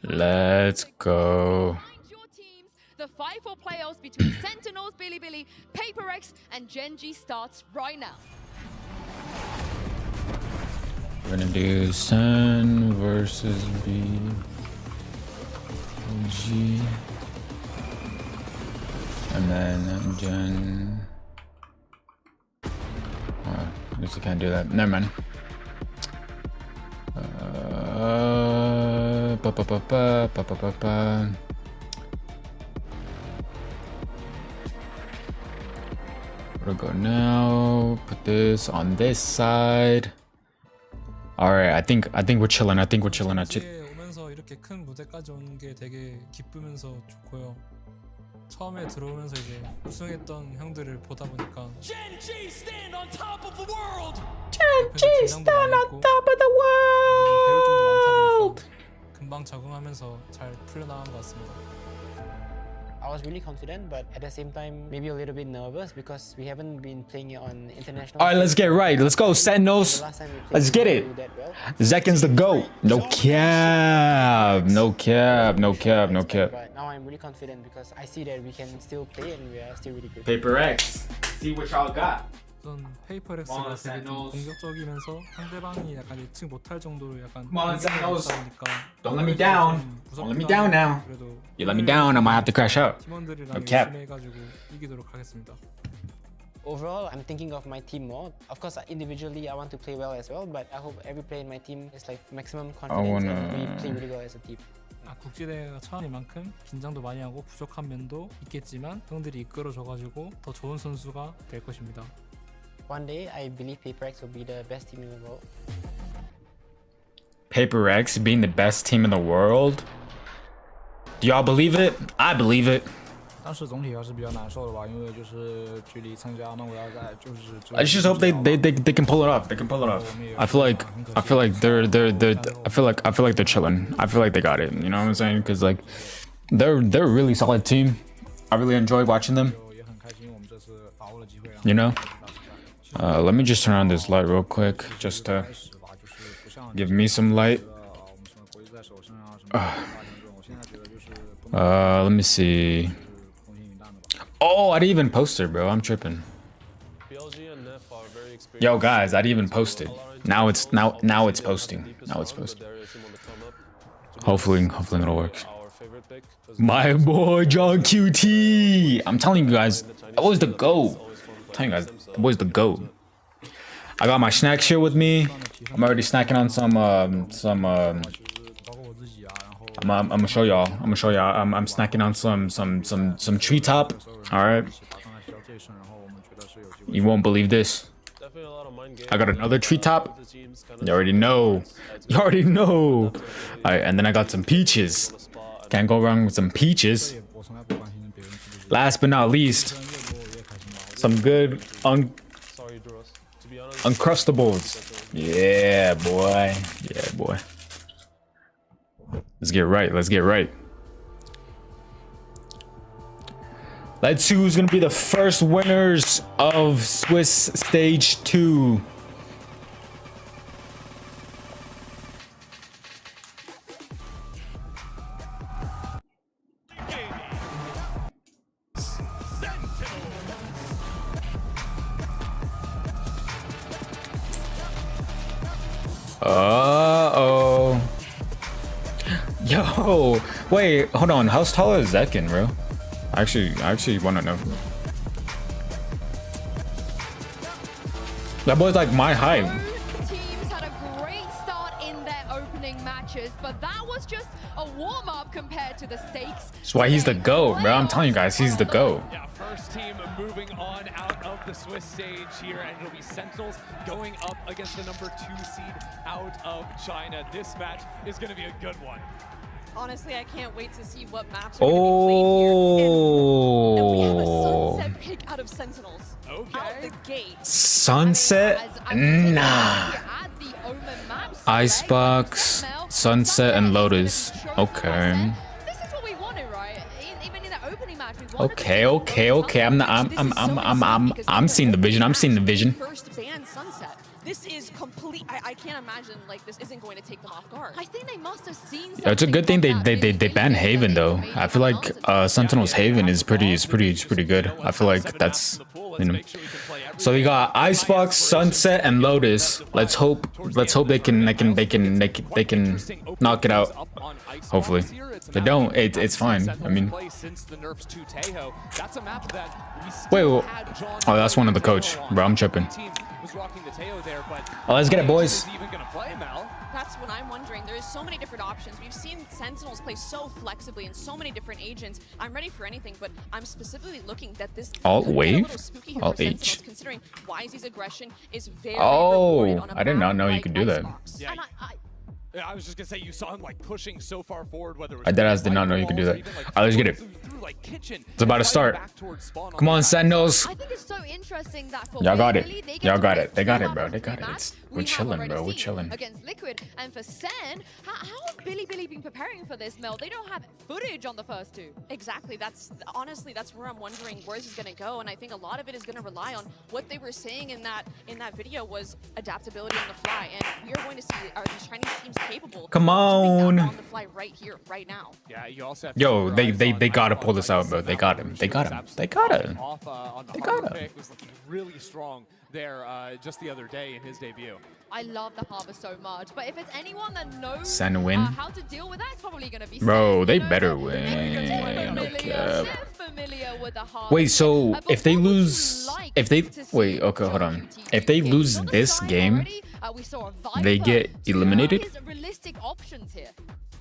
Let's go. The fight for playoffs between Sentinels, Blg, Prx, and G starts right now. We're gonna do Sen versus Blg. And then Gen. Oh, I guess I can't do that. Never mind. We'll go now. Put this on this side. All right, I think we're chilling. I think we're chilling. 오면서 이렇게 큰 무대까지 오는 게 되게 기쁘면서 좋고요. 처음에 들어오면서 이제 우승했던 형들을 보다 보니까 Gen G stand on top of the world. Gen G stand on top of the world. 금방 적응하면서 잘 풀려나간 것 같습니다. I was really confident, but at the same time, maybe a little bit nervous because we haven't been playing on international. All right, let's get right. Let's go, Sentinels. Let's get it. Zekken's the GOAT. No cap. No cap. No cap. No cap. But now I'm really confident because I see that we can still play and we are still really good. Prx. See what y'all got. 우선 페이퍼렉스가 되게 좀 공격적이면서 상대방이 약간 예측 못할 정도로 약간 Don't let me down. Don't let me down now. You let me down, I might have to crash out. 팀원들이랑 No cap. 열심히 해가지고 이기도록 하겠습니다. Overall, I'm thinking of my team more. Of course, individually, I want to play well as well, but I hope every player in my team is like maximum confidence and we play really well as a team. 국제대회가 처음인 만큼 긴장도 많이 하고 부족한 면도 있겠지만 형들이 이끌어줘가지고 더 좋은 선수가 될 것입니다. One day, I believe Prx will be the best team in the world. Prx being the best team in the world? Do y'all believe it? I believe it. 当时总体还是比较难受的吧，因为就是距离参加曼谷大赛就是。I just hope they can pull it off. They can pull it off. I feel like they're I feel like they're chilling. I feel like they got it. You know what I'm saying? Because like they're a really solid team. I really enjoy watching them. You know. Let me just turn on this light real quick, just to give me some light. Let me see. Oh, I didn't even post it, bro. I'm tripping. Yo, guys, I didn't even post it. Now it's posting. Now it's posting. Hopefully it'll work. My boy John QT. I'm telling you guys, that was the GOAT. I'm telling you guys, that was the GOAT. I got my snacks here with me. I'm already snacking on some I'm gonna show y'all. I'm snacking on some treetop. All right. You won't believe this. I got another treetop. You already know. You already know. All right, and then I got some peaches. Can't go wrong with some peaches. Last but not least, some good Uncrustables. Yeah, boy. Yeah, boy. Let's get right. Let's get right. Let's see who's gonna be the first winners of Swiss Stage 2. Uh-oh. Yo, wait, hold on. How tall is Zekken, bro? I actually want to know. That boy's like my height. Both teams had a great start in their opening matches, but that was just a warm-up compared to the stakes. That's why he's the GOAT, bro. I'm telling you guys, he's the GOAT. Yeah, first team moving on out of the Swiss stage here, and it'll be Sentinels going up against the number 2 seed out of China. This match is going to be a good one. Honestly, I can't wait to see what maps are going to be played here. And we have a sunset pick out of Sentinels. Okay. Out the gate. Sunset? Nah. Icebox, Sunset, and Lotus. Okay. This is what we wanted, right? Even in the opening match, we Okay. I'm seeing the vision. I'm seeing the vision. First ban Sunset. this is complete. I can't imagine like this isn't going to take them off guard. I think they must have seen. Yeah, it's a good thing something they from that banned Billy Haven Billy though. that they I feel made like answers. Sentinel's Haven is pretty good. I feel like that's, you know. So we got Icebox, Sunset, and Lotus. Let's hope they can knock it out. Hopefully. If they don't, it's fine. I mean, wait, oh, that's one of the coach. Bro, I'm tripping. Oh, let's get it, boys. That's what I'm wondering. There's so many different options. We've seen Sentinels play so flexibly in so many different agents. I'm ready for anything, but I'm specifically looking that this Alt could get a wave? little spooky here Alt for H? Sentinels, considering YZ's aggression is very Oh, rewarded on a I did not map know you like could do that. Icebox. Yeah, And I was just gonna say, you saw him like pushing so far forward, whether it was I deadass did not know you could do that. Alright, let's get it. It's about to start. Come on, Sentinels. I think it's so interesting that for Y'all got it. Billy, they get Y'all to got play it. They got two it, bro. out of They got three it. maps. We're We have chilling, already bro. We're seen chilling. against Liquid. And for Sen, how have Billy been preparing for this, Mel? They don't have footage on the first two. Exactly. That's honestly that's where I'm wondering where this is going to go, and I think a lot of it is going to rely on what they were saying in that video was adaptability on the fly, and we are going to see are these Chinese teams capable Come of doing that on. on the fly right here, right now. Yeah, you also have to Yo, keep your they eyes on gotta Icebox. pull this out, bro. They got him. They got him. They got him. Off, on the They Harbor got him. pick was looking really strong there just the other day in his debut. I love the Harbor so much, but if it's anyone that knows Sen win? how to deal with that, it's probably going to be Bro, Sen, they you know, better but win. everyone's No familiar, cap. they're familiar with the Harbor Wait, so pick. if they What would you lose, like if they to see wait, okay, hold on. JQT If they do? lose On the this side game, already, we saw a they Viper. get Do you know eliminated? his realistic options here?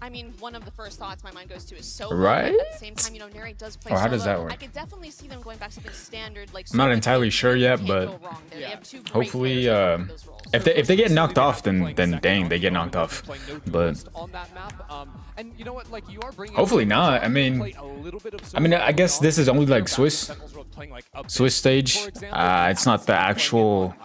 I mean, one of the first thoughts my mind goes to is so Right? At the same time, you know, Neri does play Or how does solo. that work? I could definitely see them going back to something standard, like I'm not solo entirely teams. sure yet, Can't but go wrong there. They have two great hopefully, players who can play those roles. if they get knocked off, then dang, they get knocked off. But on that map, and you know what, like you are bringing hopefully not. I mean, I guess this is only like Swiss stage. It's not the actual.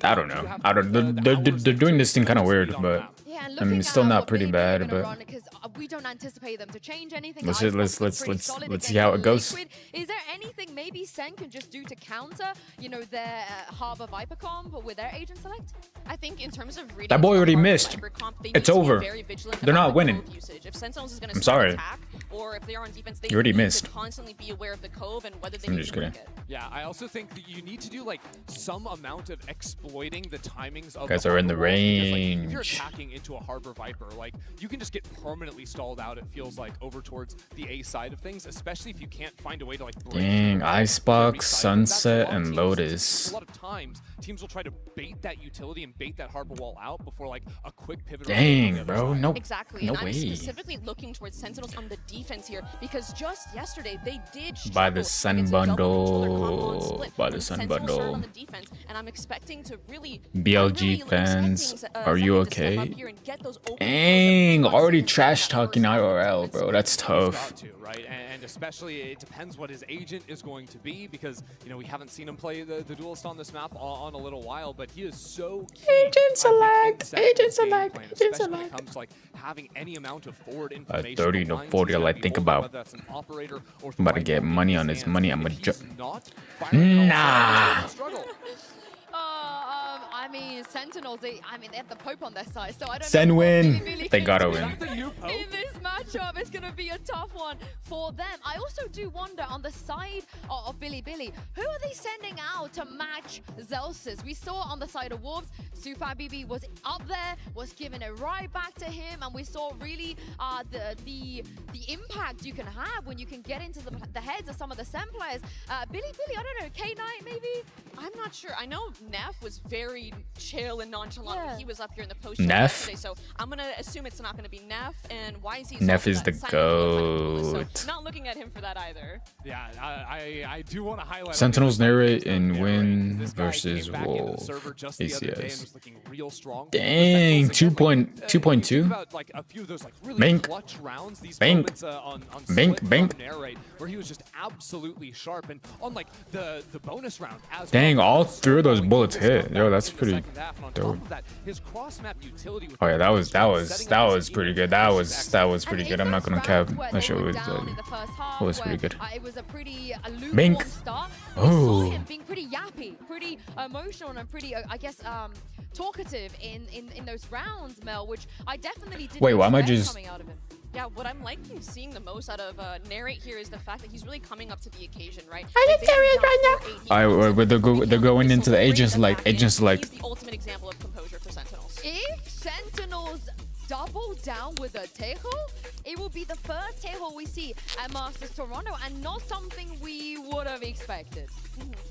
I don't know. They're doing this thing kind of weird, but Yeah, and I mean, looking it's still at not what pretty Billy Billy are bad, gonna but- run, 'cause we don't anticipate them to change anything. Let's Icebox just- was pretty let's solid see against how it goes. Liquid. Is there anything maybe Sen can just do to counter, you know, their Harbor Viper comp with their agent select? I think in terms of reading That boy the already Harbor missed. Viper comp, they It's need to be over. very vigilant They're about not the winning. cove usage. If Sentinels is going I'm to sorry. attack, or if they are on defense, they You already need missed. to constantly be aware of the cove and whether they I'm need just to break kidding. it. Yeah, I also think that you need to do like some amount of exploiting the timings of Guys the are in the harbor walls, because, like, if you're range. attacking into a Harbor Viper, like you can just get permanently stalled out. It feels like over towards the A side of things, especially if you can't find a way to like break Dang, through Icebox, every side. That's a Sunset, lot of and teams- Lotus. A lot of times, teams will try to bait that utility and bait that harbor wall out before like a quick pivot. rotation on the Dang, other bro, side. no, Exactly, no and I'm way. specifically looking towards Sentinels on the defense here because just yesterday they did Buy the struggle Sun against a double controller combo on bundle. split, Buy the when Sun Sentinels started bundle. on the defense, and I'm expecting to really BLG fans, are you Second to step up okay? here and get those open Dang, throws. already Once trash again, that talking first round of IRL, defense bro. That's He's tough. got to, right? And especially it depends what his agent is going to be because you know we haven't seen him play the duelist on this map on a little while, but he is so key, Agent I think, select, in setting agent his game select, plan, agent especially when select. it comes to like having any amount of forward information. 30 to behind 40, he's I gonna like be think holding, about. whether that's an operator or I'm about to right get in money his on this hands. money. I'm If gonna he's not firing at all, Nah. he's gonna struggle. I mean, Sentinels, they have the Pope on their side, so I don't Sen know what win. Billy Billy They can gotta do. win. The new Pope? In this matchup, it's going to be a tough one for them. I also do wonder on the side of Billy Billy, who are they sending out to match Zelsis? We saw on the side of Wolves, Super BB was up there, was giving it right back to him, and we saw really the impact you can have when you can get into the heads of some of the Sen players. Billy Billy, I don't know, K9 maybe? I'm not sure. I know Neff was very chill and nonchalant when Yeah. he was up here in the post Neff? yesterday, so I'm gonna assume it's not gonna be Neff, and YZ Neff is the so GOAT. not looking at him for that either. Yeah, I do want to highlight. Sentinels narrate in and win versus Wolves. ACS. ACS. Dang, 2.2. Like a few of those like really Bank. clutch rounds. These Bank. moments on Bank, split bank. from Narrate, where he was just absolutely sharp, and on like the bonus round as Dang, well, all so three of those going bullets to this hit. comeback Yo, that's in the pretty second half, and on top dope. of that, his cross-map utility with Oh yeah, that was setting up his pretty good. That was pretty good. I'm not gonna cap. Where That they shit were was down on in the first half. Oh, that's where, pretty good. It was a pretty lukewarm Bink. start. We Oh. saw him being pretty yappy, pretty emotional, and pretty, I guess, talkative in those rounds, Mel, which I definitely didn't Wait, why am I expect just- coming out of him. Yeah, what I'm liking seeing the most out of Narrate here is the fact that he's really coming up to the occasion, right? Alright, they're going into the agents like He's the ultimate example of composure for Sentinels. If Sentinels double down with a Tejo, it will be the first Tejo we see at Masters Toronto, and not something we would have expected.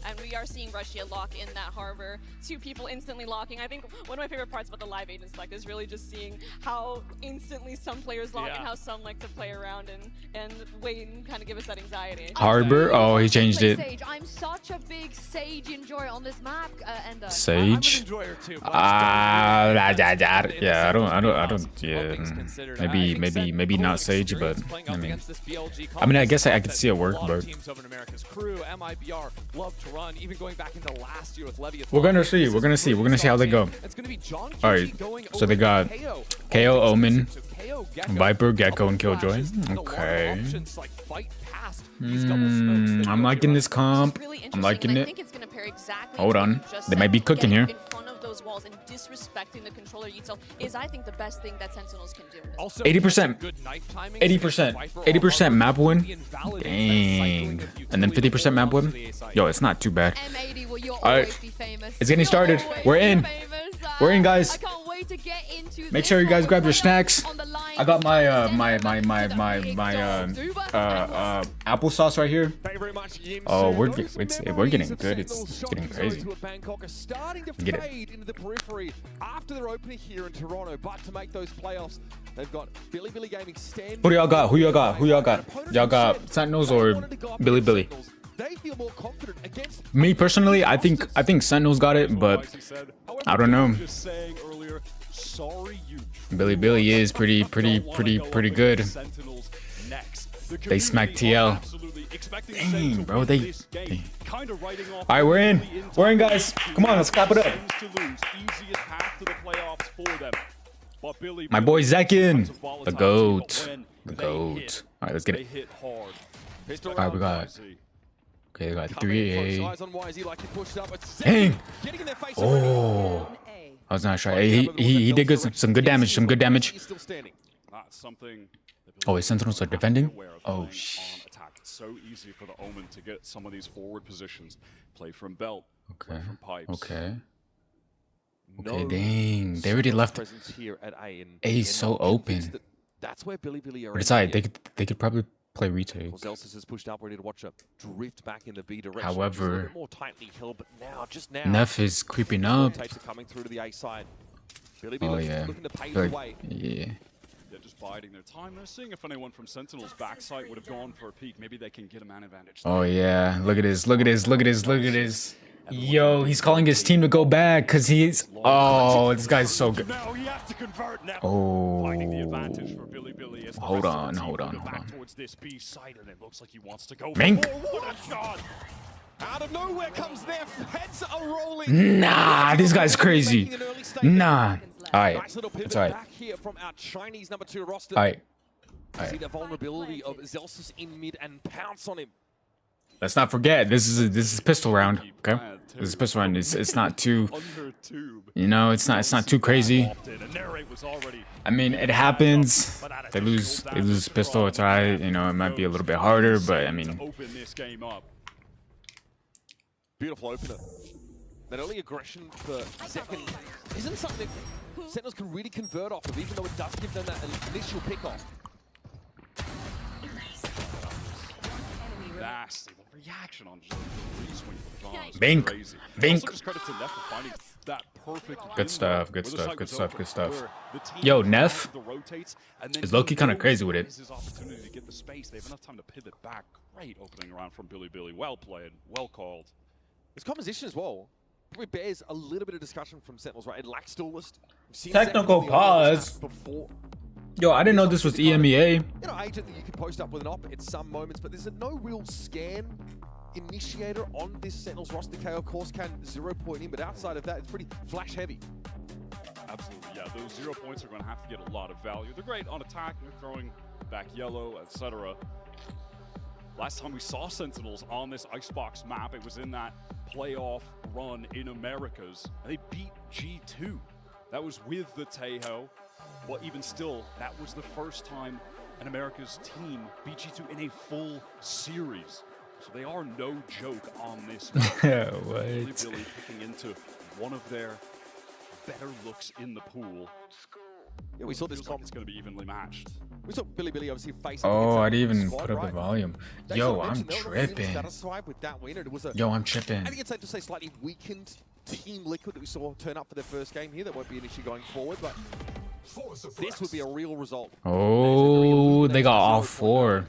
And we are seeing Russia lock in that harbor. 2 people instantly locking. I think one of my favorite parts about the live agent select is really just seeing how instantly some players lock and how some like to play around and wait and kind of give us that anxiety. Harbor? Oh, he changed it. Sage. I'm such a big Sage enjoyer on this map, and Sage? I'm an enjoyer too, but Yeah, I don't. Yeah, maybe not Sage, but I mean, I guess I could see it work, but teams over in America's crew, MIBR love to run, even going back into last year with Leviathan. we're gonna see how they go. It's gonna be John All right, going so they over got KO, Omen, So KO, Gecko, Viper, Gecko, and Killjoy. Flashes, a lot of Okay. options, like fight past these double smokes that I'm go liking through. this comp. Really I'm interesting, liking and I it. think it's going to pair exactly Hold with on. what you just They might said. be cooking Getting here. in front of those walls and disrespecting the controller itself is, I think, the best thing that Sentinels can do. Also, 80%. good knife timing, 80%. Viper 80% map win. completely invalidates that Dang. cycling of And then utility 50% map over to win. the A side. Yo, it's not too bad. M80 will you'll Alright. always be famous. It's getting You'll started. always We're be in. famous. We're in, guys. I can't wait to get into Make this sure you one guys with grab your players snacks. on the line. I got my applesauce right here. Thank you very much, Yim. Oh, So we're those getting memories of good. It's Sentinels getting shocking crazy. those who are Bangkok are starting to Get it. fade into the periphery after their opening here in Toronto. But to make those playoffs, they've got Billy Gaming stand. Who do y'all got? Who y'all got? Who y'all got? Y'all got Sentinels or Billy? They feel more confident against Me personally, I think Sentinels got it, but I don't know. Just saying earlier, sorry you. Billy is pretty good. Sentinels next. The They smacked community are TL. absolutely expecting Dang, Sen to bro, win they- this game. Kinda writing off All right, we're in. the We're in, entire guys. team. Come on, let's clap it up. Sens to lose. Easiest path to the playoffs for them. But Billy, My boy Zekin, such a volatile the team, GOAT, but the when they GOAT. hit, All right, let's get they it. hit hard. Pistol All right, we got. Easy. Okay, we got coming in 3A. close. Eyes on YZ like he pushed up. It's Dang. Zekin getting in their face Oh, I was not sure. He did good, some good damage. He's still standing. That's something. Oh, his Sentinels are defending? Aware of Oh, playing on attack. It's so easy for the Omen to get some of these forward positions. Play from belt. Okay. From pipes. Okay. No Okay, dang. They already left. presence here at A. And A's so open. That's where Billy are. But it's alright. They could probably play retake. Zelsis has pushed up, ready to watch a drift back in the B direction. However, It's a little bit more tightly held, but just now, Neff is creeping up. rotates are coming through to the A side. Billy Oh yeah. looking to pave the way. Yeah. They're just biding their time. They're seeing if anyone from Sentinel's backside would have gone for a peek. Maybe they can get a man advantage. Oh yeah. Look at this. Look at this. Look at this. Look at this. Yo, he's calling his team to go back because he's. Oh, this guy's so good. Now he has to convert now. Oh. Finding the advantage for Billy as the Hold rest of the on, team hold on, go hold back on. towards this B side, and it looks like he wants to go. Mink. For what a shot! Out of nowhere comes their heads are rolling. Nah, this guy's crazy. Making an early statement. Nah. Alright. Nice little pivot It's alright. back here from our Chinese number 2 roster. Alright. See the vulnerability of Zelsis in mid and pounce on him. Let's not forget this is pistol round. Okay. This is pistol round. It's not too. Under tube. You know, it's not too crazy. Often, and Narrate was already I mean, it happens. They lose pistol. It's alright. You know, it might be a little bit harder, but I mean, open this game up. Beautiful opener. That early aggression for Zekin isn't something Sentinels can really convert off of, even though it does give them that initial pick-off. Nasty. The reaction on just the re-swing for the bombs. Bink. Crazy. Bink. Also, just credit to Neff for finding that perfect Good stuff, good window where the stuff, site good was stuff, open, good stuff. where the team Yo, finds Neff the rotates, and then is low-key kinda goes crazy with it. is his opportunity to get the space. They have enough time to pivot back. Great opening round from Billy. Well played, well called. This composition as well probably bears a little bit of discussion from Sentinels, right? It lacks Duelist. We've seen Technical Zekin on the pause. other before. yo, I didn't know this was EMEA. You know, agent that you can post up with an op at some moments, but there's no real scan initiator on this Sentinels roster. KO, of course, can 0 point in, but outside of that, it's pretty flash heavy. Absolutely, yeah. Those 0 points are going to have to get a lot of value. They're great on attack, they're throwing back yellow, etc. Last time we saw Sentinels on this Icebox map, it was in that playoff run in Americas. And they beat G2. That was with the Tejo. But even still, that was the first time an Americas team beat G2 in a full series. So they are no joke on this map. What? Billy kicking into one of their better looks in the pool. Yeah, we saw this Feels like it's going to be evenly matched. We saw Billy obviously facing. Oh, I didn't even squad, put up the right? volume. They Yo, sort of I'm mentioned they were really tripping. satisfied with that win. It was a, Yo, I'm tripping. I think it's safe to say slightly weakened Team Liquid that we saw turn up for their first game here. That won't be an issue going forward, but this would be a real result. Oh, they got all 4.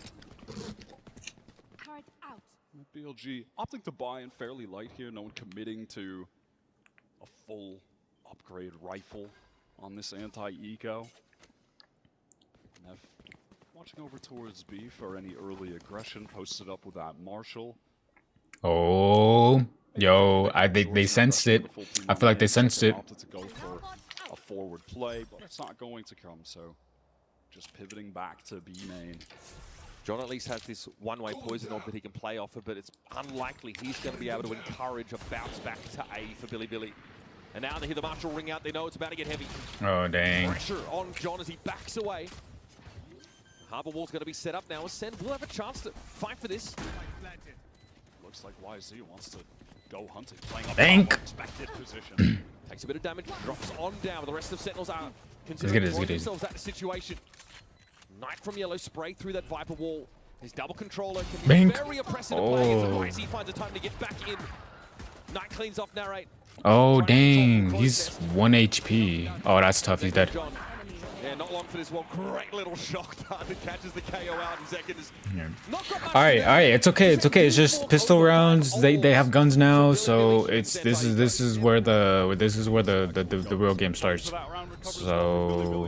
BLG opting to buy in fairly light here. No one committing to a full upgrade rifle on this anti-eco. Nev watching over towards B for any early aggression. Posted up with that Marshall. Oh, yo, they sensed it. I feel like they sensed it. Opted to go for a forward play, but it's not going to come. So just pivoting back to B main. John at least has this one-way poison orb that he can play off of, but it's unlikely he's going to be able to encourage a bounce back to A for Billy. And now they hear the Marshall ring out. They know it's about to get heavy. Oh, dang. Pressure on John as he backs away. Harbor wall's going to be set up now. Sen will have a chance to fight for this. Looks like YZ wants to go hunting, playing up Bank. expected position. Takes a bit of damage, drops on down, but the rest of Sentinels are Let's considering get it, throwing themselves at the situation. Knight from Yellow spray through that Viper wall. His double controller can be Bank. very oppressive to play against. Oh. YZ finds a time to get back in. Knight cleans off Narrate. Oh, dang. He's 1 HP. Oh, that's tough. He's dead. John. Yeah, not long for this one. Great little shock dart that catches the KO out in seconds. Not got much All right, to do. all right. It's okay. It's okay. It's just pistol rounds. They have guns now, so it's this is where the real game starts. So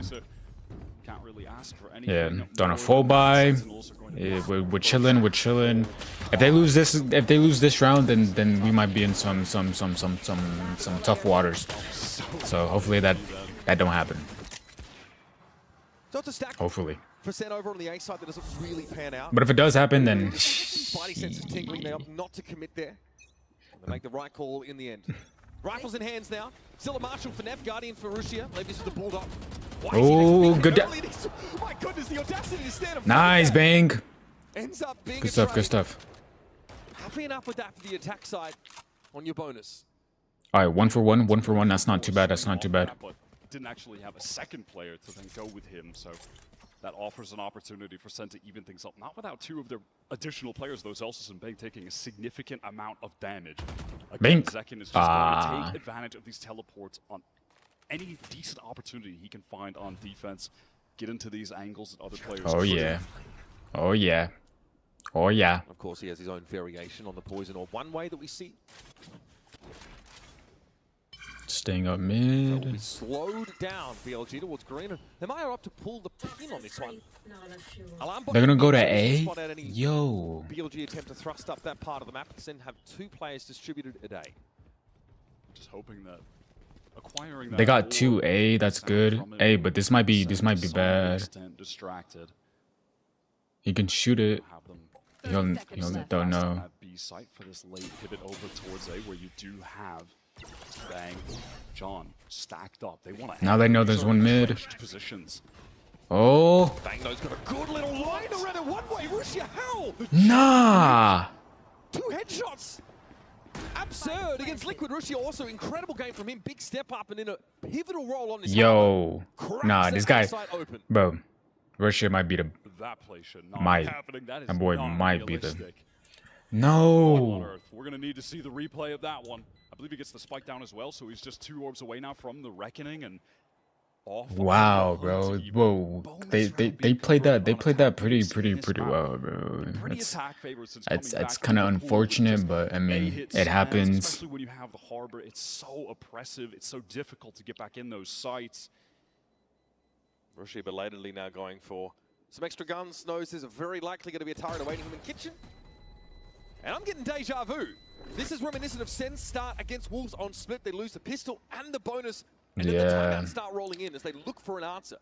Can't really ask for anything yeah, more done a than full buy. Sentinels are going to Yeah, we're chilling. We're chilling. If they lose this round, then we might be in some tough waters. So hopefully that don't happen. So it's a stack Hopefully. for Sen over on the A side that doesn't really pan out. But if it does happen, then Spidey senses tingling. They opt not to commit there. And they make the right call in the end. Rifles in hands now. Still a Marshall for Nev, Guardian for Russia. Leave this with the Bulldog. Oh, good. My goodness, the audacity to stand up. Nice, bang. Ends up being Good a stuff. trade. Good stuff. Happy enough with that for the attack side on your bonus. All right, 1 for 1. 1 for 1. That's not too bad. That's not too bad. But didn't actually have a second player to then go with him, so that offers an opportunity for Sen to even things up. Not without 2 of their additional players, though, Zelsus and Bank taking a significant amount of damage. Again, Bank. Zekin is just going to take advantage of these teleports on any decent opportunity he can find on defense. Get into these angles that other players Oh couldn't. yeah. Oh yeah. Oh yeah. Of course, he has his own variation on the poison orb. One way that we see Staying up will be mid. slowed down BLG towards green. And they might are up to pull the pin on this one. Alarm bot They're gonna go to doesn't A. spot out any Yo. BLG attempt to thrust up that part of the map. Then have 2 players distributed at A. Just hoping that acquiring that They got orb 2A. That's good. from it A, but this might be to some bad. extent distracted. He can shoot it. Have them He'll don't know. at B site for this late pivot over towards A, where you do have Bang, John stacked up. They want to. Now they know there's one mid. Positions. Oh. Bango's got a good little line around it. One way, Russia, how? Nah. 2 headshots. Absurd against Liquid. Russia also incredible game from him. Big step up and in a pivotal role on this. Yo. Cracks Nah, that this guy. outside open. Bro. Russia might be the. That play should not Might. be happening. That is That boy not might be the- realistic. What on No. earth? We're gonna need to see the replay of that one. I believe he gets the spike down as well, so he's just 2 orbs away now from the reckoning and off. Wow, on bro. to even Whoa. bonus They round they being played that. They converted played on that attack pretty base in this map. well, bro. Pretty It's attack favored since it's coming back kind of from the pool with unfortunate, just but I mean, A-hit it stands, happens. Especially when you have the harbor, it's so oppressive. It's so difficult to get back in those sites. Russia belatedly now going for some extra guns. Knows there's a very likely going to be a turret awaiting him in kitchen. And I'm getting deja vu. This is reminiscent of Sen's start against Wolves on split. They lose the pistol and the bonus. And then the Yeah. timeout start rolling in as they look for an answer.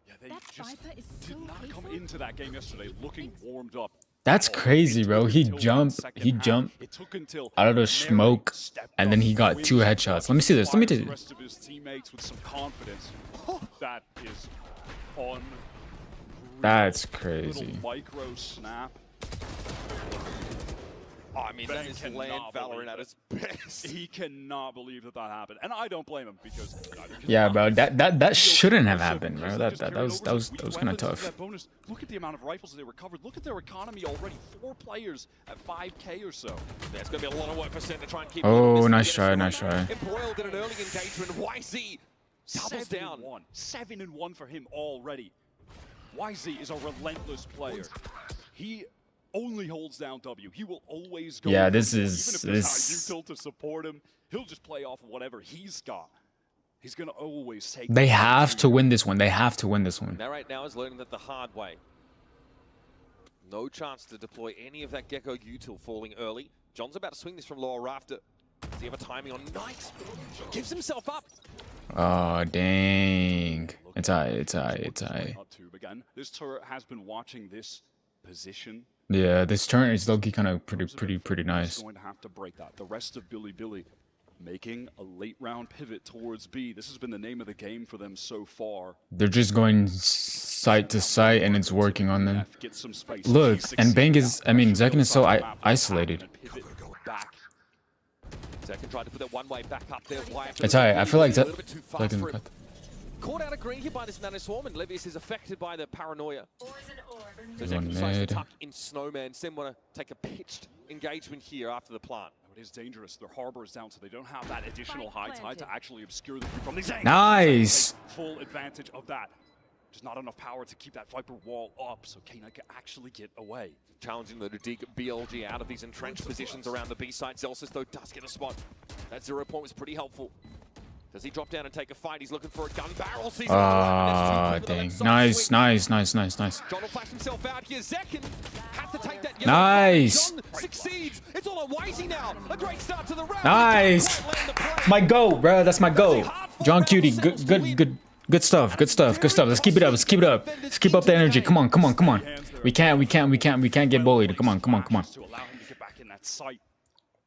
Yeah, they That just Viper is did so not come painful. into that game yesterday looking warmed up. That's crazy, bro. He jumped out of the smoke, and then he got 2 headshots. Let me see this. Let me do The this. rest of his teammates with some confidence. That is on. That's Little crazy. micro snap. Oh, I mean, that is cannot land Valorant believe at it. its best. He cannot believe that happened, and I don't blame him because neither can Yeah, I. bro. That shouldn't have So happened, bro. Grizzly just That carried was over that was some that was weak kind of weapons into tough. that bonus. Look at the amount of rifles that they recovered. Look at their economy already. 4 players at 5K or so. There's going to be a lot of work for Sen to try and keep. Oh, nice try, nice try. Embroiled in an early engagement. YZ doubles down. 7-1 for him already. YZ is a relentless player. He only holds down W. He will always go. Yeah, for this it. is- Even if this- there's not util to support him, he'll just play off of whatever he's got. He's gonna always take. They have to win this one. They have to win this one. Narrate now is learning that the hard way. No chance to deploy any of that Gecko util falling early. John's about to swing this from lower rafter. Does he have a timing on Knight? Gives himself up. Oh, dang. It's alright. Up to again. This turret has been watching this position. Yeah, this turn is low-key kind of pretty He's nice. going to have to break that. The rest of Billy making a late round pivot towards B. This has been the name of the game for them so far. They're just going site to site, and it's working on them. F, get some space. Look, He and Bang is, succeeds. I mean, Pressure Zekin is so builds up the map isolated. and pivot back. Second tried to put that one way back up there. It's alright. I feel like a little bit too fast Zekin for him. cut. Caught out of green here by this Nano Swarm, and Levius is affected by the paranoia. So He's Zekin on decides to mid. tuck in Snowman. Sen want to take a pitched engagement here after the plant. It is dangerous. Their harbor is down, so they don't have that additional high tide to actually obscure the view from these angles. Nice. Take full advantage of that. Just not enough power to keep that Viper wall up, so K9 can actually get away. Challenging though to dig BLG out of these entrenched positions around the B site. Zelsis though does get a spot. That 0 point was pretty helpful. Does he drop down and take a fight? He's looking for a gun barrel. Sees Ah, dang. Nice. John will flash himself out here. Zekin has to take that yellow Nice. flag. John succeeds. It's all on YZ now. A great start to the round. Nice. Can't land the play. My goal, bro. That's my goal. John Cutie, good stuff. Let's keep it up. Let's keep up the energy. Come on. We can't get bullied. Come on. To allow him to get back in that sight.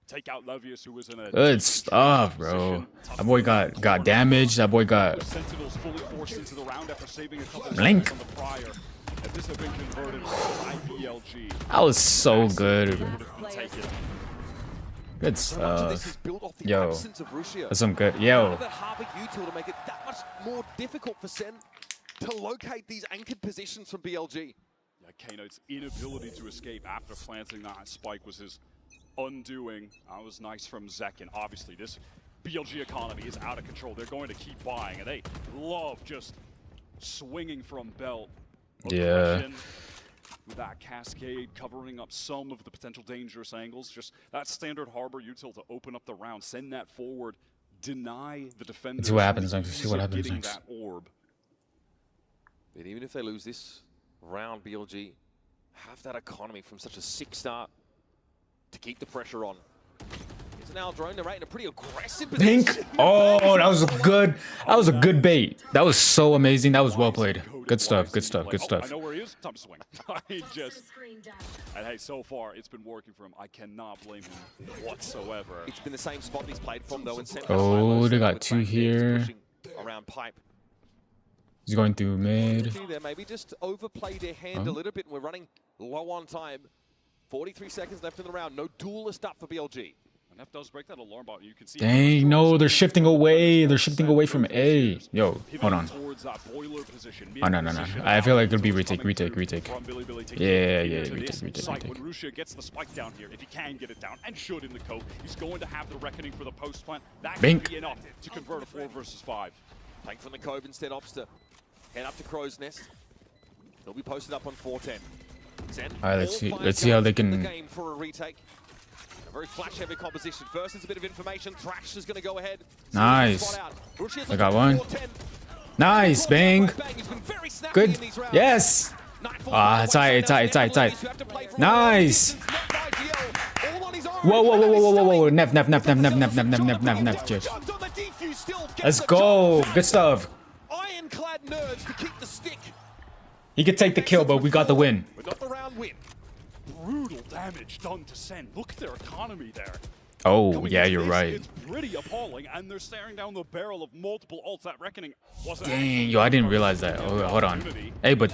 Take out Levius, who was in a Good stuff, bro. That boy got damaged. That boy got Sentinels fully forced into the round after saving a couple of Blink. seconds on the prior. And this had been converted by BLG. that was so good. Take it. Good So much of this stuff. is built off the Yo. absence of Rusia. That's some good. All Yo. of that harbor util to make it that much more difficult for Sen to locate these anchored positions from BLG. Yeah, Kano's inability to escape after planting that spike was his undoing. That was nice from Zekin. Obviously, this BLG economy is out of control. They're going to keep buying, and they love just swinging from belt. Yeah. Aggression with that cascade covering up some of the potential dangerous angles. Just that standard harbor util to open up the round, send that forward, deny the defender. See what happens next. See what happens getting next. that orb. But even if they lose this round, BLG have that economy from such a sick start to keep the pressure on. Here's an drone narrating a pretty aggressive position. Pink. Oh, that was a good bait. That was so amazing. That was well played. Good stuff. Oh, I know where he is. Time to swing. And hey, so far it's been working for him. I cannot blame him whatsoever. It's been the same spot he's played from though. And Oh, they got 2 here. Around pipe. He's going through mid. There maybe just overplayed their hand a little bit, and we're running low on time. 43 seconds left in the round. No duelist up for BLG. And F does break that alarm button. You can see. Dang, no, they're shifting away. They're shifting away from A. Yo, hold on. Towards that boiler position, Oh, no. I feel like it'll be retake. From Billy taking Yeah, into this retake. site. When Rusia gets the spike down here, if he can get it down, and should in the cove, he's going to have the reckoning for the post plant. That Bink. could be enough to convert a 4 versus 5. Tank from the cove instead, Obster. Head up to Crow's Nest. He'll be posted up on 410. Zen, All right, let's all 5 see how they guns in the can. game for a retake. A very flash-heavy composition. First, it's a bit of information. Thrash is going to go ahead. Nice. I got one. Nice, Bang. Good. Yes. Ah, it's tight. Nice. Whoa. Neff. Let's go. Good stuff. Ironclad nerds to keep the stick. He could take the kill, but we got the win. We got the round win. brutal damage done to Sen. Look at their economy there. Oh, Coming yeah, into you're this, right. It's pretty appalling, and they're staring down the barrel of multiple ults. That Reckoning wasn't Dang, yo, I didn't realize that. Oh, hold on. Hey, but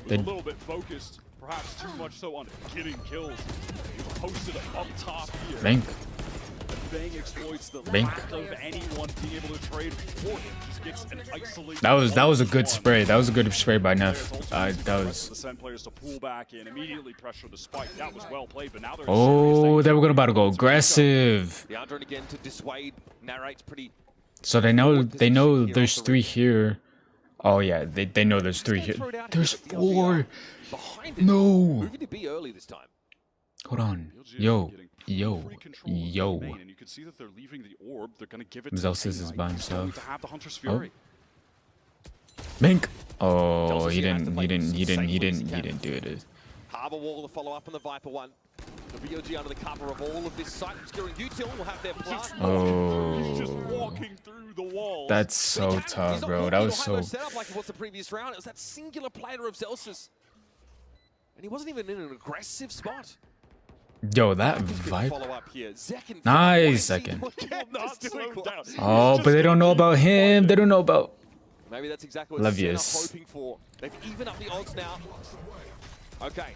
a little bit focused, perhaps too much so on getting kills. Posted up top here. Blink. Bang exploits the Blink. lack of anyone being able to trade for him. Just gets an isolated. That was a good spray. That was a good spray by Neff. That was. The Sen players to pull back in, immediately pressure the spike. That was well played, but now they're. Oh, they were gonna about to go aggressive. The Andron again to dissuade narrates pretty. So they know there's 3 here. Oh yeah, they know there's 3 here. There's 4. Behind it. No. Moving to B early this time. Hold on. Yo. And you can see that they're leaving the orb. They're gonna give it. Zelsis is by himself. To have the Hunter's Fury. Blink. Oh, he didn't do it. Harbor Wall to follow up on the Viper one. The BOG under the cover of all of this site. Obscuring Util will have their plant. Oh. Just walking through the walls. That's so tough, bro. That was so. Setup like it was the previous round. It was that singular player of Zelsis, and he wasn't even in an aggressive spot. Yo, that Follow vibe. up here. Nice second. Not doing close. Oh, but they don't know about him. They don't know about. Maybe that's exactly what Sen are Levius. hoping for. They've even up the odds now. Okay.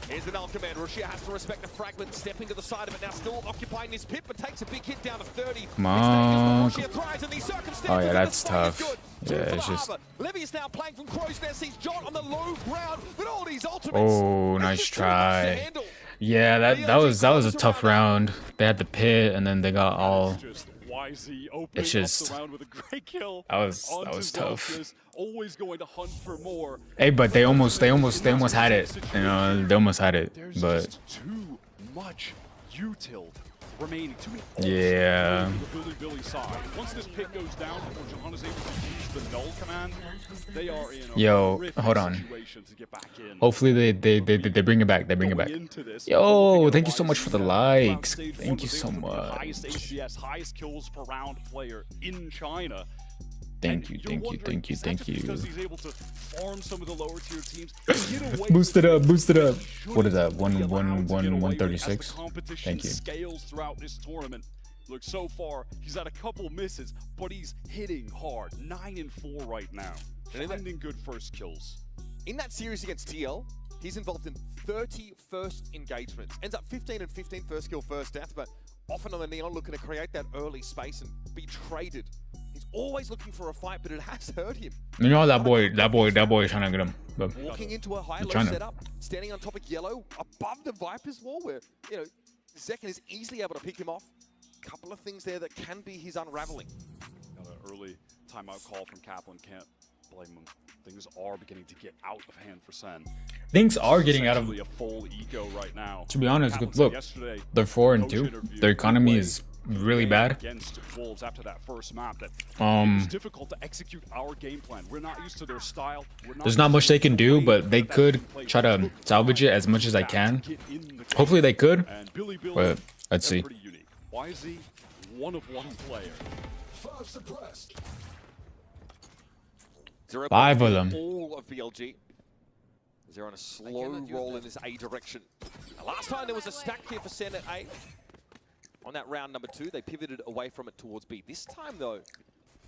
Here's the null command. Russia has to respect the fragment, stepping to the side of it now, still occupying this pit, but takes a big hit down to 30. Come on. Oh yeah, that's tough. Yeah, it's just. Levius now playing from Crow's Nest, sees John on the low ground with all these ultimates. Oh, It's nice just too much to try. handle. Yeah, that was a tough round. They had the pit, and then they got all. It's just. That was tough. Always going to hunt for more. Hey, but they almost had it. You know, they almost had it, There's but. just too much util remaining. Too many ults Yeah. remaining for the Billy side. Once this pick goes down before Jahan is able to use the null command, they are in a Yo, horrific hold on. situation to get back in. Hopefully they bring it back. They bring it back. Going into this, Yo, looking thank at you so much for the YZ likes. stage one Thank you was so able to be the much. Highest ACS, highest kills per round player in China. Thank you. Because he's able to farm some of the lower tier teams. Boost it up. What is that? 136. Thank you. Scales throughout this tournament. Look, so far he's had a couple misses, but he's hitting hard. 9 and 4 right now. Finding good first kills. In that series against TL, he's involved in 30 first engagements. Ends up 15 and 15 first kill, first death, but often on the Neon looking to create that early space and be traded. He's always looking for a fight, but it has hurt him. You know that boy is trying to get him. But Walking into a high-low trying to. setup, standing on top of Yellow, above the Viper's wall, where, you know, Zekken is easily able to pick him off. Couple of things there that can be his unraveling. Got an early timeout call from Kaplan. Can't blame him. Things are beginning to get out of hand for Sen. things are getting out of. A full eco right now. To be honest, Kaplan look, said yesterday, they're 4 and coach 2. interview, Their economy play is really bad. Against Wolves after that first map, that it was difficult to execute our game plan. We're not used to their style. There's not much they can do, but they could try to salvage it as much as I can. Hopefully they could, but let's see. YZ, one of one player. 5 of them. All of BLG. They're on a slow roll in this A direction. Now, last time there was a stack here for Sen at A. On that round number 2, they pivoted away from it towards B. This time, though,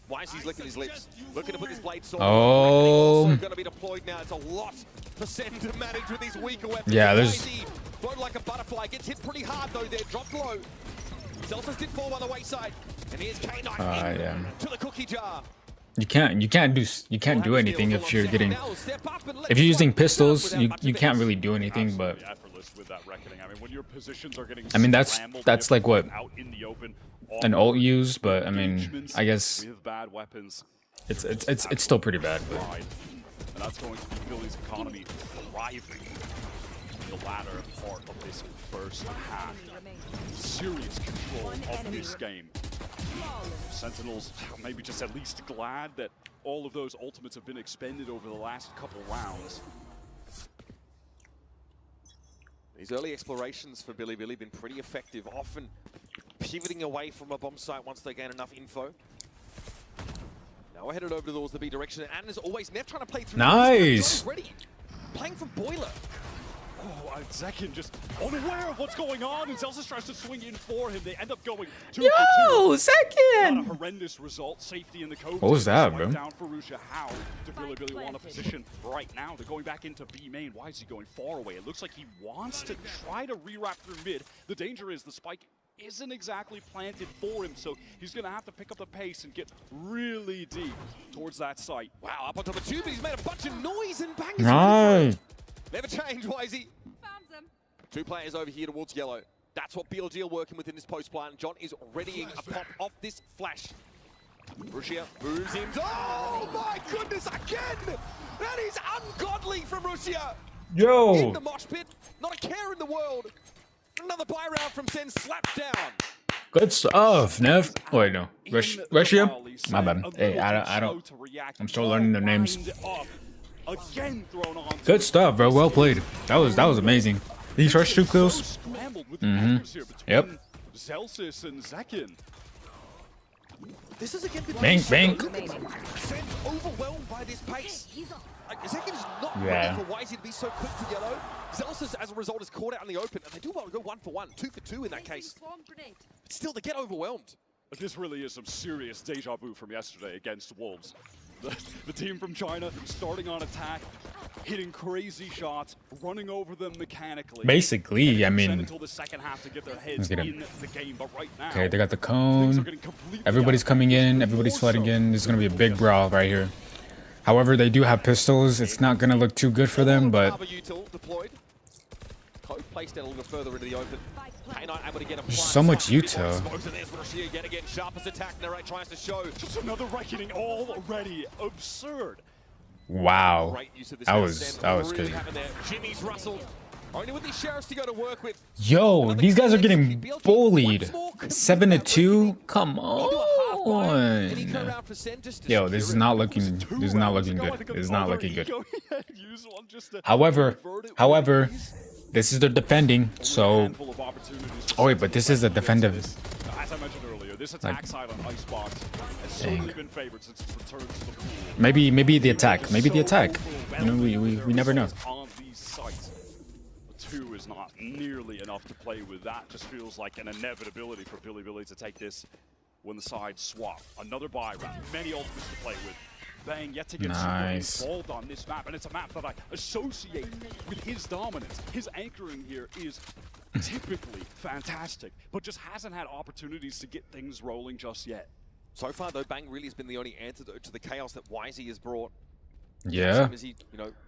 YZ's licking his lips, looking to put his blade sword. Oh. Also going to be deployed now. It's a lot for Sen to manage with these weaker weapons. Yeah, there's. YZ, float like a butterfly, gets hit pretty hard though. There, dropped low. Zelsis did fall by the wayside, and here's K9 Yeah. to the cookie jar. You can't do anything if you're getting. If you're using pistols, you can't really do anything. But I mean that's like what an ult used. But I mean I guess it's still pretty bad. But. And that's going to be Billy's economy thriving in the latter part of this first half. Serious control of this game. Sentinels maybe just at least glad that all of those ultimates have been expended over the last couple rounds. These early explorations for Billy been pretty effective, often pivoting away from a bomb site once they gain enough info. Now we're headed over towards the B direction, and as always, Neff trying to play through. Nice. Ready, playing for Boiler. Oh, and Zekin just unaware of what's going on, and Zelsis tries to swing in for him. They end up going 2 Yo, for 2. Zekin! Not a horrendous result. Safety in the code. What was that, bro? Down for Russia. How to Billy want a position right now? They're going back into B main. Why is he going far away? It looks like he wants to try to re-wrap through mid. The danger is the spike isn't exactly planted for him, so he's going to have to pick up the pace and get really deep towards that site. Wow, up on top of two, but he's made a bunch of noise and bangs. Nice. Never change, Wisey. Two players over here towards yellow. That's what BLG are working with in this post plan. John is readying a pop off this flash. Russia moves in. Oh my goodness, again! That is ungodly from Russia. In Yo. the mosh pit, not a care in the world. Another buy round from Sen slapped down. Good stuff, Nev. Wait, no. Russia? My bad. Hey, I don't. I'm still learning their names. Again thrown on. Good stuff, bro. Well played. That was amazing. These first 2 kills. Yep. Zelsis and Zekin. This is again Bang, bang. Sen overwhelmed by this pace. Like, Zekin is not Yeah. ready for Wisey to be so quick to yellow. Zelsis, as a result, is caught out in the open, and they do well to go 1 for 1, 2 for 2 in that case. But still, they get overwhelmed. This really is some serious deja vu from yesterday against Wolves. The team from China starting on attack, hitting crazy shots, running over them mechanically. Basically, I mean. Until the second half to get their heads Let's get in the game, but right now, Okay, they got the things are cone. getting completely Everybody's out of coming hand. in. Everybody's More flooding so. in. This is gonna be a big brawl right here. However, they do have pistols. It's not gonna look too good for them, but Harbor util deployed. Code placed it a little bit further into the open. K9 able to get a there's flank. so much Bit more util. exposed, and there's Russia yet again. Sharpest attack. Narrate tries to show. Just another reckoning already absurd. Wow. Great use of this That now. was Sen crazy. really having their Jimmy's rustled. Only with these sheriffs to go to work with. Yo, these guys are getting bullied. Once more, 7 to 2. Come We'll do a half buy. Any on. turnaround for Sen just to Yo, this is secure it. not looking. This is not looking good. This is not looking good. Use one just to However, convert it with however, ease. this is their defending. So, Handful of opportunities. oh wait, but this is a defensive. As I mentioned earlier, this attack side on Icebox has certainly been favored since its return to the pool. Maybe the attack. Maybe the attack. You know, we never know. On these sites, 2 is not nearly enough to play with. That just feels like an inevitability for Billy to take this when the sides swap. Another buy round, many ultimates to play with. Bang, yet to get Nice. super involved on this map, and it's a map that I associate with his dominance. His anchoring here is typically fantastic, but just hasn't had opportunities to get things rolling just yet. So far, though, Bang really has been the only antidote to the chaos that Wisey has brought. Yeah. Same as he,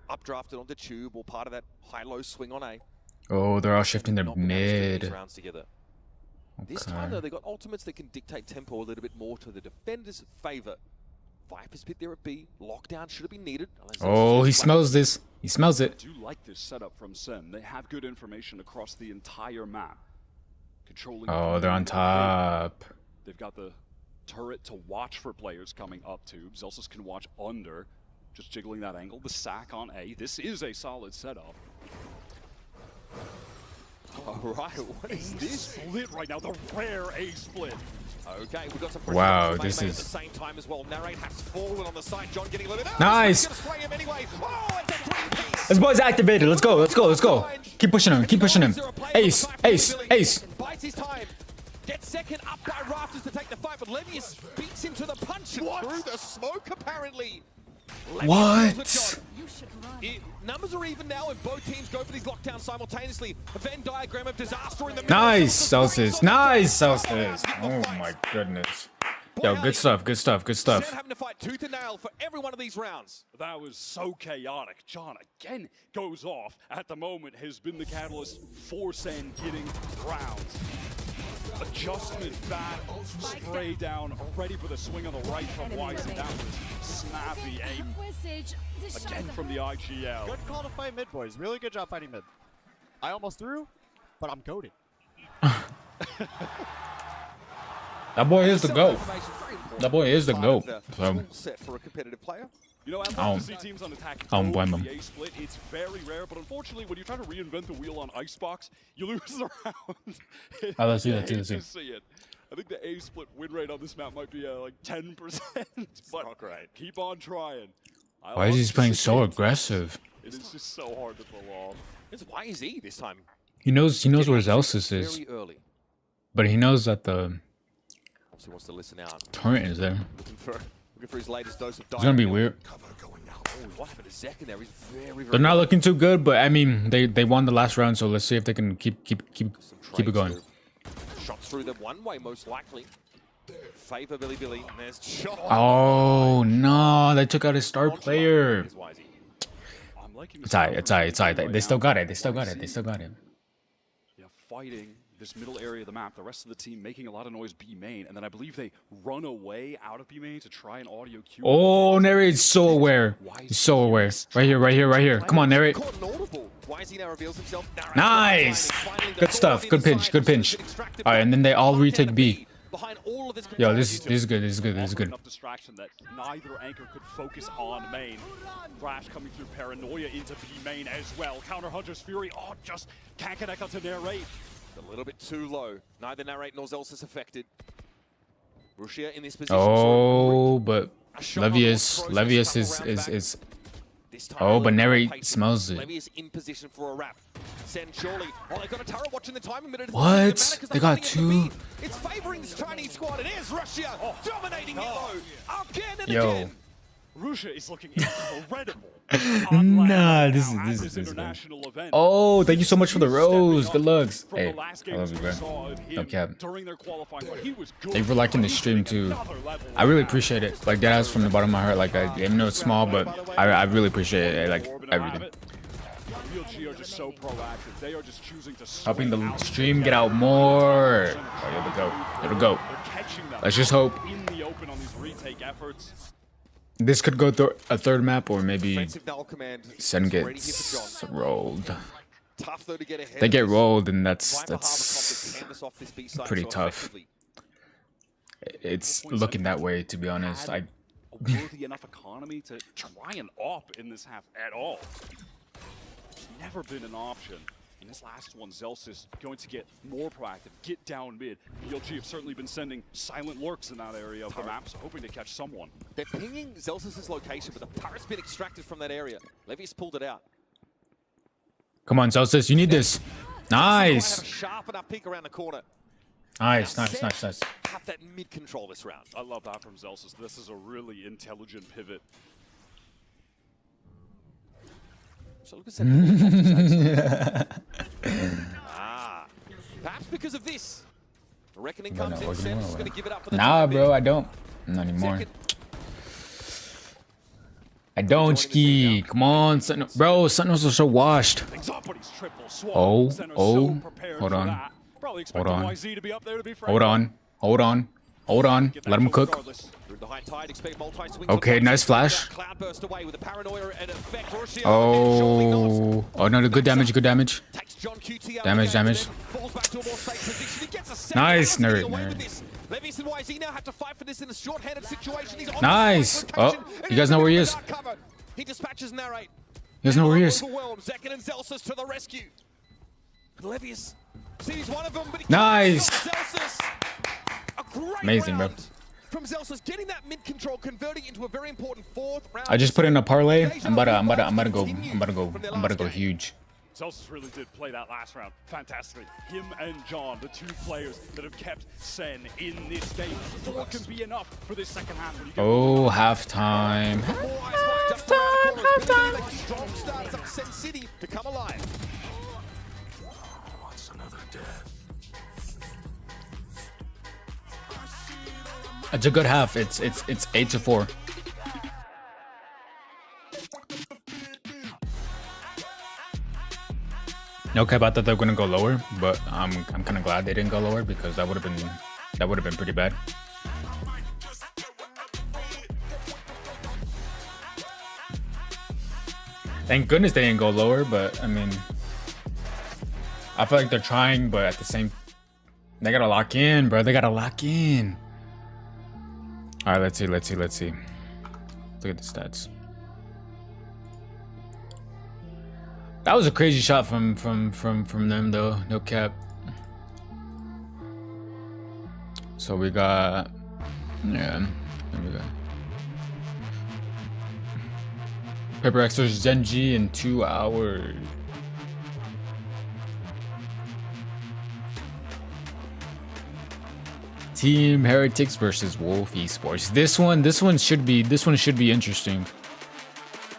updrafted onto Tube or part of that high-low swing on A. Oh, they're all shifting their Not been able to string these mid. rounds together. This time, Okay. though, they got ultimates that can dictate tempo a little bit more to the defender's favor. Viper's pit there at B. Lockdown should have been needed. Oh, he smells this. He smells I it. do like this setup from Sen. They have good information across the entire map. Controlling. Oh, they're on top. They've got the turret to watch for players coming up tube. Zelsis can watch under, just jiggling that angle. The sack on A. This is a solid setup. All right, what is this? Split right now, the rare A split. Okay, we've got some Wow, pressure this at is- the same time as well. Narrate has fallen on the side. John getting a little bit. Nice. Gonna spray him anyway. Oh, it's a three-piece. This boy's activated. Let's go. Let's go. Let's go. Keep pushing him. Keep pushing him. Ace. Ace. Ace. Bites his time. Gets second up by Rafters to take the fight, but Levius beats him to the punch and through the smoke, apparently. Levius What? goes with John. Numbers are even now, and both teams go for these lockdowns simultaneously. A Venn diagram of disaster in the middle. Nice, Celsius. Nice, Celsius. Oh my goodness. Yo, good stuff. Good stuff. Good Sen stuff. having to fight tooth and nail for every one of these rounds. That was so chaotic. John again goes off. At the moment has been the catalyst for Sen getting rounds. Adjustment back, spray down, ready for the swing on the right from Wisey. That was snappy aim again from the IGL. Good call to fight mid, boys. Really good job fighting mid. I almost threw, but I'm goated. That boy is the GOAT. That boy is the GOAT. So, Tool set for a competitive player. You know, I'd I love don't- to see teams on attack I don't go blame for them. the A split. It's very rare, but unfortunately, when you try to reinvent the wheel on Icebox, you lose the round. Oh, let's see, I let's see, hate let's see. to see it. I think the A split win rate on this map might be like 10%. But not great. keep on trying. I why is love he to playing see so it. aggressive? It is just so hard to pull off. It's YZ this time. He knows where Zelsis is, Very early. but he knows that the So he wants to listen out. turret is there. Looking for his latest dose of It's gonna be weird. Oh, what happened to Zek in there? He's very They're not looking too good, but I mean they won the last round, so let's see if they can keep it going. Shots through the one way most likely. Favor Billy. And there's shot. Oh no, they took out his star player. Here's YZ. I'm liking It's alright. They still got it. They still got it. Yeah, fighting this middle area of the map. The rest of the team making a lot of noise B main, and then I believe they run away out of B main to try and audio cue. Oh, Narrate's so aware. He's so aware. Right here. Come on, Narrate. Caught inaudible. YZ now reveals himself. Nice. Good stuff. Good pinch. All right, and then they all retake B. Behind all of this Yo, this is good. Enough distraction that neither anchor could focus on main. Flash coming through, paranoia into B main as well. Counter Hunter's Fury. Oh, just can't connect onto Narrate. A little bit too low. Neither Narrate nor Zelsis affected. Rushia in this position. Oh, but Levius is. Oh, but Narrate smells it. Levius in position for a wrap. Sen surely. Oh, they got a turret watching the time. A minute. What? They got two? It's favoring this Chinese squad. It is Russia dominating Yellow again and Yo. again. Russia is looking incredible. Nah, this is international event. Oh, thank you so much for the rose. Good looks. From Hey, the last I games love you, we bro. saw of him No cap. during their qualifying run, he was good. Thank you for liking the stream too. I really appreciate it. Like that from the bottom of my heart. Like I know it's small, but I really appreciate it. Like everything. Blg are just so proactive. They are just choosing to Helping the stream get out more. Oh, here we go. Let's just hope. In the open on these retake efforts. This could go through a third map, or maybe Offensive null command. Sen Ready here gets for John. rolled. Tough though to get ahead. They of get this. rolled, and that's Viper Harbour Complex canvas off this B side pretty so tough. effectively. It's looking that way, to be honest. A worthy enough economy to try and op in this half at all. It's never been an option. In this last one, Zelsis going to get more proactive, get down mid. Blg have certainly been sending silent lurks in that area of the map, so hoping to catch someone. They're pinging Zelsis' location, but the turret's been extracted from that area. Levi's pulled it out. Come on, Celsius, you need this. Nice. Have a sharp enough peek around the corner. Nice. Have that mid control this round. I love that from Zelsis. This is a really intelligent pivot. So look at perhaps because of this. The reckoning comes in. Sen is going to give it up for the Nah, time bro, being. I don't. Not anymore. Second. I don't ski. Come on, Sentinel. Bro, Sentinels are so washed. Somebody's triple swap. Oh, Sentinel's oh, so prepared hold for on. that. Probably Hold expecting on. YZ to be up there, to be frank. Hold on. Let him cook. Through the high tide, expect multi-swings. Okay, nice flash. Cloud burst away with a paranoia and effect. Rushia Oh, no, good damage. takes John QT out Damage. of the game, and then falls back to a more safe position. He gets a second Nice, chance to get nerd. away with this. Levi's and YZ now have to fight for this in a short-handed situation. He's on the Nice. side for rotation, Oh, and you guys know where he he's is. got cover. He dispatches Narrate. You guys know where he is. Overwhelmed. Zekin and Zelsis to the rescue. Levius sees one of them, but he Nice. can't stop Zelsis. A great Amazing, bro. round from Zelsis, getting that mid control, converting into a very important fourth round. I just put in a parlay. I'm about to go huge. Zelsis really did play that last round fantastically. Him and John, the two players that have kept Sen in this game. 4 can be enough for this second half. When you get Oh, halftime. Strong starts up Sen City to come alive. It's a good half. It's 8-4. No cap, I thought they were gonna go lower, but I'm kind of glad they didn't go lower because that would have been pretty bad. Thank goodness they didn't go lower, but I mean, I feel like they're trying, but at the same, they gotta lock in, bro. They gotta lock in. All right, let's see. Look at the stats. That was a crazy shot from them though. No cap. So we got, yeah. There we go. Prx versus Gen G in 2 hours. Team Heretics versus Wolf Esports. This one should be interesting.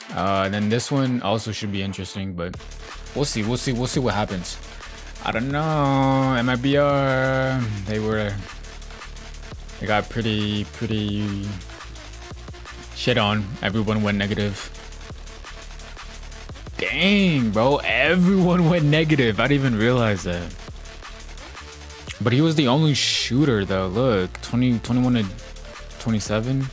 Then this one also should be interesting, but we'll see what happens. I don't know. MIBR, they got pretty shit on. Everyone went negative. Dang, bro, everyone went negative. I didn't even realize that. But he was the only shooter though. Look, 21 to 27.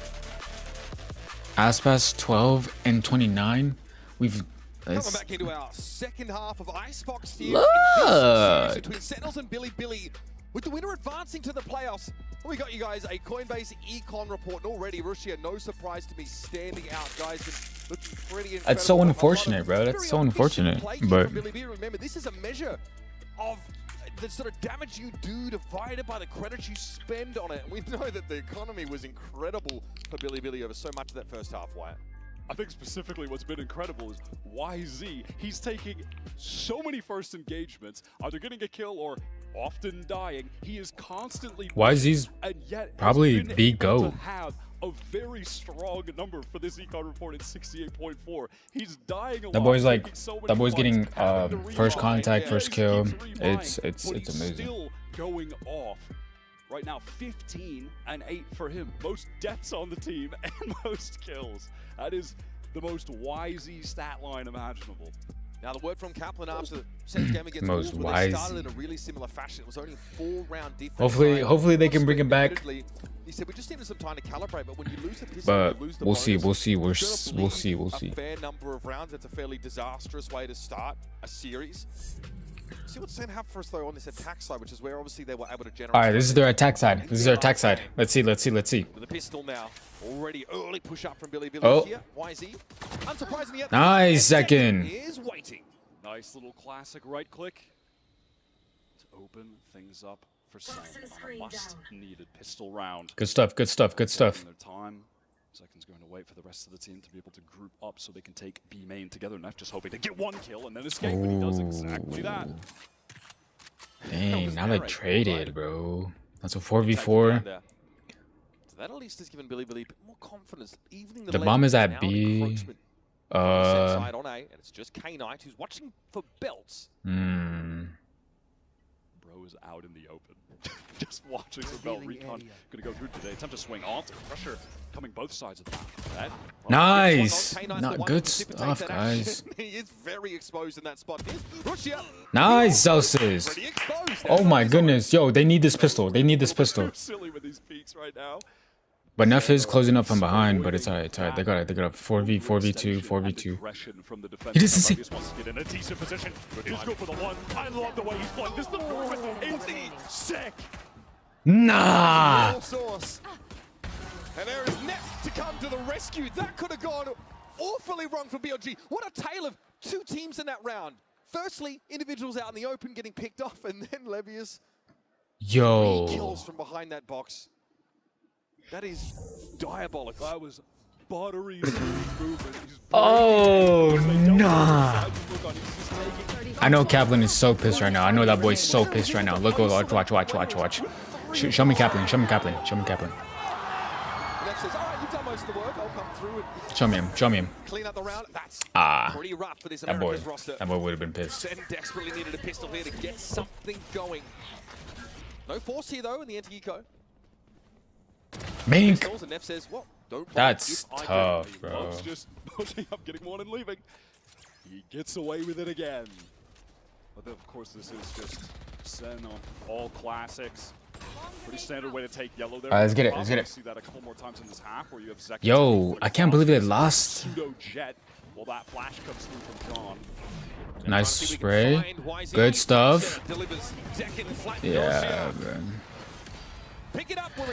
Aspas 12 and 29. We've coming back into our second half of Icebox here. Look. Between Sentinels and Billy, with the winner advancing to the playoffs. We got you guys a Coinbase econ report, and already Russia, no surprise to be standing out, guys. And looking pretty incredible. That's so unfortunate, bro. That's so unfortunate. But remember, this is a measure of the sort of damage you do divided by the credits you spend on it. We know that the economy was incredible for Billy over so much of that first half, Wyatt. I think specifically what's been incredible is YZ. He's taking so many first engagements, either getting a kill or often dying. He is constantly YZ's and yet probably the GOAT. to have a very strong number for this econ report at 68.4. He's dying a that lot, boy's like, taking so many that boy's fights, getting having to first rebuy, contact, yeah, first he kill. keeps rebuying, It's but he's amazing. still going off. Right now, 15 and 8 for him. Most deaths on the team and most kills. That is the most YZ stat line imaginable. Now the word from Kaplan after the Sens game against Most Wolves, where they started YZ. in a really similar fashion. It was only a 4-round difference. Hopefully they can bring him back. He said we just needed some time to calibrate, but when you lose the pistol, But you lose the we'll see. bonus. We'll see. You're We'll gonna see. We'll bleed see. A fair number of rounds. That's a fairly disastrous way to start a series. See what Sen have for us though on this attack side, which is where obviously they were able to generate. All right, this is their attack side. This is their attack side. Let's see. With the pistol now, already early push up from Billy Oh. here. YZ, unsurprisingly, at the Nice second. is waiting. Nice little classic right click to open things up for Sen on a much-needed pistol round. Good stuff. Good stuff. Good stuff. Taking their time. Seconds going to wait for the rest of the team to be able to group up so they can take B main together. Neff just hoping to get one kill and then escape, and he does exactly that. Dang, now they traded, bro. That's a 4v4. So that at least has given Billy a bit more confidence. Evening The bomb is at now B. encroachment on the Sen side on A, and it's just K-Knight who's watching for belts. Bro is out in the open. Just watching for belt. Recon gonna go through today. Attempt to swing onto pressure coming both sides of the map. Nice. Not good stuff, guys. He is very exposed in that spot. Russia. Nice, Zelsis. Pretty exposed. Oh my goodness. Yo, they need this pistol. They need this pistol. Silly with these peaks right now. But Neff is closing up from behind, but it's alright. It's alright. They got it. They got it. 4v2. 4v2. He doesn't see. Wants to get in a decent position. He's good for the one. I love the way he's playing. This is sick. Nah. Source. And there is Neff to come to the rescue. That could have gone awfully wrong for Blg. What a tale of two teams in that round. Firstly, individuals out in the open getting picked off, and then Levius. 3 kills from behind that box. That is diabolical. That was buttery smooth movement. Oh, nah. I know Kaplan is so pissed right now. I know that boy's so pissed right now. Look, watch. Show me Kaplan. Show me Kaplan. Neff says, all right, you've done most of the work. I'll come through and Show me him. clean up the round. That's Ah, pretty rough for this that boy. America's roster. That boy would have been pissed. Sen desperately needed a pistol here to get something going. No force here, though, in the anti-eco. Mink. Pistols, and Neff says, well, don't mind That's if I do." tough, bro. Loves just pushing up, getting one and leaving. He gets away with it again. But then, of course, this is just Sen on all classics. Pretty standard way to take yellow there. Alright, let's get it. Let's get it. See that a couple more times in this half where you have Zek. Yo, I can't believe they lost. Pseudo jet. Well, that flash comes through from John. Nice spray. Good stuff. Yeah, man.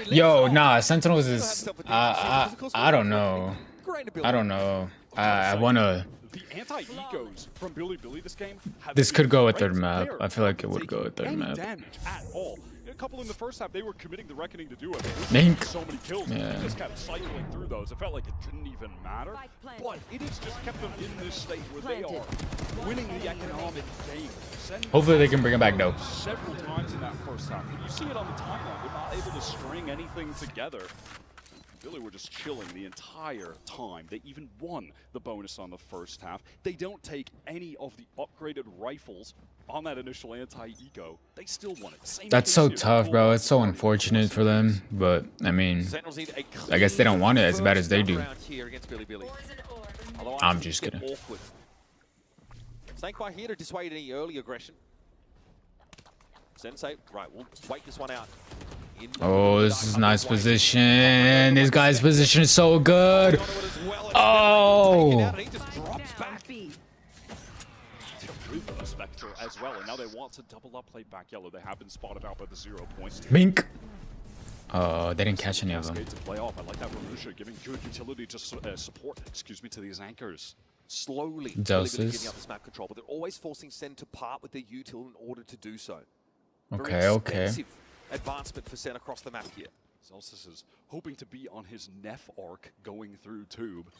Yo, nah, Sentinels is. I don't know. I wanna. The anti-ecos from Billy this game. This could go at third map. I feel like it would go at third any map. damage at all. couple in the first half. They were committing the reckoning to do it. Mink. So many kills. Yeah. They just kept cycling through those. It felt like it didn't even matter. But it has just kept them in this state where they are winning the economic game. Hopefully they can bring it back though. Several times in that first half. You see it on the timeline. They're not able to string anything together. Billy were just chilling the entire time. They even won the bonus on the first half. They don't take any of the upgraded rifles on that initial anti-eco. They still won it. Same That's case so here. tough, bro. It's so unfortunate for them, but I mean, I guess they don't want it as bad as they do. I'm just kidding. Staying quite here to dissuade any early aggression. Sensei, right, we'll wait this one out. Oh, this is a nice position. This guy's position is so good. Oh. Spectre as well, and now they want to double up play back yellow. They have been spotted out by the 0 points. Mink. Oh, they didn't catch any of them. To play off. I like that Ramusha giving good utility to support, to these anchors. Slowly Doses. giving up this map control, but they're always forcing Sen to part with their util in order to do so. Okay, okay. Advancement for Sen across the map here. Zelsis is hoping to be on his Neff arc going through tube.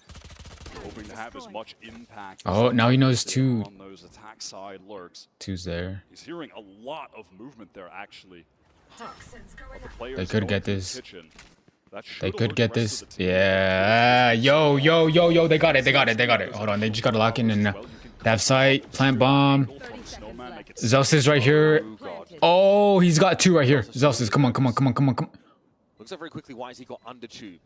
Hoping to have as much impact. Oh, now he knows two. On those attack side lurks. Two's there. He's hearing a lot of movement there, actually. They could get this. They They could get this. Yeah. Yo, yo, yo, yo. They got it. They got it. They got it. Hold on. They just got to lock in and they have sight. Plant bomb. Zelsis right here. Oh, he's got two right here. Zelsis, come on, come on, come on, come on, come on. Looks up very quickly why has he got under tube.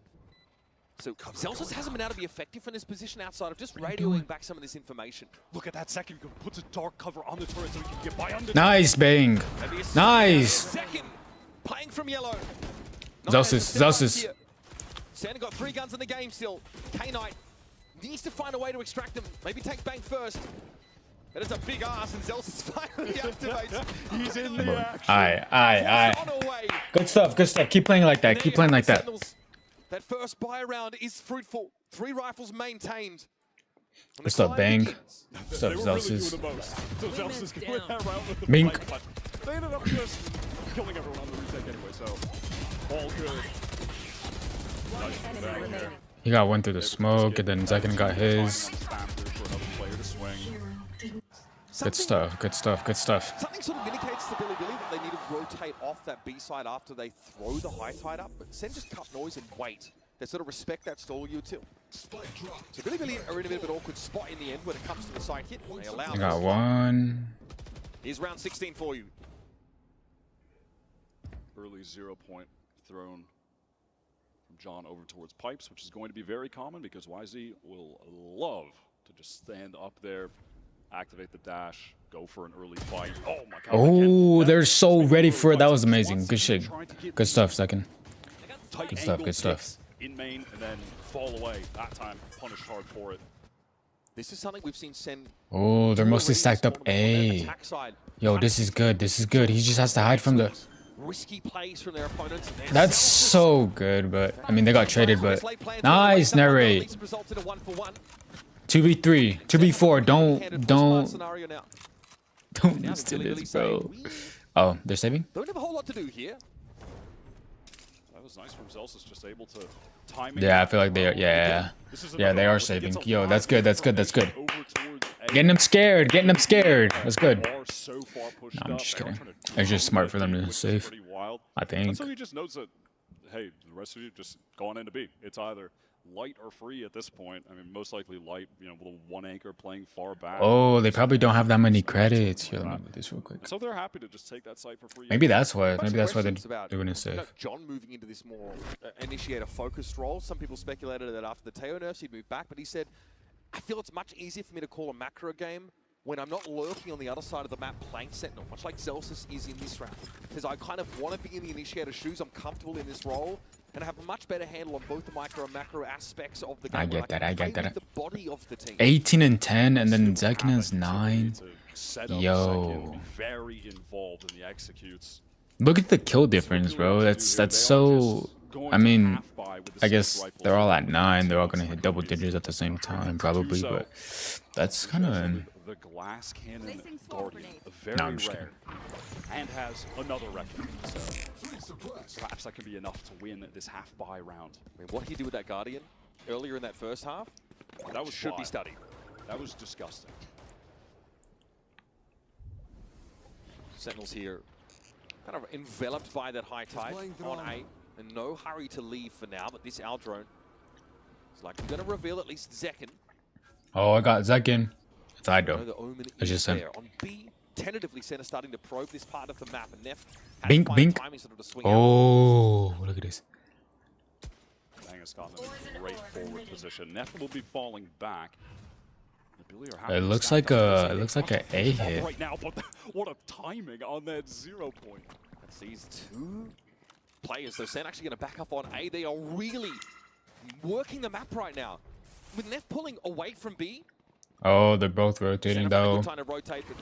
So Zelsis hasn't been able to be effective from this position outside of just radioing back some of this information. Look at that second. Puts a dark cover on the turret so he can get by under. Nice, bang. Nice. Second, playing from yellow. Zelsis. Sen got 3 guns in the game still. K-Knight needs to find a way to extract them. Maybe take Bang first. That is a big ass, and Zelsis finally activates. He's in the action. Aye. Good stuff, good stuff. Keep playing like that. Keep playing like that. That first buy round is fruitful. 3 rifles maintained. Good stuff, Bang. Good stuff, Zelsis. Mink. They ended up just killing everyone on the retake anyway, so all good. Nice. He got one through the smoke, and then Zekin got his. Good stuff, good stuff, good stuff. Something sort of indicates to Billy that they need to rotate off that B side after they throw the high tide up, but Sen just cut noise and wait. They sort of respect that stall util. So Billy are in a bit of an awkward spot in the end when it comes to the side hit. They allow. I got one. Here's round 16 for you. Early 0 point thrown from John over towards pipes, which is going to be very common because YZ will love to just stand up there, activate the dash, go for an early fight. Oh my god. Oh, they're so ready for it. That was amazing. Good shit. Good stuff, Zekin. Good stuff, good stuff. In main and then fall away. That time punished hard for it. This is something we've seen Sen. Oh, they're mostly stacked up A. Yo, this is good. This is good. He just has to hide from the... Risky plays from their opponents. That's so good, but... I mean, they got traded, but... Nice, narrate. 2v3. 2v4. Don't lose to this, bro. Oh, they're saving? Don't have a whole lot to do here. That was nice from Zelsis, just able to time. Yeah, I feel like they are. Yeah, yeah, they are saving. Yo, that's good. That's good. That's good. Getting them scared. Getting them scared. That's good. No, I'm just kidding. It's just smart for them to save. I think. So he just knows that, hey, the rest of you just going into B. It's either light or free at this point. I mean, most likely light, you know, with a 1 anchor playing far back. Oh, they probably don't have that many credits. Here, let me do this real quick. So they're happy to just take that site for free. Maybe that's why. Maybe that's why they're doing it safe. John moving into this more initiator-focused role. Some people speculated that after the Teo nerfs, he'd move back, but he said, I feel it's much easier for me to call a macro game when I'm not lurking on the other side of the map playing Sentinel, much like Zelsis is in this round. Because I kind of want to be in the initiator shoes. I'm comfortable in this role. And I have a much better handle on both the micro and macro aspects of the game. I get that. I get that. The body of the team. 18 and 10, and then Zekin has 9. Yo. Very involved in the executes. Look at the kill difference, bro. That's so. I mean, I guess they're all at 9. They're all gonna hit double digits at the same time, probably. But that's kind of glass cannon Placing swarm guardian, grenade. a very No, I'm just rare, and has another reckoning. So perhaps that could be enough to win this half buy round. I mean, what he did with that Guardian earlier in that first half, That was should be fly. studied. That was disgusting. Sentinels here kind of enveloped by that high tide on A. In no hurry to leave for now, but this Owl drone is likely going to reveal at least Zekken. Oh, I got Zekken. It's I Ido. know the Omen It's is just Sen. there. On B, tentatively Sen is starting to probe this part of the map, and Neff has Bink, to find bink. timing sort of to swing out. Oh, look at this. Angus got them in a great forward position. Neff will be falling back. It looks like a A hit. Right now, but what a timing on that 0 point. That's these two players, though. Sen actually going to back up on A. They are really working the map right now. With Neff pulling away from B, Oh, they're both Sen rotating have had a though. good time to rotate, but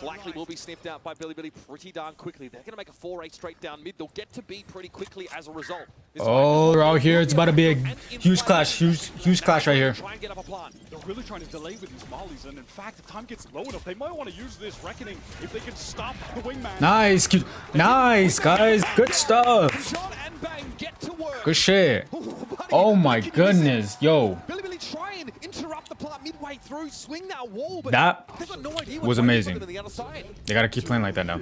likely will be sniffed out by Billy pretty darn quickly. They're going to make a 4-8 straight down mid. They'll get to B pretty quickly as a result. This Oh, they're out here. It's about to be a huge clash. Huge clash right here. Try and get up a plan. They're really trying to delay with these mollies, and in fact, if time gets low enough, they might want to use this reckoning if they can stop the wingman. Nice, nice, guys. Good stuff. John and Bang get to work. Good shit. Ooh, buddy, Oh my can you goodness, yo. Billy try and interrupt the plot midway through, swing that wall, but That they've got no idea was what's amazing. on the other side. They gotta keep playing like that now.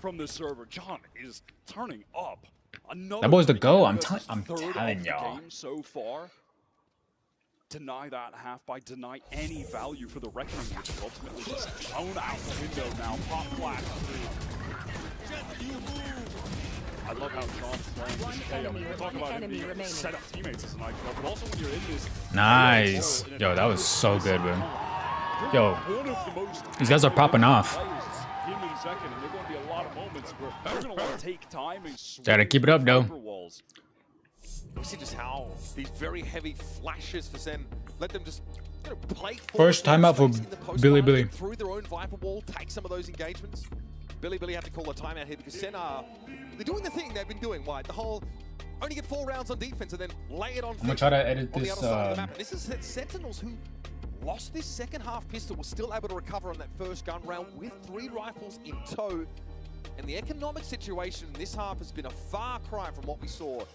From the server, John is turning up. Another That boy's the go. I'm versus telling third of y'all. the game so far. Deny that half by deny any value for the reckoning, which is ultimately just thrown out the window now. Pop flash through. I love how John's playing this KO. We talk about him being set up teammates as an IPL, but also when you're in this. Nice. Yo, that was so good, man. Yo, One of the most these guys are popping off. players, him and Zekken, and there are going to be a lot of moments where they're going to want to take time and swing Gotta keep it up, though. over walls. We see just how these very heavy flashes for Sen let them just play First timeout for Billy. through their own Viper wall, take some of those engagements. Billy have to call a timeout here because Sen they're doing the thing they've been doing. Why? The whole only get 4 rounds on defense and then lay it on. I'm gonna try to edit on the this. other side of the map. And this is Sentinels who lost this second half pistol, was still able to recover on that first gun round with 3 rifles in tow. And the economic situation in this half has been a far cry from what we saw in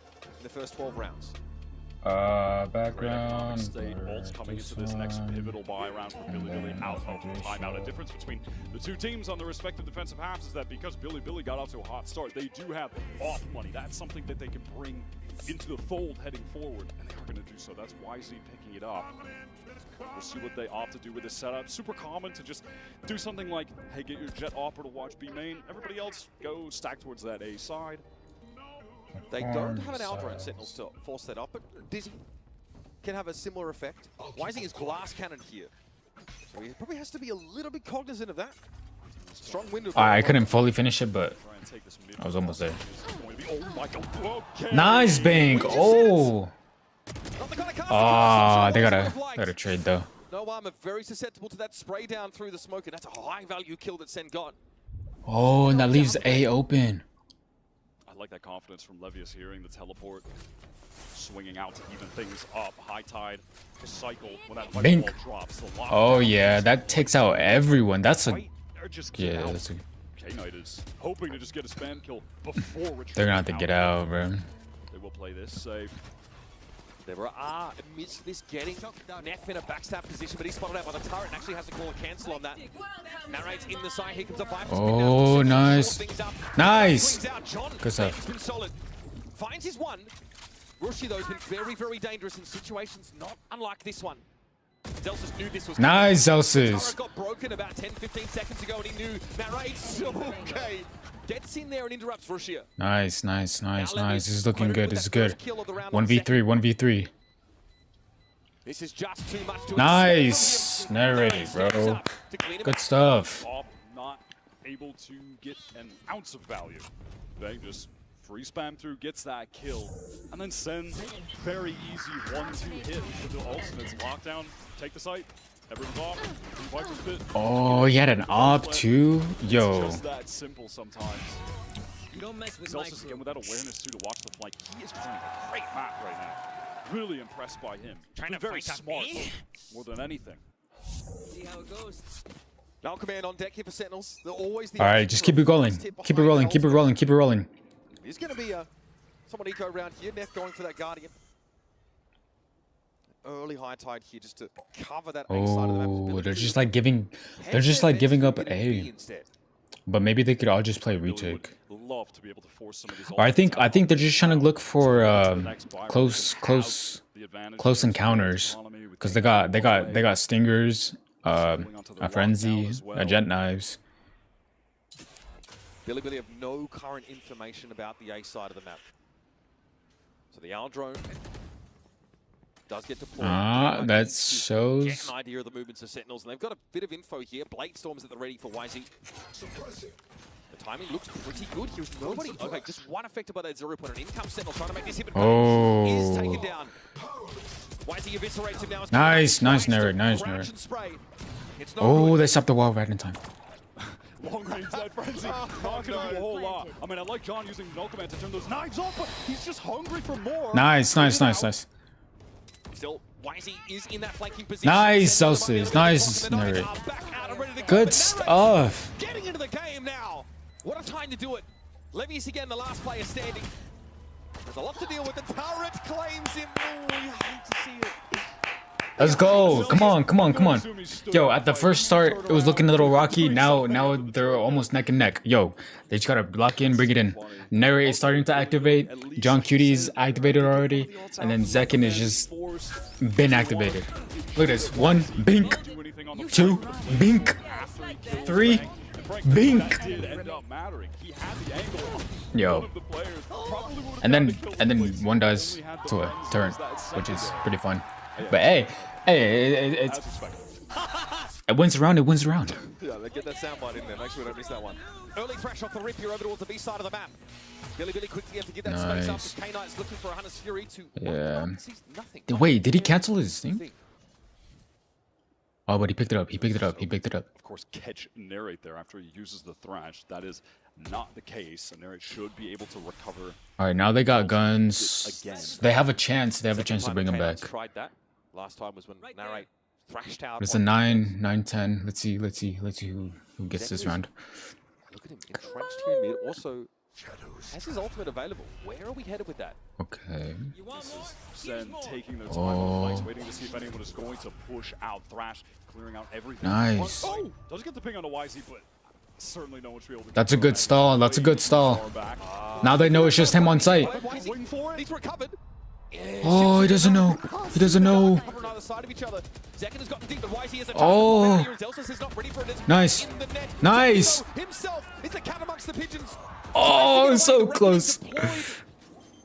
the first 12 rounds. Great economic Background. state. Bolts coming into this next pivotal buy round for Billy out of timeout. A difference between the two teams on the respective defensive halves is that because Billy got off to a hot start, they do have off money. That's something that they can bring into the fold heading forward, and they are going to do so. That's wisely picking it up. We'll see what they opt to do with this setup. Super common to just do something like, hey, get your jet opera to watch B main. Everybody else go stack towards that A side. They don't have an Aldrone Sentinels to force that up, but Dizzy can have a similar effect. Wising is glass cannon here, so he probably has to be a little bit cognizant of that. Strong window. I couldn't fully finish it, but Try and take this mid. I was almost there. Oh my god. Okay. Nice bank. Oh. Not the kind of cast Ah, they Wising would have gotta liked. trade though. No armor, very susceptible to that spray down through the smoke, and that's a high value kill that Sen got. Oh, and that leaves A open. I like that confidence from Levius hearing the teleport, swinging out to even things up. High tide, just cycle when that Bink. ball drops. The lockdown Oh yeah, that takes out everyone. That's a right, or just get yeah. out. That's a, K-Knight is hoping to just get a spam kill before retreating. they're gonna have to get out, bro. They will play this safe. There are amidst this getting Neff in a backstab position, but he's spotted out by the turret and actually has to call a cancel on that. Narrates in the side, here comes a Viper. Oh, nice. Nice. Good stuff. He's been solid. Finds his one. Rushi, though, has been very, very dangerous in situations not unlike this one. Zelsus knew this was Nice, coming. Zelsus. Turret got broken about 10-15 seconds ago, and he knew narrates. Okay. Gets in there and interrupts Rushia. Nice. This is looking good. This is good. 1v3, 1v3. This is just too much to Nice. Narrate, bro. Good stuff. Off, not able to get an ounce of value. They just free spam through, gets that kill, and then Sen, very easy 1-2 hit with the ultimates. Lockdown, take the site. Everyone's off. Viper's bit. Oh, he had an op too. Yo. It's just that simple sometimes. You don't mess with Zelsus again with that awareness too to watch the flank. He is playing a great map right now. Really impressed by him. Trying to very smart more than anything. See how it goes. Now command on deck here for Sentinels. They're always the All right, just keep it going. Keep it rolling. Keep it rolling. Keep it rolling. There's going to be someone eco around here. Neff going for that Guardian. Early high tide here just to cover that A side of the map. Oh, they're just like giving. They're just like giving up A. But maybe they could all just play retake. Love to be able to force some of these. Or I think they're just trying to look for close encounters because they got stingers, a frenzy, a jet knives. Billy have no current information about the A side of the map. So the Yall drone does get deployed. That shows. Get an idea of the movements of Sentinels, and they've got a bit of info here. Blade Storm's at the ready for YZ. The timing looks pretty good. Here's nobody. Okay, just one affected by that 0 point. An income Sentinel trying to make this hit, but is taken down. YZ eviscerates him now. Nice, Nerd. Oh, they stopped the wall right in time. Long range that frenzy. Not gonna do a whole lot. I mean, I like John using no command to turn those knives off, but he's just hungry for more. Nice. Still, YZ is in that flanking position. Nice, Celsius. Nice, Nerd. Good stuff. Getting into the game now. What a time to do it. Levy's again the last player standing. There's a lot to deal with. The turret claims him. Oh, we hate to see it. Let's go. Come on. Yo, at the first start, it was looking a little rocky. Now they're almost neck and neck. Yo, they just gotta block in, bring it in. Narrate is starting to activate. John Cutie's activated already. And then Zekin is just been activated. Look at this. 1, bink. 2, bink. 3, bink. Yo. And then one does to a turn, which is pretty fun. But hey, it wins around. Yeah, they get that soundbite in there. Make sure we don't miss that one. Early thrash off the rip here over towards the B side of the map. Billy quickly has to get that space up. K-Knight's looking for a Hunter's Fury to... Yeah. Wait, did he cancel his thing? Oh, but he picked it up. Of course, catch Narrate there after he uses the thrash. That is not the case. And Narrate should be able to recover. All right, now they got guns. They have a chance. to bring him back. Tried that. Last time was when Narrate thrashed out. It's a 9-10. Let's see who gets this round. Look at him entrenched here in mid. Also, has his ultimate available. Where are we headed with that? Okay. This is Sen taking their time on flanks, waiting to see if anyone is going to push out Thrash, clearing out everything. Nice. Oh, does get the ping on the YZ, but certainly no one should be able to. That's a good stall. Now they know it's just him on site. He's recovered. Oh, he doesn't know. Oh. Nice. Oh, so close.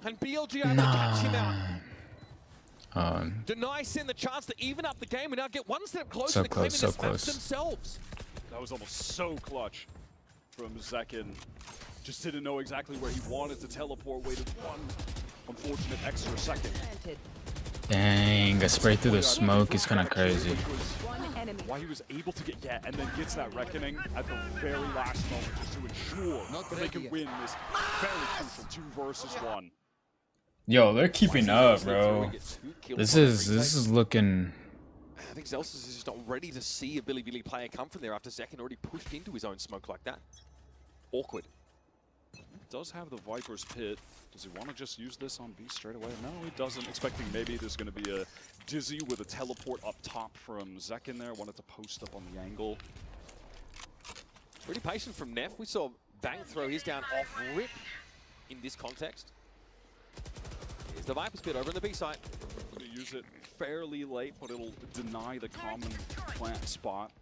And BLG able to catch him out. Deny Sen the chance to even up the game and now get one step closer to claiming this match themselves. That was almost so clutch from Zekin. Just didn't know exactly where he wanted to teleport, waited one unfortunate extra second. Dang, a spray through the smoke is kind of crazy. Why he was able to get and then gets that reckoning at the very last moment just to ensure that they can win this very crucial 2 versus 1. Yo, they're keeping up, bro. This is looking. I think Zelsis is just not ready to see a Billy player come from there after Zekin already pushed into his own smoke like that. Awkward. Does have the Viper's Pit. Does he want to just use this on B straight away? No, he doesn't. Expecting maybe there's going to be a Dizzy with a teleport up top from Zekin there. Wanted to post up on the angle. Pretty patient from Neff. We saw Bang throw his down off rip in this context. Here's the Viper's Pit over on the B side. Going to use it fairly late, but it'll deny the common plant spot.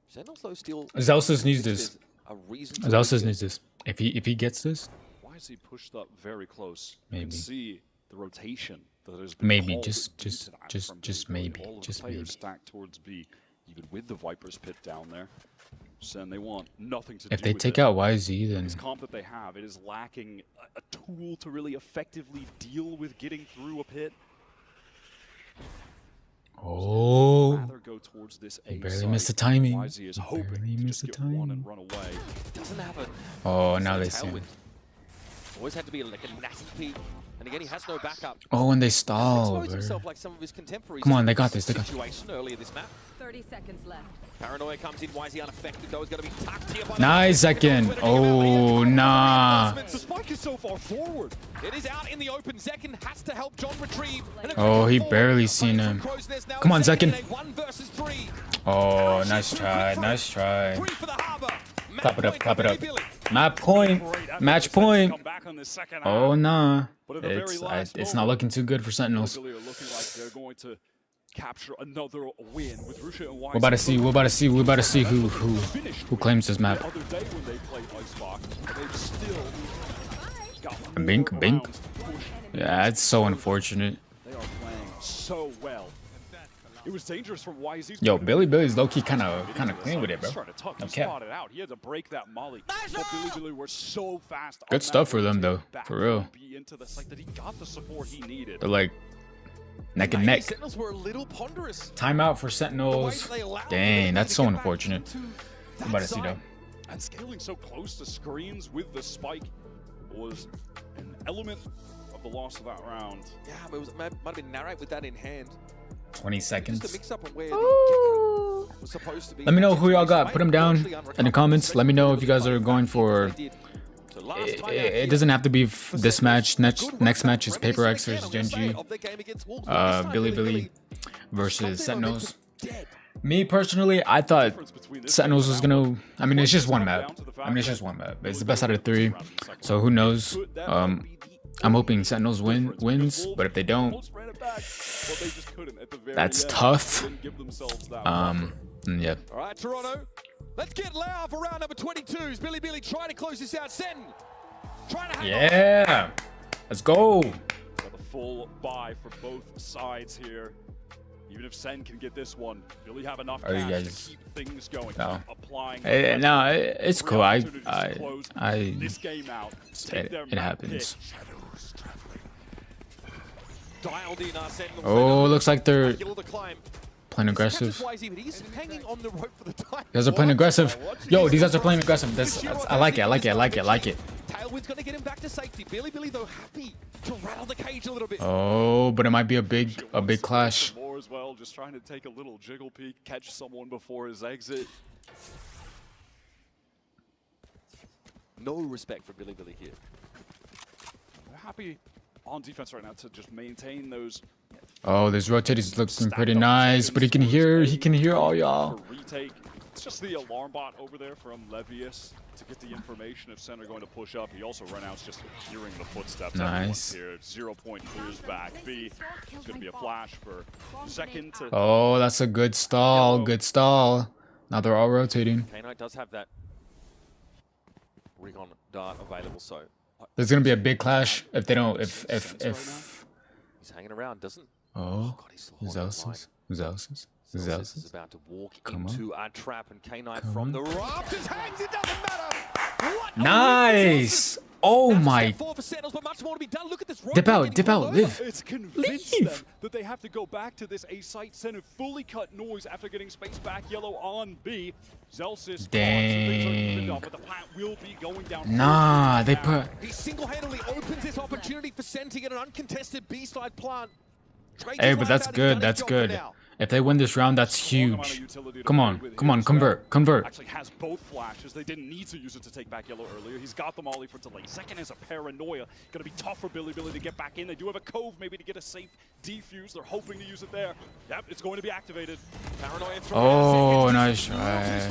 Sentinels though still... Zelsis needs this. Zelsis needs this. If he gets this, why is he pushed up very close? Maybe. You can see the rotation that has been maybe called just maybe all of the players stacked towards B, even with the Viper's Pit down there. Sen, they want nothing to do if they with take it. out YZ, then This comp that they have, it is lacking a tool to really effectively deal with getting through a pit. oh, Rather go towards this he A barely side. missed the timing. YZ is hoping Barely to missed just the get one timing. and run away. Doesn't have a... Oh, now they see him. Always had to be like a natty P. And again, he has no backup. Oh, and they Hasn't stall. exposed himself like some of his contemporaries. Come on, they got this. They got this. Situation earlier this map. 30 seconds left. Paranoia comes in. Why is he unaffected though? He's going to be tucked here by the Nice second. Oh, nah. The spike is so far forward. It is out in the open. Zekin has to help John retrieve. Oh, he barely seen him. Come on, Zekin. Oh, nice try. Nice try. Clap it up. Clap it up. Match point. Match point. Oh, nah. It's not looking too good for Sentinels. Capture another win with Rusha and We're about to see. We're about to see. We're about to see who claims this map. Bink, bink. Yeah, it's so unfortunate. They are playing so well. It was dangerous from YZ's. Yo, Billy's low key kind of clean with it, bro. Okay. He had to break that molly. But Billy were so fast. Good stuff for them though, for real. He got the support he needed. They're like neck and neck. Sentinels were a little ponderous. Timeout for Sentinels. Dang, that's so unfortunate. I'm about to see though. And scaling so close to screens with the spike was an element of the loss of that round. Yeah, but it might have been narrate with that in hand. 20 seconds. Just a mix up of where the was supposed to be. Let me know who y'all got. Put them down in the comments. Let me know if you guys are going for. It doesn't have to be this match. Next match is Paper X versus Gen G. Billy versus Sentinels. Me personally, I thought Sentinels was gonna. I mean, it's just one map. It's the best out of 3. So who knows? I'm hoping Sentinels wins, but if they don't, that's tough. Yeah. All right, Toronto. Let's get loud for round number 22. Billy trying to close this out. Sen trying to hang Yeah. Let's go. Got the full buy for both sides here. Even if Sen can get this one, Billy have enough cash to keep things going. No. Applying. No, it's cool. This game out. It happens. dialed in. Oh, looks like they're playing aggressive. He's hanging on the rope for the time. You guys are playing aggressive. Yo, these guys are playing aggressive. I like it. Tailwind's gonna get him back to safety. Billy though happy to rattle the cage a little bit. Oh, but it might be a big clash. More as well, just trying to take a little jiggle peek, catch someone before his exit. No respect for Billy here. They're happy on defense right now to just maintain those. Oh, this rotating's looking pretty nice, but he can hear all y'all. Retake. It's just the alarm bot over there from Levius to get the information if Sen are going to push up. He also ran out just hearing the footsteps. Nice. Here. 0 point clears back. B. It's going to be a flash for second to. Oh, that's a good stall. Good stall. Now they're all rotating. K9 does have that ring on dart available, so there's gonna be a big clash if they don't. If he's hanging around, doesn't. Oh, who's else? Zealous is about to walk into a trap, and K9 from the rafters hangs. It doesn't matter. What nice. Oh my. Dip out, live. It's convinced them that they have to go back to this A site center, fully cut noise after getting space back. Yellow on B. Zelsis. Dang. But the plant will be going down. Nah, they put. He single-handedly opens this opportunity for Sen to get an uncontested B-side plant. Hey, but that's good. That's good. If they win this round, that's huge. Come on, convert. Actually has both flashes. They didn't need to use it to take back Yellow earlier. He's got the molly for delay. Second is a paranoia. Gonna be tough for Billy to get back in. They do have a cove maybe to get a safe defuse. They're hoping to use it there. Yep, it's going to be activated. Paranoia. Oh, nice try.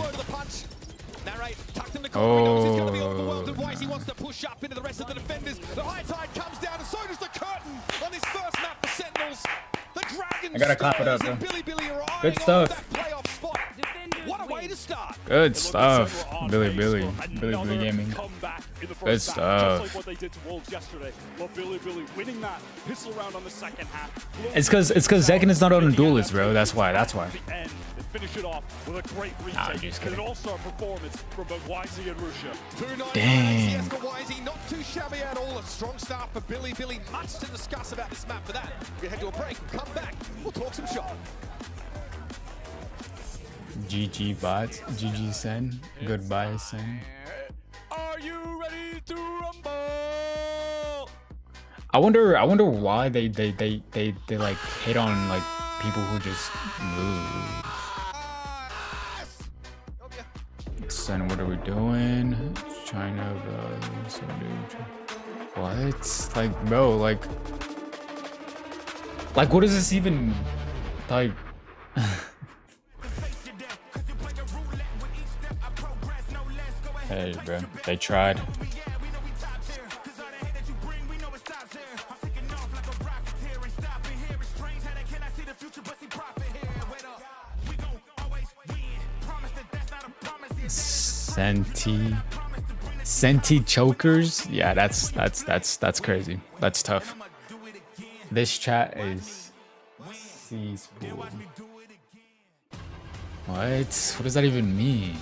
Narrate, tucked in the corner. He knows he's going to be overwhelmed, and Wisey wants to push up into the rest of the defenders. The high tide comes down, and so does the curtain on this first map for Sentinels. The Dragons. I gotta clap it up, bro. Billy are eyeing good stuff. that playoff spot. What a way to start. Good stuff. Billy Gaming. Good stuff. Just like what they did to Wolves yesterday. But Billy winning that pistol round on the second half. It's because Zekin is not on a duelist, bro. That's why. Finish it off with a great retake and an all-star performance from both YZ and Rusha. Dang. YZ, not too shabby at all. A strong start for Billy. Much to discuss about this map for that. We head to a break. We'll come back. We'll talk some shot. GG bots. GG Sen. Goodbye Sen. Are you ready to rumble? I wonder why they like hate on like people who just lose. Sen, what are we doing? China, what? Like, bro, like, what is this even like? Hey, bro, they tried. Senti chokers? Yeah, that's crazy. That's tough. This chat is C-spool. What does that even mean?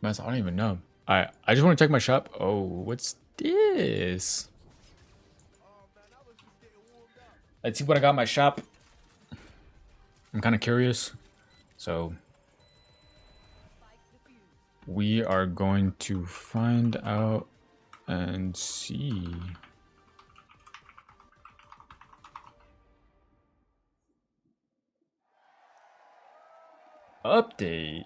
I don't even know. I just want to check my shop. Oh, what's this? Let's see what I got in my shop. I'm kind of curious. So we are going to find out and see. Update.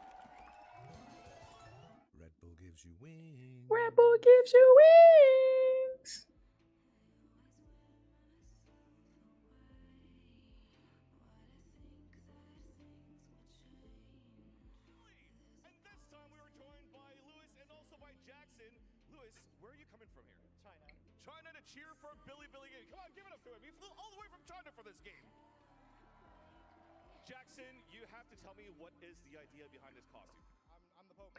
Red Bull gives you wings. Red Bull gives you wings. China to cheer for Billy. Come on, give it up to him. He flew all the way from China for this game. Jackson, you have to tell me what is the idea behind this costume. I'm the Pope.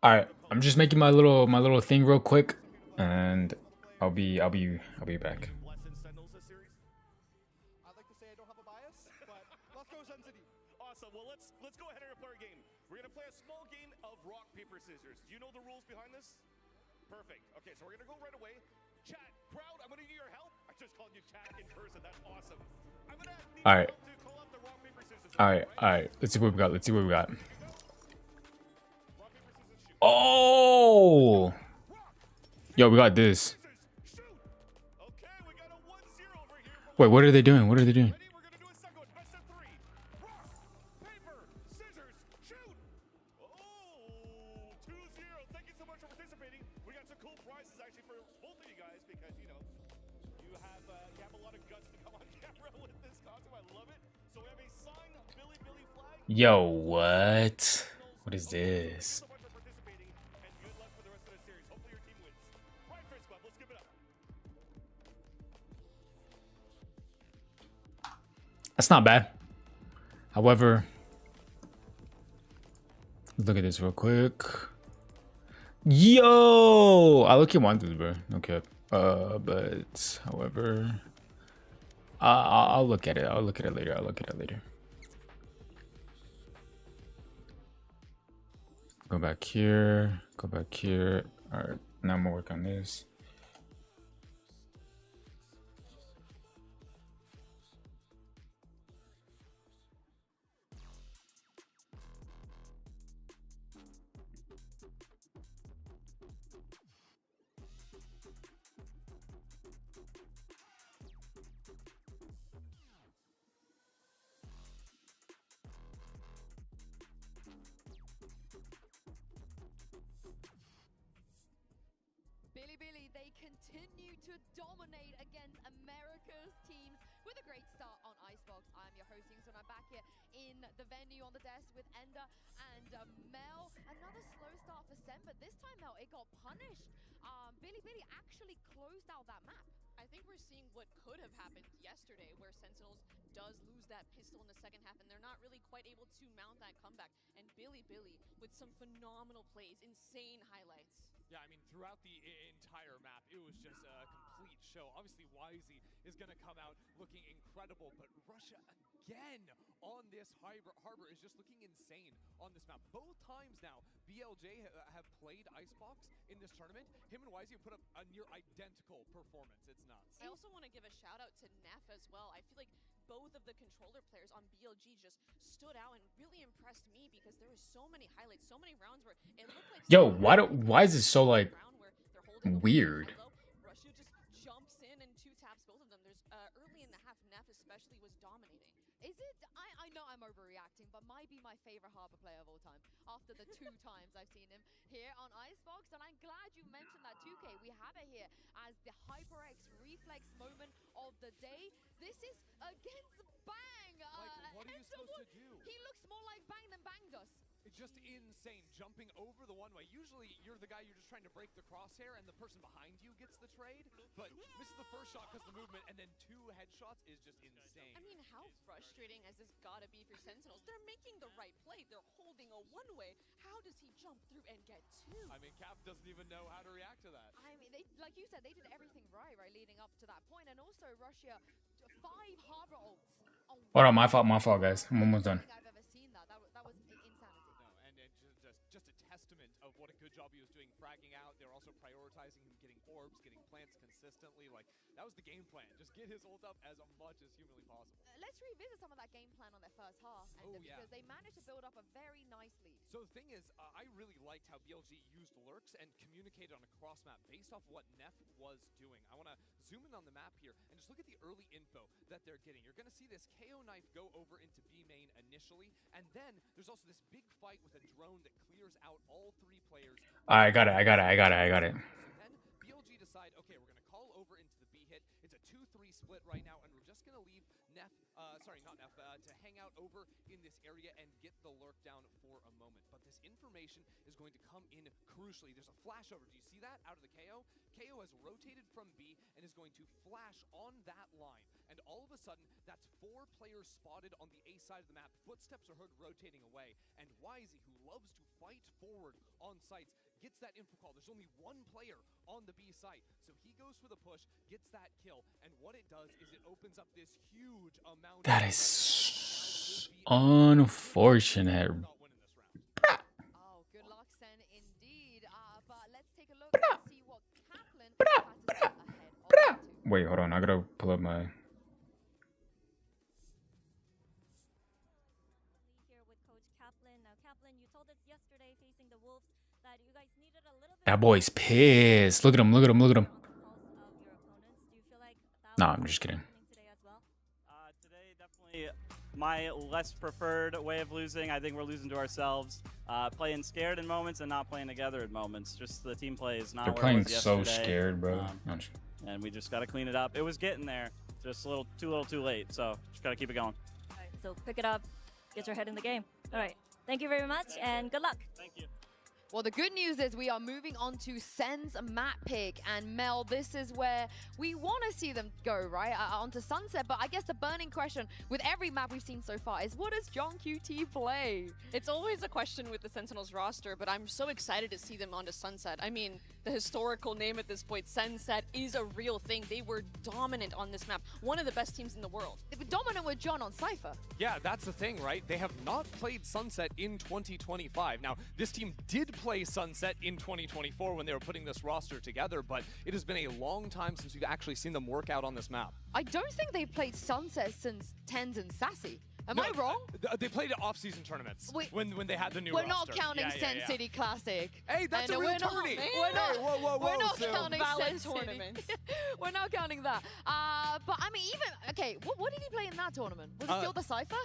All right, I'm just making my little thing real quick, and I'll be back. I'd like to say I don't have a bias, but let's go Sun City. Awesome. Well, let's go ahead and play a game. We're gonna play a small game of rock paper scissors. Do you know the rules behind this? Perfect. Okay, so we're gonna go right away. Chat, crowd, I'm gonna need your help. I just called you chat in person. That's awesome. I'm gonna need All right. your help to call out the rock paper scissors. All right. Let's see what we got. Oh, yo, we got this. Wait, what are they doing? We're gonna do a second one. Best of 3. Rock, paper, scissors, shoot. Oh, 2-0. Thank you so much for participating. We got some cool prizes actually for both of you guys because you have a lot of guts to come on camera with this costume. I love it. So we have a signed Billy flag. Yo, what? What is this? So much for participating and good luck for the rest of the series. Hopefully your team wins. Right, First Club, let's give it up. That's not bad. However, look at this real quick. Yo, I look at one dude, bro. Okay. But however, I'll look at it. I'll look at it later. Go back here. All right, now I'm gonna work on this. Billy, they continue to dominate against America's teams with a great start on Icebox. I'm your hosting, so I'm back here in the venue on the desk with Ender and Mel. Another slow start for Sen, but this time, Mel, it got punished. Billy actually closed out that map. I think we're seeing what could have happened yesterday, where Sentinels does lose that pistol in the second half, and they're not really quite able to mount that comeback. And Billy with some phenomenal plays, insane highlights. Yeah, I mean, throughout the entire map, it was just a complete show. Obviously, Wisey is going to come out looking incredible, but Russia again on this harbor is just looking insane on this map. Both times now, BLJ have played Icebox in this tournament. Him and Wisey have put up a near identical performance. It's nuts. I also want to give a shout out to Neff as well. I feel like both of the controller players on BLG just stood out and really impressed me because there were so many highlights, so many rounds where it looked like... Yo, why is it so like weird? Russia just overreacting, but might be my favorite Harbor player of all time after the 2 times I've seen him here on Icebox. And I'm glad you mentioned that 2K. We have it here as the HyperX reflex moment of the day. This is against Bang. What are you supposed to do? He looks more like Bang than Bang does. It's just insane, jumping over the one-way. Usually, you're the guy, you're just trying to break the crosshair, and the person behind you gets the trade. But misses the first shot because of the movement, and then 2 headshots is just insane. I mean, how frustrating has this gotta be for Sentinels? They're making the right play. They're holding a one-way. How does he jump through and get 2? I mean, Cap doesn't even know how to react to that. I mean, they, like you said, they did everything right, leading up to that point. And also, Russia, 5 Harbor ults. Hold on, my fault, guys. I'm almost done. I've ever seen that. That was insanity. No, and just a testament of what a good job he was doing fragging out. They're also prioritizing him getting orbs, getting plants consistently. Like, that was the game plan. Just get his ult up as much as humanly possible. Let's revisit some of that game plan on their first half, and because they managed to build up a very nice lead. So the thing is, I really liked how BLG used lurks and communicated on a cross map based off what Neff was doing. I want to zoom in on the map here and just look at the early info that they're getting. You're going to see this KO knife go over into B main initially, and then there's also this big fight with a drone that clears out all 3 players. I got it. So then BLG decide, okay, we're going to call over into the B hit. It's a 2-3 split right now, and we're just going to leave Neff, to hang out over in this area and get the lurk down for a moment. But this information is going to come in crucially. There's a flash over. Do you see that out of the KO? KO has rotated from B and is going to flash on that line. And all of a sudden, that's 4 players spotted on the A side of the map. Footsteps are heard rotating away. And Wisey, who loves to fight forward on sites, gets that info call. There's only 1 player on the B site. So he goes for the push, gets that kill. And what it does is it opens up this huge amount That is unfortunate. Oh, good luck, Sen, indeed. But let's take a look and see what Kaplan had to say ahead of the 2. Wait, hold on. I gotta pull up my. Here with Coach Kaplan. Now, Kaplan, you told us yesterday facing the Wolves that you guys needed a little bit. That boy's pissed. Look at him. Nah, I'm just kidding. Today, definitely my less preferred way of losing. I think we're losing to ourselves. Playing scared in moments and not playing together in moments. Just the team play is not They're where playing it was so yesterday. scared, bro. And we just got to clean it up. It was getting there, just a little too late. So just got to keep it going. All right, so pick it up, get your head in the game. All right, thank you very much, and good luck. Thank you. Well, the good news is we are moving on to Sen's map pick. And Mel, this is where we want to see them go, right? Onto Sunset. But I guess the burning question with every map we've seen so far is, what does John QT play? It's always a question with the Sentinels roster, but I'm so excited to see them onto Sunset. I mean, the historical name at this point, Sunset, is a real thing. They were dominant on this map. One of the best teams in the world. They were dominant with John on Cypher. Yeah, that's the thing, right? They have not played Sunset in 2025. Now, this team did play Sunset in 2024 when they were putting this roster together, but it has been a long time since we've actually seen them work out on this map. I don't think they've played Sunset since Tens and Sassy. Am I wrong? They played at off-season tournaments when they had the new We're roster. not counting Sen City Classic. Hey, that's a real tourney. We're not, whoa, we're not Sil. counting Valid Sen tournament. City. We're not counting that. But I mean, even, okay, what did he play in that tournament? Was it still the Cypher?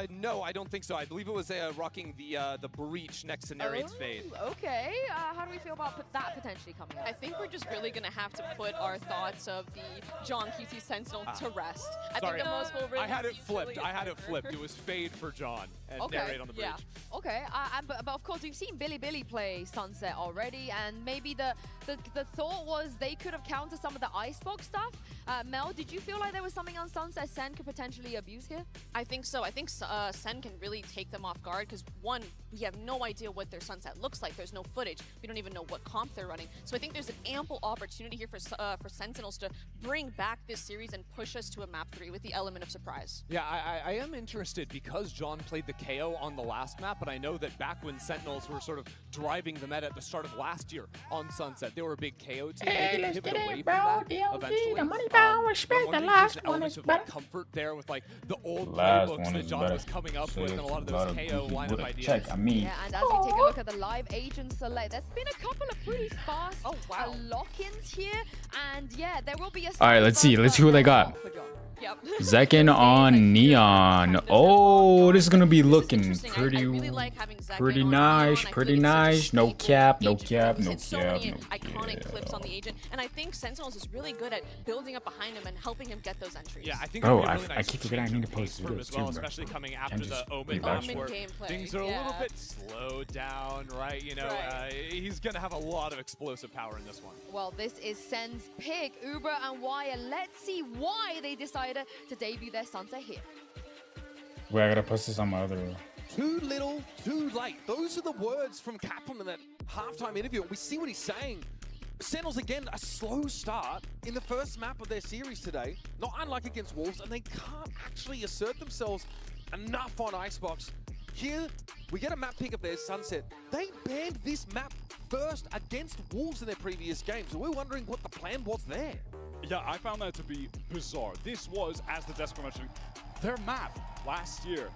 No, I don't think so. I believe it was rocking the breach next to Narrate's Fade. Okay, how do we feel about that potentially coming up? I think we're just really going to have to put our thoughts of the John QT Sentinel to rest. I think the most we'll really I had it see flipped. really I had it flipped. It was Fade for John and Narrate on the breach. Yeah. Okay, but of course we've seen Billy play Sunset already, and maybe the thought was they could have countered some of the Icebox stuff. Mel, did you feel like there was something on Sunset Sen could potentially abuse here? I think so. I think Sen can really take them off guard because, one, we have no idea what their Sunset looks like. There's no footage. We don't even know what comp they're running. So I think there's an ample opportunity here for Sentinels to bring back this series and push us to a map 3 with the element of surprise. Yeah, I am interested because John played the KO on the last map, but I know that back when Sentinels were sort of driving the meta at the start of last year on Sunset, they were a big KO team. Hey, they let's pivot get away it, from bro. that DLG, eventually. the money down, respect the last one is of better. comfort there with like the old Last playbooks one that is John better. was coming up So with and a lot of those KO goofy lineup with a ideas. check, I mean. Yeah, and as we take a look at the live agent select, there's been a couple of pretty fast lock-ins here, and yeah, there will be a. All right, let's see what they got. Yep. Zekken on Neon. Oh, this is gonna be looking interesting. I pretty, really like having Zekken pretty on nice, Neon. I pretty feel like nice. it's such a No stable cap, no agent. cap, We've no seen so cap, many no iconic clips cap. on the agent, and I think Sentinels is really good at building up behind him and helping him get those entries. Yeah, I think Bro, it'll be a really I nice keep forgetting I change need of to post pace for him videos as well, too, bro. especially coming Can't after just the Omen leave that match where gameplay, things are a little yeah. bit slowed down, right? You know, Right. he's gonna have a lot of explosive power in this one. Well, this is Sen's pick. Uber and Wire. Let's see why they decided to debut their Sansa here. Wait, I gotta post this on my other. Too little, too late. Those are the words from Kaplan in that halftime interview. We see what he's saying. Sentinels, again, a slow start in the first map of their series today. Not unlike against Wolves, and they can't actually assert themselves enough on Icebox. Here, we get a map pick of theirs, Sunset. They banned this map first against Wolves in their previous games. We're wondering what the plan was there. Yeah, I found that to be bizarre. This was, as the Desk mentioned, their map last year,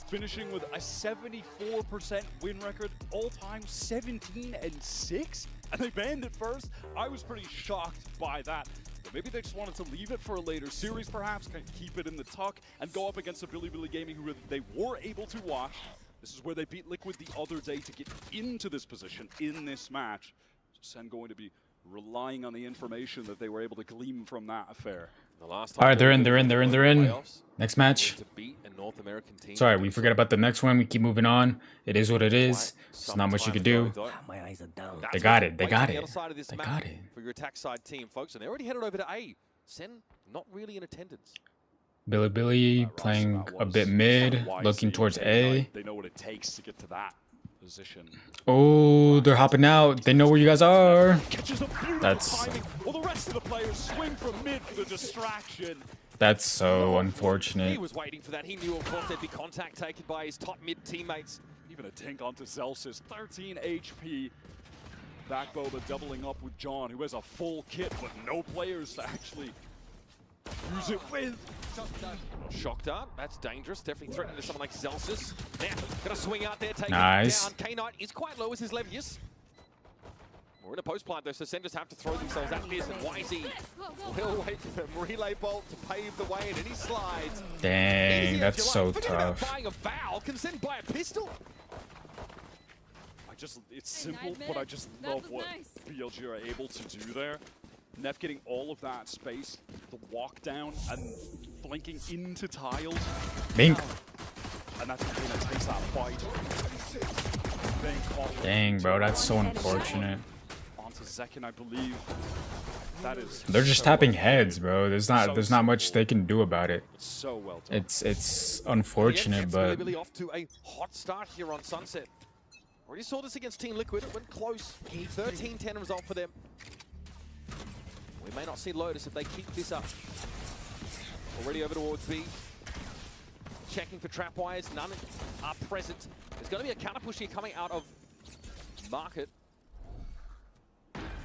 finishing with a 74% win record, all-time 17-6, and they banned it first. I was pretty shocked by that. But maybe they just wanted to leave it for a later series, perhaps, kind of keep it in the tuck, and go up against a Bilibili Gaming who they were able to watch. This is where they beat Liquid the other day to get into this position in this match. Sen going to be relying on the information that they were able to glean from that affair. The last All right, they're in. playoffs, Next match. to beat a North American team. Sorry, we forget about the next one. We keep moving on. It is what it is. There's not much you could do. My eyes are down. They got it. They got The it. other side of this They map got it. for your attack side team, folks, and they're already headed over to A. Sen not really in attendance. Billy playing a bit mid, looking towards A. They know what it takes to get to that position. Oh, they're hopping out. They know where you guys are. That's Well, the rest of the players swing from mid for the distraction. that's so He unfortunate. was waiting for that. He knew, of course, there'd be contact taken by his top mid teammates. Even a tank onto Zelsis, 13 HP. Back Boba doubling up with John, who has a full kit, but no players to actually use it with. Shock dart, that's dangerous. Definitely threatening to someone like Zelsis. Now, gonna swing out there, taking Nice. it down. K-Knight is quite low as his Levius. We're in a post plant though, so Sen just have to throw themselves at this, and YZ will wait for them. Relay bolt to pave the way, and then he slides. Dang, Easy as that's you so like. Forget about tough. buying a Val. Can Sen buy a pistol? It's simple, but I just love what BLG are able to do there. Neff getting all of that space, the walk down, and flanking into tiles. Bink. And that's the thing that takes that fight. Dang, bro, that's so unfortunate. Onto Zekken, I believe. That is. They're just tapping heads, bro. There's not much they can do about it. So well done. It's unfortunate, but Billy off to a hot start here on Sunset. Already saw this against Team Liquid. It went close. 13-10 result for them. We may not see Lotus if they keep this up. Already over towards B. Checking for trap wires. None are present. There's going to be a counter push here coming out of Market.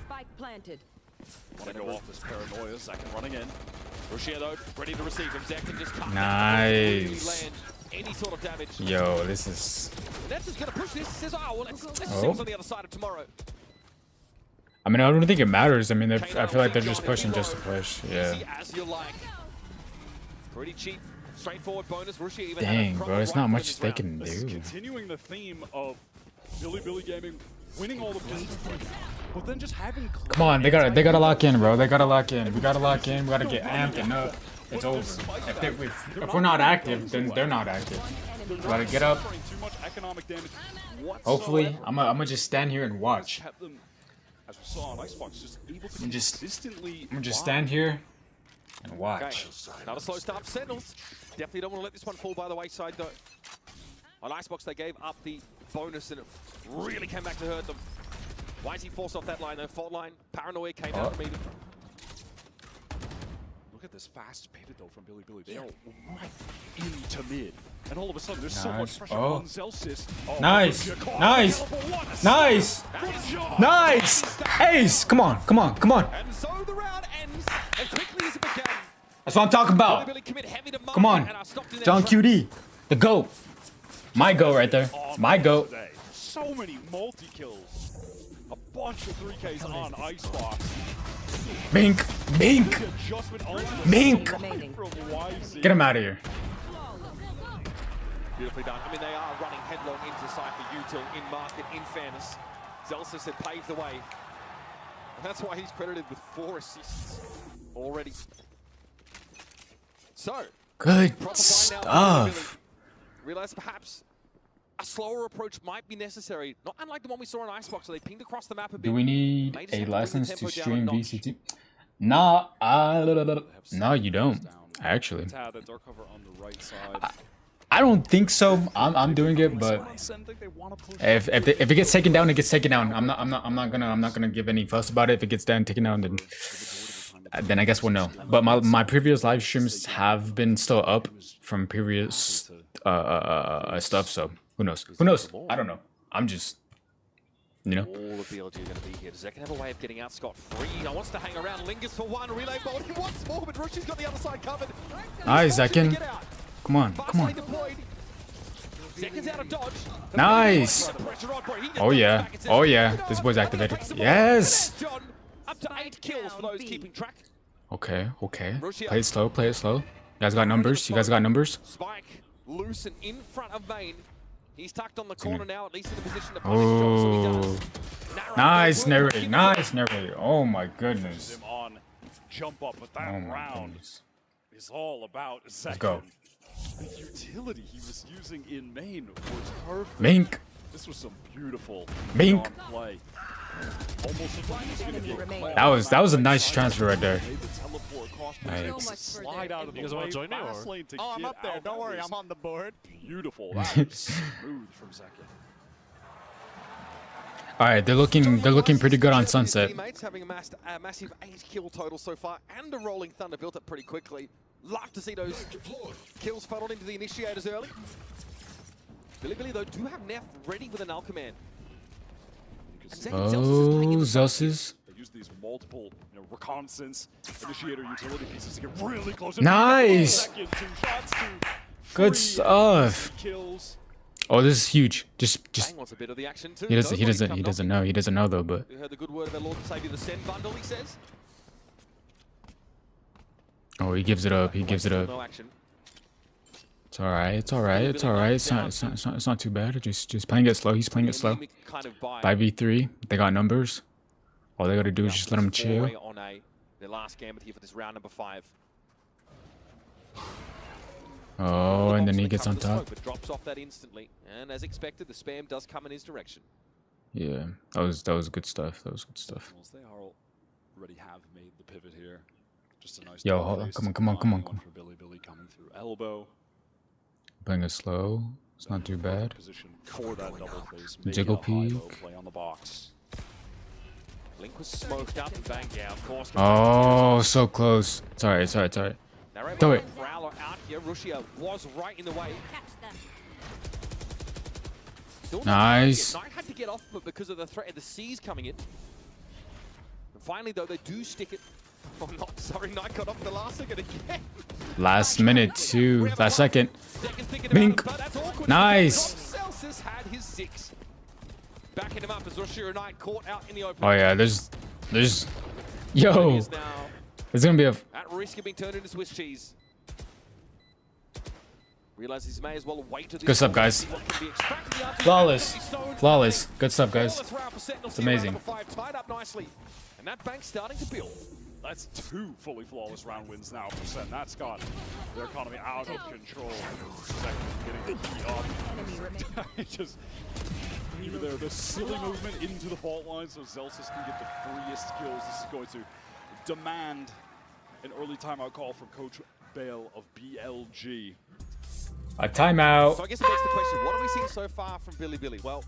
Spike planted. Want to go off this paranoia. Zekken running in. Russia though, ready to receive him. Zekken just cut. nice. Land any sort of damage. Yo, this is. Nets is going to push this. Says, oh, well, let's see Oh. what's on the other side of tomorrow. I mean, I don't think it matters. I mean, I feel like they're just pushing just to push. Yeah. Easy as you like. Pretty cheap, straightforward bonus. Russia even Dang, bro, there's not much they can This is do. continuing the theme of Bilibili Gaming winning all the games, but then just having. Come on, they gotta lock in, bro. They gotta lock in. We gotta lock in. We gotta get amped and up. It's over. If we're not active, then they're not active. We gotta get up. Hopefully, I'm gonna just stand here and watch. As we saw on Icebox, just able to I'm just consistently. stand here and watch. Okay. Another slow start for Sentinels. Definitely don't want to let this one fall by the wayside though. On Icebox, they gave up the bonus and it really came back to hurt them. Why is he forced off that line though? Fault line, Paranoia came out to meet him. Look at this fast pivot though from Bilibili. They are right into mid. And all of a sudden, there's so much pressure on Zelsis. Oh, Nice, nice, nice, nice. Ace, come on, come on, come on. And so the round ends as quickly as it began. That's what I'm talking about. Come on, John QD, the GOAT. My GOAT right there. My GOAT. So many multi-kills. A bunch of 3Ks on Icebox. Mink! Mink! Mink! Get him out of here. Beautifully done. I mean, they are running headlong into Cypher Util in market, in fairness. Zelsis had paved the way. And that's why he's credited with 4 assists already. So, Good proper buy now, stuff. realize perhaps a slower approach might be necessary. Not unlike the one we saw on Icebox, so they pinged across the map a bit. Do we need May just a have to bring the license tempo to down stream a notch. VCT? Nah, no, you don't. Actually, Tad, that dark cover on the right side. I don't think so. I'm doing it, but if it gets taken down, it gets taken down. I'm not gonna give any fuss about it. If it gets taken down, then I guess we'll know. But my previous live streams have been still up from previous stuff. So who knows? Who knows? I don't know. I'm just, you know. All of BLG are going to be here. Does Zekken have a way of getting out scot-free? He wants to hang around, lingers for one, relay ball. He wants more, but Rushi's got the other side covered. Nice, Zekken. Come on, come on. Zekken's out of dodge. Nice. Oh yeah, oh yeah. This boy's activated. Yes. John, up to 8 kills for those keeping track. Okay, okay. Play it slow, play it slow. You guys got numbers? You guys got numbers? Spike loose and in front of main. He's tucked on the corner now, at least in the position to punish John, so he does. Nice, Nerry. Nice, Nerry. Oh my goodness. Him on jump up, but that Oh my round goodness. is all about Zekken. Let's go. The utility he was using in main was perfect. Mink. This was some beautiful Mink. play. Almost looked like he was gonna get clapped. That was a nice transfer right there. Made the teleport across, but Nice. slide out of the You guys wanna way, join me, or? fast lane to Oh, I'm get up there. out. Don't That worry, was I'm on the board. Beautiful. That was smooth from Zekken. All right, they're looking pretty good on Sunset. Teammates having amassed a massive 8 kill total so far, and a rolling thunder built up pretty quickly. Love to see those kills funneled into the initiators early. Billy though do have Neff ready with an null command. Oh, Zelsis. They use these multiple, reconnaissance initiator utility pieces to get really close. Nice. Second, 2 shots, 2 Good free stuff. kills. Oh, this is huge. Just Bang wants a bit of the action too. he doesn't Nobody's come know. He doesn't know though, but knocking. We heard the good word of our Lord and Savior, the Sen bundle, he says. oh, he gives it up. He gives it up. No action. It's all right. It's all right. It's all right. It's not too bad. Just playing it slow. He's playing it slow. Kind of buy. 5v3. They got numbers. All they gotta do is just let him chill. On their last gambit here for this round number 5. Oh, and then he gets on top. But drops off that instantly, and as expected, the spam does come in his direction. Yeah, that was good stuff. That was good stuff. They already have made the pivot here. Just a nice. Yo, hold on. Come on. For Billy coming through elbow. Playing it slow. It's not too bad. Position for that double face. Jiggle Making a high-low peek. play on the box. Link was smoked up and banged down. Course Oh, so close. It's all right. It's all right. It's all right. Do it. Prowler out here. Russia was right in the way. Still not Nice. Knight had to get off, but because of the threat of the seas coming in. And finally, though, they do stick it. Oh, not sorry. Knight got off the last second again. Last minute too. Last second. Mink. Nice. Celsius had his 6. Backing him up as Russia Knight caught out in the open. Oh yeah. There's. Yo. He is now It's gonna be a. at risk of being turned into Swiss cheese. Realizes he may as well wait to Good stuff, guys. Flawless. Flawless. Good stuff, guys. It's amazing. Tied up nicely. And that bank's starting to build. That's 2 fully flawless round wins now for Sen. That's got their economy out of control. Second getting the key up. Just even there, the silly movement into the fault line so Zelsis can get the freest kills. This is going to demand an early timeout call from Coach Bale of BLG. A timeout. So I guess it begs the question, what have we seen so far from Billy? Well,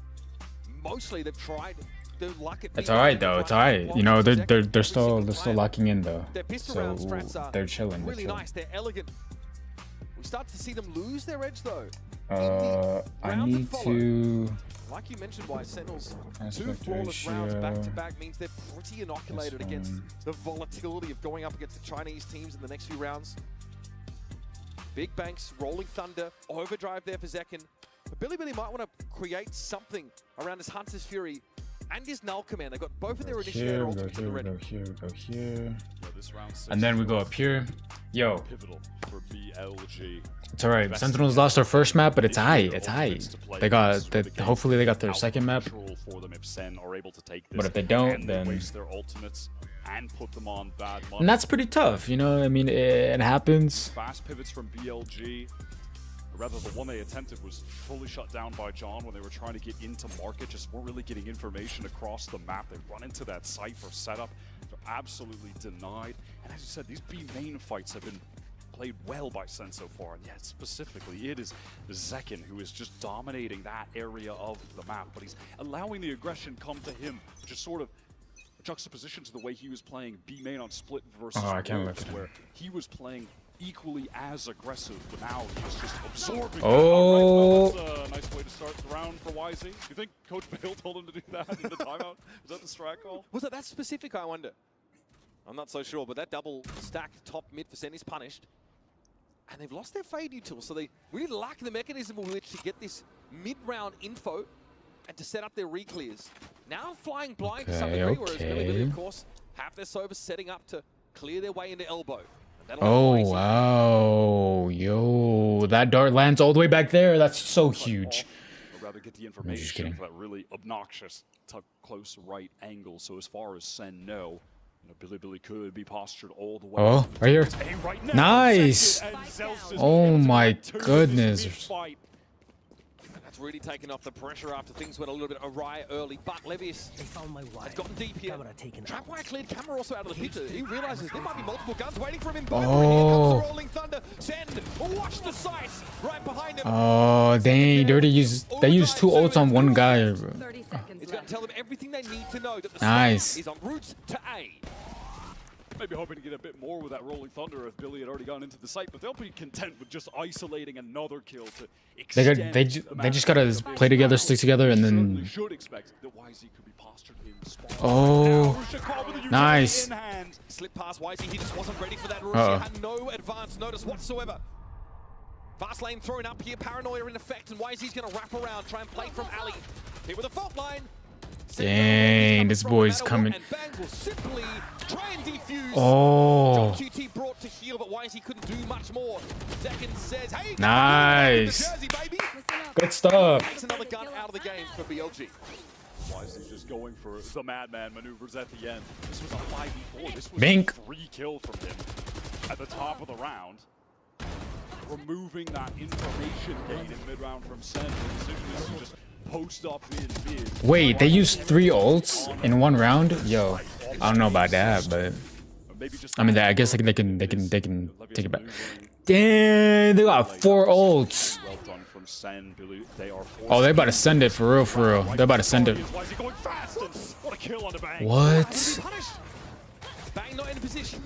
mostly they've tried their luck at It's all right though. It's all right. You know they're still locking in though. Their pistol So round strats are they're chilling. really nice. They're elegant. We start to see them lose their edge though. I need to. Like you mentioned, why Sentinels, 2 Aspect flawless rounds ratio. back to back means they're pretty inoculated against the volatility of going up against the Chinese teams in the next few rounds. Big banks, rolling thunder, overdrive there for Zekken. But Billy might want to create something around his Hunter's Fury and his null command. They've got both of their Here initiator we go, ultimates here we already. go, here we go, here. This round And then we go up here. Yo, pivotal for BLG. it's alright. Sentinels lost their first map, but it's high. It's high. They got hopefully they got their second map. For them if Sen are able to take this, But if they don't, and then waste their ultimates and put them on bad money. and that's pretty tough, you know. I mean, it happens. Fast pivots from BLG. Rather, the one they attempted was fully shut down by John when they were trying to get into market. Just weren't really getting information across the map. They run into that site for setup. They're absolutely denied. And as you said, these B main fights have been played well by Sen so far. And yet, specifically, it is Zekin who is just dominating that area of the map. But he's allowing the aggression come to him, which is sort of a juxtaposition to the way he was playing B main on Split versus I can't Wolves, look at where he was playing equally as aggressive, but now he's just absorbing. Oh. That's a nice way to start the round for YZ. You think Coach Bale told him to do that in the timeout? Was that the strat call? Was it that specific, I wonder? I'm not so sure, but that double stack top mid for Sen is punished. And they've lost their fade util, so they really lack the mechanism with which to get this mid-round info and to set up their re-clears. Now flying blind to some degree, whereas Billy, of course, have their Sova setting up to clear their way into elbow. Oh wow, yo, that dart lands all the way back there. That's so huge. Or rather, get the information for that really obnoxious, close right angle. So as far as Sen know, Billy could be postured all the way. Oh, right here. Nice. Oh my goodness. That's really taken off the pressure after things went a little bit awry early, but Levius has gotten deep here. Trapwire cleared, camera also out of the picture. He realizes there might be multiple guns waiting for him in both. Here comes the rolling thunder. Send, watch the sight right behind him. Oh dang, they used 2 ults on one guy. It's going to tell them everything they need to know that the nice. is en route to A. Maybe hoping to get a bit more with that rolling thunder if Billy had already gone into the site, but they'll be content with just isolating another kill to extend They just gotta play together, stick together, and then. Should expect that YZ could be postured in spawn. Oh, nice. Slip past YZ, he just wasn't ready for that. Russia had no advance notice whatsoever. Fast lane thrown up here, paranoia in effect, and YZ's gonna wrap around, try and play from alley. Here with a fault line. Dang, this boy's coming. Oh. QT brought to heal, but YZ couldn't do much more. Zekin says, hey, nice. Jersey, baby. Good stuff. Takes another gun out of the game for BLG. YZ just going for the madman maneuvers at the end. This was a 5v4. This was Bink. a 3 kill from him at the top of the round. Removing that information gate in mid-round from Sen. The decision is to just post up in mid. Wait, they used 3 ults in one round? Yo, I don't know about that, but I mean, I guess they can take it back. Damn, they got 4 ults. Well done from Sen. Oh, they about to send it for real. They're about to send it. What? Bang not in a position.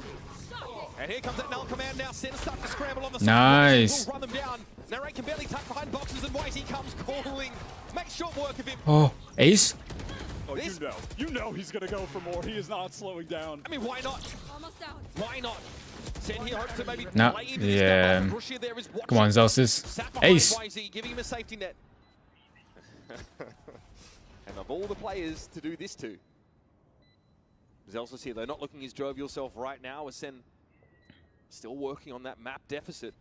And here comes that null command now. Sen start to scramble on the side. Nice. Run them down. Narrate can barely tuck behind boxes, and YZ comes calling. Make short work of him. Oh, ace? Oh, you know he's gonna go for more. He is not slowing down. I mean, why not? Almost out. Why not? Sen here hopes to maybe No, play into yeah. this. Russia there is Come on, Zelsis. Ace. YZ, giving him a safety net. And of all the players to do this to, Zelsis here, they're not looking his jovial self right now, as Sen still working on that map deficit.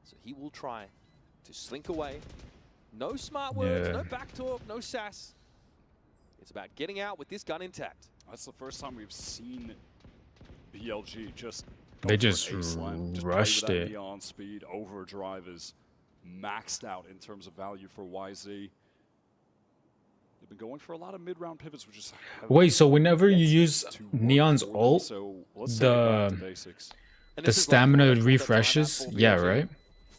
So he will try to slink away. No smart words, no back talk, no sass. It's about getting out with this gun intact. That's the first time we've seen BLG just They just rushed it. Neon speed overdrive is maxed out in terms of value for YZ. They've been going for a lot of mid-round pivots, which is wait. So whenever you use Neon's ult, so the stamina refreshes. Yeah, right.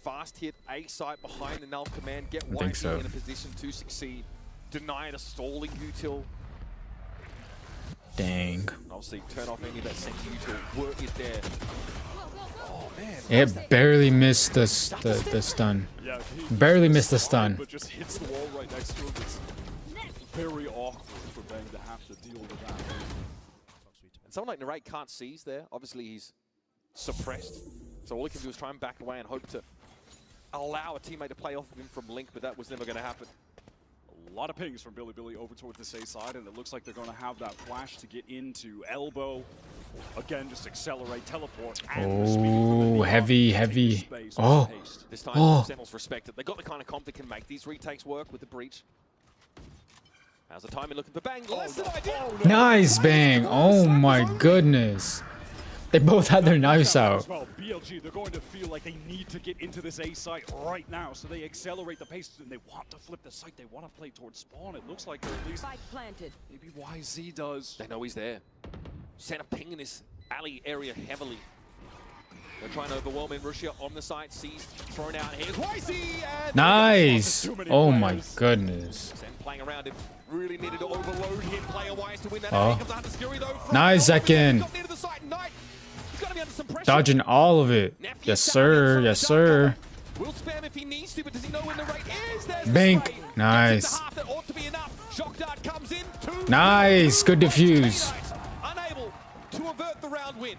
Fast hit A site behind the null command. Get I think so. in a position to succeed. Deny the stalling util. Dang. Obviously, turn off any of that senti util. Work is there. Oh man. It barely missed the stun. Yeah, barely missed the stun. But just hits the wall right next to him. It's very awkward for Bang to have to deal with that. And someone like Narrate can't seize there. Obviously, he's suppressed. So all he can do is try and back away and hope to allow a teammate to play off of him from Link, but that was never going to happen. A lot of pings from Billy over towards this A side, and it looks like they're going to have that flash to get into elbow. Again, just accelerate, teleport. Oh, heavy. Oh, This time, oh. Sentinels respect it. They got the kind of comp that can make these retakes work with the breach. How's the timing looking for Bang? Less than ideal. Nice bang. Oh my goodness. They both had their knives out. Well, BLG, they're going to feel like they need to get into this A site right now, so they accelerate the pace and they want to flip the site. They want to play towards spawn. It looks like they're at least planted. maybe YZ does. They know he's there. Sent a ping in this alley area heavily. They're trying to overwhelm in. Russia on the site. Sees thrown out. Here's YZ. And Nice. Oh my goodness. Sen playing around him. Really needed to overload him. Player wise to win that. Oh. Here comes Hunter's Fury, though, from Nice second. got near to the site. Knight. He's gotta be under some pressure. Dodging all of it. Yes, sir. Yes, sir. Will spam if he needs to, but does he know when the rate is? There's Bank. the spray. Nice. Gets into half, that ought to be enough. Shock dart comes in. Two. Nice. Good diffuse. Unable to avert the round win.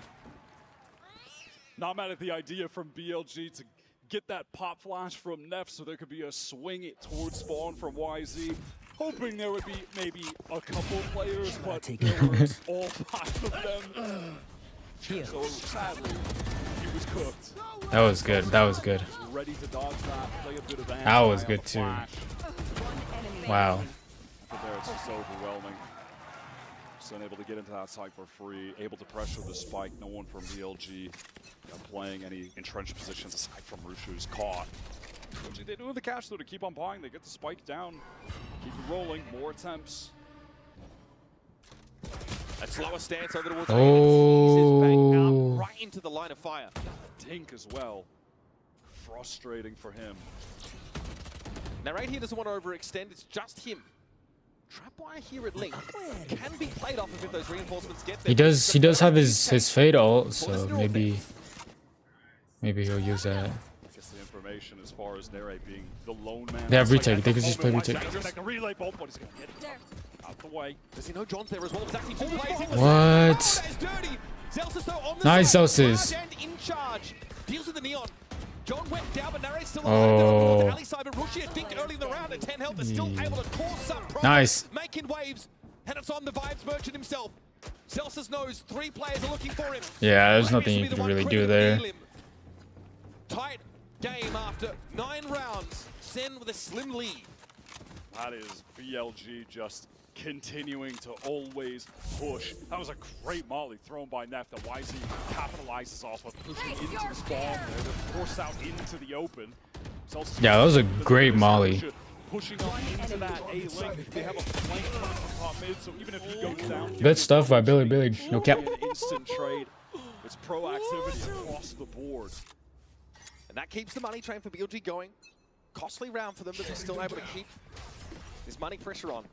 Not mad at the idea from BLG to get that pop flash from Neff so there could be a swing it towards spawn from YZ. Hoping there would be maybe a couple players, but there were all 5 of them. So sadly, he was cooked. That was good. That was good. Ready to dodge that, play a bit of That was good too. Wow. But there it's just overwhelming. So unable to get into that site for free, able to pressure the spike. No one from BLG playing any entrenched positions aside from Rushu who's caught. BLG, they do have the cash though to keep on buying. They get the spike down, keep it rolling, more attempts. A slower stance over towards Oh. Bang out right into the line of fire. Tink as well. Frustrating for him. Now right here doesn't want to overextend, it's just him. Trapwire here at Link can be played off of if those reinforcements get there. He does have his fade ult, so maybe he'll use that. I guess the information as far as Nere being the lone man. They have retake. They can just play retake. The relay bolt, but he's gonna get it out the way. Does he know John's there as well? It's actually 2 players. What? Zelsis though on the Nice side, Zelsis. and in charge. Deals with the neon. John went down, but Nare's still Oh. alive. The alley side, but Rushi, I think early in the round at 10 health is still able to cause some problems. Nice. Making waves, and it's on the Vibes Merchant himself. Zelsis knows 3 players are looking for him. Yeah, there's Rabius nothing will you be the can one really do critical there. to heal him. Tight game after 9 rounds. Sen with a slim lead. That is BLG just continuing to always push. That was a great molly thrown by Neff that YZ capitalizes off of, pushing into the spawn there to force out into the open. Yeah, that was a great molly. Pushing up into that A link. They have a flank coming from top mid, so even if he goes down, Good stuff by Billy. No cap. an instant trade. It's proactivity across the board. And that keeps the money train for BLG going. Costly round for them, but they're still able to keep this money pressure on.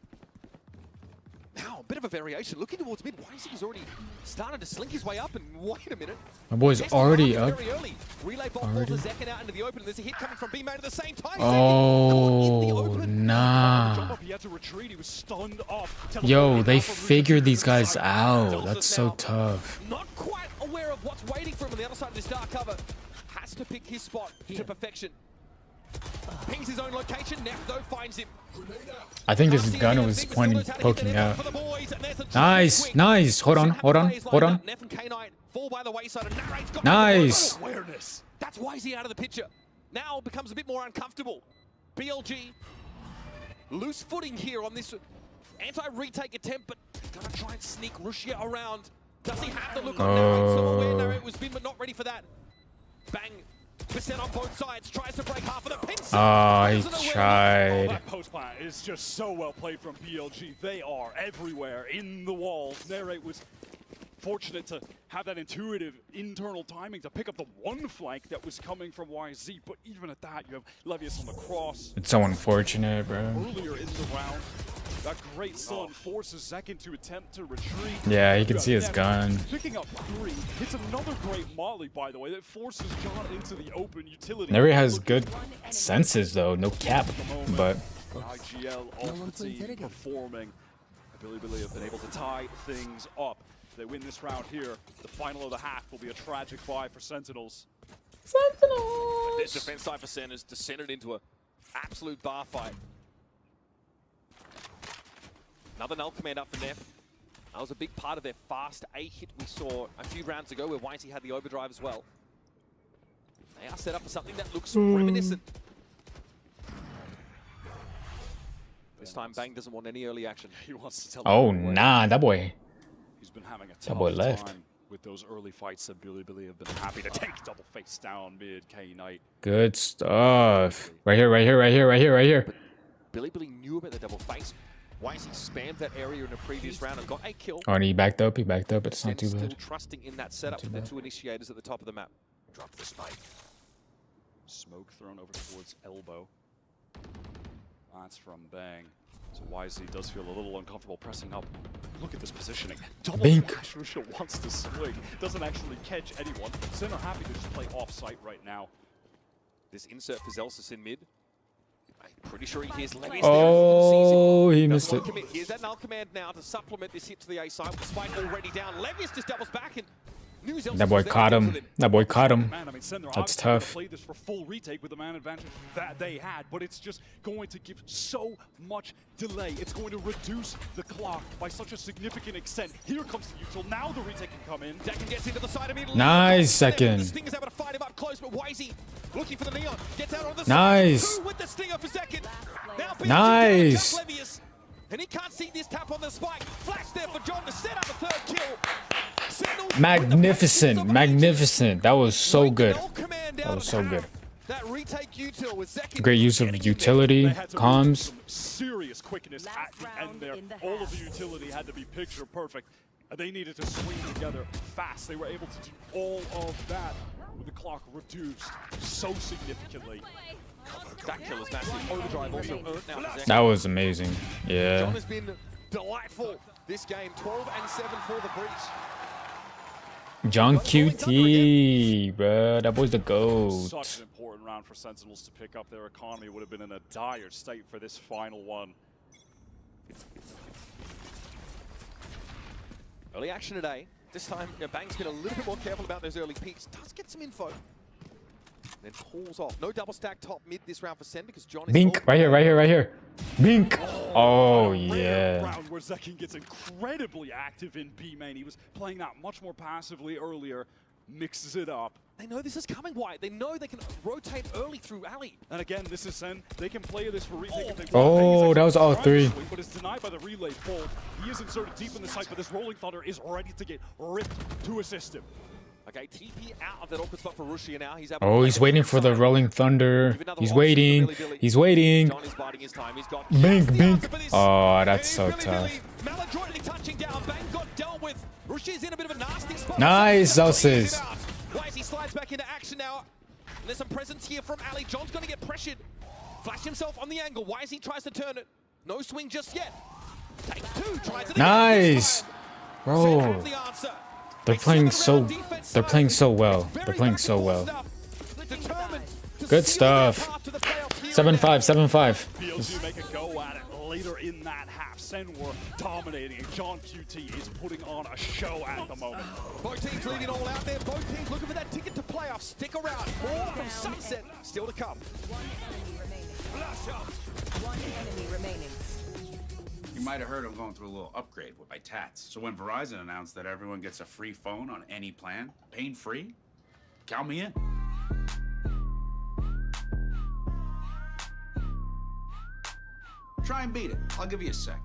Now, a bit of a variation. Looking towards mid, YZ's already started to slink his way up, and wait a minute. My boy's already up. Very early. Relay ball falls the Zekken out into the open, and there's a hit coming from B-Man at the same time. Oh, nah. He had to retreat. He was stunned up. Yo, they figured these guys out. That's so tough. Not quite aware of what's waiting for him on the other side of this dark cover. Has to pick his spot to perfection. Pings his own location. Neff, though, finds him. I think this gunner was poking out. Nice. Hold on. Neff and K-Knight fall by the wayside, and Narrate's got Nice. awareness. That's why he's out of the picture. Now becomes a bit more uncomfortable. BLG loose footing here on this anti-retake attempt, but gonna try and sneak Rushia around. Does he have the look on Narrate? So aware Narrate was been, but not ready for that. Bang. Percent on both sides, tries to break half of the pin. Oh, he tried. That post plant is just so well played from BLG. They are everywhere in the walls. Narrate was fortunate to have that intuitive internal timing to pick up the one flank that was coming from YZ, but even at that, you have Levius on the cross. It's so unfortunate, bro. Earlier in the round, that great stun forces Zekken to attempt to retreat. Yeah, you can see his gun. Picking up 3, hits another great molly, by the way, that forces John into the open utility. Neri has good senses, though. No cap, but... IGL ultimate team performing. Billy have been able to tie things up. If they win this round here, the final of the half will be a tragic bye for Sentinels. This defense side for Sen has descended into an absolute bar fight. Another null command up for Neff. That was a big part of their fast A hit we saw a few rounds ago where Wisey had the overdrive as well. They are set up for something that looks reminiscent. This time Bang doesn't want any early action. He wants to tell Oh them nah, that boy. he's been having a That tough boy left. time with those early fights that Billy have been happy to take double face down mid K Knight. Good stuff. Right here, right here, right here, right here, right here. Billy knew about the double face. Wisey spammed that area in a previous round and got a kill. Oh, and he backed up. He backed up. It's not Sen too still bad. trusting in that setup with the two initiators at the top of the map. Drop the spike. Smoke thrown over towards elbow. That's from Bang. So Wisely does feel a little uncomfortable pressing up. Look at this positioning. Double Bink. flash. Rusha wants to swing. Doesn't actually catch anyone. Sen are happy to just play off-site right now. This insert for Zelsis in mid. I'm pretty sure he hears Levius Oh, there. he missed it. Here's that null command now to supplement this hit to the A side. With Spike already down. Levius just doubles back and knew Zelsis That boy was there caught to him. deal with That boy caught him. Man, I mean, Sen, they're That's obviously gonna tough. play this for full retake with the man advantage that they had, but it's just going to give so much delay. It's going to reduce the clock by such a significant extent. Here comes the util. Now the retake can come in. Decken gets into the side immediately. Nice The second. Stinger's able to fight him up close, but Wisey looking for the neon. Gets out on the Nice. side. Two with the stinger for second. Now Nice. Levius. And he can't see this tap on the spike. Flash there for John to set up a third kill. Signals Magnificent. Magnificent. That was so good. That was so good. That retake util with Zeki. Great use of utility, They had to comms. move some serious quickness at the end there. All of the utility had to be picture perfect. They needed to swing together fast. They were able to do all of that with the clock reduced so significantly. That kill is massive. Overdrive also earned now for Zeki. That was amazing. John Yeah. has been delightful this game. 12 and 7 for the breach. John QT, bruh. That boy's the GOAT. Such an important round for Sentinels to pick up. Their economy would have been in a dire state for this final one. Early action today. This time, Bang's been a little bit more careful about those early peaks. Does get some info. Then pulls off. No double stack top mid this round for Sen because John is Bink. Right here, right here, right here. Bink. Oh, Rare yeah. round where Zekin gets incredibly active in B main. He was playing that much more passively earlier. Mixes it up. They know this is coming, White. They know they can rotate early through alley. And again, this is Sen. They can play this for retake if they want. Oh, He's that was all actually trying to three. swing, but it's denied by the relay pull. He is inserted deep in the site, but this Rolling Thunder is ready to get ripped to assist him. Okay, TP out of that awkward spot for Rushia now. He's Oh, he's waiting for the Rolling Thunder. He's waiting. He's waiting. John is biding his time. He's got Bink, just the bink. answer for this. Oh, that's so Billy, tough. Maladroitly touching down. Bang got dealt with. Rushia's in a bit of a nasty spot. Nice, Zelsis. Wisey slides back into action now. And there's some presence here from Ali. John's going to get pressured. Flash himself on the angle. Wisey tries to turn it. No swing just yet. Takes two. Tries it again. Nice. Sen Bro. has the answer. They're playing so well. They're playing so well. Good stuff. 7-5, 7-5. BLG make a go at it later in that half. Sen were dominating, and John QT is putting on a show at the moment. Both teams leading all out there. Both teams looking for that ticket to playoffs. Stick around. More from Sunset still to come. One enemy remaining. You might have heard I'm going through a little upgrade with my tats. So when Verizon announced that everyone gets a free phone on any plan, pain-free, count me in. Try and beat it. I'll give you a sec.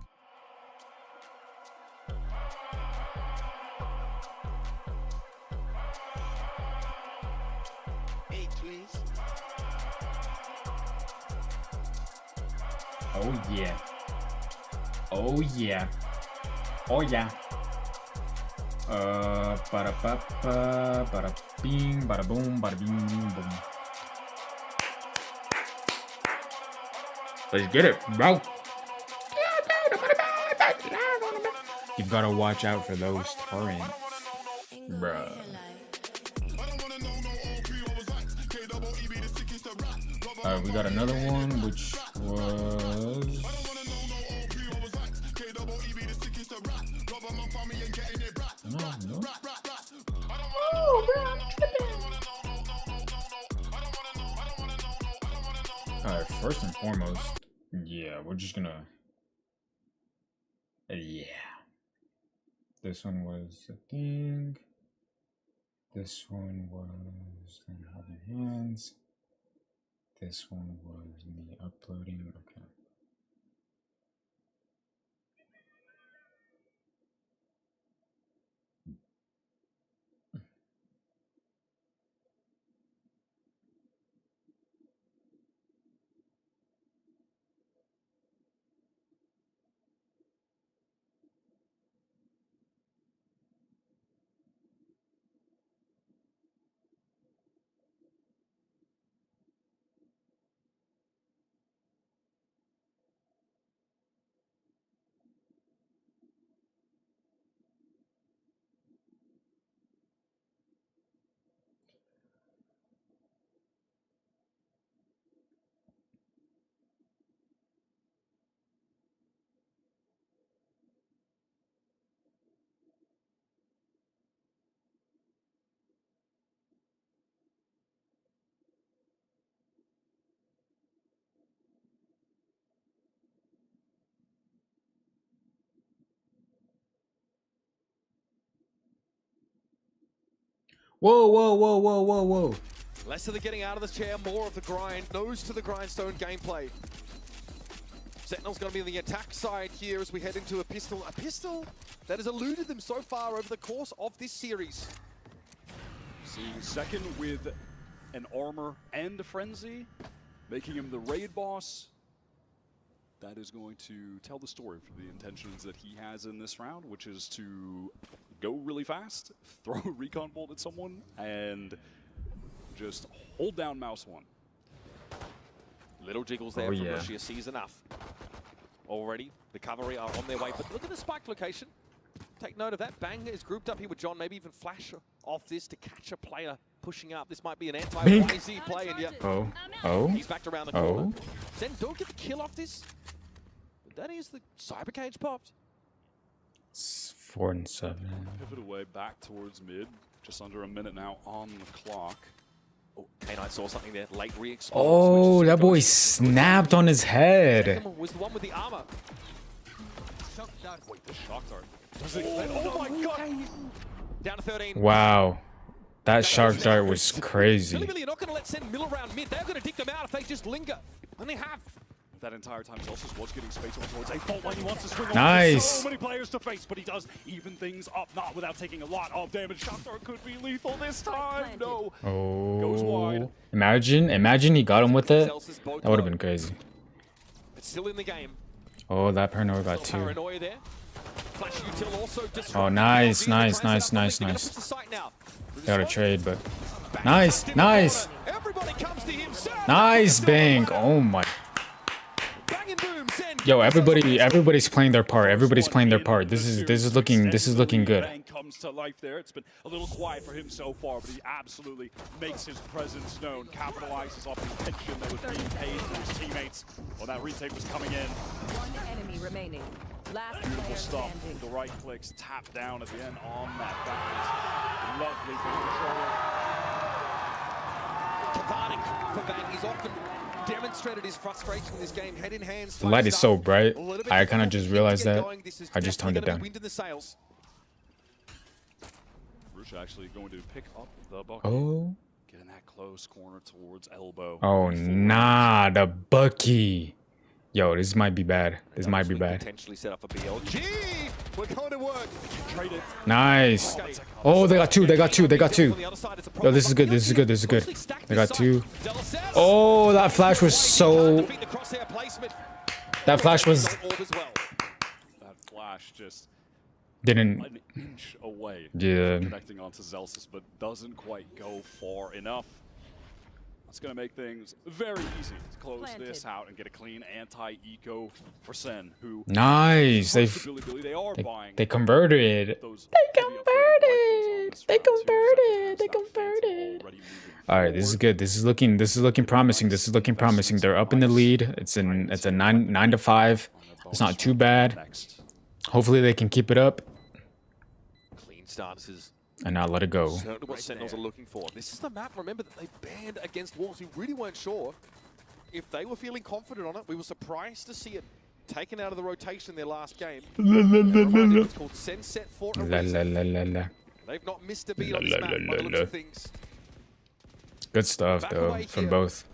Hey, please. Oh yeah. Oh yeah. Oh yeah. Bada ba ba, bada bing, bada boom, bada bing, boom. Let's get it, bro. You gotta watch out for those torrents, bruh. Alright, we got another one, which was... No. Alright, first and foremost, yeah, we're just gonna Yeah. This one was the thing. This one was the having hands. This one was me uploading. Okay. Whoa, whoa, whoa, whoa, whoa, whoa. Less of the getting out of the chair, more of the grind. Nose to the grindstone gameplay. Sentinel's going to be on the attack side here as we head into a pistol. A pistol that has eluded them so far over the course of this series. Seeing second with an armor and a frenzy, making him the raid boss. That is going to tell the story for the intentions that he has in this round, which is to go really fast, throw a recon bolt at someone, and just hold down mouse one. Little jiggles there from Russia sees enough. Already, the cavalry are on their way, but look at the spike location. Take note of that. Bang is grouped up here with John. Maybe even flash off this to catch a player pushing up. This might be an anti-YZ play, and yeah. Oh. He's backed around the corner. Sen don't get the kill off this. But that is the cyber cage popped. It's 4 and 7. Pivot away back towards mid. Just under a minute now on the clock. Oh, K9 saw something there. Late re-expose. Oh, that boy snapped on his head. Second was the one with the armor. Wait, the shock dart. Oh my god! Down to 13. Wow. That shark dart was crazy. Billy, you're not going to let Sen mill around mid. They're going to dig them out if they just linger. And they have. That entire time, Celsius was getting space on towards a fault line. He wants to swing on. Nice. So many players to face, but he does even things up, not without taking a lot of damage. Shock dart could be lethal this time. No. Goes wide. Imagine he got him with it. That would have been crazy. It's still in the game. Oh, that paranoia got 2. Paranoia there. Flash util also Oh, nice. Got a trade, but nice. Everybody comes to him. Nice bang. Oh my. Yo, everybody's playing their part. This is looking good. Comes to life there. It's been a little quiet for him so far, but he absolutely makes his presence known. Capitalizes off the attention that was being paid to his teammates while that retake was coming in. One enemy remaining. Last Beautiful player stuff. standing. The right clicks tap down at the end on that. That is lovely for control. Cathartic for Bang. He's often demonstrated his frustration in this game, head in hand. The light is so bright. I kind of just realized that. I just toned it down. Russia actually going to pick up the bucket. Oh. Getting that close corner towards elbow. Oh, nah, the Bucky. Yo, this might be bad. Potentially set up for BLG. We're going to work. Trade it. Nice. Oh, they got two. Yo, this is good. They got 2. Oh, that flash was so... That flash just didn't... an inch away. Yeah. Connecting onto Celsius, but doesn't quite go far enough. That's going to make things very easy to close this out and get a clean anti-eco for Sen, who... Nice. They converted. They converted. All right, this is good. This is looking promising. They're up in the lead. It's a 9 to 5. It's not too bad. Hopefully they can keep it up. Clean starts and not let it go. Certainly what Sentinels are looking for. This is the map, remember, that they banned against walls. We really weren't sure if they were feeling confident on it. We were surprised to see it taken out of the rotation their last game. La, la, la, la, la. It's called Sen set for a La, reason. la, la, la, la. They've not missed a beat on this map by the looks of things. Good stuff though from both.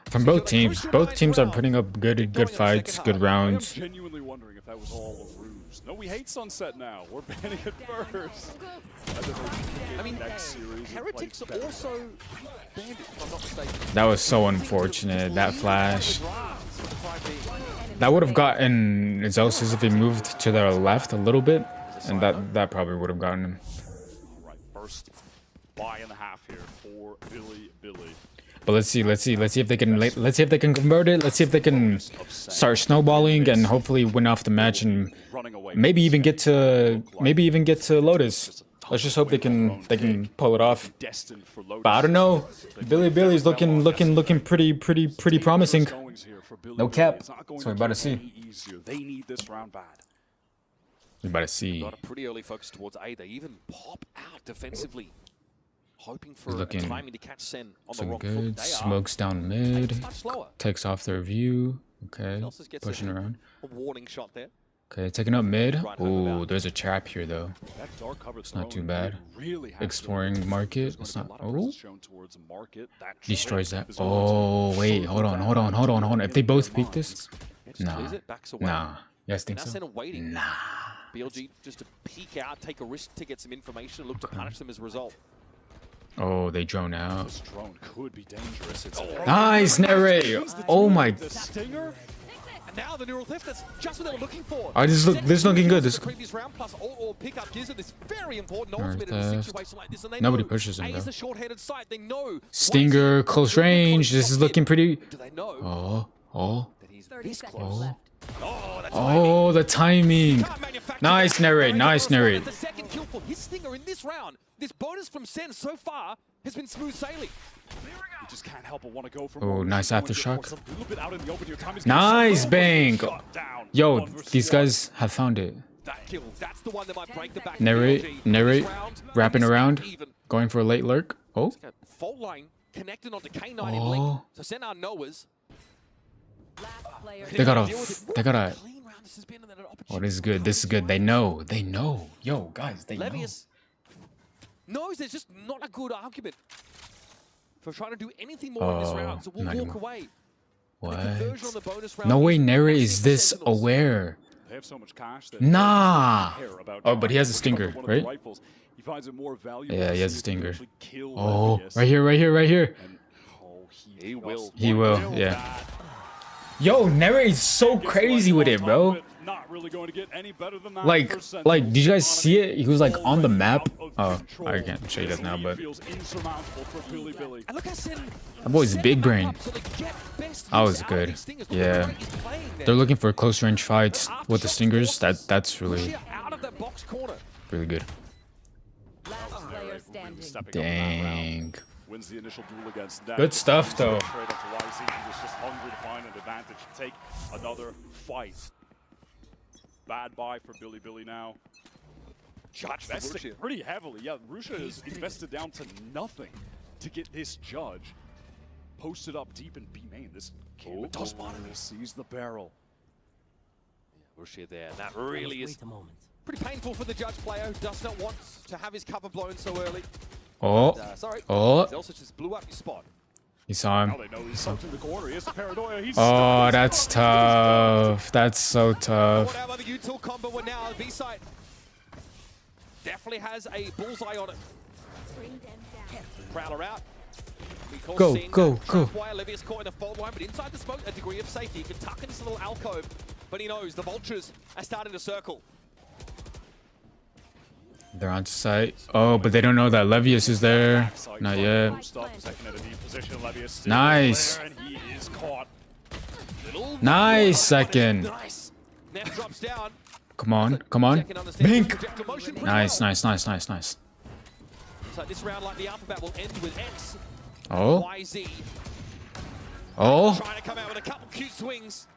From both teams. Both teams are putting up good fights, good rounds. I am genuinely wondering if that was all a ruse. No, we hate Sunset now. We're banning it first. I mean, Heretics are also banned, if I'm not mistaken. That was so unfortunate, that flash. That would have gotten Zelsis if he moved to their left a little bit, and that probably would have gotten him. Right, first buy and a half here for Billy. But let's see if they can convert it. Let's see if they can start snowballing and hopefully win off the match and maybe even get to Lotus. Let's just hope they can pull it off. But I don't know. Billy's looking pretty promising. No cap. So we're about to see. They need this round bad. We're about to see. Got a pretty early focus towards A. They even pop out defensively, hoping for Looking timing to catch Sen on the so wrong good. foot. Smokes down mid. Much slower. Takes off their view. Okay. Pushing around. A warning shot there. Okay, taking up mid. Ooh, there's a trap here though. That dark cover It's not too throne bad. really has Exploring market. It's not. Oh, shown towards market. That destroys trip that. is Oh wait, hold on. If they both peek this, nah, Clears it, backs away. nah. You guys think Now so? Sen are waiting. Nah. BLG just to peek out, take a risk to get some information, and look to punish them as a result. Oh, they drone out. This drone could be dangerous. It's Nice, Nere. Oh my. the stinger. And now the neural theft, that's just what they were looking for. Oh, this is looking good. This. The previous round plus all pickup gives it this very important Alright, ultimate in a theft. situation like this, and they Nobody know pushes him A is though. a short-headed side. They know Stinger, close range. This is looking pretty. Do they know Oh. that he's 30 this seconds close? left. Oh, that's Oh, the timing. Nice, Nere. Nice, Nere. The second kill for his Stinger in this round. This bonus from Sen so far has been smooth sailing. You just can't help but want to go for Oh, more. nice You wanna get aftershock. force a little bit out in the open here. Time is getting Nice so low. bang. Shot down. Yo, One versus these one. guys have found it. That kill, that's the one that might break the back. Narrate, This round, wrapping it's around, even. going for a late lurk. Oh, Fault line connected onto K9 in Oh. link. So Sen are knowers. Last player. they got a. Clean round this has been, and then an Oh, this is good. This is good. They know. Yo, guys, they know. Levius knows there's just not a good argument for trying to do anything more in this round, so we'll not walk anymore. away. What? The conversion on the bonus round No way, is Nere massive is for this Sentinels. aware. They have so much cash that Nah. they don't care about Oh, but he has a trying to stinger, recover one of the right? rifles. He finds it more valuable Yeah, to he has a see if he stinger. can actually kill Oh, Levius. right here. And, oh, He will. He will, yeah. Yo, Nere is so crazy with it, bro. Not really going to get any better than that Like, for Sentinels. did you guys see it? He was like on the map. Out of Oh, control. I can't show you guys now, but Feels insurmountable for Billy. And look how Sen that boy's big brain. so they get best That use was out of good. these Stingers. Look at the Yeah, rate he's playing there. they're looking for close range fights with the stingers. That's really Push out of that box corner. really good. Last player standing. Stepping up in that round. Dang. Wins the initial duel against Dad. Good stuff, though. Straight up to YZ. He was just hungry to find an advantage to take another fight. Bad buy for Billy now. Judge for Investing Russia. pretty heavily. Yeah, Russia is invested down to nothing to get this judge posted up deep in B main. This kid does spot him. He sees the barrel. Russia there. That really is pretty painful for the judge player who does not want to have his cover blown so early. Oh, Sorry. oh, Zelsa just blew up his spot. he saw Now him. they know he's tucked in the corner. He has the paranoia. He's Oh, that's tough. That's so tough. What about the util combo when now the B side definitely has a bullseye on it. Prowler out. Go, go. Levius caught in a fault line, but inside the smoke, a degree of safety. He can tuck into this little alcove, but he knows the vultures are starting to circle. They're on site. Oh, but they don't know that Levius is there. Not yet. Nice. He is caught. Nice second. Nice. Now drops down. Come on. Bink. Nice. So this round, like the alphabet, will end with X. Oh. YZ Oh. trying to come out with a couple cute swings,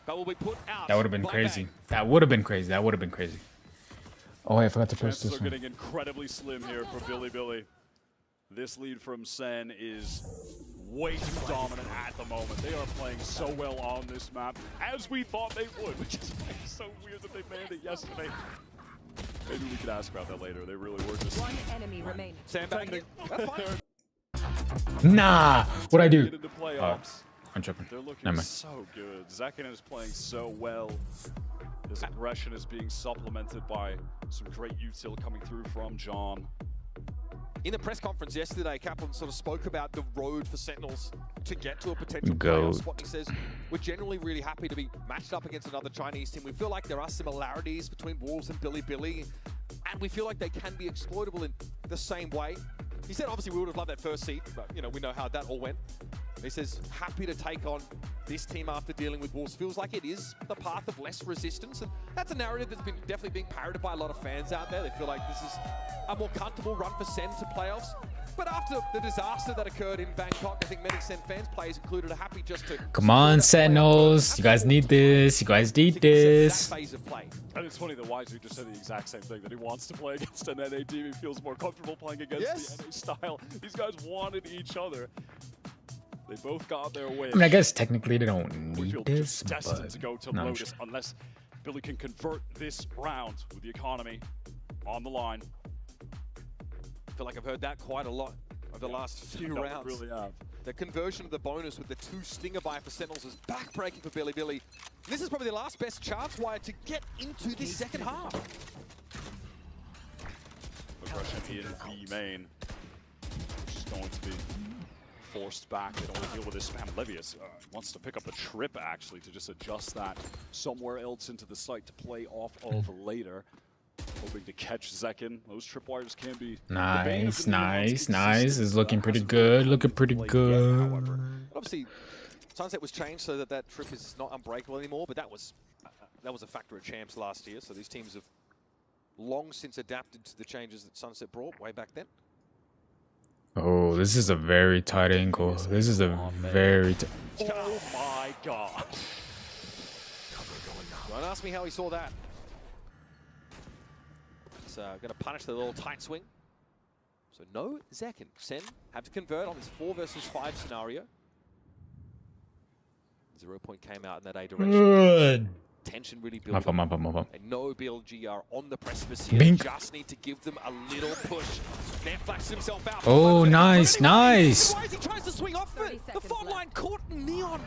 but will be put out. That would have been by crazy. Bang. That would have been crazy. Oh, I forgot to post Chances this are one. getting incredibly slim here for Billy. This lead from Sen is way too dominant at the moment. They are playing so well on this map, as we thought they would, which is so weird that they banned it yesterday. Maybe we could ask about that later. They really were just... One enemy remaining. Sandbagging. That's fine. Nah, what'd I do? Get into playoffs. I'm tripping. They're looking Never mind. so good. Zekin is playing so well. His aggression is being supplemented by some great util coming through from John. In the press conference yesterday, Kaplan sort of spoke about the road for Sentinels to get to a potential Go. playoff spot. He says, we're generally really happy to be matched up against another Chinese team. We feel like there are similarities between Wolves and Billy, and we feel like they can be exploitable in the same way. He said, obviously, we would have loved that first seed, but, you know, we know how that all went. He says, happy to take on this team after dealing with Wolves. Feels like it is the path of less resistance, and that's a narrative that's been definitely being parroted by a lot of fans out there. They feel like this is a more comfortable run for Sen to playoffs. But after the disaster that occurred in Bangkok, I think many Sen fans, players included, are happy just to... Come on, Sentinels. You guys need this. You guys need this. phase of play. And it's funny that Wisely just said the exact same thing, that he wants to play against an NA team. He feels more comfortable playing against the NA style. These guys wanted each other. They both got their way. I mean, I guess technically they don't We need feel this, just destined but to go to no, I'm Lotus unless Billy can convert this round with the economy on the line. I feel like I've heard that quite a lot over the last few No, we rounds. really have. The conversion of the bonus with the 2 stinger buy for Sentinels is backbreaking for Billy. This is probably the last best chance wire to get into this second half. Aggression in B main, which is going to be forced back. They don't want to deal with this spam. Levius wants to pick up a trip, actually, to just adjust that somewhere else into the site to play off of later. Hoping to catch Zekin. Those tripwires can be... nice. It's looking pretty good. Looking pretty good. Obviously, Sunset was changed so that that trip is not unbreakable anymore, but that was a factor of champs last year, so these teams have long since adapted to the changes that Sunset brought way back then. Oh, this is a very tight angle. This is a very... Oh my god. Don't ask me how he saw that. It's going to punish the little tight swing. So no Zekin. Sen have to convert on this 4 versus 5 scenario. 0 point came out in that A direction. Good. Tension really building. Move up. And no BLG are on the precipice here. Bink. Just need to give them a little push. Then flashes himself out. Oh, nice. Wise, he tries to swing off the fault line caught in Neon.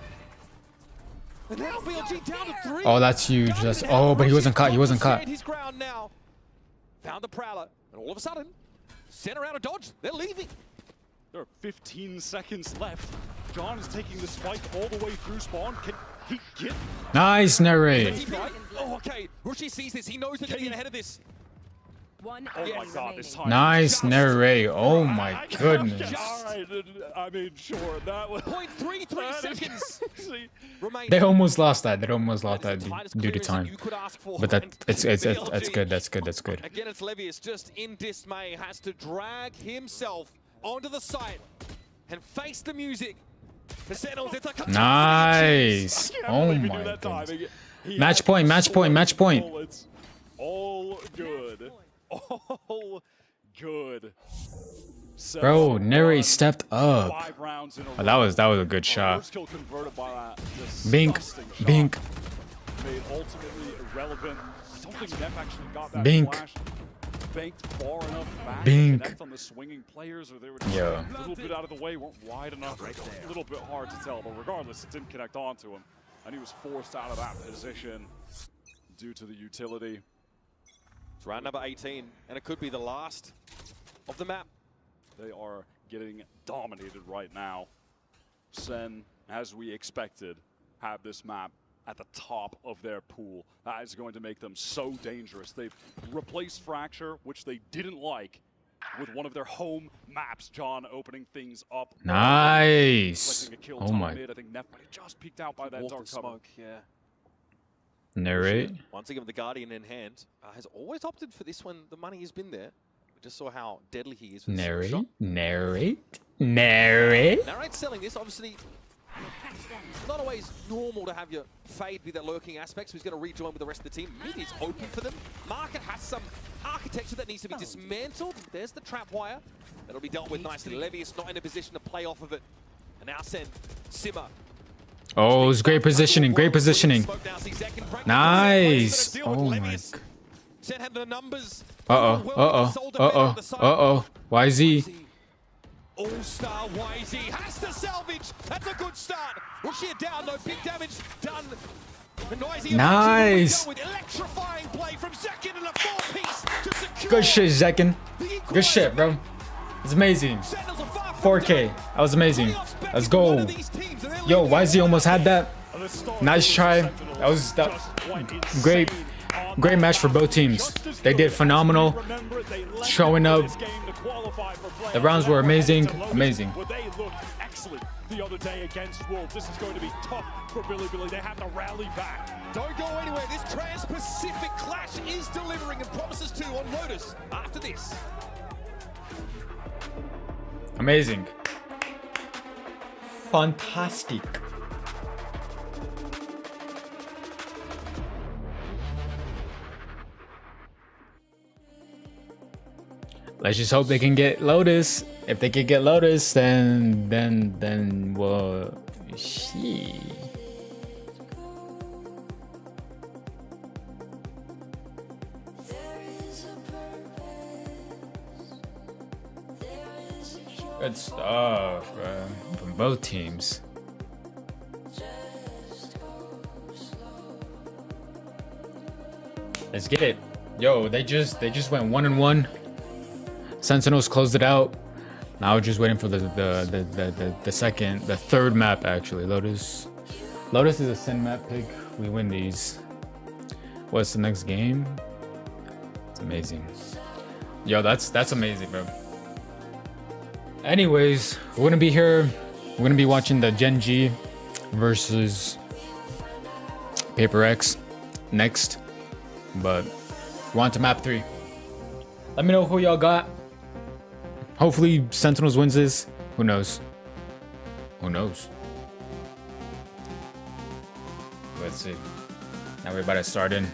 And now BLG down to 3. Oh, that's huge. That's... Oh, but he wasn't cut. He wasn't cut. His ground now. Found the Prowler. And all of a sudden, center out of dodge. They're leaving. There are 15 seconds left. John is taking the spike all the way through spawn. Can he get... Nice, Nere. Oh, okay. Rushi sees this. He knows they're going to get ahead of this. One Oh my god, this time. Nice, Nere. Oh my goodness. Alright, I mean, sure, that was... 0.33 seconds. Remain. They almost lost that. They almost lost that due to time. But it's good. That's good. Again, it's Levius just in dismay. Has to drag himself onto the site and face the music. The Sentinels, it's like nice. Oh my goodness. Match point. All good. All good. Bro, Nere stepped up. 5 rounds in a Oh, that was a good shot. First kill converted by that Bink. disgusting Bink. shot. Made ultimately irrelevant. I don't think Neff actually got that Bink. flash. Banked far enough back Bink. to connect on the swinging players, or they were Yeah. a little bit out of the way, weren't wide enough. A little bit hard to tell, but regardless, it didn't connect onto him, and he was forced out of that position due to the utility. It's round number 18, and it could be the last of the map. They are getting dominated right now. Sen, as we expected, have this map at the top of their pool. That is going to make them so dangerous. They've replaced Fracture, which they didn't like, with one of their home maps. John opening things up. Nice. A kill Oh top my. mid. I think Neff might have just peeked out by that dark cover. Smoke, yeah. Nere. Once again with the Guardian in hand, has always opted for this when the money has been there. We just saw how deadly he is with the shot. Narrate's selling this, obviously. It's not always normal to have your Fade be that lurking aspect, so he's going to rejoin with the rest of the team. Mid is open for them. Market has some architecture that needs to be dismantled. There's the trap wire. That'll be dealt with nicely. Levius not in a position to play off of it. And now Sen, Simmer. Oh, it's great positioning. Great positioning. Nice. Oh my god. Sen had the numbers. YZ. All-star YZ has to salvage. That's a good start. Rushia down though. Big damage done. Nice. With electrifying play from Zekin and a 4-piece to secure. Good shit, Zekin. Good shit, bro. It's amazing. 4K. That was amazing. Let's go. Yo, YZ almost had that. Nice try. That was great. Great match for both teams. They did phenomenal. Showing up. The rounds were amazing. Amazing. They looked excellent the other day against Wolves. This is going to be tough for Billy. They have to rally back. Don't go anywhere. This Trans-Pacific clash is delivering and promises to on Lotus after this. Amazing. Fantastic. Let's just hope they can get Lotus. If they can get Lotus, then well, she. Good stuff, bro. From both teams. Let's get it. Yo, they just went 1-1. Sentinels closed it out. Now we're just waiting for the third map actually. Lotus is a Sen map pick. We win these. What's the next game? It's amazing. Yo, that's amazing, bro. Anyways, we're gonna be here. We're gonna be watching the Gen G versus Paper X next. But we're on to map 3. Let me know who y'all got. Hopefully Sentinels wins this. Who knows? Who knows? Let's see. Now we're about to start in.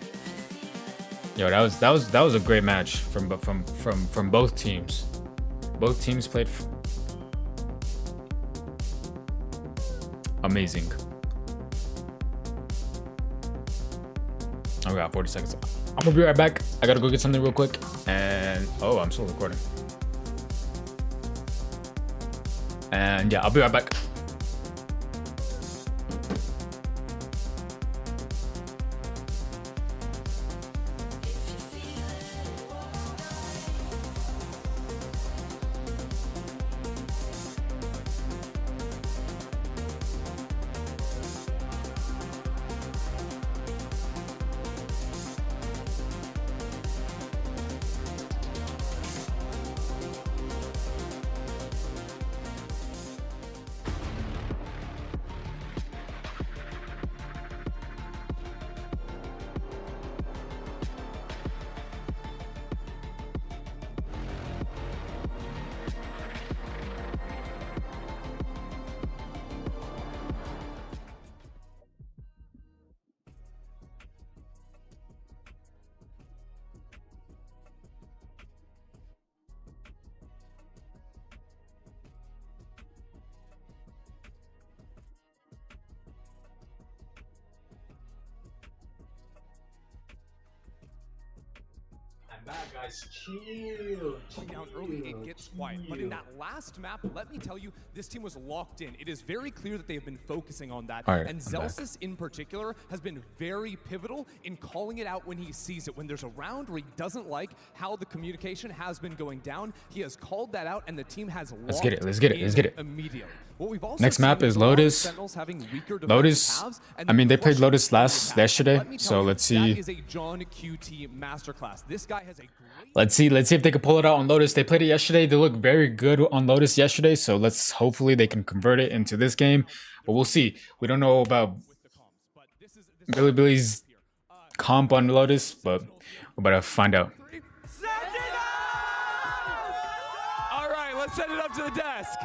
Yo, that was a great match from both teams. Both teams played amazing. I got 40 seconds. I'm gonna be right back. I gotta go get something real quick. And oh, I'm still recording. And yeah, I'll be right back. Back, guys, chill. Down early, it gets quiet. But in that last map, let me tell you, this team was locked in. It is very clear that they have been focusing on that. Right, and Zelsis in particular has been very pivotal in calling it out when he sees it. When there's a round where he doesn't like how the communication has been going down, he has called that out, and the team has locked Let's get it. Let's get it. Let's get it. Immediately. What we've also Next map is Lotus. Lotus. I mean, they played Lotus yesterday, so let's see. That is a John QT masterclass. This guy has a great. Let's see if they can pull it out on Lotus. They played it yesterday. They looked very good on Lotus yesterday, so let's hopefully they can convert it into this game. But we'll see. We don't know about Billy's comp on Lotus, but we're about to find out. All right, let's send it up to the desk.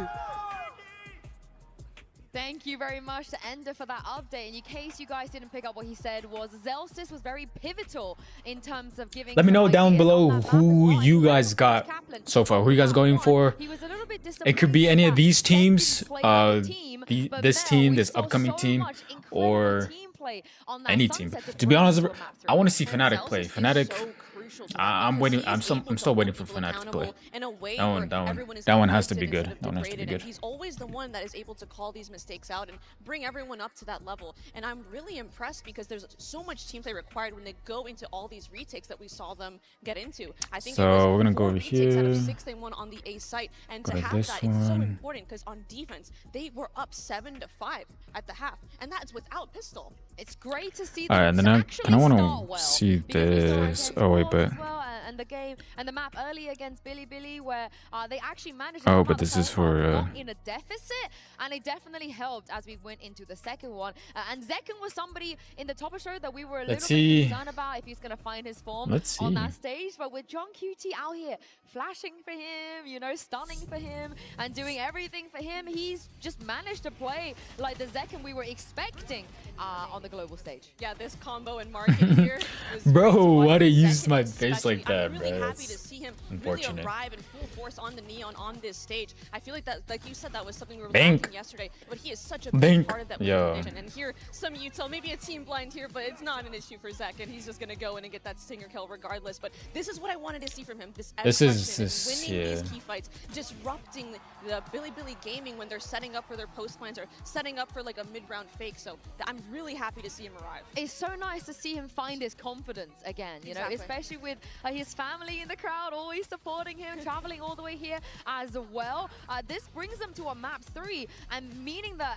Thank you very much to Ender for that update. And in case you guys didn't pick up what he said, was Zelsis was very pivotal in terms of giving. Let me know down below who you guys got so far. Who you guys going for? It could be any of these teams. this team, this upcoming team, or any team. To be honest, I want to see Fnatic play. Fnatic, I'm waiting. I'm still waiting for Fnatic to play. That one has to be good. That one has to be good. He's always the one that is able to call these mistakes out and bring everyone up to that level. And I'm really impressed because there's so much team play required when they go into all these retakes that we saw them get into. I think so we're gonna go over here. Out of here. 6 they won on the A site, and to have that, it's so important because on defense they were up 7-5 at the half, and that's without pistol. It's great to see. All right, and then I want to see this. Oh wait, but. And the game and the map early against Billy, where they actually managed. Oh, but this is for. In a deficit, and it definitely helped as we went into the second one. And Zekken was somebody in the top show that we were a little bit concerned about if he's gonna find his form on that stage. But with John QT out here flashing for him, you know, stunning for him, and doing everything for him, he's just managed to play like the Zekken we were expecting on the global stage. Yeah, this combo and market here was Bro, why did you use my face like that, I'm really bro? happy to see him really arrive in full force on the Neon on this stage. I feel like that, like you said, that was something we were lacking yesterday, but he is such a big part of that vision. And here, some util, maybe a team blind here, but it's not an issue for Zek, and he's just gonna go in and get that stinger kill regardless. But this is what I wanted to see from him. This is winning these key fights, disrupting the Billy gaming when they're setting up for their post plans or setting up for like a mid-round fake. So I'm really happy to see him arrive. It's so nice to see him find his confidence again, you know, especially with his family in the crowd always supporting him, traveling all the way here as well. This brings them to a map 3, and meaning that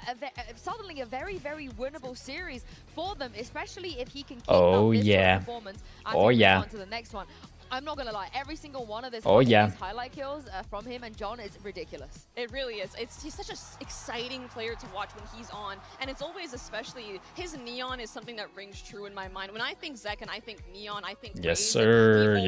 suddenly a very, very winnable series for them, especially if he can keep up this performance as we move on to the next one. I'm not gonna lie, every single one of these highlight kills from him and John is ridiculous. It really is. He's such an exciting player to watch when he's on, and it's always, especially his Neon is something that rings true in my mind. When I think Zek and I think Neon, I think yes sir.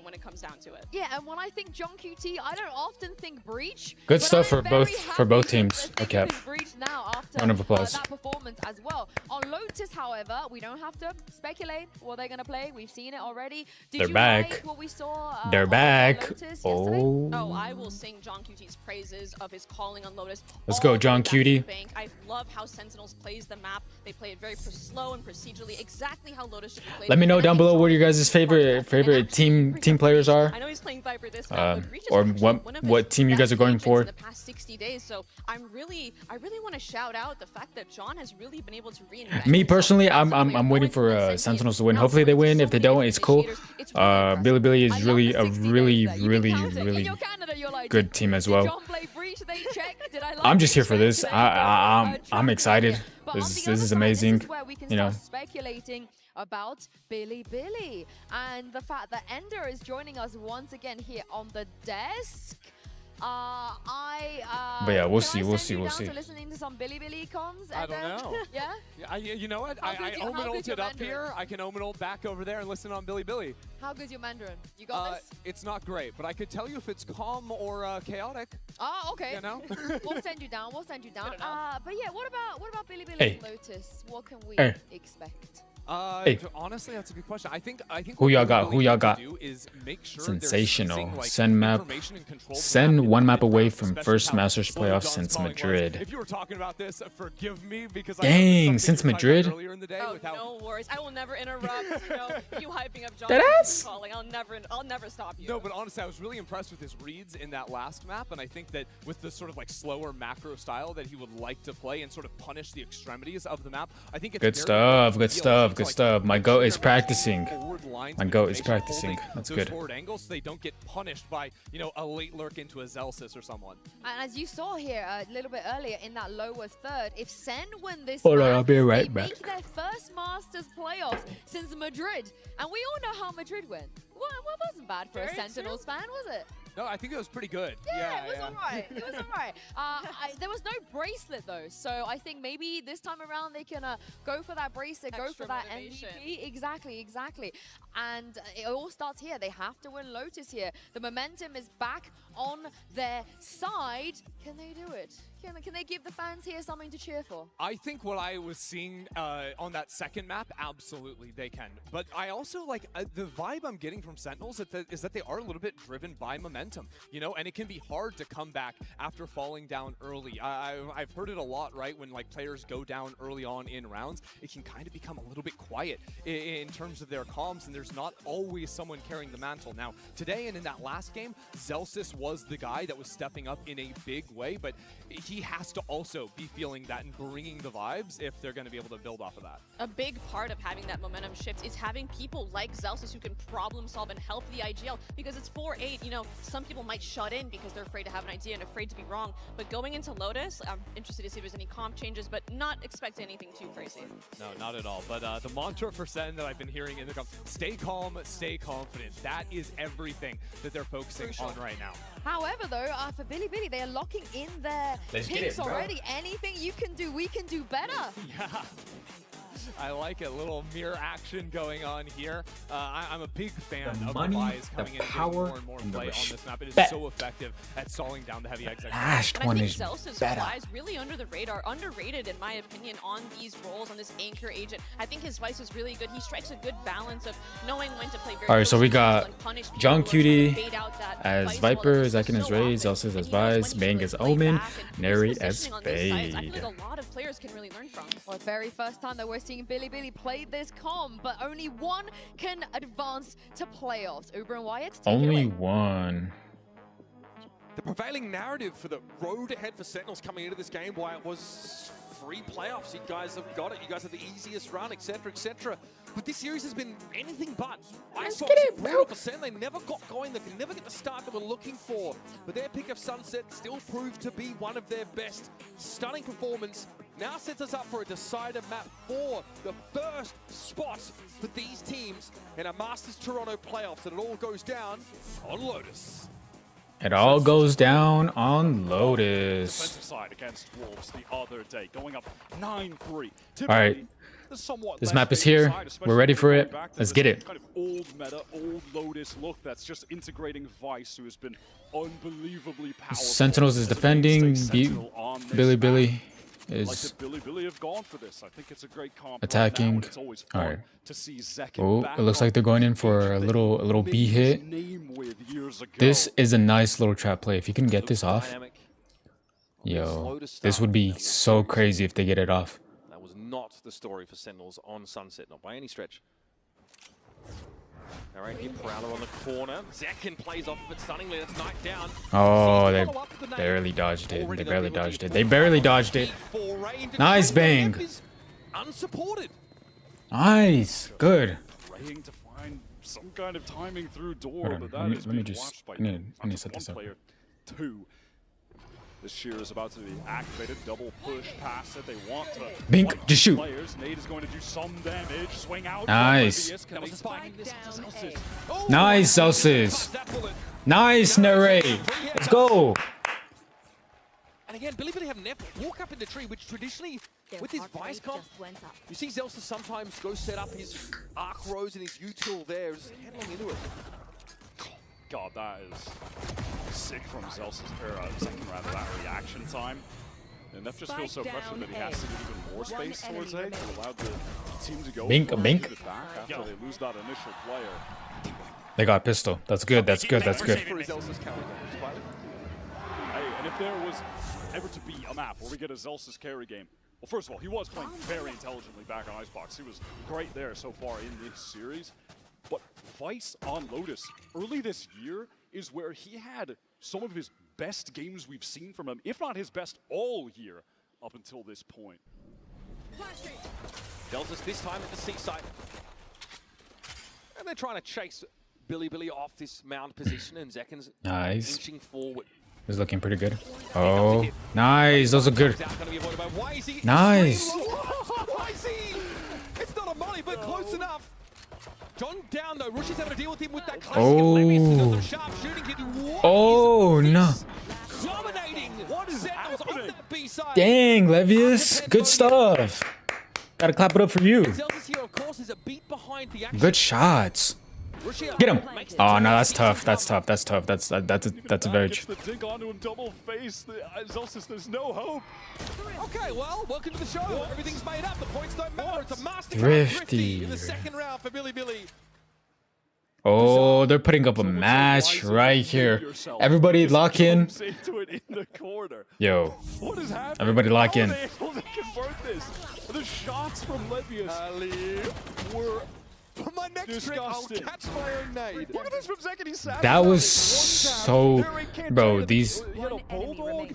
When it comes down to it. Yeah, and when I think John QT, I don't often think Breach. Good stuff for both teams. Okay. Breach now after round of applause. That performance as well. On Lotus, however, we don't have to speculate what they're gonna play. We've seen it already. They're back. Like what we saw, they're back. Oh, I will sing John QT's praises of his calling on Lotus. Let's go, John QT. I love how Sentinels plays the map. They play it very slow and procedurally, exactly how Lotus should be played. Let me know down below what your guys' favorite team players are. I know he's playing Viper this or what team you guys are going for. In the past 60 days, so I really want to shout out the fact that John has really been able to reinvent. Me personally, I'm waiting for Sentinels to win. Hopefully they win. If they don't, it's cool. Billy is really a really good team as well. I'm just here for this. I'm excited. This is amazing. You know. Speculating about Billy and the fact that Ender is joining us once again here on the desk. But yeah, we'll see. Listening to some Billy comms. I don't know. Yeah. You know what? I Omen ulted up here. I can Omen ult back over there and listen on Billy. How good's your Mandarin? You got this? It's not great, but I could tell you if it's calm or chaotic. Oh, okay. You know? We'll send you down. But yeah, what about Billy hey. and Lotus? What can we expect? Hey. Honestly, that's a good question. I think who y'all got? Is make sure sensational. Sen map. Sen one map away from first Masters playoff since Madrid. If you were talking about this, forgive me because dang, since Madrid. No worries. I will never interrupt. You hyping up John calling. I'll never stop you. No, but honestly, I was really impressed with his reads in that last map, and I think that with the sort of like slower macro style that he would like to play and sort of punish the extremities of the map, I think it's good stuff. My goat is practicing. That's good. Forward angles so they don't get punished by, a late lurk into a Zelsis or someone. And as you saw here a little bit earlier in that lower third, if Sen win this hold on, I'll be right back. Make their first Masters playoffs since Madrid. And we all know how Madrid went. Well, it wasn't bad for a Sentinels fan, was it? No, I think it was pretty good. Yeah, it was alright. It was alright. There was no bracelet though, so I think maybe this time around they can go for that bracelet, go for that MVP. Exactly. And it all starts here. They have to win Lotus here. The momentum is back on their side. Can they do it? Can they give the fans here something to cheer for? I think what I was seeing on that second map, absolutely they can. But I also like the vibe I'm getting from Sentinels is that they are a little bit driven by momentum, you know, and it can be hard to come back after falling down early. I've heard it a lot, right? When like players go down early on in rounds, it can kind of become a little bit quiet in terms of their comms, and there's not always someone carrying the mantle. Now, today and in that last game, Zelsis was the guy that was stepping up in a big way, but he has to also be feeling that and bringing the vibes if they're going to be able to build off of that. A big part of having that momentum shift is having people like Zelsis who can problem solve and help the IGL, because it's 4-8. You know, some people might shut in because they're afraid to have an idea and afraid to be wrong. But going into Lotus, I'm interested to see if there's any comp changes, but not expect anything too crazy. No, not at all. But the mantra for Sen that I've been hearing in the comp, stay calm, stay confident. That is everything that they're focusing on right now. However, though, for Bilibili, they are locking in their Let's get picks it, bro. already. Anything you can do, we can do better. Yeah. I like a little mirror action going on here. I'm a big fan of the buys coming in and getting more and more play on this map. It is so effective at stalling down the heavy exec. Last And one I think is Zelsis better. flies really under the radar, underrated in my opinion on these roles, on this anchor agent. I think his vice is really good. He strikes a good balance of knowing when to play very All right, so we close got and punish people John who are trying to Cutie bait out that as vice Viper, while it's Zekin as so Raze, often. Zelsis as And he knows Vice, when to Bang really as play Omen, back, and his Narrate as positioning on this side is, I Fade. feel like a lot of players can really learn from. Well, the very first time that we're seeing Bilibili play this comp, but only one can advance to playoffs. Uber and Wyatt, take it Only away. one. The prevailing narrative for the road ahead for Sentinels coming into this game, why it was free playoffs. You guys have got it. You guys have the easiest run, etc., etc. But this series has been anything but. Let's Icebox get it, bro. 0%. They never got going. They could never get the start they were looking for. But their pick of Sunset still proved to be one of their best. Stunning performance. Now sets us up for a decider map for the first spot for these teams in a Masters Toronto playoffs. And it all goes down on Lotus. It all goes down on Lotus. Defensive side against Wolves the other day, going up 9-3. All right. This map is here. We're ready for it. Let's get it. Kind of old meta, old Lotus look that's just integrating Vice, who has been unbelievably powerful. Sentinels is defending. Bilibili is Bilibili have gone for this. I think it's a great comp. attacking. Right now, and it's always fun All right. to see Zekin Oh, back it looks on like they're going in the for pitch a that little he B made hit. his name with years ago. This is a nice little trap play. If you can get this off, Dynamic. yo, this would be so crazy if they get it off. That was not the story for Sentinels on Sunset, not by any stretch. All right, here Prowler on the corner. Zekin plays off of it stunningly. That's Knight down. Oh, Sees they to follow up with the nade. barely dodged it. Already They though, barely people dodged do it. They barely dodged it. Foray into Nice the bang. map is unsupported. Nice. Good. Praying to find some kind of timing through door, Hold on, but let that me- is let me being just- watched by I need not to just set this one up. player, two. The shear is about to be activated. Double push past it. They want to. Bink, one just shoot. Players. Nade is going to do some damage. Swing out. Nice. Can they spike this to Zelsis? Oh, Nice, Zelsis. Nice, Narrate. Let's go. And again, Bilibili have never walk up in the tree, which traditionally, with his Vice comp, you see Zelsis sometimes go set up his Arc Rose and his util there, just handling into it. God, that is sick from Zelsis' second round of that reaction time. And that just feels so pressure that he has to get even more space towards A to allow the team to go Bink, for it, bink. get it back after they lose that initial player. They got pistol. That's good. That's good. That's good. For his Zelsis carry game, Spiley. Hey, and if there was ever to be a map where we get a Zelsis carry game, well, first of all, he was playing very intelligently back on Icebox. He was great there so far in this series. But Vice on Lotus early this year is where he had some of his best games we've seen from him, if not his best all year up until this point. Zelsis this time at the seaside. And they're trying to chase Bilibili off this mound position, and Zekin's Nice. inching forward. It's looking pretty good. Oh, nice. Those are good. Nice. It's not a molly, but close enough. John down though. Rush is having to deal with him with that classic. Oh. Some sharp shooting. What Oh, no. dominating. What is happening? On that B-side. Dang, Levius. Good stuff. Gotta clap it up for you. Zelsis here, of course, is a beat behind the action. Good shots. Get him! Oh no, that's tough. That's tough. That's tough. That's a very. Gets the dig onto him, double face. Zelsis, there's no hope. Okay, well, welcome to the show. Everything's made up. The points don't matter. It's a master Thrifty in the second round for Billy. Oh, they're putting up a match right here. Everybody lock in. Yo, What is happening? everybody lock in. How are they able to convert this? The shots from Levius were my next trick, I'll catch my own nade. Look at this from Zek, and he's savage. That was so, bro. These. He had a bulldog.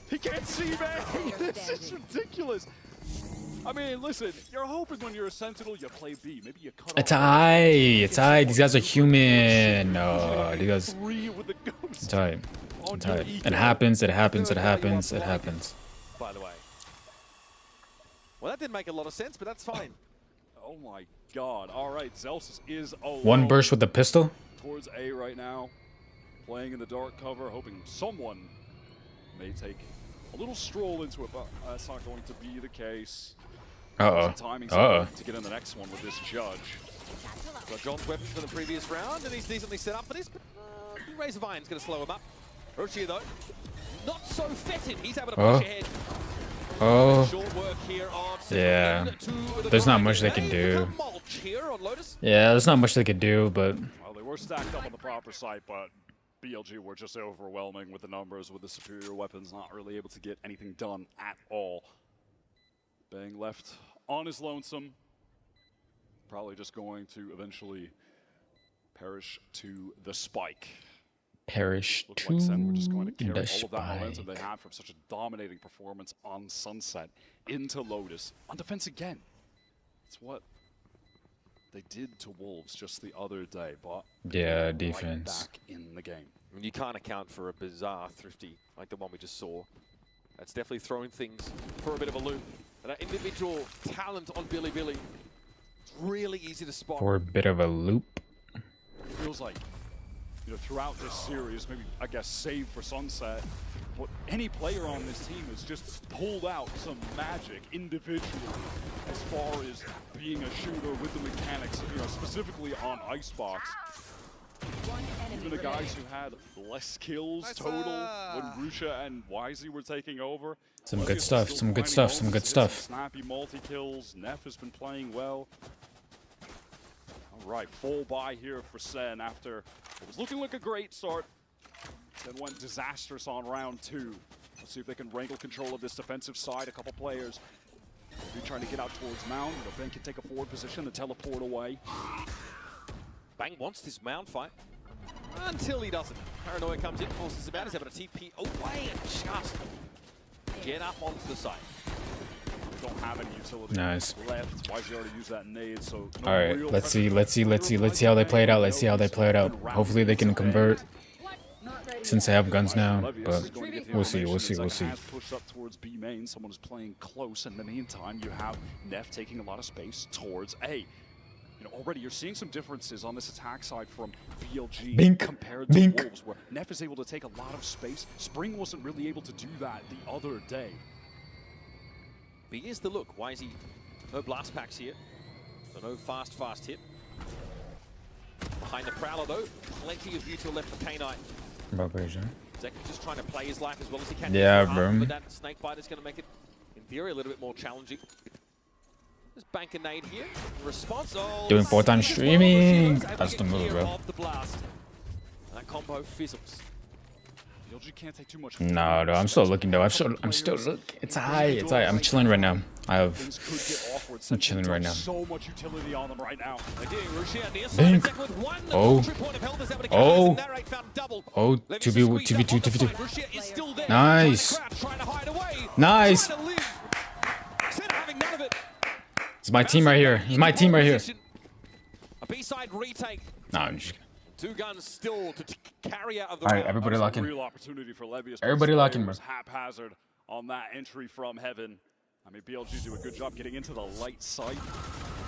He can't see, man. This is ridiculous. I mean, listen, you're hoping when you're a sentinel, you play B. Maybe you cut It's off. alright. It's alright. These guys are human. No, these guys. It's alright. It's alright. It happens. It happens. It happens. It happens. By the way. Well, that didn't make a lot of sense, but that's fine. Oh my god. All right, Zelsis is alone. One burst with the pistol. Towards A right now. Playing in the dark cover, hoping someone may take a little stroll into it, but that's not going to be the case. Uh-oh. Timing's Uh-oh. to get in the next one with this judge. Got John's weapons from the previous round, and he's decently set up for this, but Razor Vine's going to slow him up. Rochia, though, not so fetid. He's able to push ahead. Oh. Short work here on Yeah. There's not much they can do. Yeah, there's not much they could do, but. Well, they were stacked up on the proper side, but BLG were just overwhelming with the numbers, with the superior weapons, not really able to get anything done at all. Being left on his lonesome, probably just going to eventually perish to the spike. Perish Looks to like Sen were just going to carry the all of that momentum spike. they had from such a dominating performance on Sunset into Lotus. On defense again. It's what they did to Wolves just the other day, but Yeah, right defense. back in the game. And you can't account for a bizarre Thrifty like the one we just saw. That's definitely throwing things for a bit of a loop. And that individual talent on Billy, it's really easy to spot. For a bit of a loop. Feels like, you know, throughout this series, maybe, I guess, save for Sunset, but any player on this team has just pulled out some magic individually as far as being a shooter with the mechanics, you know, specifically on Icebox. Even the guys who had less kills total when Rusha and Wisey were taking over. Some good stuff, some good stuff, some good stuff. Snappy multi-kills. Neff has been playing well. All right, full buy here for Sen after it was looking like a great start. Then went disastrous on round 2. Let's see if they can wrangle control of this defensive side. A couple players maybe trying to get out towards Mound. Ben can take a forward position and teleport away. Bang wants this Mound fight until he doesn't. Paranoia comes in, forces him out. He's able to TP away and just get up onto the side. Don't have any utility Nice. left. Wisey already used that nade, so no All right, real let's see pressure. how they play it out. Let's see how they play it out. Hopefully they can convert since they have guns now, but we'll see. Has pushed up towards B main. Someone is playing close. In the meantime, you have Neff taking a lot of space towards A. You know, already you're seeing some differences on this attack side from BLG Bink, compared to bink. Wolves, where Neff is able to take a lot of space. Spring wasn't really able to do that the other day. B is the look. Wisey, no blast packs here, so no fast hit. Behind the Prowler though, plenty of util left for K9. Zek just trying to play his life as well as he can. Yeah, bro. But that snake bite is going to make it, in theory, a little bit more challenging. Just bank a nade here. Response. Oh, Doing 4-time streaming. That's the move, bro. Of the blast. That combo fizzles. BLG can't take too much. No, I'm still looking though. I'm still looking. It's high. I'm chilling right now. I'm chilling right now. So much utility on them right now. Bink. Oh. 2v2. Nice. Nice. It's my team right here. It's my team right here. A B-side retake. Nah, I'm just kidding. 2 guns still to carry out of the All right, round. everybody lock in. Real opportunity for Levius. Everybody lock in, bro. Haphazard on that entry from heaven. I mean, BLG do a good job getting into the light side.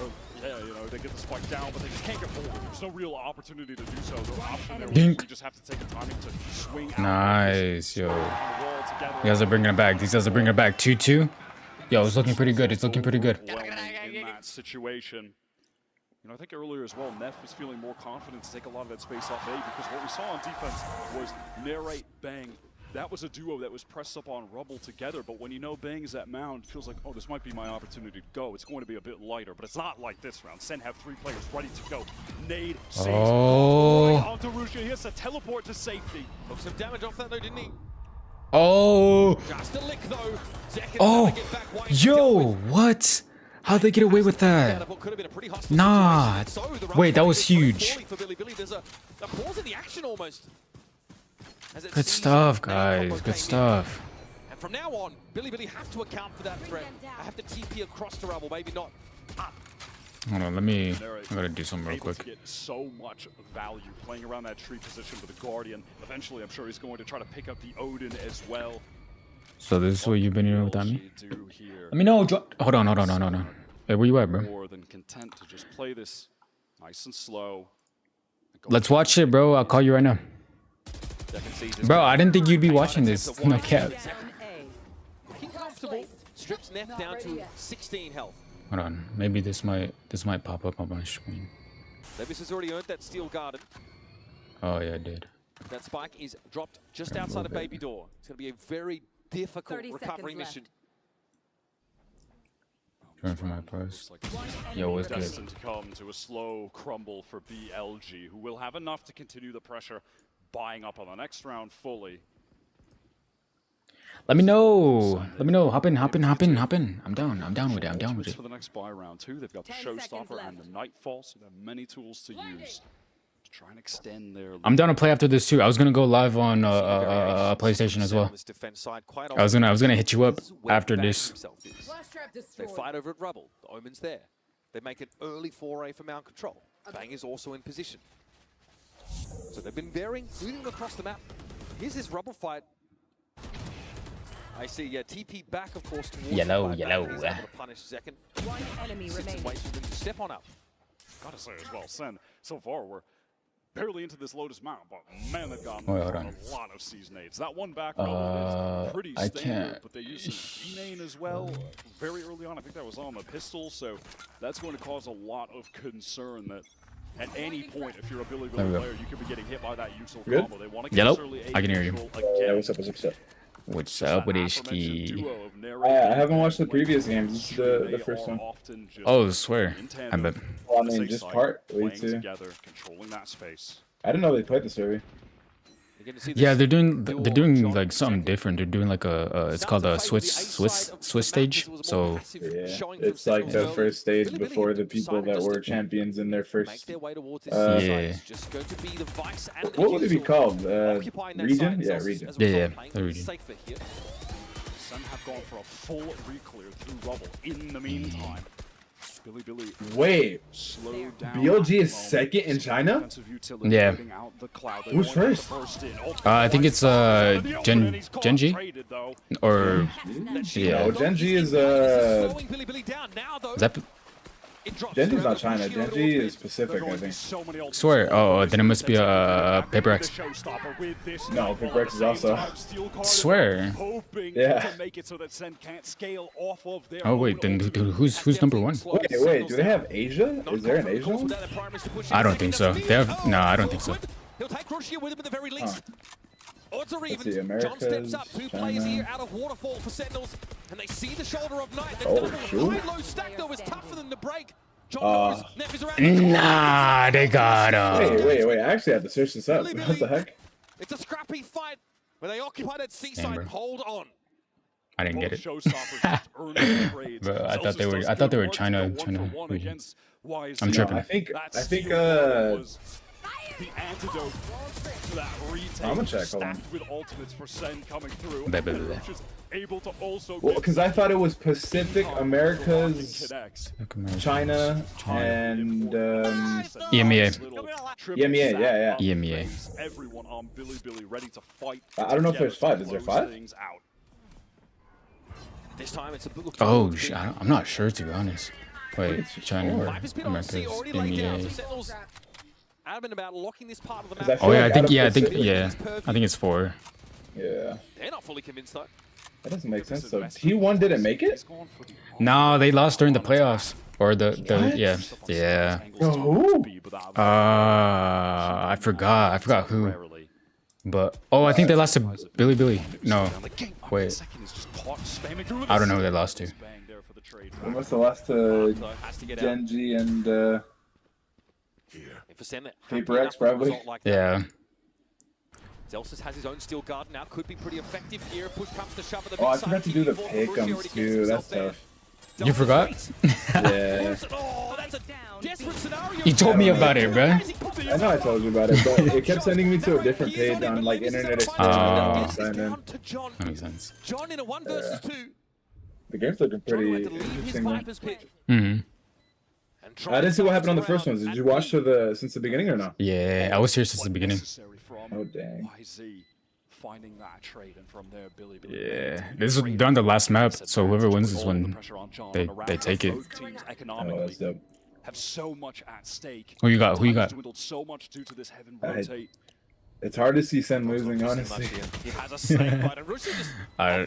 Oh, yeah, you know, they get the spike down, but they just can't get forward. There's no real opportunity to do so. The option there Dink. you just have to take the timing to swing out. Nice, yo. You guys are bringing it back. These guys are bringing it back. 2-2. Yo, it's looking pretty good. It's looking pretty good. In that situation. You know, I think earlier as well, Neff was feeling more confident to take a lot of that space off A, because what we saw on defense was Narrate, Bang. That was a duo that was pressed up on Rubble together, but when you know Bang is at mound, it feels like, oh, this might be my opportunity to go. It's going to be a bit lighter, but it's not like this round. Sen have 3 players ready to go. Nade saves right onto Russia. He has to teleport to safety. Took some damage off that though, didn't he? Oh. Just a lick though. Oh. Yo, what? How'd they get away with that? Nah. Wait, that was huge. There's a pause in the action almost. Good stuff, guys. Good stuff. And from now on, Billy have to account for that threat. I have to TP across to Rubble, maybe not up. Hold on, I gotta do something real quick. To get so much value playing around that tree position with the Guardian. Eventually, I'm sure he's going to try to pick up the Odin as well. So this is what you've been doing without me? Let me know. Hold on. Hey, where you at, bro? More than content to just play this nice and slow. Let's watch it, bro. I'll call you right now. Bro, I didn't think you'd be watching this. No cap. Comfortable. Strips Neff down to 16 health. Hold on. Maybe this might pop up on my screen. Levis has already earned that steel garden. Oh yeah, it did. That spike is dropped just outside of Baby Door. It's going to be a very difficult recovery mission. Turn for my purse. Yo, what's good? Destined to come to a slow crumble for BLG, who will have enough to continue the pressure, buying up on the next round fully. Let me know. Hop in. I'm down with it. For the next buy round 2, they've got the Showstopper and the Nightfall, so they have many tools to use to try and extend their. I'm down to play after this too. I was gonna go live on PlayStation as well. I was gonna hit you up after this. They fight over at Rubble. The Omen's there. They make an early foray for Mount Control. Bang is also in position. So they've been moving across the map. Here's this Rubble fight. I see, yeah, TP back, of course, towards yellow. He's able to punish second. One enemy remaining. Waits for them to step on up. Gotta say as well, Sen, so far we're barely into this Lotus Mount, but man, they've gotten hold a on. lot of Season 8s. That one back roll is pretty standard, can't. but they use some E-main as well very early on. I think that was on the pistol, so that's going to cause a lot of concern that at any point, if you're a Billy player, you could be getting hit by that usual combo. They want to get early A I can hear you. Yeah, what's up? What's up with HT? I haven't watched the previous games. This is the first one. Oh, swear. I bet. Well, I mean, just part. Wait, too. I didn't know they played this early. Yeah, they're doing like something different. They're doing like it's called a Swiss stage. So yeah, it's like the first stage before the people that were champions in their first. Yeah. What would it be called? Region? Yeah, region. Yeah, the region. Sen have gone for a full re-clear through Rubble in the meantime. Billy wait, BLG is second in China? Yeah. Who's first? I think it's Genji or yeah. No, Genji is that Genji's not China. Genji is Pacific, I think. Swear. Oh, then it must be Paper X. No, Paper X is also. Swear. Yeah. Oh wait, then who's number 1? Wait. Do they have Asia? Is there an Asia one? I don't think so. They have no. I don't think so. He'll take Russia with him at the very least. Odds are Let's even. see, Americas, John steps up. 2 players China. here out of Waterfall for Sentinels, and they see the shoulder of Night. The Oh, double shoot. high-low stack though is tough for them to break. John knows Neff is around the corner. Nah, they got him. Wait. I actually have to search this up. What the heck? It's a scrappy fight where they occupy that seaside. Bro. Hold on. I didn't get it. Bro, I thought they were China region. I'm tripping. I think the antidote to that retake. I'm gonna check. Hold on. Stacked with ultimates for Sen coming through. Able to also Well, because I thought it was Pacific, Americas, China, and EMEA. EMEA, yeah. EMEA. Everyone on Billy ready to fight. I don't know if there's 5. Is there 5? This time it's a Oh, I'm not sure to be honest. Wait, China or Americas, EMEA. Adamant about locking this part of the map. Oh yeah, I think it's 4. Yeah. They're not fully convinced though. That doesn't make sense. So T1 didn't make it? No, they lost during the playoffs. or the yeah. Who? I forgot who. But I think they lost to Billy. No, wait. I don't know who they lost to. They must have lost to Genji and G Prx probably. Yeah. Zelsis has his own steel guard now, could be pretty effective here. Push comes to shove at the Oh, I mid-side. forgot to do the pick'ems too. That's tough. You forgot? Yeah. Oh, that's a desperate scenario. You told me about it, bro. I know I told you about it, but it kept sending me to a different page on like Internet Explorer. That makes sense. John in a 1 versus 2. The game's looking pretty interesting. Mm-hmm. I didn't see what happened on the first ones. Did you watch since the beginning or no? Yeah, I was here since the beginning. Oh dang. Finding that trade, and from there, Billy. Yeah, this is done the last map, so whoever wins is when they take it. Oh, that's dope. Have so much at stake. Who you got? Who you got? So much due to this heaven rotate. It's hard to see Sen losing, honestly.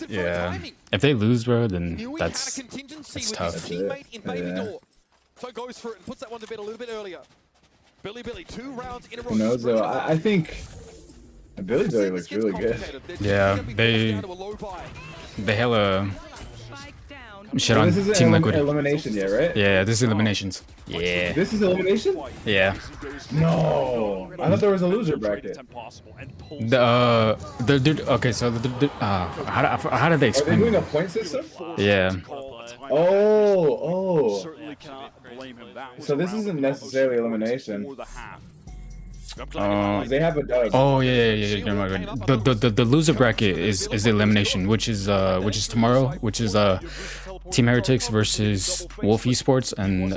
Yeah. If they lose, bro, then that's tough. Yeah. So goes for it and puts that one to bed a little bit earlier. Billy, 2 rounds in a row. Who knows though? I think Billy looks really good. Yeah, they hella shit on This isn't Team Liquid. elimination yet, right? Yeah, this is eliminations. Yeah. This is elimination? Yeah. No, I thought there was a loser bracket. The dude. Okay, so how did they Are they explain? doing a point system? Yeah. Oh. So this isn't necessarily elimination. They have a dub. Oh yeah. The loser bracket is the elimination, which is tomorrow, which is Team Heretics versus Wolf Esports and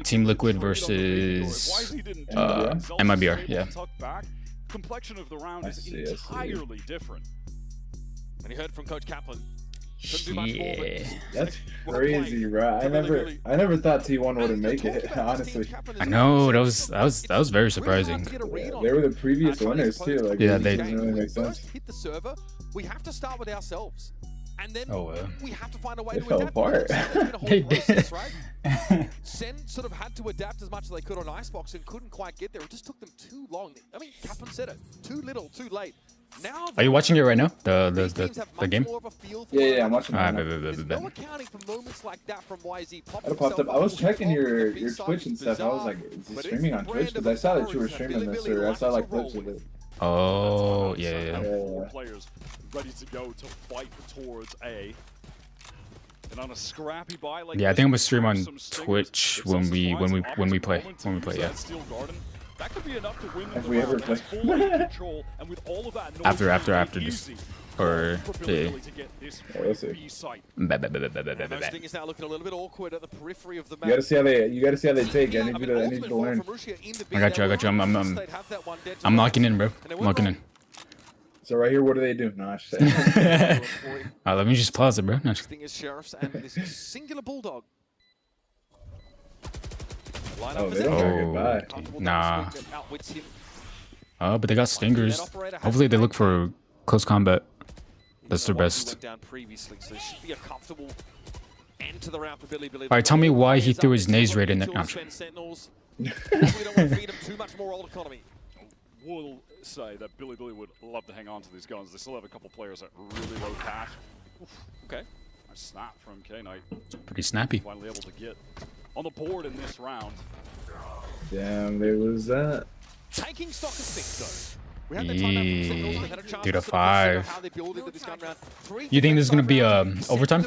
Team Liquid versus MIBR. Yeah. Complexion of the round is I see. entirely different. And you heard from Coach Kaplan. Yeah. That's crazy, bro. I never thought T1 wouldn't make it, honestly. I know, that was very surprising. Yeah, they were the previous winners too. Like, yeah, they they doesn't really make sense. Hit the server. We have to start with ourselves. And then we have to find a way They to fell adapt. apart. They did. Right? Sen sort of had to adapt as much as they could on Icebox and couldn't quite get there. It just took them too long. I mean, Kaplan said it. Too little, too late. Now Are you watching it right now? The game? Yeah, I'm watching it. no accounting for moments like that from YZ. I popped up. I was checking your Twitch and stuff. I was like, is he streaming on Twitch? Because I saw that you were streaming this, or I saw like clips of it. Oh yeah. Players ready to go to fight towards A. And on a scrappy buy like Yeah, I think I'm gonna stream on Twitch when we play. Yeah. That could be enough to win If we ever play. After this. Or yeah. We'll see. Thing is now looking a little bit awkward at the periphery of the map. You gotta see how they take. I need you to learn. I got you. I'm locking in, bro. I'm locking in. So right here, what do they do? No, I should say. Let me just pause it, bro. No, Thing is Sheriffs and this singular bulldog. Oh, they don't care goodbye. Nah. But they got stingers. Hopefully they look for close combat. That's their best. Alright, tell me why he threw his Naze raid in there. No. We'll say that Billy would love to hang on to these guns. They still have a couple players at really low cash. Okay. Nice snap from K-Knight. Pretty snappy. Finally able to get on the board in this round. Damn, they lose that. Taking stock of things, though. Dude, a 5. You think this is gonna be overtime?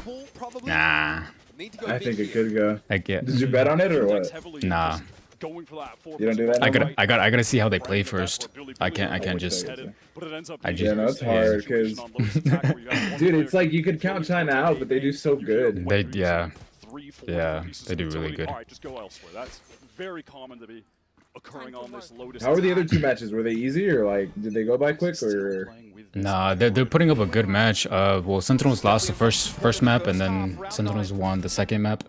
Nah. I think it could go. Did you bet on it or what? Nah. You don't do that. I gotta see how they play first. I can't just. Yeah, no, it's hard because, dude, it's like you could count China out, but they do so good. They they do really good. Alright, just go elsewhere. That's very common to be occurring on this Lotus. How were the other 2 matches? Were they easy or like did they go by quick or? Nah, they're putting up a good match. Well, Sentinels lost the first map, and then Sentinels won the second map.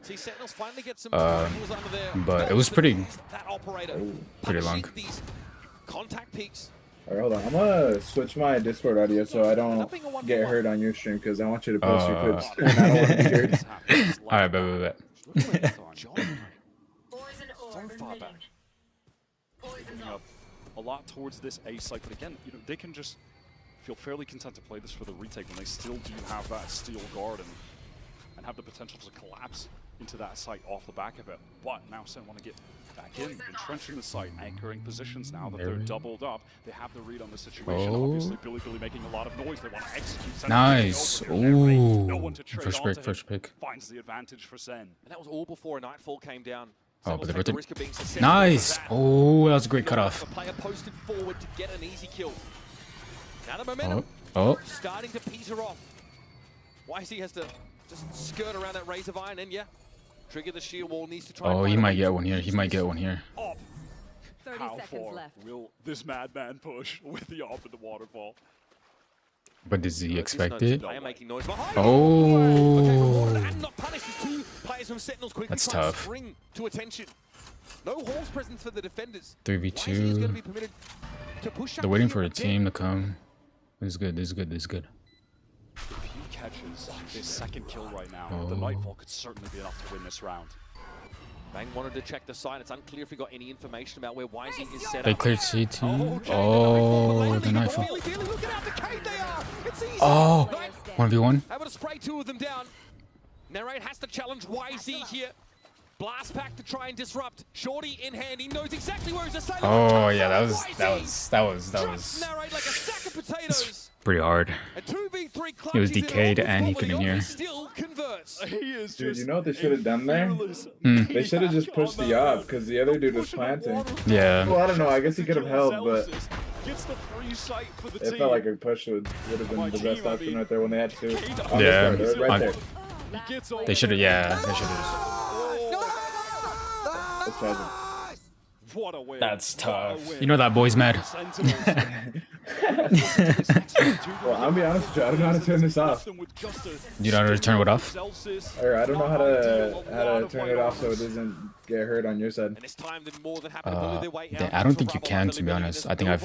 But it was pretty long. Alright, hold on. I'm gonna switch my Discord audio so I don't get hurt on your stream because I want you to post your clips. And I don't want to be heard. Alright, bet. John so far back. Picking up a lot towards this A site, but again, you know, they can just feel fairly content to play this for the retake when they still do have that steel garden and have the potential to collapse into that site off the back of it. But now Sen want to get back in, entrenching the site, anchoring positions now that they're doubled up. They have the read on the situation. Obviously, Billy making a lot of noise. They want to execute. Sen Nice. Ooh. No one to trade First pick, onto first him. pick. Finds the advantage for Sen. And that was all before a Nightfall came down. Oh, but they Take the ripped risk of being it. susceptible Nice. to that. Oh, that was a great cutoff. The player posted forward to get an easy kill. Now the momentum Oh. starting to peter off. YC has to just skirt around that razor vine and trigger the shield wall. Needs to try. Oh, and he find a might way get to one here. He might get one here. 30 How seconds far left. will this madman push with the op in the waterfall? But does he expect it? Player making noise behind. Oh. And not punished. Two players from Sentinels quickly That's trying to tough. spring to attention. No Hall's presence for the defenders. 3v2. YC is going to be permitted to push They're up waiting here for a bit. team to come. This is good. This is good. This is good. If he catches his second kill right now, the Nightfall could certainly be enough to win this round. Bang wanted to check the site. It's unclear if he got any information about where YZ is set They up. cleared CT. Oh, Oh, the Nightfall. Look at how decayed they are. It's easy. Oh, 1v1. Able to spray two of them down. Narrate has to challenge YZ here. Blast pack to try and disrupt. Shorty in hand. He knows exactly where his assailant. Oh yeah, that was Narrate like a sack of potatoes. pretty hard. A 2v3 He was clutches in decayed almost and he probably couldn't hear. Still converts. He is Dude, just you know what they should have done there? Hmm. They should have just pushed the op because the other dude was planting. Yeah. Well, I don't know. I guess he could have held, but Gets the free sight for the it team. felt like a push would have been the best option right there when they had to. Yeah. Right there. He gets all They should have. Yeah. They should have. That's tragic. What a win. That's tough. You know that boy's mad. Well, I'll be honest with you. I don't know how to turn this off. You don't know how to turn it off? Or I don't know how to turn it off so it doesn't get hurt on your side. I don't think you can, to be honest. I think I've.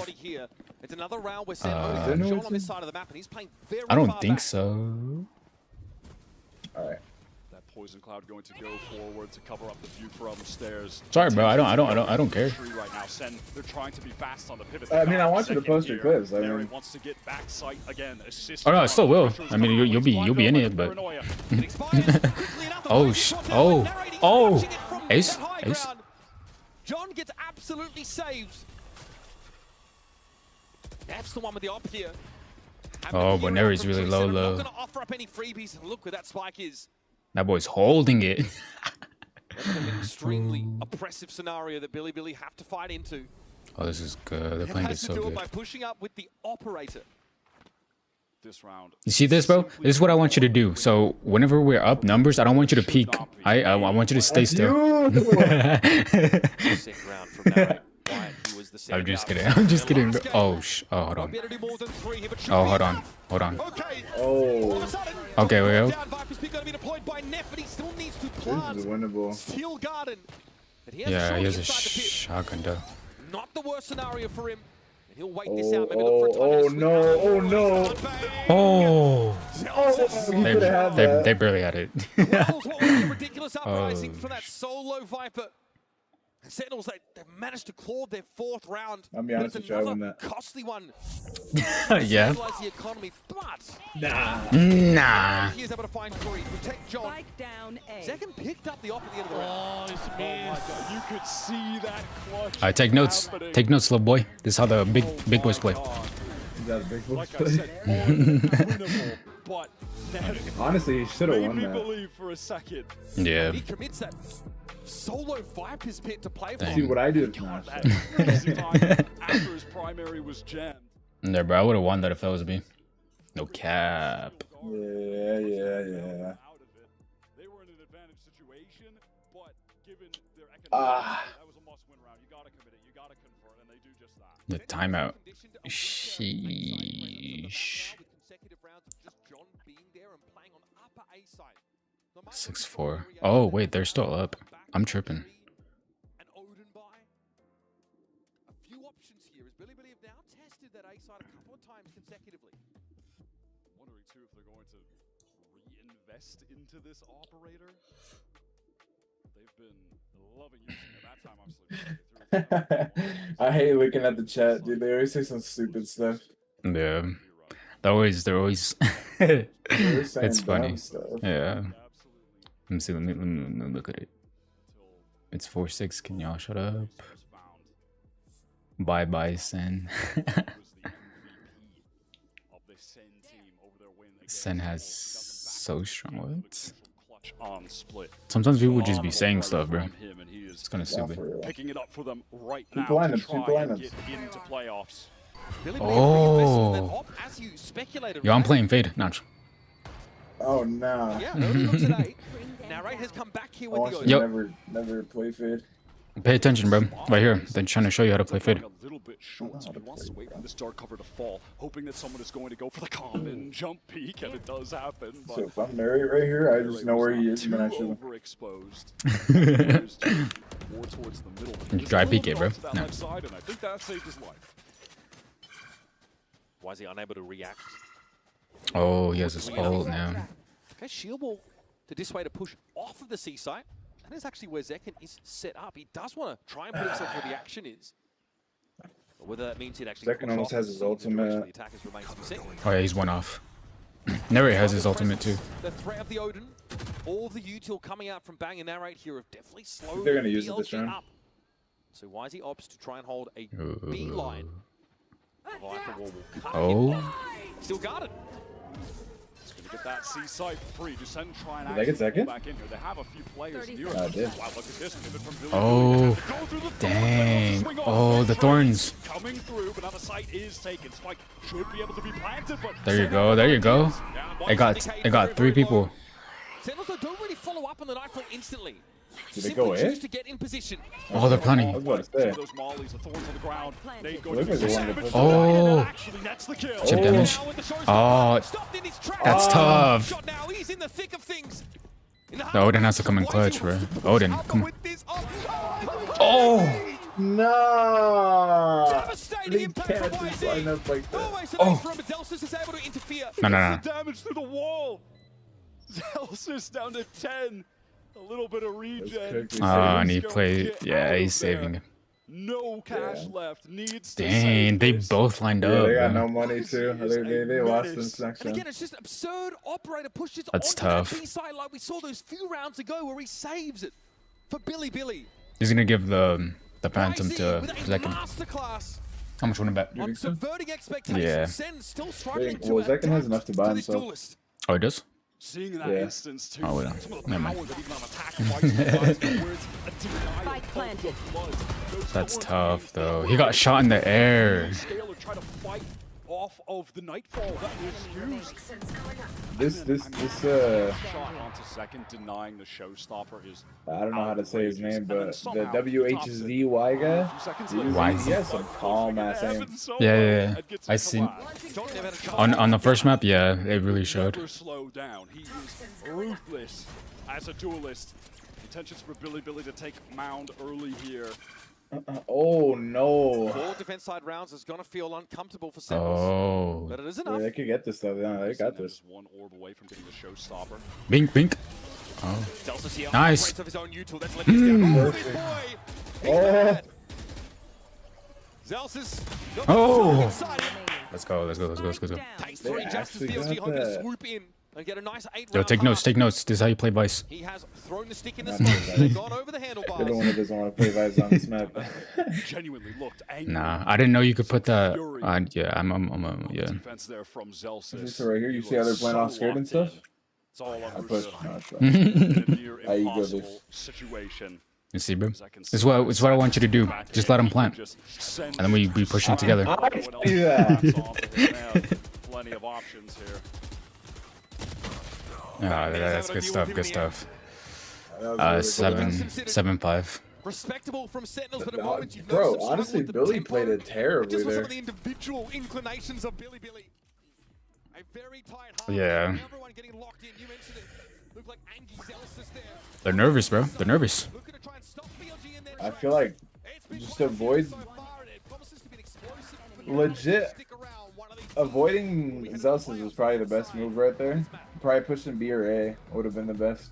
It's another round where Sen John on this side of the map and he's playing very I don't far think back. so. All right. That poison cloud going to go forward to cover up the view from stairs. Sorry, bro. I don't care. Right now, Sen, they're trying to be fast on the pivot. I mean, I want you to post your clips. I Mary mean, wants to get back sight again. Assist. Oh no, I still will. I mean, you'll be in it, but. Oh. Ace. John gets absolutely saved. That's the one with the op here. Oh, but Neri's really low. Not going to offer up any freebies. Look where that spike is. That boy's holding it. That's an extremely oppressive scenario that Billy have to fight into. Oh, this is good. They're playing it so do it good. by pushing up with the operator. This round. You see this, bro? This is what I want you to do. So whenever we're up numbers, I don't want you to peek. I want you to stay still. I'm just kidding. I'm just kidding. Oh, hold on. Oh, hold on. Hold on. oh, Okay, we go. this is winnable. Steel Garden. Yeah, he has a shotgun though. Not the worst scenario for him. And he'll wait Oh, this out. Maybe look for a time to no, swing oh around. no. Oh, You could have that. they barely had it. What was a ridiculous uprising Oh, from that solo Viper. Sentinels, they've managed to claw their fourth round. I'll be honest But with it's you, I won another that. costly one. Yeah. Stabilize the economy, but Nah. he is able to find three. Protect John. Spike down A. Second picked up the op at the end of the round. Oh my God. You could see that clutch. Alright, take notes. happening. Take notes, little boy. This is how the big boys play. Is that a big boy Like I play? said, unwinnable, but Honestly, he should have made won me that. believe for a second. Yeah. He commits that solo Viper's pit to play for. Dang. See what I do. God, that crazy time after his primary was jammed. There, bro. I would have won that if that was me. No cap. Yeah. Out of it. They were in an advantage situation, but given their economic that was a must-win round. You gotta commit it, you gotta convert, and they do just that. The timeout. Sheesh. Consecutive rounds of just John being there and playing on upper A side. 6-4. Oh wait, they're still up. I'm tripping. And Odin by a few options here as Billy have now tested that A side a couple of times consecutively. Wondering too if they're going to reinvest into this operator. I hate looking at the chat, dude. They always say some stupid stuff. Yeah, they're always They're it's saying funny. dumb stuff. Yeah. Let me see. Let me look at it. It's 4-6. Can y'all shut up? Bye, Sen. Sen has so strong words. Sometimes people just be saying stuff, bro. It's kind of stupid. Picking it up for them right Keep now lineups, to keep try and lineups. get into playoffs. Oh. Yo, I'm playing Fade. Nah. Oh no. Yeah, early looks at 8. Narrate has come back here I with want the you to open. never play Fade. Pay attention, bro. Right here. They're trying to show you how to play Fade. A little bit short, so he wants to wait for this dark cover to fall, hoping that someone is going to go for the common jump peek, and it does happen. But So if I'm narrate right here, I just know where he is, and then I should. overexposed. More towards the middle. Dry peek it, bro. To that No. left side, and I think that saved his life. Why is he unable to react? Oh, he has his ult now. Okay, shield wall to dissuade a push off of the C site. That is actually where Zekken is set up. He does want to try and put himself where the action is. But whether that means he'd actually Zekken almost has his ultimate. the attackers remains to be seen. Oh yeah, he's one off. Narrate has his ultimate too. The threat of the Odin, all of the util coming out from Bang and Narrate here have definitely slowed they're gonna use it BLG this round. up. So Wisey opts to try and hold a B line. Viper wall will cut him off. Still guarded. He's going to get that C site free. Sen try and Did I get actually second? pull back in here. They have a few players near I him. did. Wow, look at this pivot from Billy. Oh, Go through the dang. thorns. Oh, the thorns. Coming through, but now the site is taken. Spike should be able to be planted, but There you go. There you go. I got 3 people. Sentinels don't really follow up on the knife instantly. Did it go Simply choose in? to get in position. Oh, they're I planning. was about to say. those mollies, the thorns on the ground. They go Look to like they the wanted to savage. put Oh. Actually, that's the kill. Chip damage. Oh, that's tough. Shot now. He's in the thick of things. The Odin has to come in clutch, bro. Odin, come on. Oh! No! Devastating They impact can't from just YZ. line up like that. Always the Oh. next room, but Delsus is able to interfere. No. The damage through the wall. Zelsis down to 10. A little bit of regen. Oh, and he played. Yeah, he's saving him. No cash left. Needs to Dang, save they this. both lined Yeah, up. they got bro. no money too. They lost this next And round. again, it's just absurd. Operator pushes That's onto tough. that B side like we saw those few rounds ago where he saves it for Billy. He's gonna give the Phantom YZ to with a Zekken. masterclass How much wanna bet? on subverting expectations. Yeah. Sen still struggling Well, to Zekken has enough to buy to this himself. duelist. Oh, he does? Seeing that Yeah. instance too. Oh, wait. Some of the Never power mind. that even on attack fights provides, but where it's a denial Spike of planted. the blood. Those That's thorns tough, means though. that He got shot in the air. Scalar try to fight off of the nightfall that was used. This Shot onto second, denying the showstopper is. I don't know how to say his name, but the somehow WHZY guy, he has some calm ass aim. Yeah. I seen on the first map. Yeah, it really showed. Never slow down. He is ruthless as a duelist. Intentions for Billy to take Mound early here. Oh no! 4 defense side rounds is gonna feel uncomfortable for Sentinels. Oh. But it is Yeah, enough. they could get this stuff. Yeah, they got this. One orb away from getting the showstopper. Bink. Oh. Delsus here Nice. operates of his own util. That's letting us down. Oh, this boy! He's bad. Zelsis got the Oh. target sighted. Let's go. Takes They 3 just as actually BLG got hoping to that. swoop in and get a nice 8 Yo, round take notes. half. Take notes. This is how you play Vice. He has thrown the stick in the Not smoke. bad. They've gone over the They're the one handlebars. that doesn't want to play Vibes on this map. Genuinely looked angry. Nah, I didn't know you could put that. Yeah, yeah. Defense there from Zelsis. So right here, you see how they're playing off scared and stuff? It's all I under pushed. the No, it's fine. in a near How you go impossible this? situation. You see, bro. It's what I want you to do. Just let him plant, and then we push them together. Yeah. Plenty of options here. Ah, that's good stuff. Good stuff. That was really good. 7-5. Respectable from Sentinels, but at moments you've Bro, noticed them honestly, struggle with the Billy tempo. played it terribly Just for some there. of the individual inclinations of Billy. A very tight half. Yeah. Everyone getting locked in. You mentioned it. Looked like Angie Zelsis there. They're nervous, bro. They're nervous. Looking to try and stop BLG and then I feel like just avoid legit avoiding Zelsis was probably the best move right there. Probably pushing B or A would have been the best.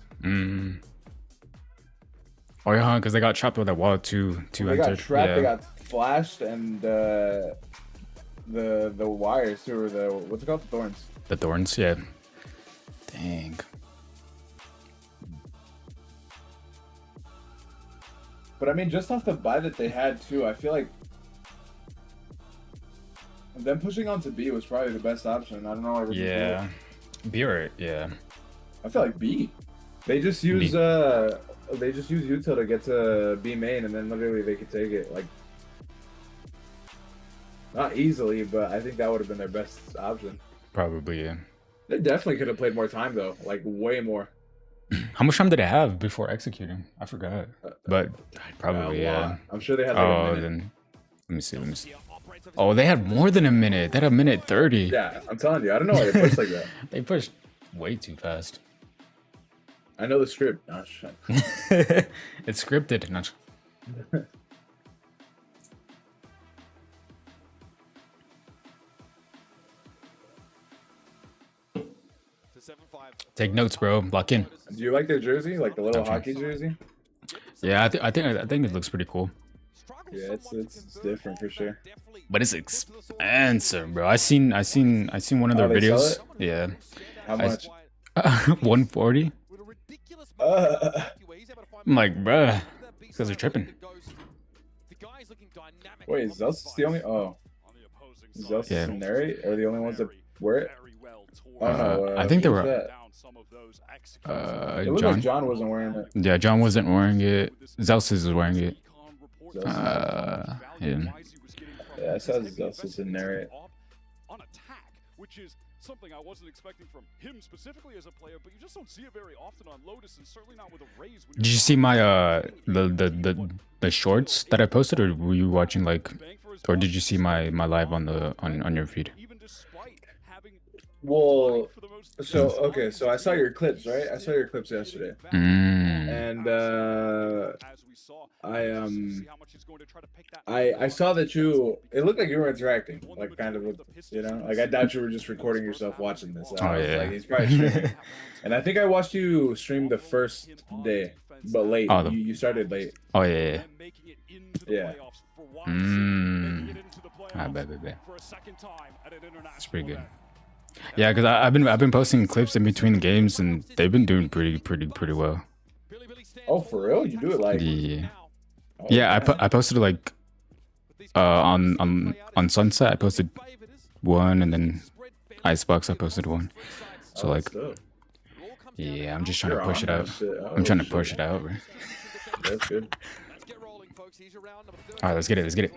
Oh yeah, because they got trapped with that wall. Two They entered. got trapped. Yeah. They got flashed, and the wires too, or the what's it called? The thorns. The thorns. Yeah. Dang. But I mean, just off the buy that they had too, I feel like them pushing on to B was probably the best option. I don't know. Yeah. B or yeah. I feel like B. They just use util to get to B main, and then literally they could take it, like, not easily, but I think that would have been their best option. Probably, yeah. They definitely could have played more time though, like way more. How much time did they have before executing? I forgot. But probably, yeah. I'm sure they had like a minute. Then let me see. Oh, they had more than a minute. They had a minute 30. Yeah, I'm telling you, I don't know why they pushed like that. They pushed way too fast. I know the script. Oh, shit. It's scripted. Not. Take notes, bro. Lock in. Do you like their jersey, like the little hockey jersey? Yeah, I think it looks pretty cool. Yeah, it's different for sure. But it's expensive, bro. I seen one of their videos. Yeah. How much? 140. I'm like, bruh, these guys are tripping. Wait, is Zelsis the only? Oh, Zelsis and Neri are the only ones that wear it. Oh no, I think they were. It looked John. like John wasn't wearing it. Yeah, John wasn't wearing it. Zelsis is wearing it. Yeah. Yeah, I saw Zelsis and Neri. On attack, which is something I wasn't expecting from him specifically as a player, but you just don't see it very often on Lotus, and certainly not with a Raze. Did you see my the shorts that I posted, or were you watching like, or did you see my live on your feed? Well, so okay, so I saw your clips, right? I saw your clips yesterday, and I saw that you. It looked like you were interacting, like kind of, you know, like I doubt you were just recording yourself watching this. Oh yeah. Like, he's probably streaming. And I think I watched you stream the first day, but late. Oh, you started late. Oh yeah. Yeah. I bet. It's pretty good. Yeah, because I've been posting clips in between games, and they've been doing pretty well. Oh, for real? You do it like? Yeah. Yeah, I posted like on Sunset I posted one, and then Icebox I posted one. So like, yeah, I'm just trying to push it out. I'm trying to push it out, right? That's good. All right, let's get it.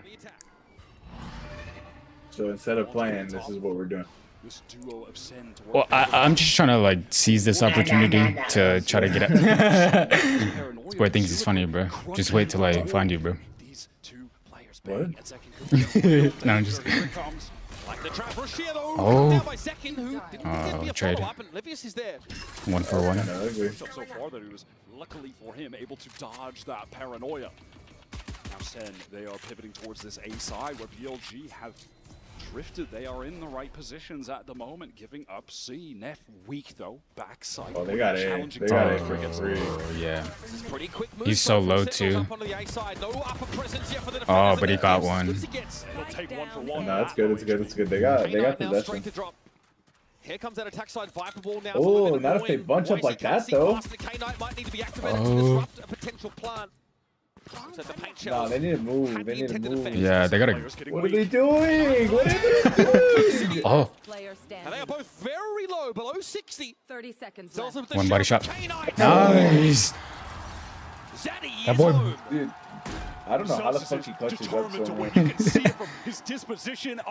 So instead of playing, this is what we're doing. Well, I'm just trying to like seize this opportunity to try to get out. Square thinks he's funny, bro. Just wait till I find you, bro. What? No, I'm just. Oh, trade. 1 for 1. So far that he was luckily for him able to dodge that paranoia. Now Sen, they are pivoting towards this A side where BLG have drifted. They are in the right positions at the moment, giving up C. Neff weak though, backside. Oh, they got A. They got A for 3. Yeah. He's so low too. Oh, but he got one. No, that's good. It's good. They got possession. Here comes that attack side Viper ball now. Oh, not if they bunch up like that though. Oh. No, they need to move. Yeah, they gotta. What are they doing? Oh. And they are both very low, below 60. 30 seconds left. One body shot. Nice. That boy. Dude, I don't know how the fuck he clutches up so much.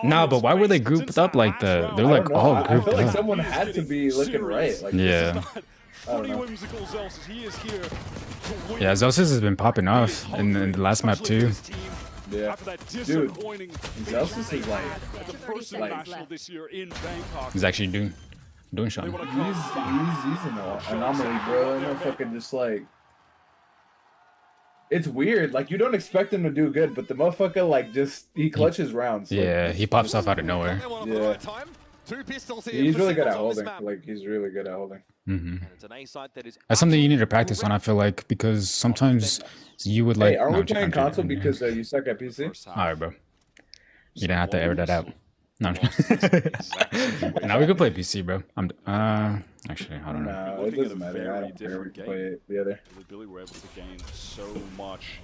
Nah, but why were they grouped up like that? They're like all grouped I feel like up. someone had to be looking right. Like, yeah. Yeah, Zelsis has been popping off in the last map too. Yeah, dude, Zelsis is like he's actually doing something. He's an anomaly, bro. No fucking just like. It's weird. Like you don't expect him to do good, but the motherfucker like just he clutches rounds. Like, Yeah, he pops off out of nowhere. Yeah. He's really good at holding. Like he's really good at holding. Mm-hmm. It's an A side that is That's something you need to practice on, I feel like, because sometimes you would like. Hey, are no, we I'm joking, playing I'm joking, console I'm joking. because you suck at PC? Alright, bro. You didn't have to air that out. No, I'm now we can play PC, bro. Actually, I don't know. No, it doesn't matter. I don't care. We can play it the other. Billy were able to gain so much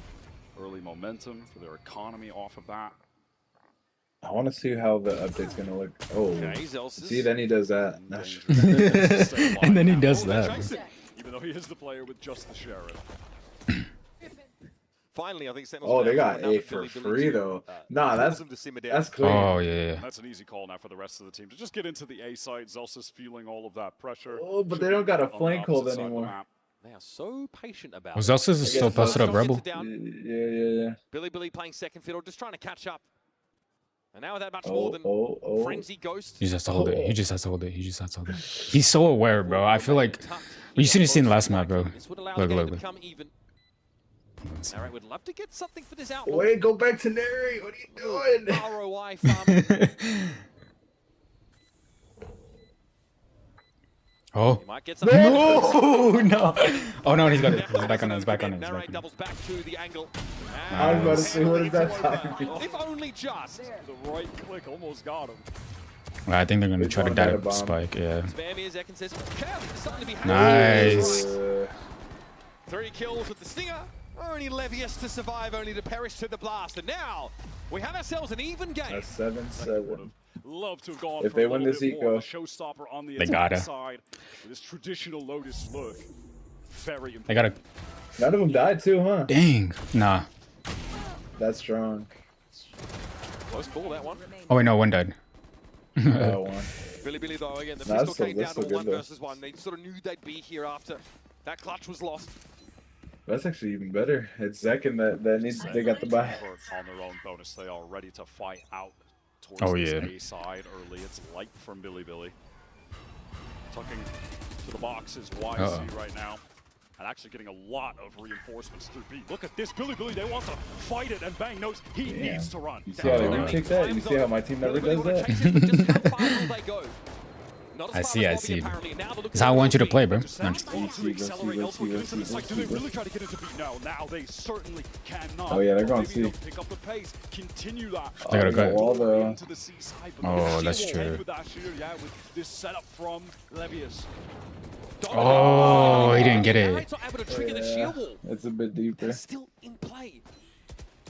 early momentum for their economy off of that. I want to see how the update's gonna look. Oh, see, then he does that. And then he does that. Even though he is the player with just the sheriff. Finally, I think Oh, they got A for free though. Nah, that's clean. Oh yeah. That's an easy call now for the rest of the team to just get into the A side. Zelsa's feeling all of that pressure. Oh, but they don't got a flank hold anymore. They are so patient about Was Zelsa's still posted up Rebel? Yeah. Billy playing second fiddle, just trying to catch up. And now without much more than Frenzy Ghost. He just has to hold it. He just has to hold it. He just has to hold it. He's so aware, bro. I feel like you should have seen the last map, bro. Look. Alright, would love to get something for this outlaw. Wait, go back to Neri. What are you doing? ROI farming. Oh. No. Oh no, he's got it. He's back on it. He's back on it. Narrate doubles back to the angle. I was about to say, what is that talking? If only just. The right click almost got him. I think they're gonna try to data spike. Yeah. Nice. 3 kills with the Stinger. Only Levius to survive, only to perish to the blast. And now we have ourselves an even game. A 7-7. Love to have gone if for they a win little this bit more. eco, The showstopper on the they gotta. side with this traditional Lotus look. Very important. They gotta. None of them died too, huh? Dang. Nah. That's strong. Close call, that one. Oh wait, no, one died. One. Billy though again, the That's pistol came down to so 1 good, versus 1. They sort of knew they'd be here after that clutch was lost. That's actually even better. It's Zekin that needs. They got the buy. On their own bonus, they are ready to fight out towards Oh, this yeah. A side early. It's light from Billy. Tucking to the boxes YC right now. And actually getting a lot of reinforcements through B. Look at this, Billy, they want to fight it, and Bang knows he needs to run. You see how they retake that? You see how my team never does that? I see. It's how I want you to play, bro. No, oh yeah, they're going C. Pick up the pace, continue that. They gotta go. Wall though. Oh, that's true. With this setup from Levius. Oh, he didn't get it. Yeah, it's a bit deeper. Still in play.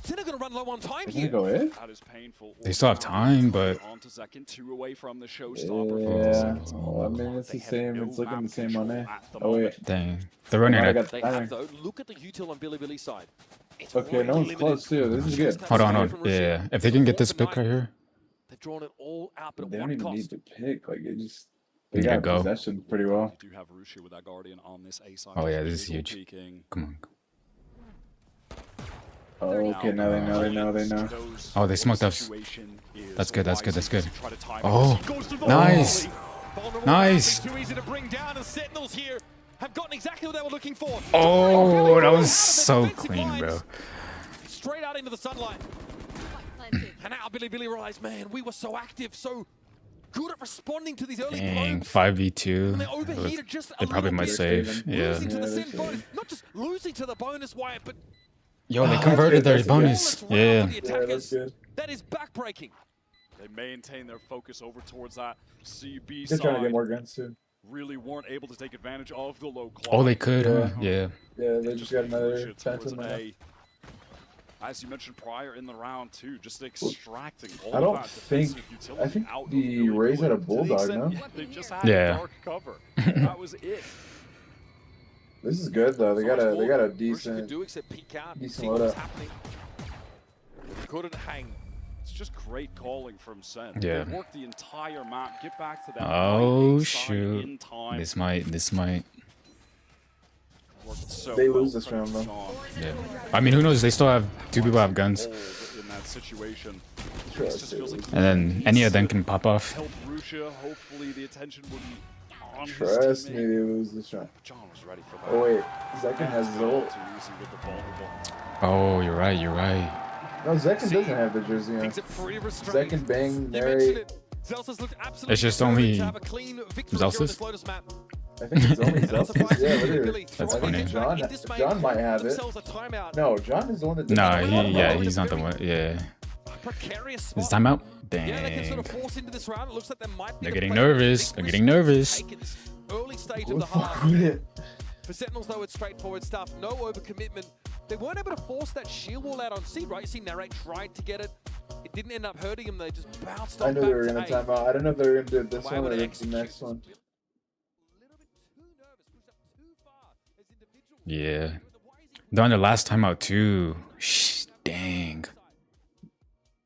They're gonna run low on time here. Go in? That is painful. They still have time, but On to second, 2 away from the yeah. showstopper. Well, I mean, it's the same. It's looking the same on there. Oh wait. Dang. They're running it. They have though. Look at the util on Billy's side. It's Okay, no one's close too. This is good. Hold on. Yeah. If they can get this pick right here. They've drawn it all out, but They at don't what even cost? need to pick. Like it just. They Yeah, got go. possession pretty well. Do have Russia with that Guardian on this A side. Oh yeah, this is huge. Come on. Oh, okay, now they know. Oh, they smoked us. That's good. Oh, nice. Nice. Too easy to bring down, and Sentinels here have gotten exactly what they were looking for. Oh, that was so clean, bro. Straight out into the sunlight. And now Billy realized, man, we were so active, so good at responding to these early Dang, blows. 5v2. They overheated just They probably might save. Yeah. Losing to the Sin bonus, not just losing to the bonus Wyatt, but Yo, they converted their bonus. Yeah. that is backbreaking. They maintain their focus over towards that CB They're trying to get side. more guns too. Really weren't able to take advantage of the low clock. Oh, they could, huh? Yeah. Yeah, they just got another towards phantom. an now. A. As you mentioned prior in the round too, just extracting all I don't of that think. defensive utility I think out of the Billy Rays had a to the bulldog, extent no? They just had Yeah. dark cover. That was it. This is good though. They got a Could decent. do except peek out and decent see what was loadout. happening. Couldn't hang. It's just great calling from Sen. Yeah. They work the entire map, get back to that Oh right side shoot. in time. This might. Worked so They well lose this from round, though. Sean. Yeah. I mean, who knows? They still have 2 people have guns. Hold in that situation. Trust It just feels it. like And then any of them can pop off. help Russia. Hopefully the attention will be on his Trust me, teammate. they lose this round. John was ready for that. Oh wait, Zekin has his ult. Too easy with the vulnerable. Oh, you're right. No, Zekin doesn't have the jersey on. Things are pretty restrained. Zekin, Bang, You mentioned Neri. it. Zelsa's looked absolutely It's just determined only to have a clean victory here on Zelsa's? this Lotus map. I think it's only Celsius. Yeah, literally. That's I funny. think John might have it. No, John is the one that did No, it. he's not the one. Yeah. Precarious Is spot. timeout? Yeah, they can Dang. sort of force into this round. It looks like they might be They're the getting play. nervous. Big They're risk getting nervous. taken this early stage of Who the the fuck half. would it? For Sentinels, though, it's straightforward stuff. No overcommitment. They weren't able to force that shield wall out on Seed, right? You see Narrate tried to get it. It didn't end up hurting him. They just bounced I on knew back they were to gonna A. time out. I don't know if they were gonna do it this Why one would or they the execute? next one. Yeah. They're on their last timeout too. Shh, dang.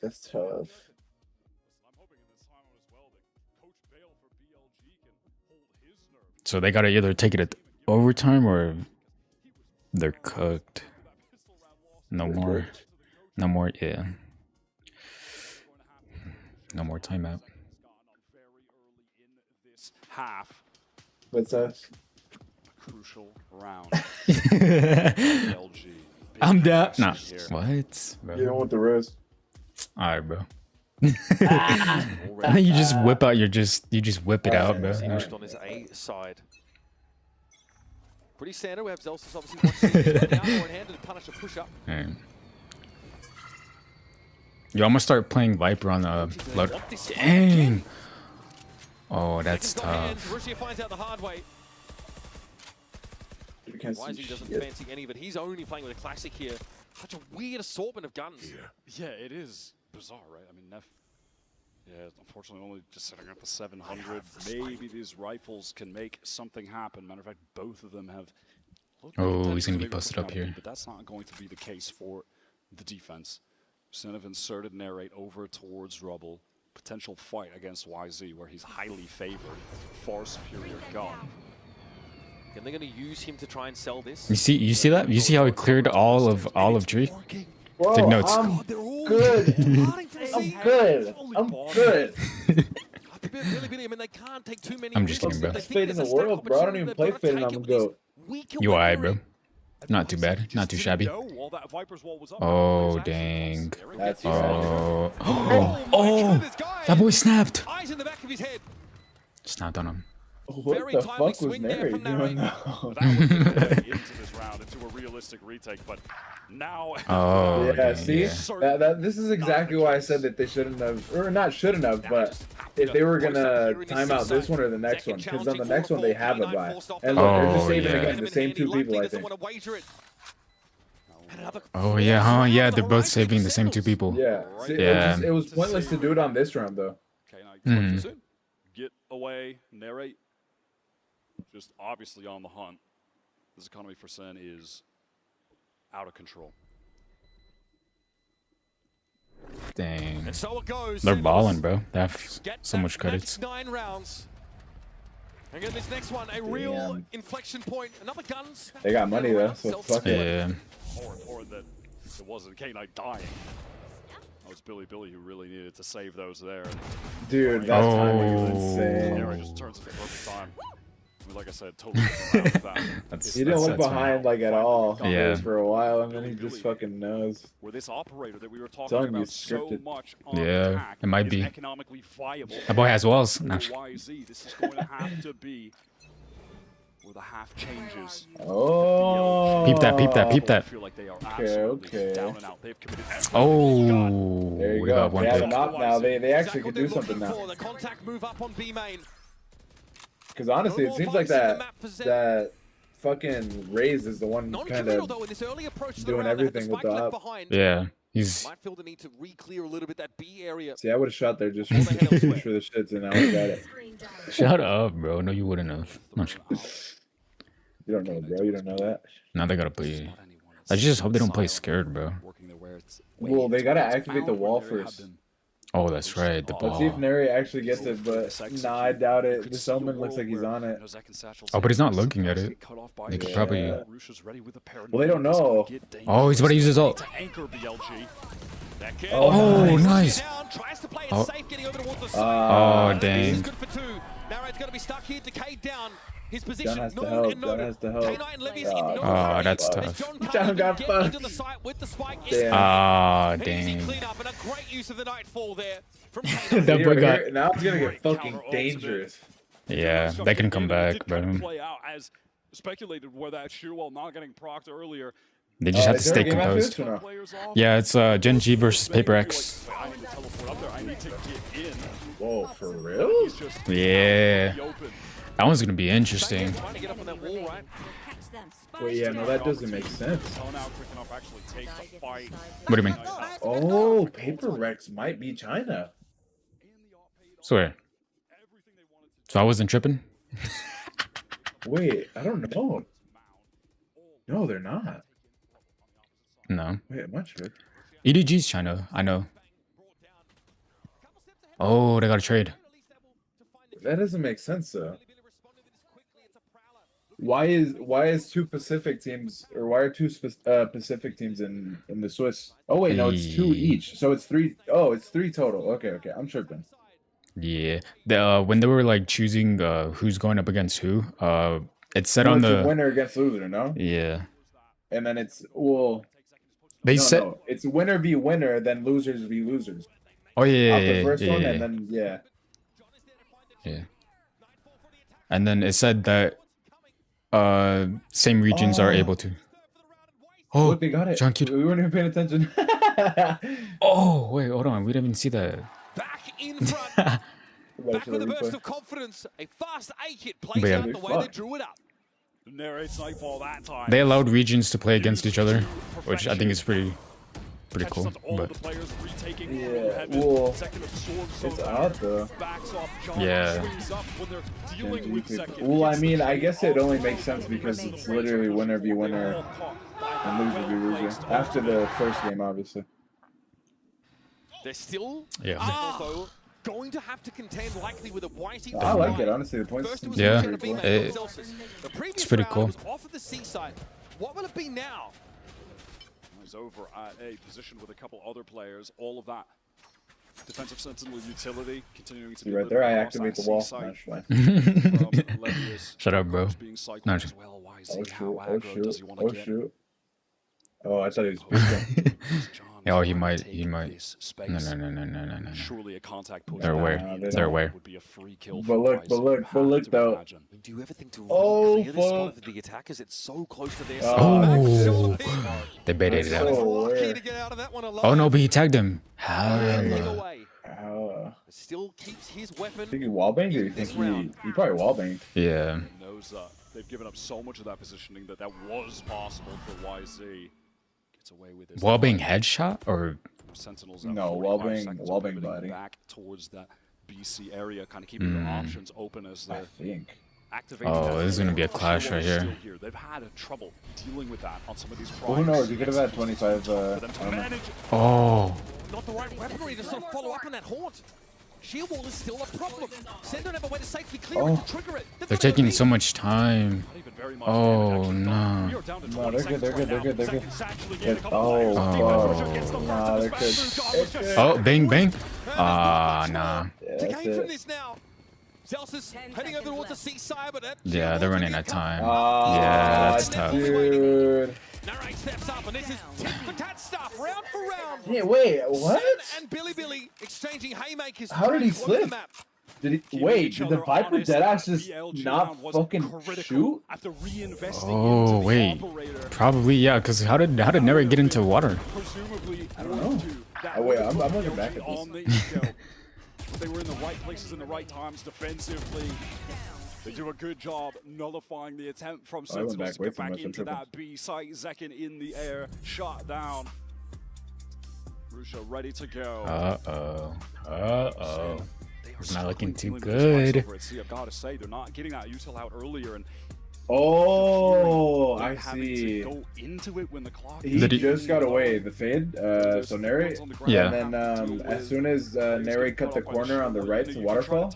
That's tough. So they gotta either take it at overtime or they're cooked. No more. No more. Yeah. No more timeout. Half. What's us? Crucial round. I'm down. Nah. What? Bro. You don't want the rose. Alright, bro. I think you just whip out your you just whip it out, bro. Pushed on his A side. Pretty standard. We have Zelsus obviously down more in hand to punish a push up. Alright. Yo, I'm gonna start playing Viper on Blood. Dang. Oh, that's tough. Russia finds out the hard way. Wisey doesn't fancy any of it. He's only playing with a classic here. Such a weird assortment of guns. Yeah, it is bizarre, right? I mean, Neff, yeah, unfortunately only just sitting at the 700. Maybe these rifles can make something happen. Matter of fact, both of them have... Oh, he's gonna be busted up here. But that's not going to be the case for the defense. Sen have inserted Narrate over towards Rubble. Potential fight against YZ where he's highly favored. Far superior gun. And they're going to use him to try and sell this. You see that? You see how he cleared all of tree? Bro, Take notes. I'm good. I'm good. I'm good. I'm just kidding, bro. Best fade in the world, bro. I don't even play fade and I'm a goat. You alright, bro? Not too bad. Not too shabby. Oh, dang. That's Oh. Oh, that boy snapped. Eyes in the back of his head. Snapped on him. What the fuck was Nary doing now? Into this round, into a realistic retake, but now... Oh, yeah, dang, see? yeah. This is exactly why I said that they shouldn't have, or not shouldn't have, but if they were gonna time out this one or the next one, because on the next one they have a buy. And look, they're just saving again the same two people, I think. Oh, yeah, huh? Yeah, they're both saving the same two people. Yeah. See, Yeah. it was pointless to do it on this round, though. Okay, now Mhm. get away, Narrate. Just obviously on the hunt. This economy for Sen is out of control. Dang. And so it goes. They're balling, bro. They have so That much credits. next 9 rounds. And again, this next one, a real inflection point. Another guns. They got money, though, so fuck it. Yeah. More important that it wasn't K-Knight dying. It was Billy who really needed to save those there. Dude, that timing was Narrate insane. just turns into perfect time. I mean, like I said, totally different round with that. He didn't look behind like at all Yeah. for a while, and then he just fucking knows. Where this operator that we were talking Telling you, about it's so scripted. much on Yeah, attack it might is be. economically viable. That boy has walls. For Nah. YZ, this is going to have to be where the half changes. Oh. Peep that, peep that, peep that. I feel like they are Okay, absolutely okay. down and out. They've committed Oh, There you we go. got one They have pick. an op now. They actually Exactly could what do they're something looking now. for. The contact move up on B main. Because honestly, No it more seems like bugs in the that map for Zen. that fucking Raze is the one kind Non-committal of though in this early approach to the doing round. They had the everything with spike the left op. behind. Yeah, he's. Might feel the need to re-clear a little bit that B area. See, I would have shot there just for the shits, and I would have got it. Shut up, bro. No, you wouldn't have. No, You don't know, bro. You don't know that. now they gotta play. I just hope they don't play scared, bro. Well, they gotta activate the wall first. Oh, that's right. The Let's see if ball. Neri actually gets it, but nah, I doubt it. This Omen looks like he's on it. Oh, but he's not looking at it. They could probably. Well, they don't know. Oh, he's about to use his ult. Oh, nice. Oh, oh dang. Narrate's gonna be stuck here, decayed down. His John position, has to no help. and John no. has to help. K9 and Livy's in no Oh, hurry. that's As tough. John got get fucked. into the site with the spike. Damn. Ah, Easy dang. cleanup and a great use of the nightfall there from That boy got. Now it's gonna get fucking dangerous. Yeah, they can come back, bro. Play out as speculated where that Shuwell not getting procced earlier. They just have to is there a stay game after this composed. or no? Yeah, it's G Vs Prx. I need to teleport up there. I need to get in. Whoa, for real? Yeah, that one's gonna be interesting. Trying to get up on that wall, right? Wait, yeah, no, that doesn't make sense. What do you mean? Oh, Paper Rex might be China. Swear. So I wasn't tripping? Wait, I don't know. No, they're not. No. Wait, am I tripping? EDG's China, I know. Oh, they got a trade. That doesn't make sense though. Why is two Pacific teams, or why are two Pacific teams in the Swiss? Oh wait, no, it's two each. So it's three. Oh, it's three total. Okay, I'm tripping. Yeah, when they were like choosing who's going up against who, it said No, on it's the a winner against loser, no? Yeah. And then it's They said no, it's winner v winner, then losers v losers. Oh yeah, Off the first one, yeah. and then Yeah. And then it said that same regions are able to. Oh, look, they got it. John Q. We weren't even paying attention. Oh wait, hold on, we didn't even see that. Back in front. Back with a burst of confidence. A fast A-hit plays Yeah. out the way they drew it up. Narrates Nightfall that time. They allowed regions to play against each other, which I think is pretty cool. But Yeah, well, it's odd though. yeah. Well, I mean, I guess it only makes sense because it's literally winner v winner and loser v loser. After the first game, obviously. They're still Yeah. going to have to contend likely with a whiting. I like it, honestly. The points seem Yeah, pretty cool. It's pretty cool. Was off of the seaside. What will it be now? He's over at a position with a couple other players. All of that defensive sentinel utility continuing to See be right there, I across activate that the wall. seaside. Nice From Levius, Shut up, bro. being cycled No, as well. Why is Oh he? shoot! How Oh aggro does he shoot! want to Oh get? shoot! Oh, I thought he was peeking. Oh, he might. No. Surely a contact push. They're aware. Nah, they're They're not. aware. Would be a free kill But for look, but Bryson. look, You but have look to though. imagine. Do you ever think to Oh, clear this spot fuck. for the attackers? It's so close to their Oh, side. they baited it out. Lucky to get out of that one alive. Oh no, but he tagged him. Leg How? away. Still keeps his weapon. Think he wallbanged, or you think he probably wallbanged? Yeah. Knows that they've given up so much of that positioning that was possible for YZ. Gets away with his Wallbang headshot or Sentinels No, 45 wallbang seconds wallbang pivoting body. back towards that BC area, kind of keeping their options open as I they're think. activating. Oh, that. this is gonna be a clash right Still here. They've had trouble dealing with that on some of these Well, who knows? He could have had 25 For them to armor. manage. Oh. Not the right weaponry to sort of follow up on that haunt. Shield wall is still a problem. Send don't have a way to safely clear it to trigger it. They're taking so much time. Not even very much Oh damage, no. actually. We are down to No, 20 they're good, seconds they're right good, they're now. good, they're good. Second satchel again, Good. a couple players. Oh, Gets the nah, first they're back. good. Bruce was just Oh, bang bang. Ah, nah. Yeah, To that's gain from it. this now. Zelsus heading over towards the seaside, but Yeah, they're running out of time. Ah, Yeah, that's tough. dude. Narrate steps up, and this is tit for tat stuff, round for round. Yeah, wait, what? Sen and Billy exchanging haymakers. How did he trying to close the slip? map. Did he wait? Did the Viper deadass just not fucking shoot? After reinvesting Oh into the wait. operator, Probably yeah. Cause how did Neri get into water? presumably I don't know. Oh wait, I'm looking back at on this. the eco. They were in the right places in the right times defensively. They do a good job nullifying the attempt from I went Sentinels back to way get too back much, I'm into tripping. that B site. Zekin in the air, shot down. Rusha ready to go. It's not looking too Dealing with this good. over at sea, I've got to say, they're not getting that util out earlier, and Oh, I having see. to go into it when the clock He Did he- just got away. The fade. So Neri. Yeah. And then as soon as Neri cut the corner on the right to waterfall,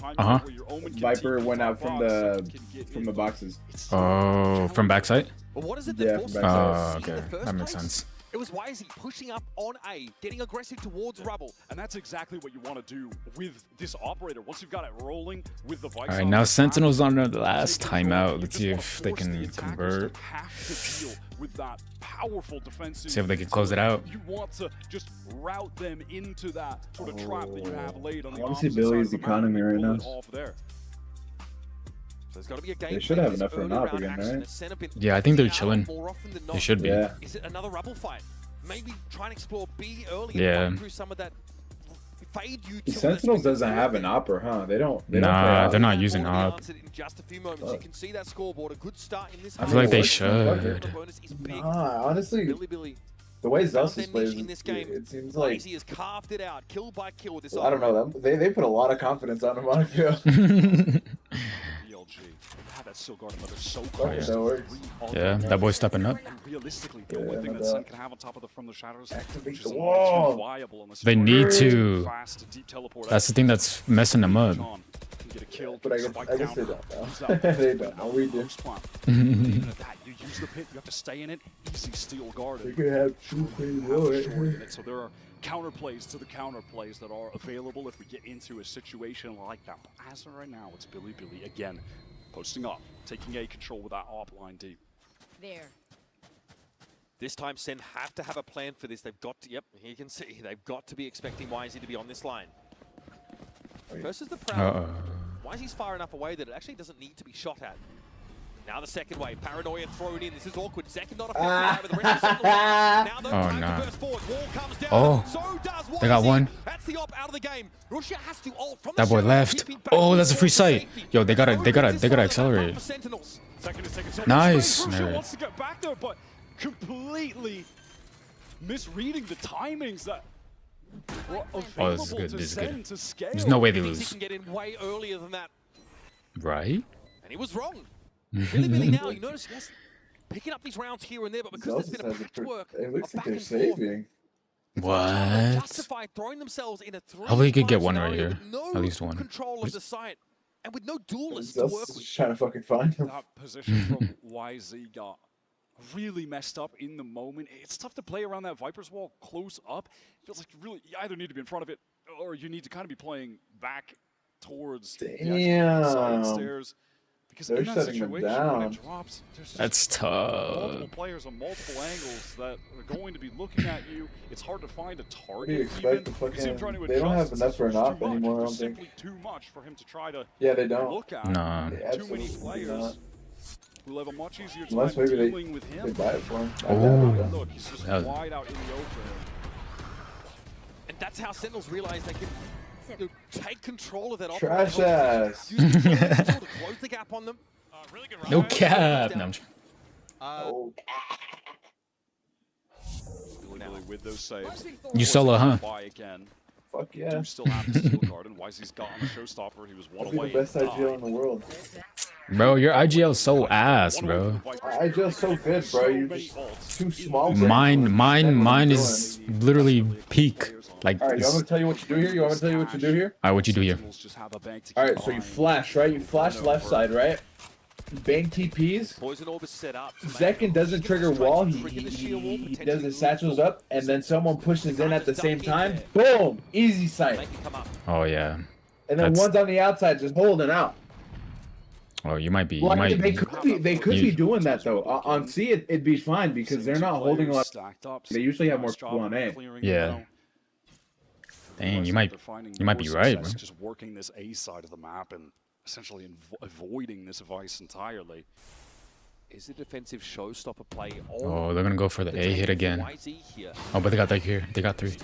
Viper went out from the boxes. Oh, from backside. But what is it Yeah, that from forced backside. Oh, in the okay, first that makes place? sense. It was Wisey pushing up on A, getting aggressive towards rubble. And that's exactly what you want to do with this operator. Once you've got it rolling with the Vice. All right, now Sentinel's on the last timeout. Let's see if they can convert. Have to deal with that powerful defensive. See if they can close it out. You want to just route them into that sort of trap that you have laid on the I wanna see opposite Billy's side of the map economy and right pull now. it off there. So there's got to be a game. They should have enough for an op again, right? Yeah, I think they're chilling. They should be. Yeah. Is it another Rebel fight? Maybe try and explore B early. Yeah. And through some of that fade The Sentinels doesn't have an opera, huh? They don't. They don't play Nah, op. they're not using op. in just a few moments. You can see that scoreboard. A good start in this. I feel like they half. should. The bonus is big. Nah, honestly, Billy. the way Found Zelsis their plays, niche in this game. it seems like Lazy has carved it out, kill by kill. This I don't know them. They put a lot of confidence on him. I feel. BLG. Had that still guarding, but they're so close. that works. Yeah, that boy's stepping up. And realistically, the Yeah, only thing no that Sen doubt. can have on top of the From the Shadows, Activate which is the a wall. too viable unless They you need are to. fast, deep teleport That's the out. thing that's messing them up. Can get a kill, But I spike guess they down, don't know. use that They post don't know. out We the do. post plant. Even at that, you use the pit, you have to stay in it. Easy steal guarded. You could have two pretty low. Shorting it, so there are counterplays to the counterplays that are available if we get into a situation like that. But as of right now, it's Billy again, posting up, taking A control with that op line deep. There. This time, Sen have to have a plan for this. They've got to. Yep, here you can see they've got to be expecting YZ to be on this line. Versus the Proud. YZ's far enough away that it actually doesn't need to be shot at. Now the second wave, Paranoia thrown in. This is awkward. Second not a but the rest of the now though, Oh, no. no. Wall comes down. Oh, So does YZ. they got one. That's the op out of the game. Russia has to ult from That the boy shadow, left. keeping back Oh, that's a towards free the sight. safety. Yo, they gotta For accelerate. Sentinels. Second is taken so Nice. Russia There. wants to get back there, but completely misreading the timings that were Oh, this is available good. to This is Sen good. to scale. There's no way they He lose. can get in way earlier than that. Right? And he was wrong. Billy now, you notice yes, picking up these rounds here and there, but because there's been a patchwork It looks of like back they're and forth, saving. What? justify throwing themselves in a 3 Hopefully you could get one right scenario here. with no At least one. control of the site and with no duelists to Zelsis work is with. trying to fucking find him. That position from YZ got really messed up in the moment. It's tough to play around that Viper's wall close up. It feels like you either need to be in front of it or you need to kind of be playing back towards the actual side stairs. Because They're in that shutting them situation, down. when it drops, there's just That's multiple tough. players on multiple angles that are going to be looking at you. It's hard to find a target. What do you expect? Even. You see him trying to They don't have adjust, enough for an it's op too much. anymore, I There's don't think. simply too much for him to try to Yeah, they don't. look at. Nah. They Too many absolutely players not. will have a much easier time Unless maybe dealing with they him. buy it for him. Oh. Look, he's just That was- wide out in the open. And that's how Sentinels realize they can take control of that Trash ass. Use the to close the gap on them. Really good No round. cap. No, I'm tr- Oh. Billy with those saves. You solo, huh? Buy again. Fuck yeah. Do still have the steel card, and YZ's got on the showstopper. He was one That'd be away. the best and IGL in the world. Bro, your IGL is so ass, bro. IGL's so good, bro. You're just too small. for it. Mine is literally peak. Like, Alright, you want me to tell you what you do here? You want me to tell you what you do here? alright, what you do here? Alright, so you flash, right? You flash left side, right? Bang TPs. Poison orb is set up. Zekin doesn't trigger wall. He does his satchels up, and then someone pushes in at the same time. Boom! Easy sight. Oh yeah. And then That's- one's on the outside, just holding out. Oh, you might be. Well, You I mean, might. they could You- be doing that though. On C, it'd be fine because they're not holding a lot. They usually have more people on A. Yeah. Dang, you might be right, bro. Just working this A side of the map and essentially avoiding this vice entirely. Is the defensive showstopper play? Oh, they're gonna go for the A hit again. Oh, but they got that here. They got 3.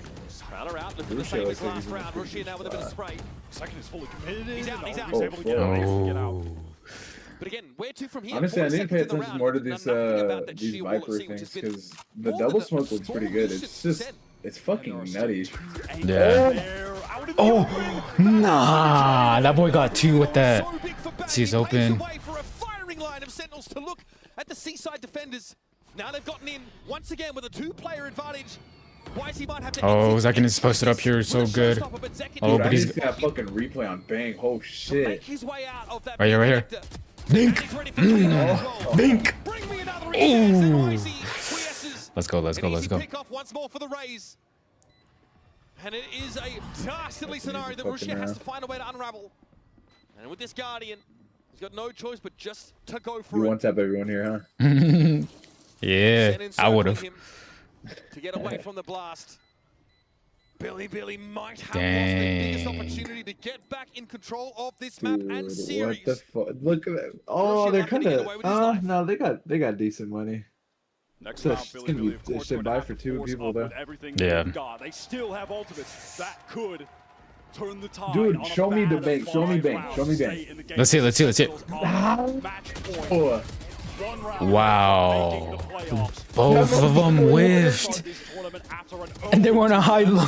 Crowder out, looking the same as last round. Russia now with a bit of spray. Second is fully committed. He's out, he's out. He's able to get away and get out. Oh. But again, where to from here? Honestly, I 4 need to pay seconds in the attention round. more to Now, these nothing about that these sheer wall at Viper sea, which has things been because the more double than smoke looks pretty good. It's just it's fucking nutty. Yeah. Oh, nah. That boy got 2 with that. He's open. Away for a firing line of Sentinels to look at the seaside defenders. Now they've gotten in once again with a 2-player advantage. YZ might have to Oh, exit. Zekin is posted up here so good. Oh, Dude, I but need he's to see that fucking replay on Bang. Oh shit. Make his way out of that right here, right here. Dink. Dink. Ooh. Let's go. Let's go. Let's go. Pick off once more for the Rays. And it is a dastardly scenario that fucking Russia has to find a way to unravel. And with this Guardian, he's got no choice but just to go for You it. one tap everyone here, huh? Yeah, Sen I would encircling have. him to get away from the blast. Billy might have lost the biggest opportunity to get back in control of this map and Dude, series. what the fuck? Look at that. Oh, they're kind of. No, they got decent money. Next So round, it's Billy gonna Billy, be of course, should would buy have for to two force people up though. with everything Yeah. they've got. They still have ultimates that could turn the tide. Dude, on a show me the bad bank. Show me five bank. round Show me stay bank. in the game. Let's see it. Let's see it. Let's see it. Match point. Oh, One round Wow. making the playoffs. Both of them whiffed. And they were on a high low.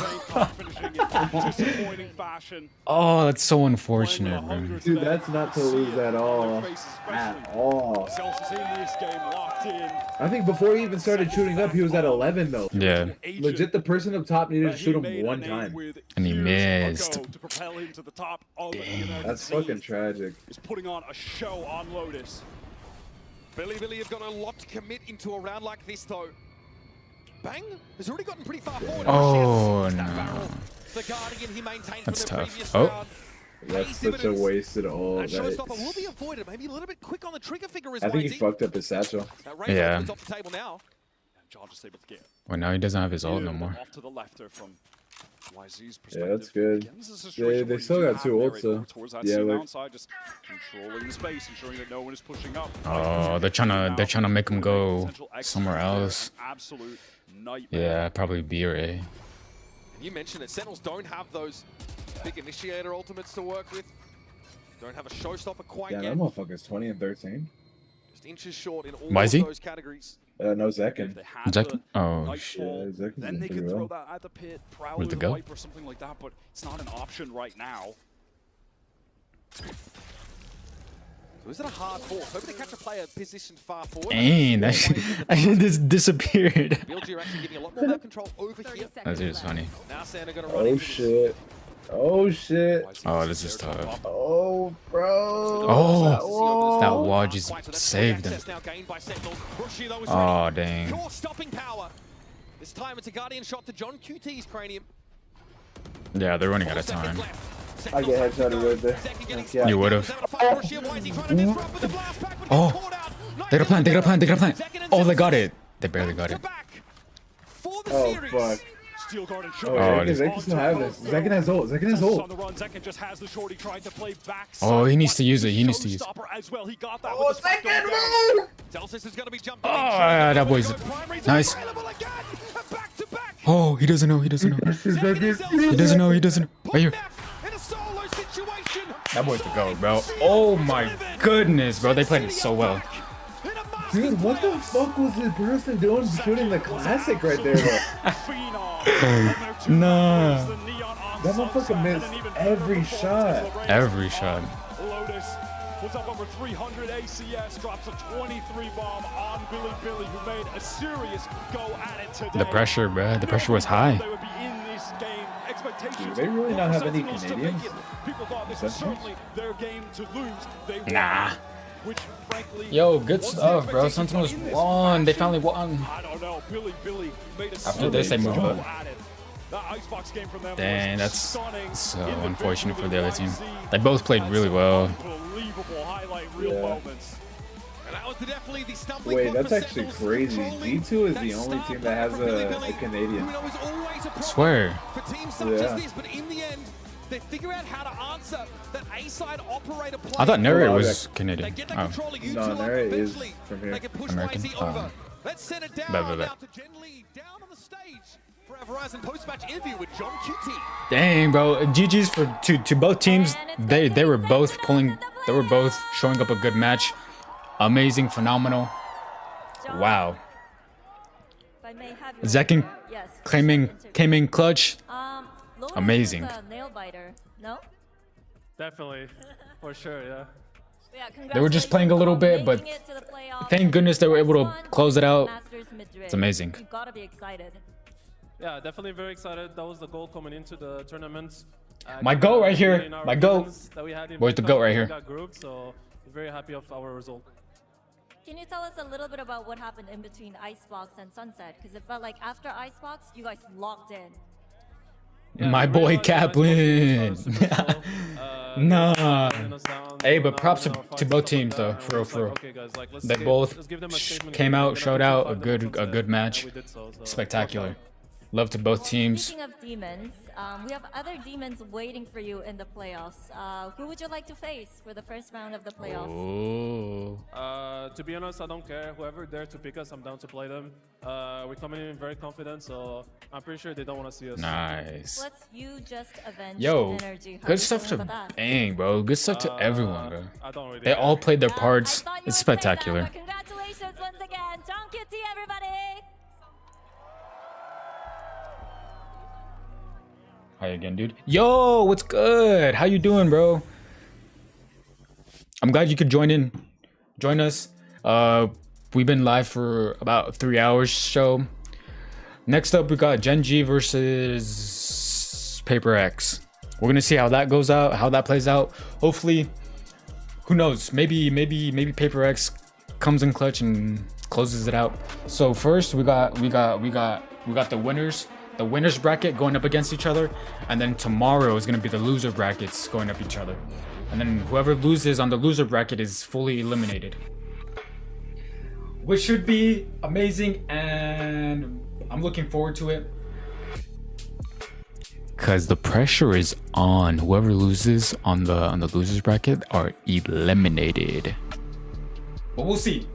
Disappointing fashion. Oh, that's so unfortunate, man. dude, that's not to lose at all. At all. Celsius in this game locked in. I think before he even started shooting up, he was at 11 though. Yeah. Legit, the person up top needed to shoot him one time. And he missed. To propel him to the top of the American That's scene. fucking tragic. Is putting on a show on Lotus. Billy have got a lot to commit into a round like this though. Bang has already gotten pretty far forward. Oh, no. The Guardian he maintained That's from the tough. previous Oh. round. That's such a wasted all. That That showstopper will be avoided. Maybe a little bit quick on the trigger figure as I think he YZ. fucked up his satchel. Yeah. Off the table now. And John just able to get Well, now he doesn't have his ult no more. off to the lefter from YZ's perspective. Yeah, that's good. Again, this is a situation They where still you do got two have ults merit though. towards that Yeah, C like mount side, just controlling the space, ensuring that no one is pushing up. Oh, they're trying to make him go somewhere else. Absolute nightmare. Yeah, probably B or A. And you mentioned it. Sentinels don't have those big initiator ultimates to work with. Don't have a showstopper quite Yeah, yet. that motherfucker's 20 and 13. Just inches short in all Why of is he? those categories. No, Zekin. Zekin? Oh, Nightfall, shit. Zekin's then doing they pretty could throw well. that at the pit, Prowler Where'd they the go? Viper or something like that, but it's not an option right now. So is it a hard force? Hoping to catch a player positioned far forward. Dang, that shit just disappeared. Bilge actually giving a lot more map control over here. That's just funny. Now Santa gonna run Oh into shit. Oh shit. Oh, this is tough. Oh, bro. Oh, that wall just saved him. Access now gained by Sentinels. Rushi, though, is Oh, ready. dang. Pure stopping power. This time it's a Guardian shot to John QT's cranium. Yeah, they're running out of time. I get headshotted right there. Yeah. You would have. Oh, they got a plan. They got a plan. They got a plan. Oh, they got it. They barely got it. Oh, fuck. Steel Guard and Oh, Sugar. Zekin still have this. Zekin has ult. Zekin has ult. On the run, Zekin just has the shorty trying to play back. Oh, he needs to use it. He needs to use it. Showstopper as well. He got that Oh, with the spike Zekin, going down. Celsius is gonna be jumping. Oh, yeah, that boy's nice. Oh, he doesn't know. He doesn't know. He doesn't know. He doesn't know. Right here. That boy's the GOAT, bro. Oh my goodness, bro. They played it so well. Dude, what the fuck was this person doing shooting the classic right there, bro? Nah. That motherfucker missed every shot. Every shot. Lotus puts up over 300 ACS, drops a 23 bomb on Billy, who made a serious go at it today. The pressure, bro. The pressure was high. They would be in this game. Expectations. Do they really not have any Sentinels to Canadians? make it. People thought this was Sentinels? certainly their game to lose. They won, Nah. which frankly, Yo, good was the stuff, bro. expectation, Sentinels but in this won. They fashion, finally won. I don't know. Billy made a After this, they moved go up. at it. That icebox game from them Dang, was that's stunning. so Individually, unfortunate for the other team. YZ They both played really well. Unbelievable highlight reel Yeah. moments. And that was definitely the stumbling Wait, block that's for actually Sentinels, crazy. controlling G2 is that the only star team that has from Billy, a Canadian. who know is always a problem Swear. for teams such Yeah. as this, but in the end, they figure out how to answer that A-side operator play. I thought Narrate Oh, was They Canadian. get that Oh, control of you No, two up Narrate is eventually. from here. They can push American. YZ Oh. over. Let's send it down Bet. now to Gen Lee down on the stage for our Verizon post-match interview with John QT. dang, bro. GG's for to both teams. They were both pulling. They were both showing up a good match. Amazing, phenomenal. Wow. If I may have your Zekin order. Yes. came in clutch. Lotus Amazing. is a nail biter. No? Definitely, for sure, yeah. Yeah, They were just playing a little bit, but making it to the playoffs. thank goodness they were able to First one, close it out. Masters Madrid. It's amazing. You gotta be excited. Yeah, definitely very excited. That was the goal coming into the tournament. My goal right here. My goal. Where's the goat right here? Group, so very happy of our result. Can you tell us a little bit about what happened in between Icebox and Sunset? Because it felt like after Icebox, you guys locked in. My boy Kaplan. Nah. Hey, but props to both teams though, for real, for real. They both came out, showed out a good match. Spectacular. Love to both teams. Speaking of demons, we have other demons waiting for you in the playoffs. Who would you like to face for the first round of the playoffs? Oh. To be honest, I don't care. Whoever dare to pick us, I'm down to play them. We're coming in very confident, so I'm pretty sure they don't want to see us. Nice. Let's you just avenge Yo, energy. How good you stuff feeling to about that? bang, bro. Good stuff to everyone, bro. I don't really They all played their parts. I thought you It's would say that, spectacular. but congratulations once again. John QT, everybody! Hi again, dude. Yo, what's good? How you doing, bro? I'm glad you could join us. We've been live for about 3 hours show. Next up, we got Gen G versus Paper X. We're gonna see how that goes out, how that plays out. Hopefully, who knows? Maybe Paper X comes in clutch and closes it out. So first, we got the winners. The winners bracket going up against each other, and then tomorrow is gonna be the loser brackets going up each other, and then whoever loses on the loser bracket is fully eliminated, which should be amazing, and I'm looking forward to it because the pressure is on. Whoever loses on the losers bracket are eliminated, but we'll see.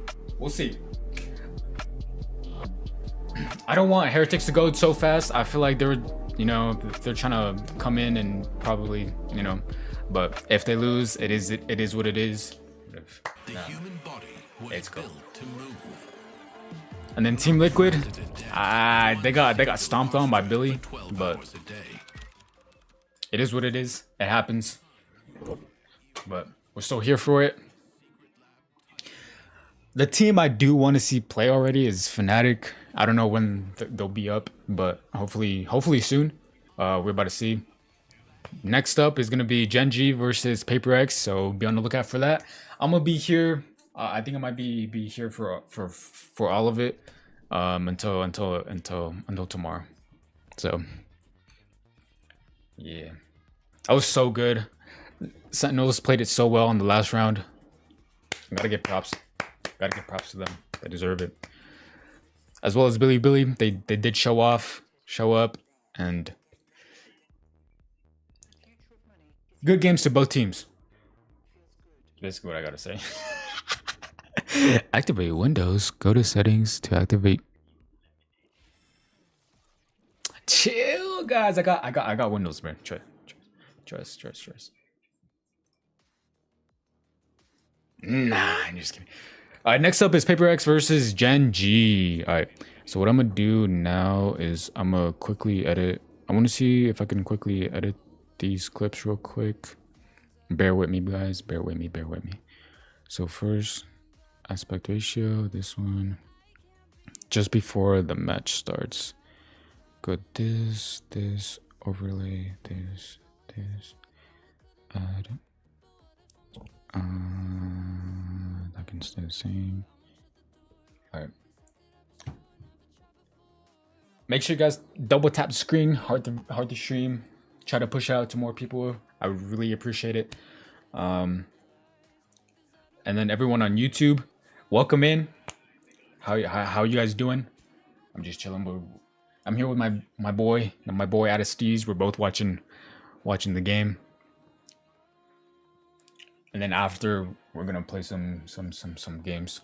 I don't want Heretics to go so fast. I feel like they're trying to come in and probably, but if they lose, it is what it is. The human body was built to move. And then Team Liquid, they got stomped on by Billy, but it is what it is. It happens. But we're still here for it. The team I do want to see play already is Fnatic. I don't know when they'll be up, but hopefully soon. We're about to see. Next up is gonna be Gen G versus Paper X, so be on the lookout for that. I'm gonna be here. I think I might be here for all of it, until tomorrow. So yeah, that was so good. Sentinels played it so well in the last round. Gotta give props to them. They deserve it. As well as Billy. They did show up, and good games to both teams. Basically what I gotta say. Activate Windows. Go to settings to activate. Chill, guys. I got Windows, man. Trust. Nah, I'm just kidding. All right, next up is Paper X versus Gen G. All right, so what I'm gonna do now is I'm gonna quickly edit. I want to see if I can quickly edit these clips real quick. Bear with me, guys. Bear with me. So first, aspect ratio, this one. Just before the match starts. Go this, overlay, this, add. That can stay the same. All right. Make sure you guys double tap the screen. Hard to stream. Try to push out to more people. I would really appreciate it. And then everyone on YouTube, welcome in. How you guys doing? I'm just chilling. I'm here with my boy Adestes. We're both watching the game. And then after, we're gonna play some games.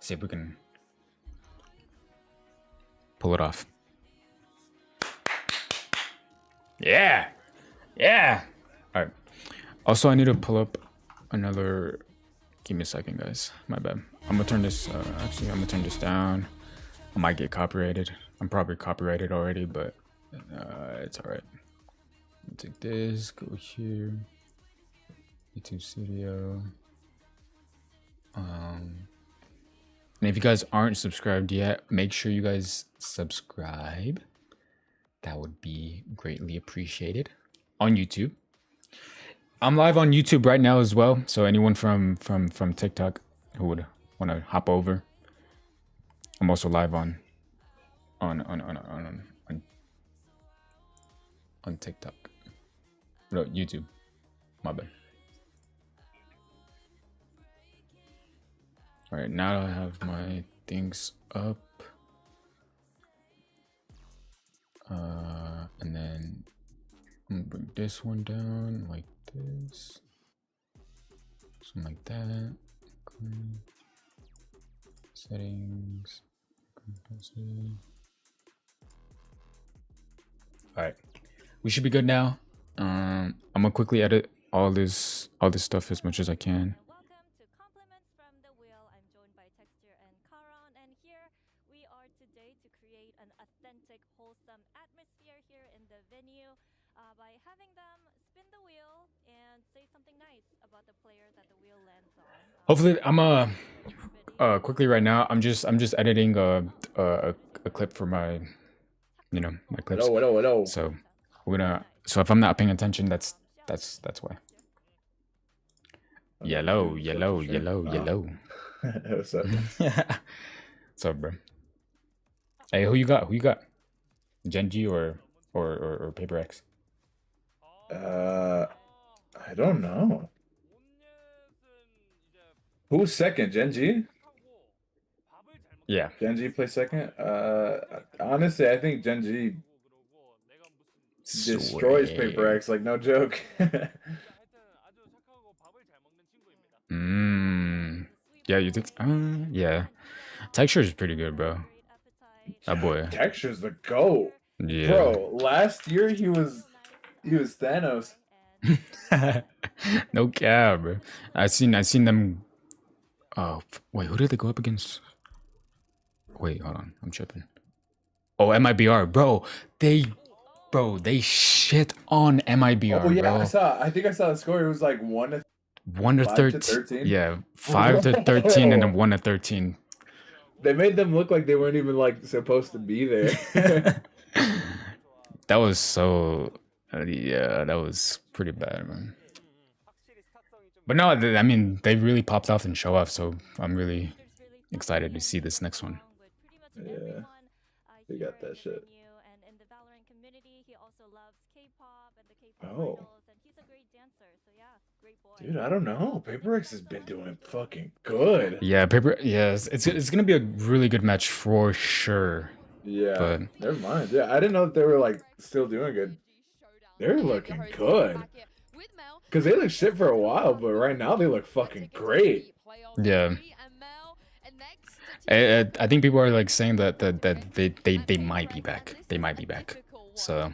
See if we can pull it off. Yeah. All right. Also, I need to pull up another. Give me a second, guys. My bad. I'm gonna turn this. Actually, I'm gonna turn this down. I might get copyrighted. I'm probably copyrighted already, but it's all right. Take this. Go here. YouTube Studio. And if you guys aren't subscribed yet, make sure you guys subscribe. That would be greatly appreciated on YouTube. I'm live on YouTube right now as well, so anyone from TikTok who would want to hop over, I'm also live on TikTok. No, YouTube. My bad. All right, now I have my things up. And then I'm gonna bring this one down like this. Something like that. Okay. Settings. Alright. We should be good now. I'm gonna quickly edit all this stuff as much as I can. By having them spin the wheel and say something nice about the player that the wheel lands on. Hopefully, I'm quickly right now. I'm just editing a clip for my, my clips. Hello. So we're gonna. So if I'm not paying attention, that's why. Yellow. What's up? What's up, bro? Hey, who you got? Genji or Paper X? I don't know. Who's second? Genji? Yeah. Genji plays second? Honestly, I think Genji destroys Paper X, like no joke. Yeah, you think? Yeah. Texture is pretty good, bro. That boy. Texture's the GOAT. Yeah. Bro, last year he was Thanos. No cap, bro. I seen them. Oh wait, who did they go up against? Wait, hold on, I'm tripping. Oh, MIBR, bro. They shit on MIBR. Oh yeah, bro. I think I saw the score. It was like 1 to 13. Yeah, 5 to 13 and then 1 to 13. They made them look like they weren't even like supposed to be there. That was so. Yeah, that was pretty bad, man. But no, I mean, they really popped off and show off, so I'm really excited to see this next one. Yeah, we got that shit. Oh. Dude, I don't know. Paper X has been doing fucking good. Yeah, it's gonna be a really good match for sure. Yeah, but never mind. Yeah, I didn't know that they were like still doing good. They're looking good. Because they look shit for a while, but right now they look fucking great. Yeah. I think people are like saying that they might be back. They might be back. So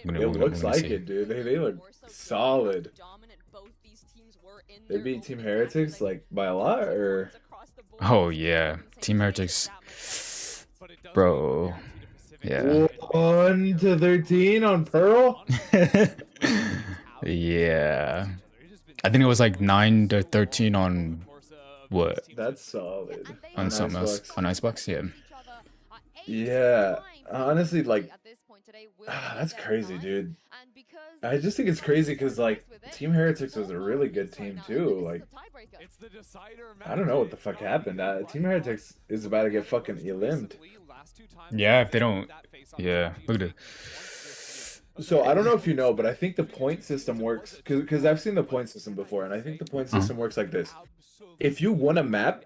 it looks like it, dude. They look solid. They beat Team Heretics like by a lot, or? Oh yeah, Team Heretics, bro. Yeah. 1 to 13 on Pearl. Yeah, I think it was like 9 to 13 on what? That's solid. On something else. On Icebox, yeah. Yeah, honestly, like, that's crazy, dude. I just think it's crazy because like Team Heretics was a really good team too. Like, I don't know what the fuck happened. Team Heretics is about to get fucking eliminated. Yeah, if they don't. Yeah, look at it. So I don't know if you know, but I think the point system works because I've seen the point system before, and I think the point system works like this. If you won a map,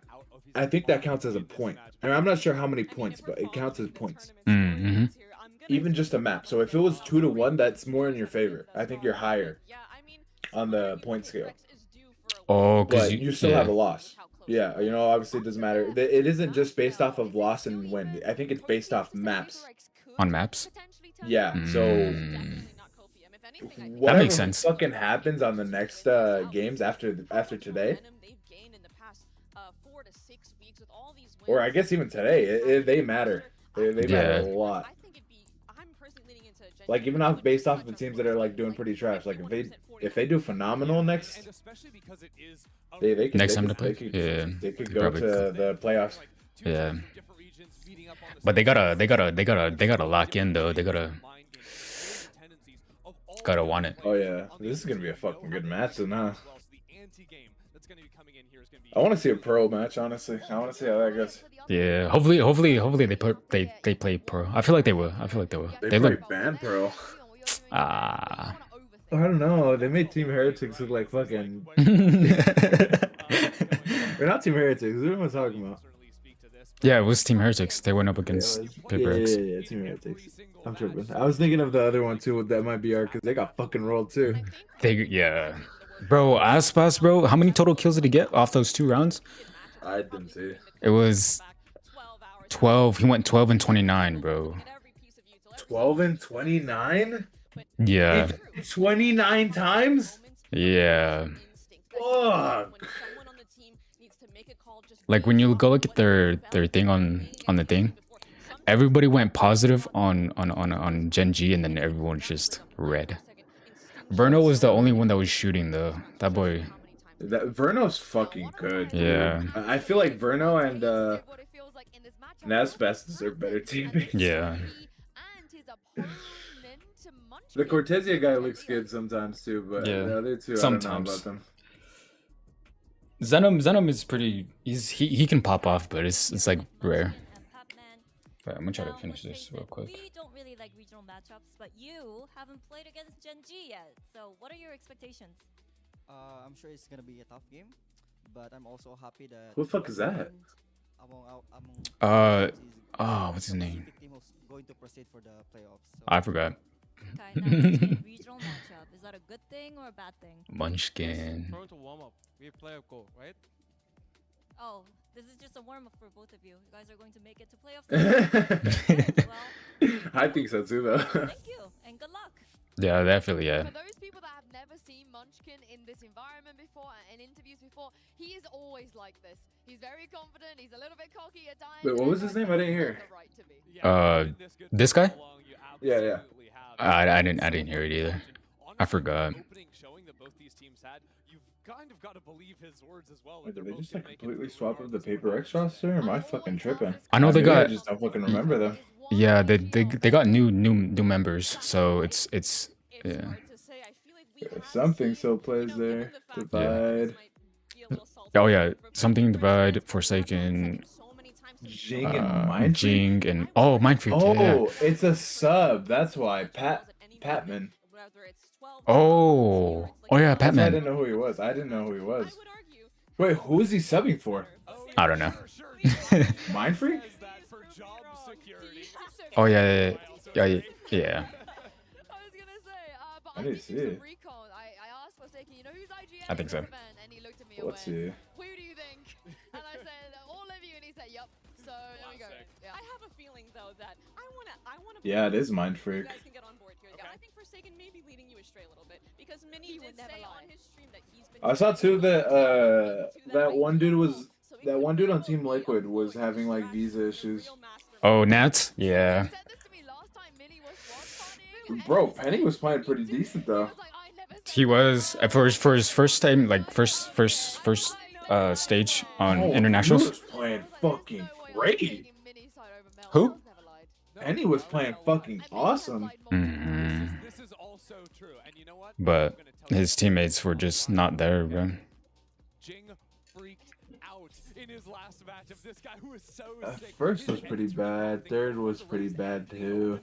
I think that counts as a point. And I'm not sure how many points, but it counts as points. Mm-hmm. Even just a map. So if it was 2 to 1, that's more in your favor. I think you're higher on the point scale. Oh, because you still have a loss. Yeah, you know, obviously it doesn't matter. It isn't just based off of loss and win. I think it's based off maps. On maps? Yeah, so that makes sense. Fucking happens on the next games after today. Or I guess even today, they matter. They matter a lot. Like even based off of the teams that are like doing pretty trash. Like if they do phenomenal next, they could, next time to play. They could go to the playoffs. Yeah. But they gotta lock in though. They gotta want it. Oh yeah, this is gonna be a fucking good match now. I want to see a pro match, honestly. I want to see how that goes. Yeah, hopefully they play pro. I feel like they will. They look band pro. I don't know. They made Team Heretics look like fucking. They're not Team Heretics. What am I talking about? Yeah, it was Team Heretics. They went up against Paper X. Yeah, Team Heretics. I'm tripping. I was thinking of the other one too. That might be our because they got fucking rolled too. Yeah. Bro, Aspas, bro, how many total kills did he get off those 2 rounds? I didn't see. It was 12. He went 12 and 29, bro. 12 and 29? Yeah. 29 times? Yeah. Fuck. Like when you go look at their thing on the thing, everybody went positive on Gen G, and then everyone's just red. Verno was the only one that was shooting though. That boy. Verno's fucking good. Dude. Yeah. I feel like Verno and Nasbest are better teammates. Yeah. The Cortesia guy looks good sometimes too, but Yeah. the other two, Sometimes. I don't know about them. Zenom is pretty. He can pop off, but it's like rare. But I'm gonna try to finish this real quick. We don't really like regional matchups, but you haven't played against Gen G yet. So what are your expectations? I'm sure it's gonna be a tough game, but I'm also happy that. Who the fuck is that? What's his name? Going to proceed for the playoffs. So. I forgot. Okay, now regional matchup. Is that a good thing or a bad thing? Munchkin. Going to warm up. We play a goal, right? Oh, this is just a warm up for both of you. You guys are going to make it to playoffs. I think so too, though. Thank you and good luck. Yeah, definitely. Yeah. For those people that have never seen Munchkin in this environment before and in interviews before, he is always like this. He's very confident. He's a little bit cocky at times. Wait, what was his name? I didn't hear. This guy? Yeah. I didn't hear it either. I forgot. Kind of got to believe his words as well. Wait, did they just like completely swap up the Paper X roster? Or am I fucking tripping? I know they got. I just don't fucking remember them. Yeah, they got new members, so it's yeah. Something so plays there. Divide. Oh yeah, something divide, Forsaken. Jing and Mindfreak. Jing and Mindfreak. Oh, yeah. it's a sub. That's why Patman. Oh yeah, I Patman. didn't know who he was. I didn't know who he was. Wait, who is he subbing for? I don't know. Mindfreak? Oh yeah. I didn't see it. I think so. Let's see. Who do you think? And I said, all of you, and he said, yep. So there we go. Yeah. I have a feeling though that I wanna. Yeah, it is Mindfreak. You guys can get on board here. Yeah, I think Forsaken may be leading you astray a little bit because Minnie did say on his stream that he's been. I saw too that that one dude on Team Liquid was having like visa issues. Oh, Nats? Yeah. Bro, Penny was playing pretty decent though. He was for his first time, like first stage on internationals. He was playing fucking great. Who? Penny was playing fucking awesome. But his teammates were just not there, bro. First was pretty bad. Third was pretty bad too.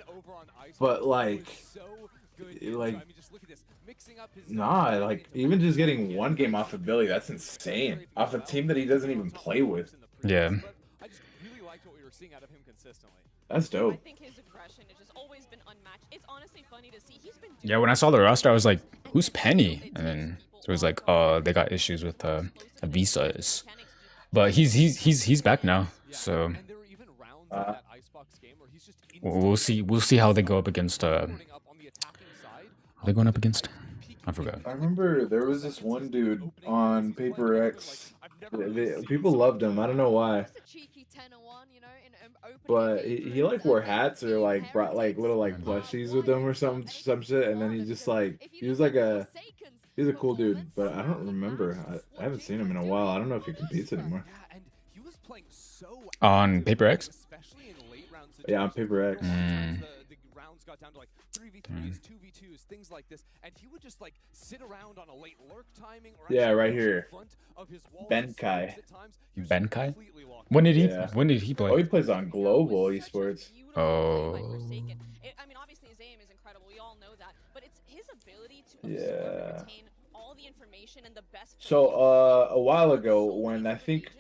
But like, nah, like even just getting one game off of Billy, that's insane. Off a team that he doesn't even play with. Yeah. That's dope. I think his aggression has just always been unmatched. It's honestly funny to see. He's been. Yeah, when I saw the roster, I was like, "Who's Penny?" And then it was like, they got issues with visas." But he's back now, so we'll see. We'll see how they go up against. Are they going up against? I forgot. I remember there was this one dude on Paper X. People loved him. I don't know why. But he like wore hats or like brought like little like plushies with him or some shit, and then he just like he's a cool dude, but I don't remember. I haven't seen him in a while. I don't know if he competes anymore. On Paper X? Yeah, on Paper X. Got down to like 3v3s, 2v2s, things like this, and he would just like sit around on a late lurk timing. Or yeah, right here. Benkai. Benkai? When did he play? Oh, he plays on Global Esports. Oh. I mean, obviously his aim is incredible. We all know that, but it's his ability to absorb and retain all the information and the best. So a while ago, when I think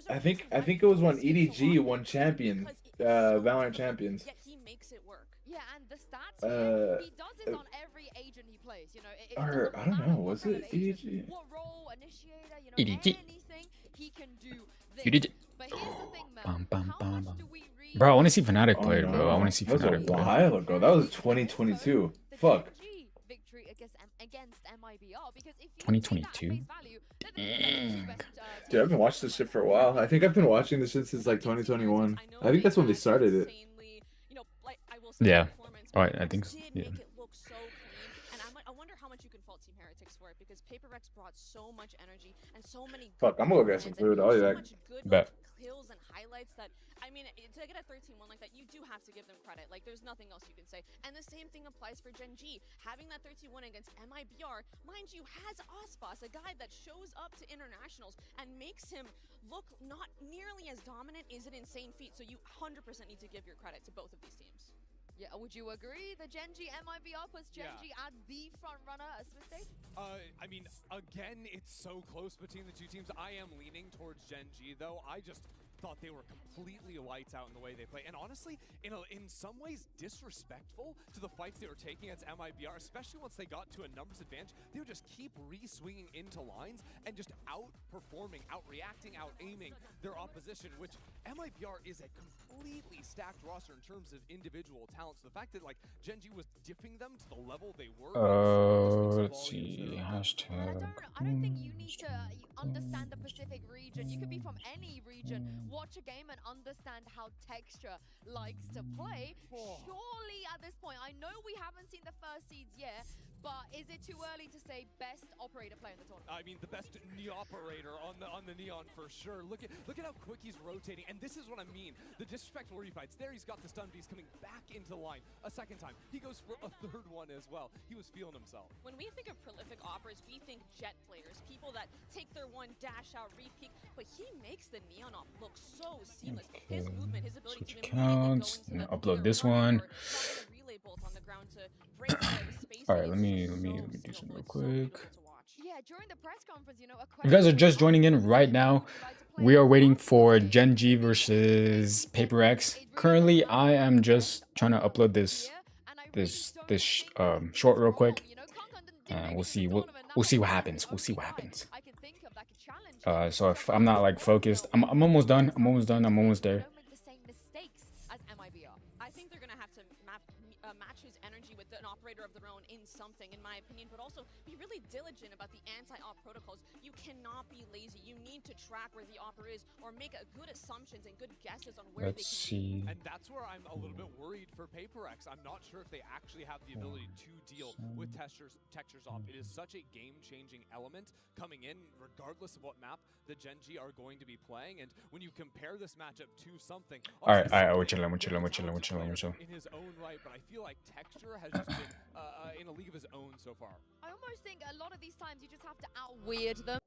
I think it was when EDG won champion, Valorant champions. Yet he makes it work. Yeah, and the stats here, he does this on every agent he plays. You know, Or I don't know, was it EDG? what role, initiator, you know, EDG. anything he can do. You did it. But here's the thing, Mel. Bum, bum, bum, bum. Bro, I want to see Fnatic play, bro. I want to see That was a Fnatic play. while ago. That was 2022. Fuck. Victory against MIBR, because if you 2022. Dude, I've been watching this shit for a while. I think I've been watching this shit since like 2021. I think that's when they started it. Yeah. Right, I think so. Yeah. I wonder how much you can fault Team Heretics for it, because Paper Rex brought so much energy and so many Fuck, I'm gonna go get some food. I'll be back. Bet. kills and highlights that, I mean, to get a 13-1 like that, you do have to give them credit. Like, there's nothing else you can say. And the same thing applies for Gen G. Having that 13-1 against MIBR, mind you, has Ospas, a guy that shows up to internationals and makes him look not nearly as dominant, is an insane feat. So you 100% need to give your credit to both of these teams. Yeah, would you agree? The Gen G MIBR puts Gen G as the front runner at Swiss stage? I mean, again, it's so close between the two teams. I am leaning towards Gen G, though. I just thought they were completely lights out in the way they play. And honestly, in some ways, disrespectful to the fights they were taking against MIBR, especially once they got to a numbers advantage. They would just keep re-swinging into lines and just outperforming, out-reacting, out-aiming their opposition, which MIBR is a completely stacked roster in terms of individual talent. So the fact that, like, Gen G was dipping them to the level they were... let's see. Hashtag. I don't think you need to understand the Pacific region. You could be from any region, watch a game and understand how Texture likes to play. Surely at this point, I know we haven't seen the first seeds yet, but is it too early to say best operator player in the tournament? I mean, the best operator on the Neon for sure. Look at how quick he's rotating, and this is what I mean. The disrespectful refights. There, he's got the stun beast coming back into line a second time. He goes for a third one as well. He was feeling himself. When we think of prolific operators, we think jet players, people that take their one, dash out, re-peek, but he makes the Neon op look so seamless. His movement, his ability Switch to accounts. Upload this one. Alright, let me do something real quick. Yeah, during the press conference, you know, If you guys are just joining in right now, we are waiting for Gen G versus Paper X. Currently, I am just trying to upload this short real quick, and we'll see what happens. We'll see what happens. So if I'm not like focused, I'm almost done. I'm almost there. I think they're gonna have to match his energy with an operator of their own in something, in my opinion, but also be really diligent about the anti-op protocols. You cannot be lazy. You need to track where the operator is, or make good assumptions and good guesses on where Let's see. And that's where I'm a little bit worried for Paper X. I'm not sure if they actually have the ability to deal with Texture's op. It is such a game-changing element coming in, regardless of what map the Gen G are going to be playing. And when you compare this matchup to something, Alright, we're chilling. in his own right, but I feel like Texture has just been in a league of his own so far. I almost think a lot of these times you just have to out-weird them.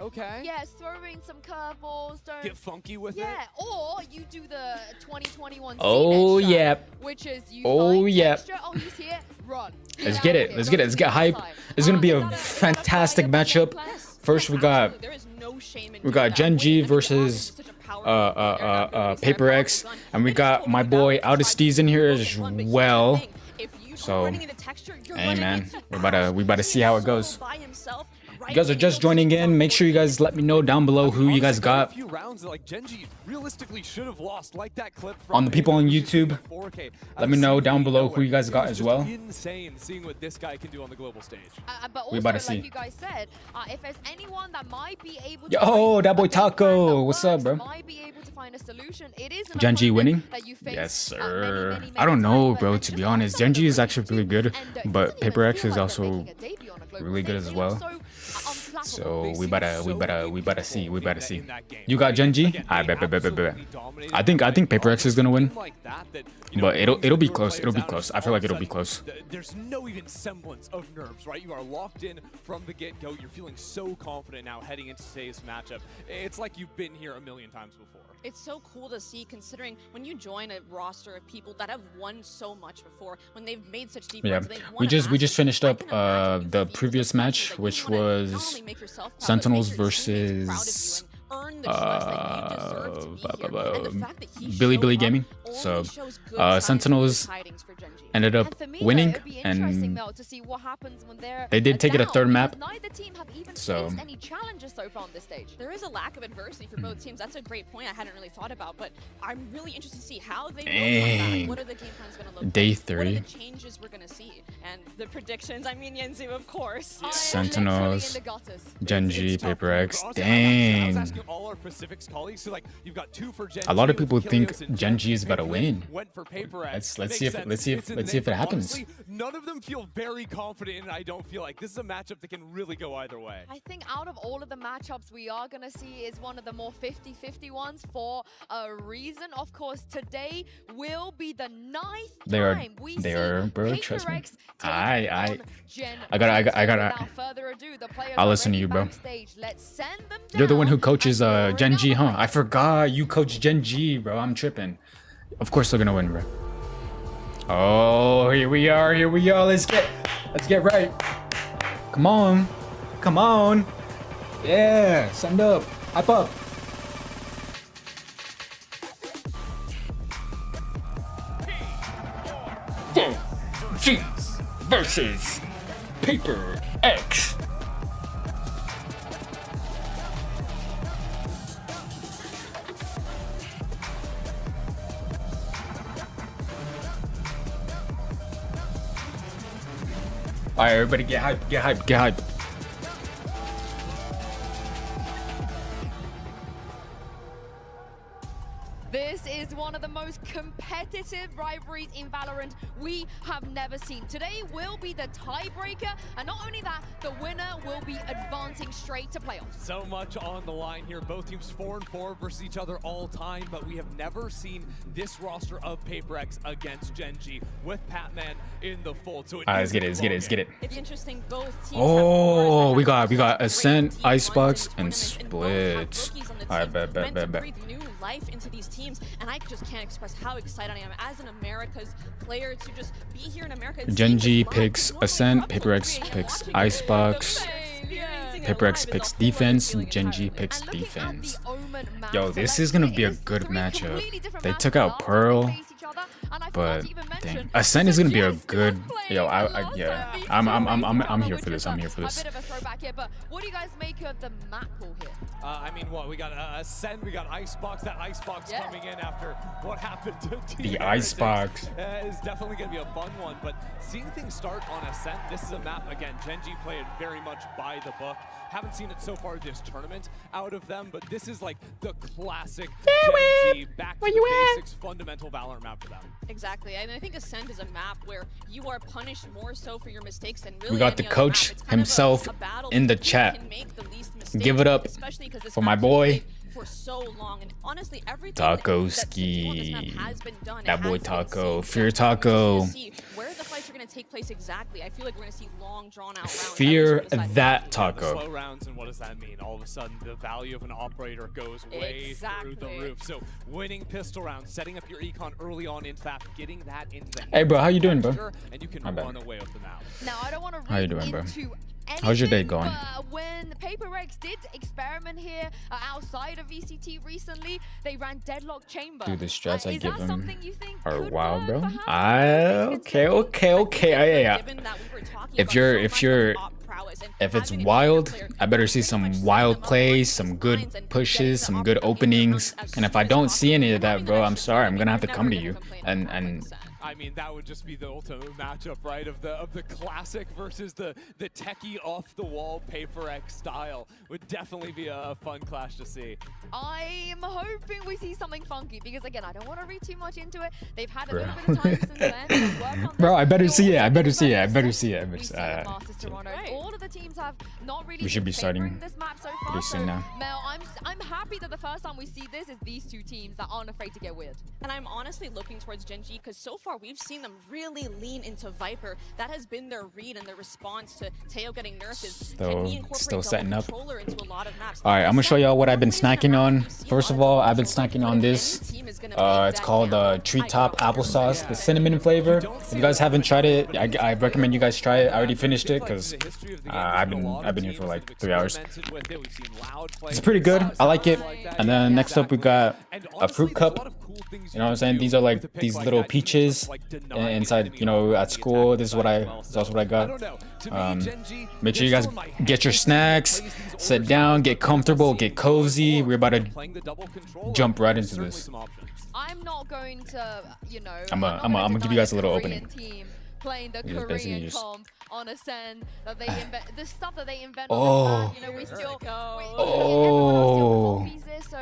Okay. Yeah, throw in some curveballs, don't... Get funky with it? Yeah, or you do the 2021 Oh, CNET yeah. which is you Oh, find yeah. Texture, oh, he's here, run. Let's get it. Let's get hype. It's gonna be a fantastic matchup. First, we got Gen G versus Paper X, and we got my boy Audesties in here as well. So, hey man, we about to see how it goes. If you guys are just joining in, make sure you guys let me know down below who you guys got. On the people on YouTube, let me know down below who you guys got as well. Insane seeing what this guy can do on the global stage. But also, We about to like see. you guys said, if there's anyone that might be able to Yo, that boy Taco, what's up, bro? might be able to find a solution, it is an Gen G winning? that you face, Yes, sir. I don't know, bro, to be honest. Gen G is actually really good, but Paper X is also really good as well. So we better see. You got Gen G? I bet. I think Paper X is gonna win, but it'll be close. I feel like it'll be close. There's no even semblance of nerves, right? You are locked in from the get-go. You're feeling so confident now heading into today's matchup. It's like you've been here a million times before. It's so cool to see, considering when you join a roster of people that have won so much before, when they've made such deep Yeah, runs, they've won we a just finished up the previous match, which was Sentinels versus the trust that you deserve to be here. And the fact that he Billy Gaming. So Sentinels ended up winning, and to see what happens when they're they did take it a third map. Neither team have even So faced any challenges so far on this stage. There is a lack of adversity for both teams. That's a great point I hadn't really thought about, but I'm really interested to see how they will come back. What are the game plans going to look Day like? 3. What are the changes we're going to see? And the predictions, I mean, Yenzu, of course. Sentinels, Genji, Paper X. Dang. A lot of people think Genji is about to win. Let's see if it happens. None of them feel very confident, and I don't feel like this is a matchup that can really go either way. I think out of all of the matchups we are going to see is one of the more 50-50 ones for a reason. Of course, today will be the 9th time we see bro, Paper trust me. X I I gotta. I'll listen to you, bro. You're the one who coaches Genji, huh? I forgot you coach Genji, bro. I'm tripping. Of course they're gonna win, bro. Oh, here we are. Let's get right. Come on. Yeah, send up, hype up. G versus Paper X. Alright, everybody get hype. This is one of the most competitive rivalries in Valorant we have never seen. Today will be the tiebreaker, and not only that, the winner will be advancing straight to playoffs. So much on the line here. Both teams 4-4 versus each other all time, but we have never seen this roster of Paper X against Genji with Patman in the fold. So let's get it. It's interesting, both teams Oh, we got Ascent, Icebox, and Split. Alright, bet. New life into these teams, and I just can't express how excited I am as an America's player to just be here in America. Genji picks Ascent, Paper X picks Icebox, Paper X picks defense, Genji picks defense. Yo, this is gonna be a good matchup. They took out Pearl, but dang, Ascent is gonna be a good. Yo, yeah, I'm here for this. A bit of a throwback here, but what do you guys make of the map pool here? I mean, what we got Ascent, we got Icebox. That Icebox coming in after what happened to Team the Icebox is definitely going to be a fun one. But seeing things start on Ascent, this is a map again. Genji played very much by the book. Haven't seen it so far this tournament out of them, but this is like the classic Genji back to the basics, fundamental Valorant map for them. Exactly, and I think Ascent is a map where you are punished more so for your mistakes than really. We got the coach himself in the chat. Give it up for my boy. For so long, and honestly, everything Taco Ski. That boy Taco. Fear Taco. Where the fights are going to take place exactly. I feel like we're going to see long, drawn out rounds. Fear that Taco. Slow rounds, and what does that mean? All of a sudden, the value of an operator goes way through the roof. So, winning pistol rounds, setting up your econ early on in FAP, getting that into the Hey, bro, how you doing, bro? And you can run away with the map. Now, I don't want to how you doing, bro? Anything, how's your day going? When Paper X did experiment here outside of VCT recently, they ran Deadlock Chamber. Dude, the strats I give him are could wild, bro. Okay. Yeah. If it's wild, I better see some wild plays, some good pushes, some good openings. And if I don't see any of that, bro, I'm sorry. I'm gonna have to come to you and I mean, that would just be the ultimate matchup, right? Of the classic versus the techie off the wall Paper X style would definitely be a fun clash to see. I'm hoping we see something funky because again, I don't want to read too much into it. They've had a little bit of time since then. Bro, I better see it. All of the teams have not really. We should be starting this map so far. Pretty soon now. Mel, I'm happy that the first time we see this is these two teams that aren't afraid to get weird. And I'm honestly looking towards Genji because so far far we've seen them really lean into Viper. That has been their read and their response to Teo getting nerfed is can we incorporate Still setting up. controller into a lot of maps. All right, I'm gonna show y'all what I've been snacking on. First of all, I've been snacking on this. It's called Treetop Applesauce, the cinnamon flavor. If you guys haven't tried it, I recommend you guys try it. I already finished it because I've been here for like 3 hours. It's pretty good. I like it. And then next up we got a fruit cup. You know what I'm saying? These are like these little peaches inside. You know, at school. This is also what I got. Make sure you guys get your snacks, sit down, get comfortable, get cozy. We're about to jump right into this. I'm not going to, you know, I'm gonna give you guys a little opening. Playing the Yeah, Korean just... comp on a Sen that they invent, the stuff that they invent Oh. on the you know, we still, everyone else still copies it, so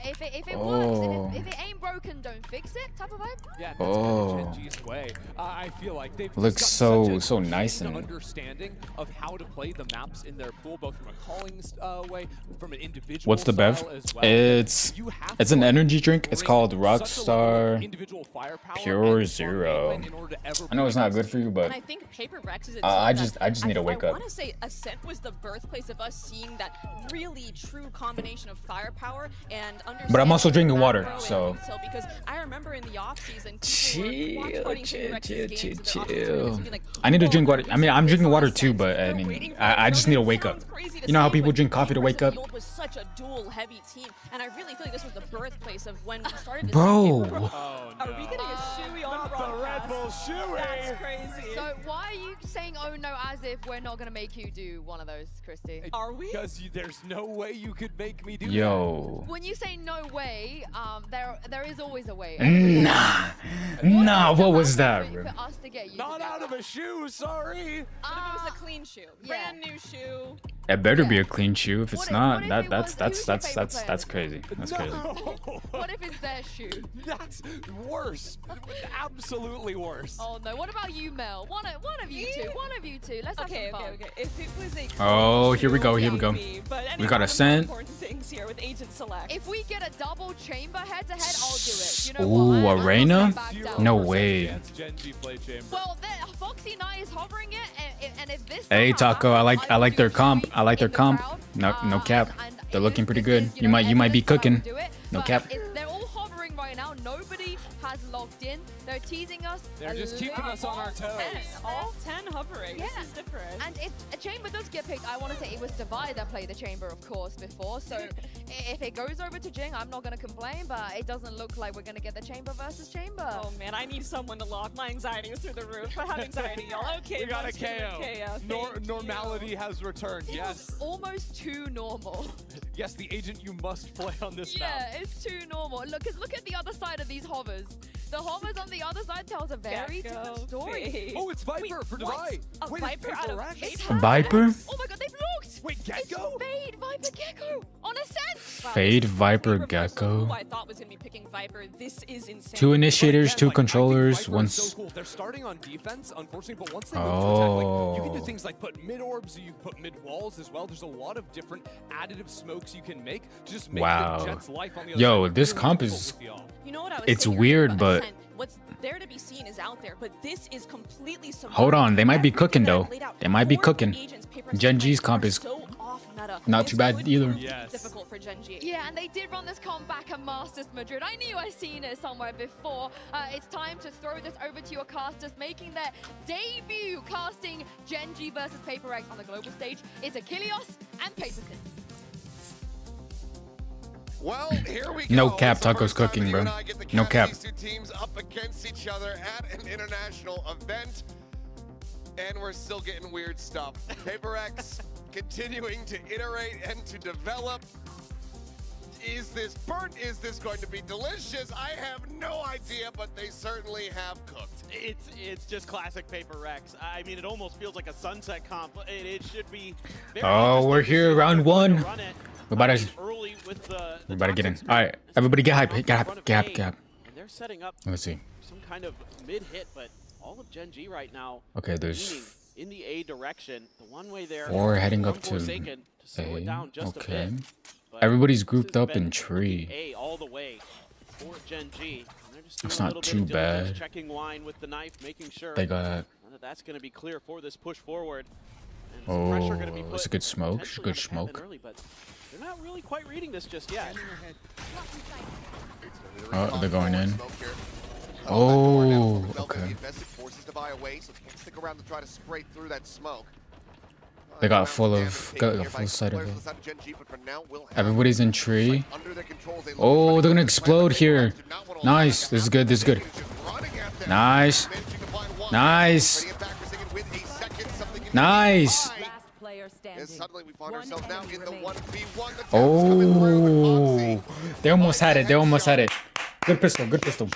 if it works, and if it ain't broken, don't fix it, type of vibe. Yeah, that's kind of Genji's way. I feel like they've Looks got so nice an and understanding of how to play the maps in their pool, both from a calling way, from an individual What's the bev? style as well. It's an energy drink. It's called Rockstar Pure Zero. I know it's not good for you, but And I think Paper Rex is a I team just need to wake I up. want to say Ascent was the birthplace of us seeing that really true combination of firepower and understanding. But I'm also drinking water, macro and so retail, because I remember in the off season, chill. I need to drink water. I mean, I'm drinking water too, but I mean, I just need to wake up. You know how people drink coffee to wake up? was such a dual heavy team, and I really feel like this was the birthplace of when we started to Bro. see Are we getting a shoey on the Red Bull shoey. That's crazy. So why are you saying oh no as if we're not gonna make you do one of those, Christy? Are we? Because there's no way you could make me do Yo. When you say no way, there is always a way. Nah, what was that, bro? For us to get you Not out of a shoe, sorry. What if it was a clean shoe? Brand new shoe. It better be a clean shoe. If it's not, if that's it was- who's your favorite player? that's crazy. That's crazy. What if it's their shoe? That's worse. Absolutely worse. Oh no, what about you, Mel? One of you two. One of you two. Let's have some fun. Okay. If it was a Oh, here we go. Here we go. But We got a more Sen. important things here with Agent Select. If we get a double chamber head to head, I'll do it. You know Ooh, what? Arena? No way. Well, Foxy Knight is hovering it, and if this. Hey Taco, I like their comp. I like their comp. No cap. They're looking pretty good. You might be cooking. No cap. They're all hovering right now. Nobody has locked in. They're teasing us. They're just keeping us on our toes. All 10 hovering. Yeah. This is different. And if a chamber does get picked, I want to say it was Divide that played the chamber, of course, before. So if it goes over to Jing, I'm not going to complain, but it doesn't look like we're going to get the chamber versus chamber. Oh man, I need someone to lock. My anxiety is through the roof. I have anxiety, y'all. Okay, We got a KO. Thank Normality you. has returned. It Yes. was almost too normal. Yes, the agent you must play on this map. Yeah, it's too normal. Look at the other side of these hovers. The hovers on the other side tells a very different story. Oh, it's Viper for Divide. A Wait, Viper out of Viper? Oh my god, they've looked! Wait, Gecko? Fade Viper Gecko on a Sen! Fade Viper Gecko. Who I thought was gonna be picking Viper. This is insane. 2 initiators, 2 Like, I think controllers, Viper is one. so cool. They're starting on defense, unfortunately, but once they move to attack, like, you can do Oh. things like put mid orbs, you can put mid walls as well. There's a lot of different additive smokes you can make to just make Wow. the Jets' life on the other Yo, side this really comp difficult is. with y'all. You know what I was It's saying weird, about but. Ascent? What's there to be seen is out there, but this is completely Hold on, they might be cooking though. laid out They might be for cooking. agents, Paper Gen Rex G's comp are is so off meta. not This too bad could either. be Yes. difficult for Gen G. Yeah, and they did run this comp back at Masters Madrid. I knew I seen it somewhere before. It's time to throw this over to your casters, making their debut casting Gen G versus Paper Rex on the global stage. It's Achilles and Paper Thin. Well, here we go. No cap, It's the Taco's first time cooking, that you bro. and I get to No catch cap. These two teams up against each other at an international event, and we're still getting weird stuff. Paper X continuing to iterate and to develop. Is this burnt? Is this going to be delicious? I have no idea, but they certainly have cooked. It's just classic Paper Rex. I mean, it almost feels like a sunset comp. It should be. Very Oh, we're here, round 1. run it. We're about to. Early with the We're about to get in. All right, everybody, get hype. Get hype. Get hype. Get hype. And they're setting up Let's see. some kind of mid-hit, but all of Gen G right now Okay, there's leaning in the A direction. The one way there. 4 heading up to Forsaken to slow it down A. just a Okay. bit. But Everybody's this grouped has up been in tree. A all the way for Gen G. And they're It's not too bad. Checking line with the knife, making sure They got. that's going to be clear for this push forward. Oh, it's a good smoke. It's a good smoke. Early, but they're not really quite reading this just yet. Oh, they're going in. Oh, okay. Forces to buy away, so can't stick around to try to spray through that smoke. They got full sight of it. Everybody's in tree. Oh, they're gonna explode here. Nice. This is good. This is good. Nice. Nice. Nice. Oh, they almost had it. They almost had it. Good pistol. Good pistol.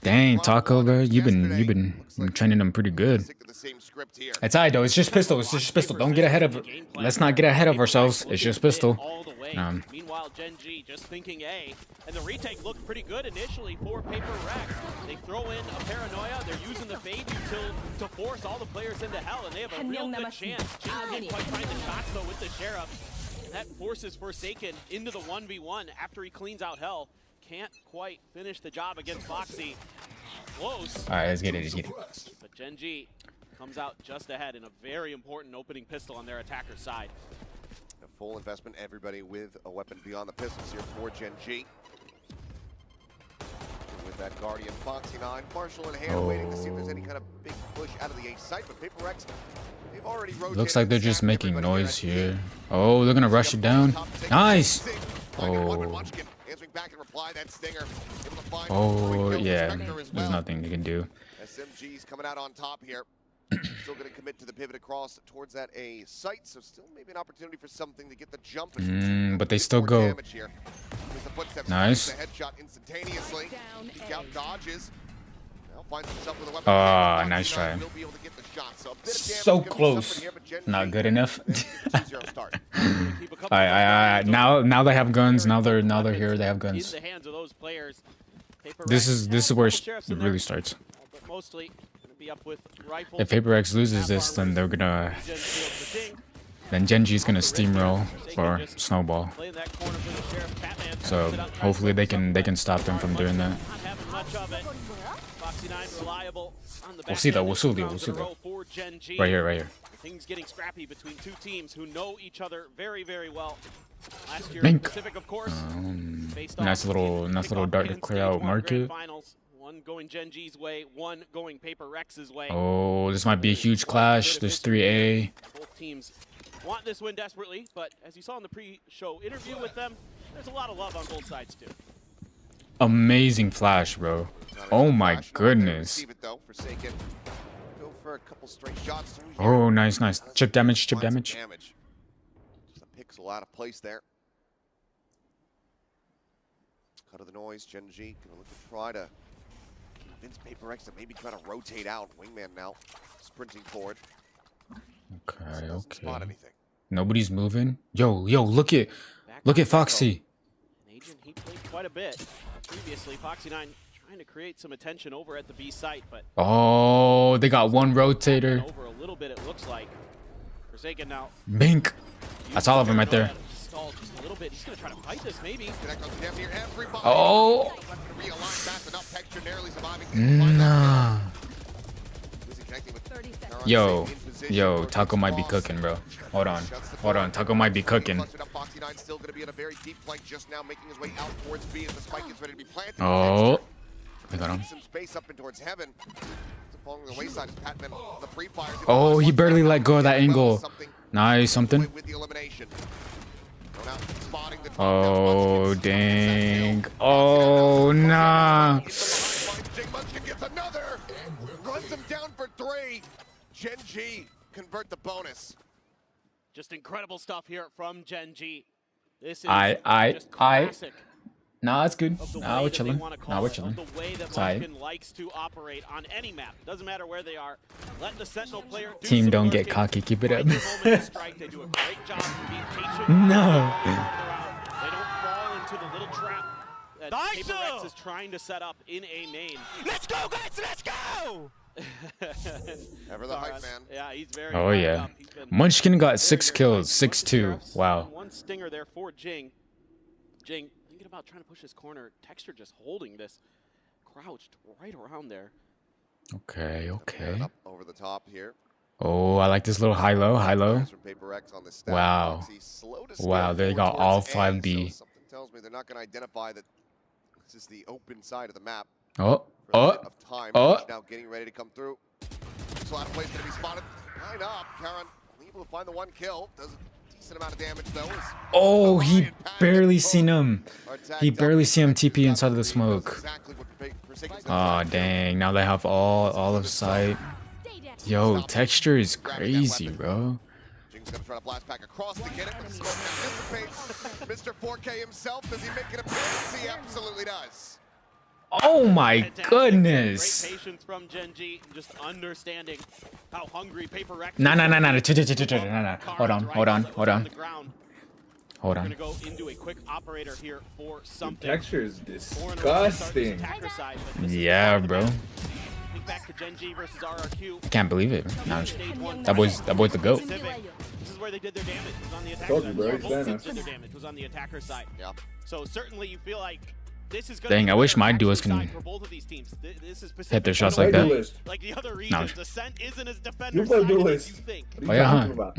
Dang, Taco, bro, you've been training them pretty good. It's alright though. It's just pistol. It's just pistol. Don't get ahead of. Let's not get ahead of ourselves. It's just pistol. Meanwhile, Gen G just thinking A, and the retake looked pretty good initially for Paper Rex. They throw in a paranoia. They're using the fade util to force all the players into hell, and they have a real good chance. G didn't quite find the shots though with the Sheriff. And that forces Forsaken into the 1v1 after he cleans out hell. Can't quite finish the job against Foxy. Close. All right, let's get it. Let's get it. But Gen G comes out just ahead in a very important opening pistol on their attacker's side. A full investment, everybody with a weapon beyond the pistols here for Gen G. With that Guardian, Foxy9, Marshall in hand, waiting to see if there's any kind of big push out of the A site, but Paper Rex, they've already rotated. Looks like they're just making noise here. Oh, they're gonna rush it down. Nice. Oh. Oh, yeah. There's nothing you can do. SMG's coming out on top here. Still going to commit to the pivot across towards that A site, so still maybe an opportunity for something to get the jump. But they still go. Nice. Ah, nice try. So close. Not good enough. Now they have guns. Now they're here. They have guns. This is where it really starts. If Paper X loses this, then they're gonna. Then Gen G's gonna steamroll or snowball. So hopefully they can stop them from doing that. We'll see though. We'll see though. Right here. Things getting scrappy between two teams who know each other very, very well. Last year, Bink. Pacific, of course. Nice little dart to clear out market. One going Gen G's way, one going Paper Rex's way. Oh, this might be a huge clash. There's 3A. Both teams want this win desperately, but as you saw in the pre-show interview with them, there's a lot of love on both sides too. Amazing flash, bro. Oh my goodness. Oh, nice. Chip damage. Just a pixel out of place there. Cut of the noise. Gen G gonna look to try to convince Paper X to maybe try to rotate out. Wingman now sprinting forward. Okay. Nobody's moving. Yo, look at Foxy. He played quite a bit previously. Foxy9 trying to create some attention over at the B site, but oh, they got one rotator. Over a little bit, it looks like. Forsaken now. Bink. That's all of them right there. Stalled just a little bit. He's gonna try to fight this, maybe. Oh. Nah. Yo, Taco might be cooking, bro. Hold on. Taco might be cooking. Oh. I got him. Oh, he barely let go of that angle. Nice, something. Oh, dang. Oh, nah. Runs him down for 3. Gen G convert the bonus. Just incredible stuff here from Gen G. This is just classic. Nah, it's good. Nah, we're chilling. The way that Munchkin likes to operate on any map. Doesn't matter where they are. Let the Sentinel player do Team, some don't working. get cocky. Keep it up. They do a great job of being patient. No. They don't fall into the little trap that Paper Rex is trying to set up in A main. Let's go, guys! Let's go! Ever the hype man. Yeah, he's very. Oh yeah. Munchkin got 6 kills, 6-2. Wow. One stinger there for Jing. Jing, thinking about trying to push this corner. Texture just holding this, crouched right around there. Okay, okay. Up over the top here. Oh, I like this little high-low, high-low. Wow. Wow, they got all 5B. Something tells me they're not going to identify that this is the open side of the map. Oh, Time. oh. Now getting ready to come through. There's a lot of plays going to be spotted. Line up. Karen able to find the one kill. Does a decent amount of damage though. Oh, he barely seen him. He barely see him TP inside of the smoke. Oh, dang. Now they have all of sight. Yo, Texture is crazy, bro. Jing's gonna try to blast back across to get it, but the smoke anticipates. Mr. 4K himself, does he make an appearance? He absolutely does. Oh my goodness. Great patience from Gen G, just understanding how hungry Paper Rex. Nah. Hold on. Hold We're on. gonna go into a quick operator here for something. Texture is disgusting. Yeah, bro. Think back to Gen G versus RRQ. I can't believe it. Nah, that boy's the GOAT. This is where they did their damage. Was on the attacker Told you, side. bro, Both he's teams Thanos. did their damage. Was on the attacker side. Yeah. So certainly you feel like this is gonna Dang, be I wish better my action duos can side for both of these teams. This is hit their shots specifically like that. Duelist. like the other No. regions. The Sen isn't as You defender play sided as Duelist. you think. What are you Oh, yeah, talking about?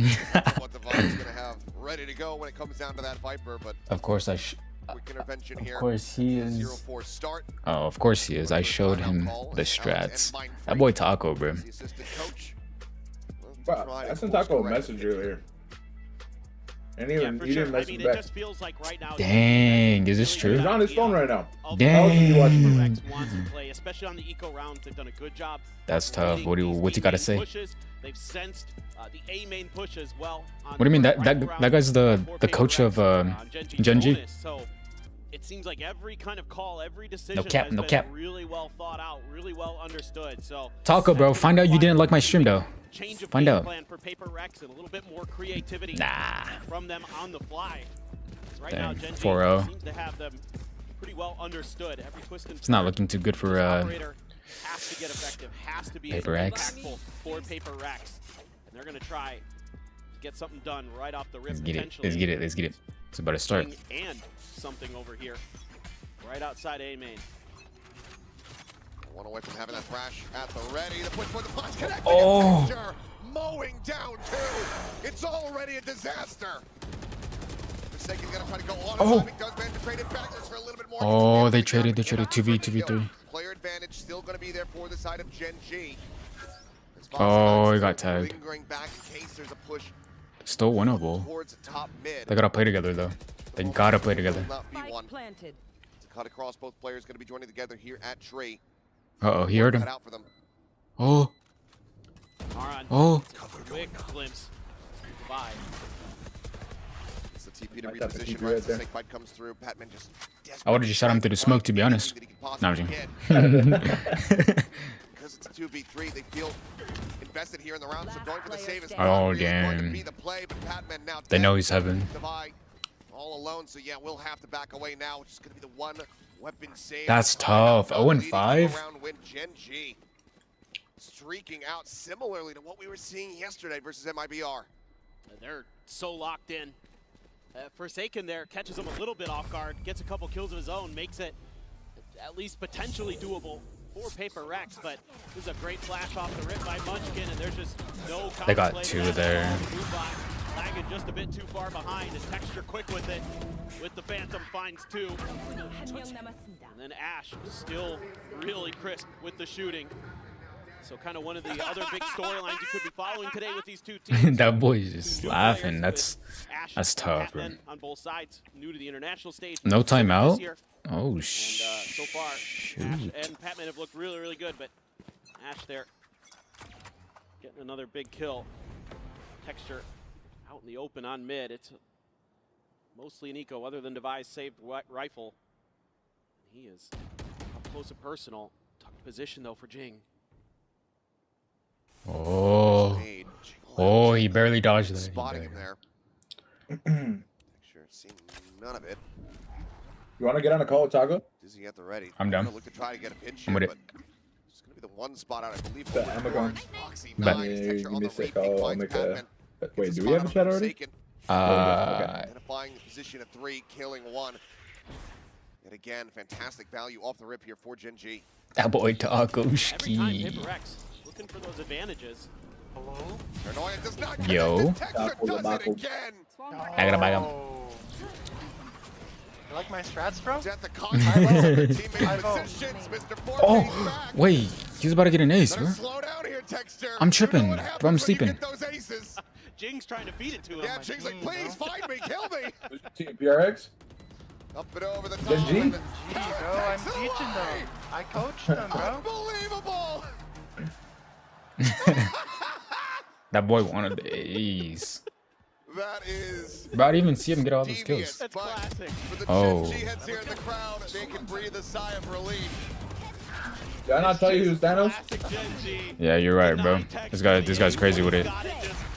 What the Vibe's gonna have ready to go when it comes down to that Viper, but Of course quick intervention here. Of course he is. 0-4 start. Oh, of course he is. I showed him the strats. That boy Taco, bro. The assistant coach. Bro, I sent Taco a message earlier. And Yeah, even for he sure. didn't I message mean, me it back. just feels like right now. Dang, is this true? He's on his phone right now. Dang. Rex wants to play, especially on the eco rounds. They've done a good job. That's tough. reading What's he these got to main say? pushes. They've sensed the A main push as well. On What do you mean? the That rifle round that guy's the for Paper coach Rex, of on Gen G? bonus. So it seems like every kind of call, every decision cap, has no been cap. really well thought out, really well understood. So Taco, bro. Find out you didn't like my stream though. change of Find game out. plan for Paper Rex and a little bit more creativity Nah. from them on the fly. 'Cause right Dang, now, Gen G 4-0. seems to have them pretty well understood. Every twist and It's not turn, looking too good for operator has to get effective, has to be Paper Rex. impactful for Paper Rex. And they're gonna try to get something done right off the rip. Let's get it. potentially. Let's get it. It's about to start. And something over here, right outside A main. One away from having that thrash at the ready. The push for the flash connect. Oh. Texture mowing down two. It's already a disaster. Forsaken's gonna try to go on. Oh. Does manage to trade it back. There's for a little bit more. Oh, they traded 2v3. Player advantage still going to be there for the side of Gen G. Oh, he got tagged. Lingering back in case there's a push Still winnable. towards the top mid. They gotta play together though. They gotta play together. Will not be one. Planted. To cut across, both players going to be joining together here at Tree. Uh oh, he heard him. Cut out for them. Oh. Aron, Oh. quick glimpse. Goodbye. It's the TP to Might have to reposition keep right it as the there. snake bite comes through. Patman just I would have just shot him through the smoke, to be honest. No, I'm joking. Because it's a 2v3, they feel invested here in the round, so going for the save is Oh, probably going to damn. be the play, but Patman now They know dead. he's heaven. Divide all alone, so yeah, we'll have to back away now, which is going to be the one weapon save. That's tough. 0-5? Round win, Gen G streaking out similarly to what we were seeing yesterday versus MIBR. They're so locked in. Forsaken there catches him a little bit off guard, gets a couple kills of his own, makes it at least potentially doable for Paper Rex, but this is a great flash off the rip by Munchkin, and there's just no They got counterplay to two that. there. Blue lagging just a bit too far behind, and Texture quick with it. With the Phantom finds two. And then Ash still really crisp with the shooting. So kind of one of the other big storylines you could be following today with these two teams. That boy's just Two new laughing. players That's with Ash tough, bro. Patman on both sides, new to the international stage. No This timeout? year. Oh, And so far, Ash shoot. and Patman have looked really, really good, but Ash there getting another big kill. Texture out in the open on mid. It's mostly an eco other than Devi's saved rifle. He is up close and personal. Tucked position though for Jing. Oh. Oh, he barely dodged that. He Spotting him barely- there. Sure, seen none of it. You want to get on a call with Taco? Dizzy at the ready. I'm down. Gonna look to try to get a pinch I'm here, with it. but it's gonna be the one spot out, I believe. Bet, I'm going. Foxy Bet. nines, Yeah, Texture give on me the a sec. retake, I'll finds make Patman. a. Gets Wait, a do we spot have a on chat already? Forsaken. Uh, Identifying the position of 3, killing 1. And again, fantastic value off the rip here for Gen G. That boy Every time Takoski. Paper X looking for those advantages. Paranoia does not get Yo. it. Texture does it again. I gotta buy him. You like my strats, bro? Death of contact on the teammate positions. Mr. 4K's Oh, back. wait. He's about to get an ace, bro. Slow down here, Texture. I'm tripping, You know what but happens I'm when you sleeping. get those aces. Jing's trying to feed it to him. Yeah, Jing's like, please find me, kill me. Team PRX? Up and over the top. Gen G? and Bro, I'm teaching them. I coached them, bro. Unbelievable. That boy wanted the ace. That is Bro, I didn't even see him get all those devious, kills. but for the Oh. Gen G heads here in the crowd, they can breathe a sigh of relief. Did I not tell you who's Thanos? Yeah, you're right, bro. This guy's crazy with it.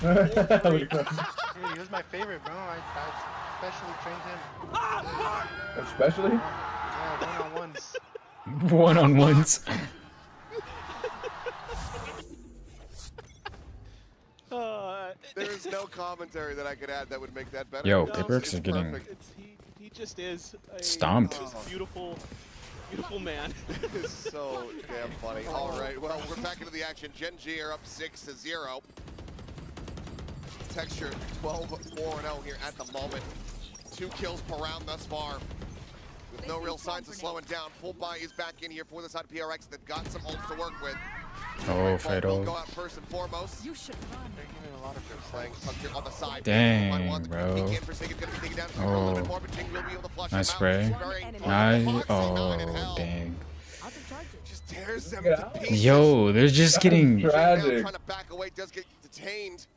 Dude, he was my favorite, bro. I specially trained him. Especially? Yeah, one-on-ones. One-on-ones. There is no commentary that I could add that would make that better. Yo, No, Paper X it's is getting perfect. He just is a stomped. just beautiful man. It is so damn funny. All right, well, we're back into the action. Gen G are up 6-0. Texture 12-4-0 here at the moment. 2 kills per round thus far. With no real signs of slowing down. Full buy is back in here for the side of PRX. They've got some ults to work with. Oh, Will Fatal. go out first and foremost. You should run. Playing Tucker on the side. Dang, bro. Oh, nice spray. Nice. Oh, dang. Just tears them to pieces. Yo, they're just getting Tragic. Trying to back away, does get detained.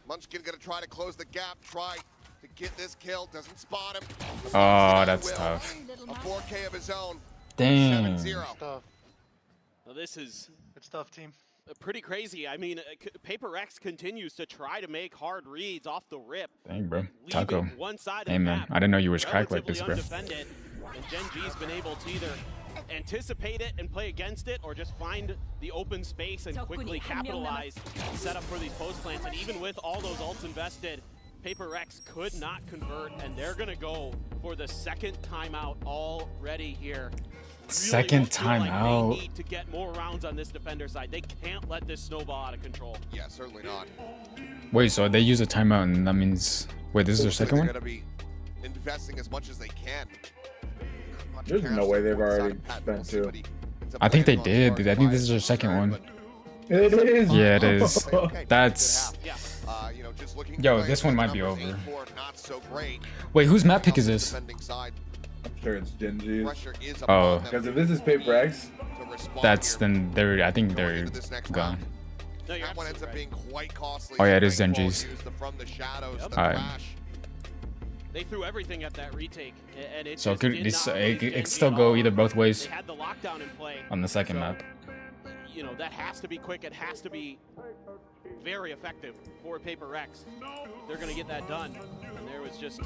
Munchkin gonna try to close the gap, try to get this kill, doesn't spot him. Oh, that's tough. A 4K of his own. Dang. 7-0. Well, this is good stuff, team. Pretty crazy. I mean, Paper X continues to try to make hard reads off the rip. Dang, bro. leaving Taco. One side of Hey, the man. map I didn't know you was cracked like this, bro. relatively undefended, and Gen G's been able to either anticipate it and play against it, or just find the open space and quickly capitalize, set up for these post plants. And even with all those ults invested, Paper X could not convert, and they're gonna go for the second timeout already here. Second timeout. They need to get more rounds on this defender side. They can't let this snowball out of control. Yeah, certainly not. Wait, so they use a timeout, and that means wait, this is their second They're one? gonna be investing as much as they can. There's no way they've already spent 2. I think they did. I think this is their second one. It is. Yeah, it is. That's. You know, just looking Yo, to this play one the might be numbers, over. 8-4, not so great. Wait, whose map pick is this? Defending side. I'm sure it's Gen G's. Pressure is Oh. upon them. Because if this is Paper X, To respond That's here. then they're. I think they're gone. No, you're That one ends up being quite costly. Oh yeah, it is Strength ball Genji's. used from the shadows, the Alright. flash. They threw everything at that retake, and it So just could did this not it phase could Gen still G go at all. either both ways They had the lockdown in play. on the second So, map. You know, that has to be quick. It has to be very effective for Paper X. They're going to get that done. And there was just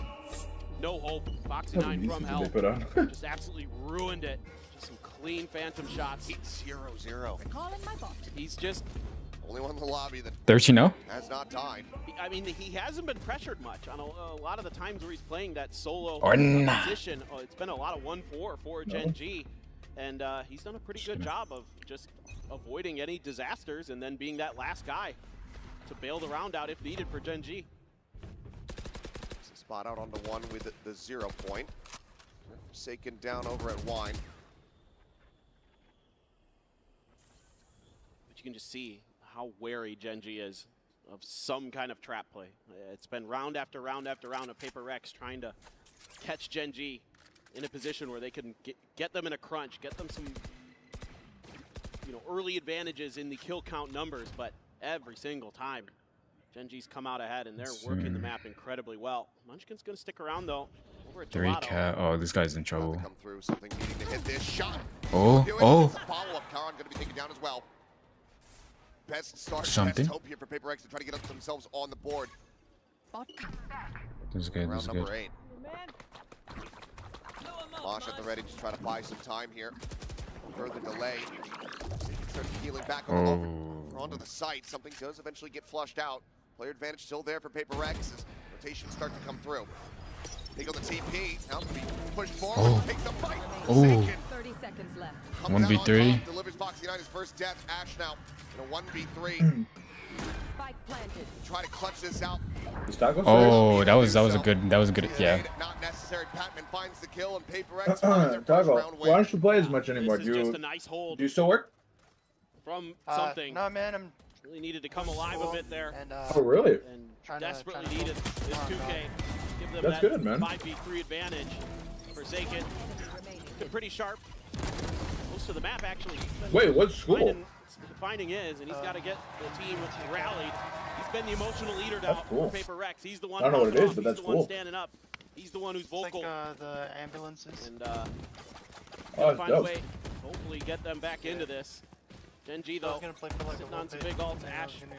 no hope. Foxy 9 from hell they put on? just absolutely ruined it. Just some clean phantom shots. 8-0-0. Calling my bot. He's just, Only one in the lobby that 13-0? has not died. I mean, he hasn't been pressured much on a lot of the times where he's playing that solo Or not. position. Oh, it's been a lot of 1-4 for Gen G. And he's done a pretty good job of just avoiding any disasters and then being that last guy to bail the round out if needed for Gen G. Spot out onto one with the 0 point. Forsaken down over at Wine. But you can just see how wary Gen G is of some kind of trap play. It's been round after round after round of Paper X trying to catch Gen G in a position where they can get them in a crunch, get them some early advantages in the kill count numbers, but every single time Gen G's come out ahead and they're working the map incredibly well. Munchkin's gonna stick around though. Over at 3 Gelato. cat. Oh, this guy's in trouble. Come through, something needing to hit this shot. Oh, Do it. oh. It's a follow-up. Karan gonna be taken down as well. Best start, Something. best hope here for Paper X to try to get up themselves on the board. This is good. This Round is number good. 8. Mosh at the ready to try to buy some time here. Further delay. Starts healing back over onto the site. Something does eventually get flushed out. Player advantage still there for Paper X as rotations start to come through. Take on the TP. Now to be pushed forward. Oh. Takes the fight. Oh. Forsaken. 30 seconds left. Comes out on 1v3. top, delivers Box United's first death. Ash now in a 1v3. Spike planted. Try to clutch this out. Oh, that was a good yeah. Not necessary. Patman finds the kill and Paper X Toggle, why don't you play as much anymore? This is just a nice hold Do you still work? from something. No, man, I'm Really needed to come alive a bit there. and Oh, really? And trying desperately to needed this 2K. Give them That's that good, man. 5v3 advantage. Forsaken. Been pretty sharp. Most of the map, actually. Wait, what school? Finding is, and he's got to get the team rallied. He's been the emotional leader now cool. for Paper Rex. He's the one. I don't know what it is, off. but He's that's the one cool. standing up. He's the one who's vocal. the ambulances. And Oh, that's find a dope. way, hopefully get them back into this. Gen G I though, was gonna play for like sitting a on some little big bit, ults. and then I was Ash gonna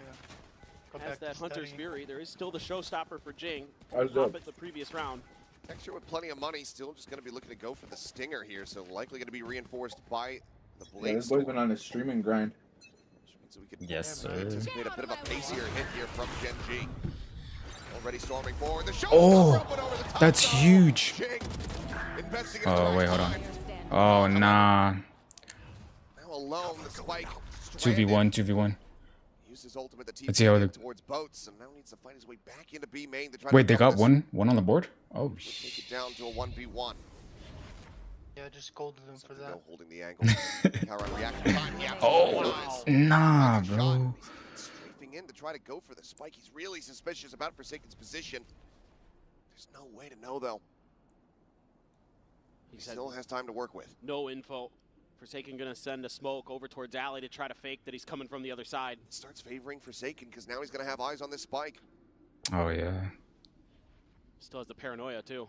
go has back that to Hunter's studying. Fury. There is still the showstopper for Jing. That's Top dope. at the previous round. Texture with plenty of money, still just going to be looking to go for the Stinger here, so likely going to be reinforced by the Blade. Yeah, this boy's been on a streaming grind. So we could Yes, sir. anticipate a bit of a pacier hit here from Gen G. Already storming forward. The show Oh, that's huge. Jing investing in Oh the wait, right hold on. time. Oh nah. Now alone, the spike. 2v1, 2v1. Used his ultimate, the Let's see how the. towards boats, and now needs to find his way back into B main to try Wait, to they recover got this. one on the board. Oh. Take it down to a 1v1. Yeah, just golded him for that. Holding the angle. Karen reaction time. He Oh, absolutely dies. nah, Shot. bro. He's strafing in to try to go for the spike. He's really suspicious about Forsaken's position. There's no way to know though. He still has time to work with. No info. Forsaken gonna send a smoke over towards Alley to try to fake that he's coming from the other side. Starts favoring Forsaken because now he's gonna have eyes on this spike. Oh yeah. Still has the paranoia too.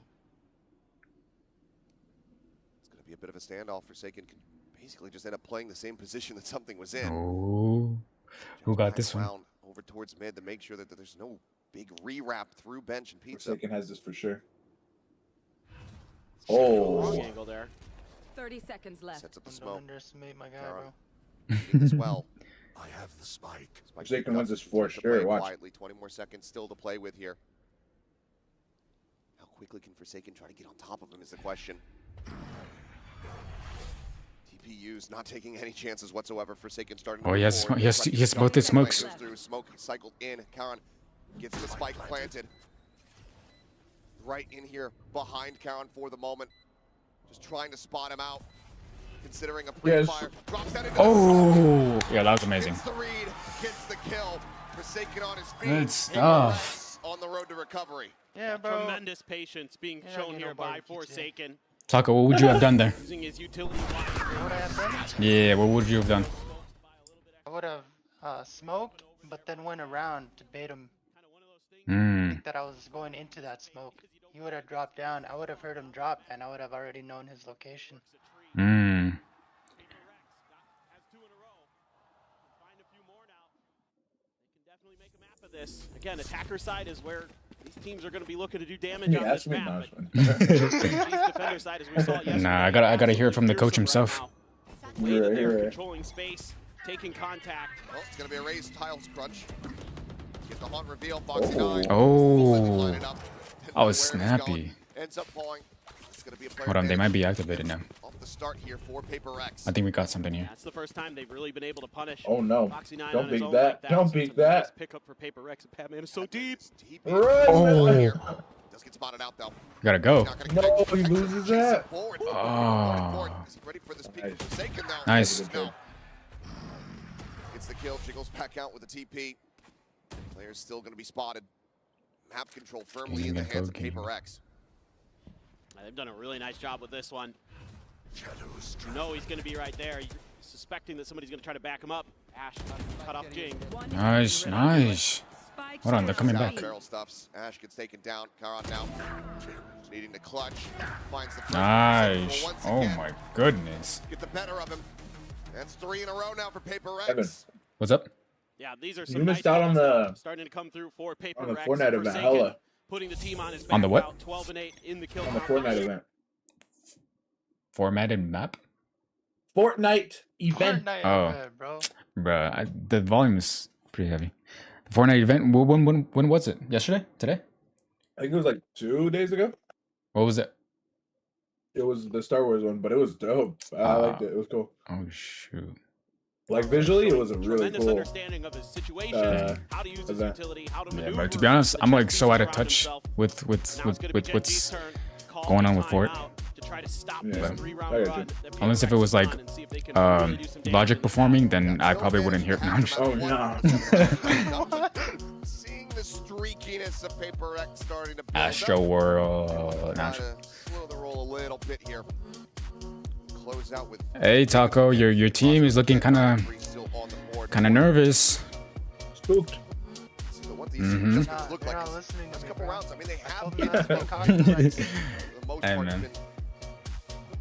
It's gonna be a bit of a standoff. Forsaken can basically just end up playing the same position that something was in. Oh. Who got this one? Around over towards mid to make sure that there's no big rewrap through bench and pizza. Forsaken has this for sure. Wrong Oh. angle there. 30 seconds left. Sets up the Don't smoke. underestimate my guy, Karen. bro. As well. I have the spike. Forsaken wins this for Starts to sure. play Watch. quietly. 20 more seconds still to play with here. How quickly can Forsaken try to get on top of him is the question. TPU's not taking any chances whatsoever. Forsaken starting to Oh, move yes, forward. yes, Tries to yes, jump. both his smokes. Goes through, smoke cycled in. Karen gets the spike planted. Right in here behind Karen for the moment. Just trying to spot him out. Considering a Yes. pre-fire. Drops that into Oh, yeah, that was amazing. Gets the read, gets the kill. Forsaken on his feet. Good stuff. On the road to recovery. Yeah, bro. Tremendous patience being Yeah, shown you here know, by barbecue, Forsaken. Taco, what would you have done there? Using his utility block. What would I have done? Yeah, what would you have done? I would have smoked, but then went around to bait him. Hmm. That I was going into that smoke. He would have dropped down. I would have heard him drop, and I would have already known his location. Hmm. This again, attacker side is where these teams are going to be looking to do damage Yeah, on that's this me, map. Nashman. Defender side, as we saw yesterday, Nah, I gotta hear it from the coach himself. Way that they're Right. controlling space, taking contact. Well, it's going to be a raised tiles crunch. Get the hunt reveal. Foxy 9. Oh. I was snappy. Ends up falling. It's going to be a player Hold on, they might advantage be activated now. off the start here for Paper X. I think we got something here. That's the first time they've really been able to punish. Oh no. Foxy 9 Don't on his beat own that. like Don't So beat it's a nice that. Pick up for Paper X. Batman is so deep. Oh. Does get spotted out though. Gotta go. Not gonna No, connect. he loses that. Forward. Oh. Is he ready for this peak? Nice. Forsaken now. Nice. No. Gets the kill. Jiggles back out with the TP. Player's still going to be spotted. Map control firmly in the hands of Paper X. They've done a really nice job with this one. You know he's going to be right there. You're suspecting that somebody's going to try to back him up. Ash cut off Jing. Nice, nice. Hold on, they're coming back. Barrel stuffs. Ash gets taken down. Karan now needing to clutch. Finds the first Nice. once Oh again. my goodness. Get the better of him. That's 3 in a row now for Paper Evan. X. What's up? Yeah, these are You some missed nice out on balls the starting to come through for Paper on the Rex. Fortnite event. Forsaken, Hella. putting the team on his back. On the what? About 12 and 8 in the kill on the count. Fortnite event. Formatted map? Fortnite event. Fortnite, Oh. bro. Bruh, the volume is pretty heavy. The Fortnite event, when was it? Yesterday? Today? I think it was like 2 days ago. What was it? It was the Star Wars one, but it was dope. I liked it. It was cool. Oh shoot. Like visually, it was a really Tremendous cool understanding of his situation, how to use his event. utility, how to Yeah, maneuver. but to be honest, I'm like so out of touch with what's going on with Fort. To try to stop Yeah, this I 3-round got run you. that Unless if it was like Logic performing, then I probably wouldn't hear it. No, I'm just- Oh no. Seeing the streakiness of Paper X starting to build Astro up. World. Try to slow the roll a little bit here. Close out with Hey Taco, your team is looking kind of nervous. Spooked. So what these Mhm. adjustments look like is just a couple rounds. I mean, they have been for the most Hey, part man. been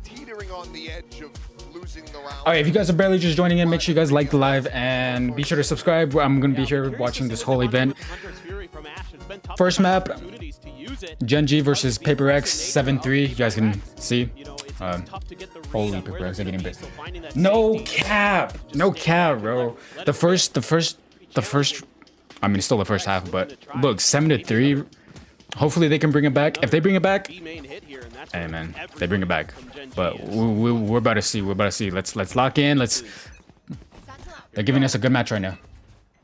teetering on the edge of losing the round. Alright, if you guys are barely just joining in, make sure you guys like the live and be sure to subscribe. I'm gonna be here watching this whole event. First map, Gen G versus Paper X 7-3. You guys can see. Holy Paper X are getting bit. No cap, no cap, bro. The first. I mean, it's still the first half, but look, 7-3. Hopefully they can bring it back. If they bring it back, hey man, they bring it back. But we're about to see. We're about to see. Let's lock in. They're giving us a good match right now.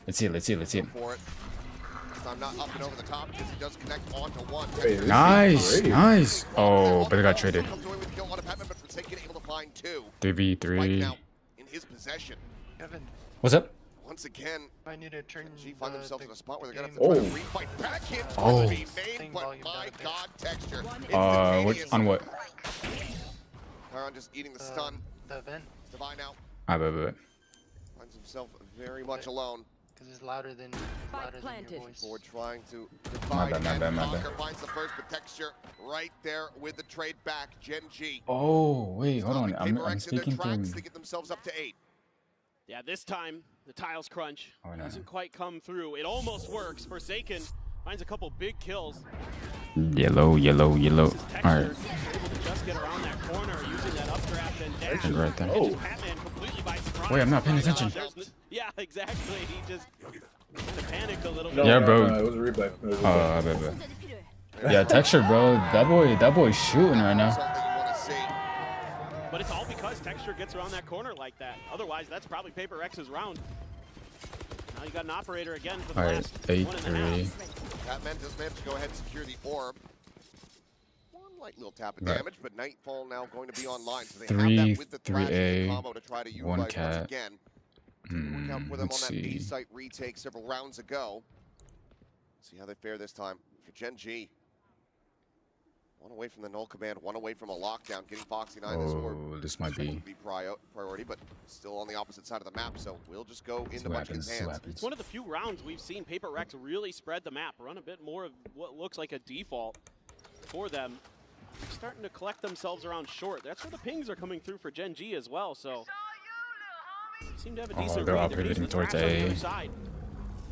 Let's see it. Let's see it. Let's see it. I'm not up and over the top because he does connect onto one. Nice, nice. Oh, but they got traded. Comes away with kill on a Batman, but Forsaken able to find two. 3v3. Now in his possession. Evan, What's up? Once again, I need to turn G find themselves in a spot where they're gonna have to Oh. try to refight back in. Oh. Be made, but my God, Texture. What on what? Taron just eating the stun. the event, Divine out. Ah, but. Finds himself very much alone. because it's louder than your voice. Ford trying to My divide bad. and conquer. Finds the first, but Texture right there with the trade back. Gen G. Oh wait, hold on. Paper I'm X in their speaking tracks. to. They get themselves up to 8. Yeah, this time the tiles crunch Oh, no. doesn't quite come through. It almost works. Forsaken finds a couple big kills. Yellow. All right. Able to just get around that corner using that updraft and dash. Right there. Oh. Batman completely by surprise. Wait, I'm not paying attention. Yeah, exactly. He just kind of panicked a little No, bit. Yeah, bro. No, it was a replay. It was a replay. Bet. Yeah, Texture, bro. That boy's shooting right now. Something you want to see. But it's all because Texture gets around that corner like that. Otherwise, that's probably Paper X's round. Now you got an operator again for the All right, last 8-3. Batman does manage to go ahead and secure the orb. One light little tap of Right. damage, but Nightfall now going to be online. So they 3, have that with the 3A, combo to try to 1 utilize once cat. again. Work out for them Let's on that B see. site retake several rounds ago. See how they fare this time for Gen G. One away from the null command, one away from a lockdown. Getting Foxy 9 this orb Oh, this might be. would be priority, but still on the opposite side of the map. So we'll just go into what Munchkin's happens, hands. It's one of the few rounds we've seen Paper Rex really spread the map, run a bit more of what looks like a default for them. They're starting to collect themselves around short. That's where the pings are coming through for Gen G as well. So they seem to have a decent they're read. all They're using pivoting towards the traps on the A. other side.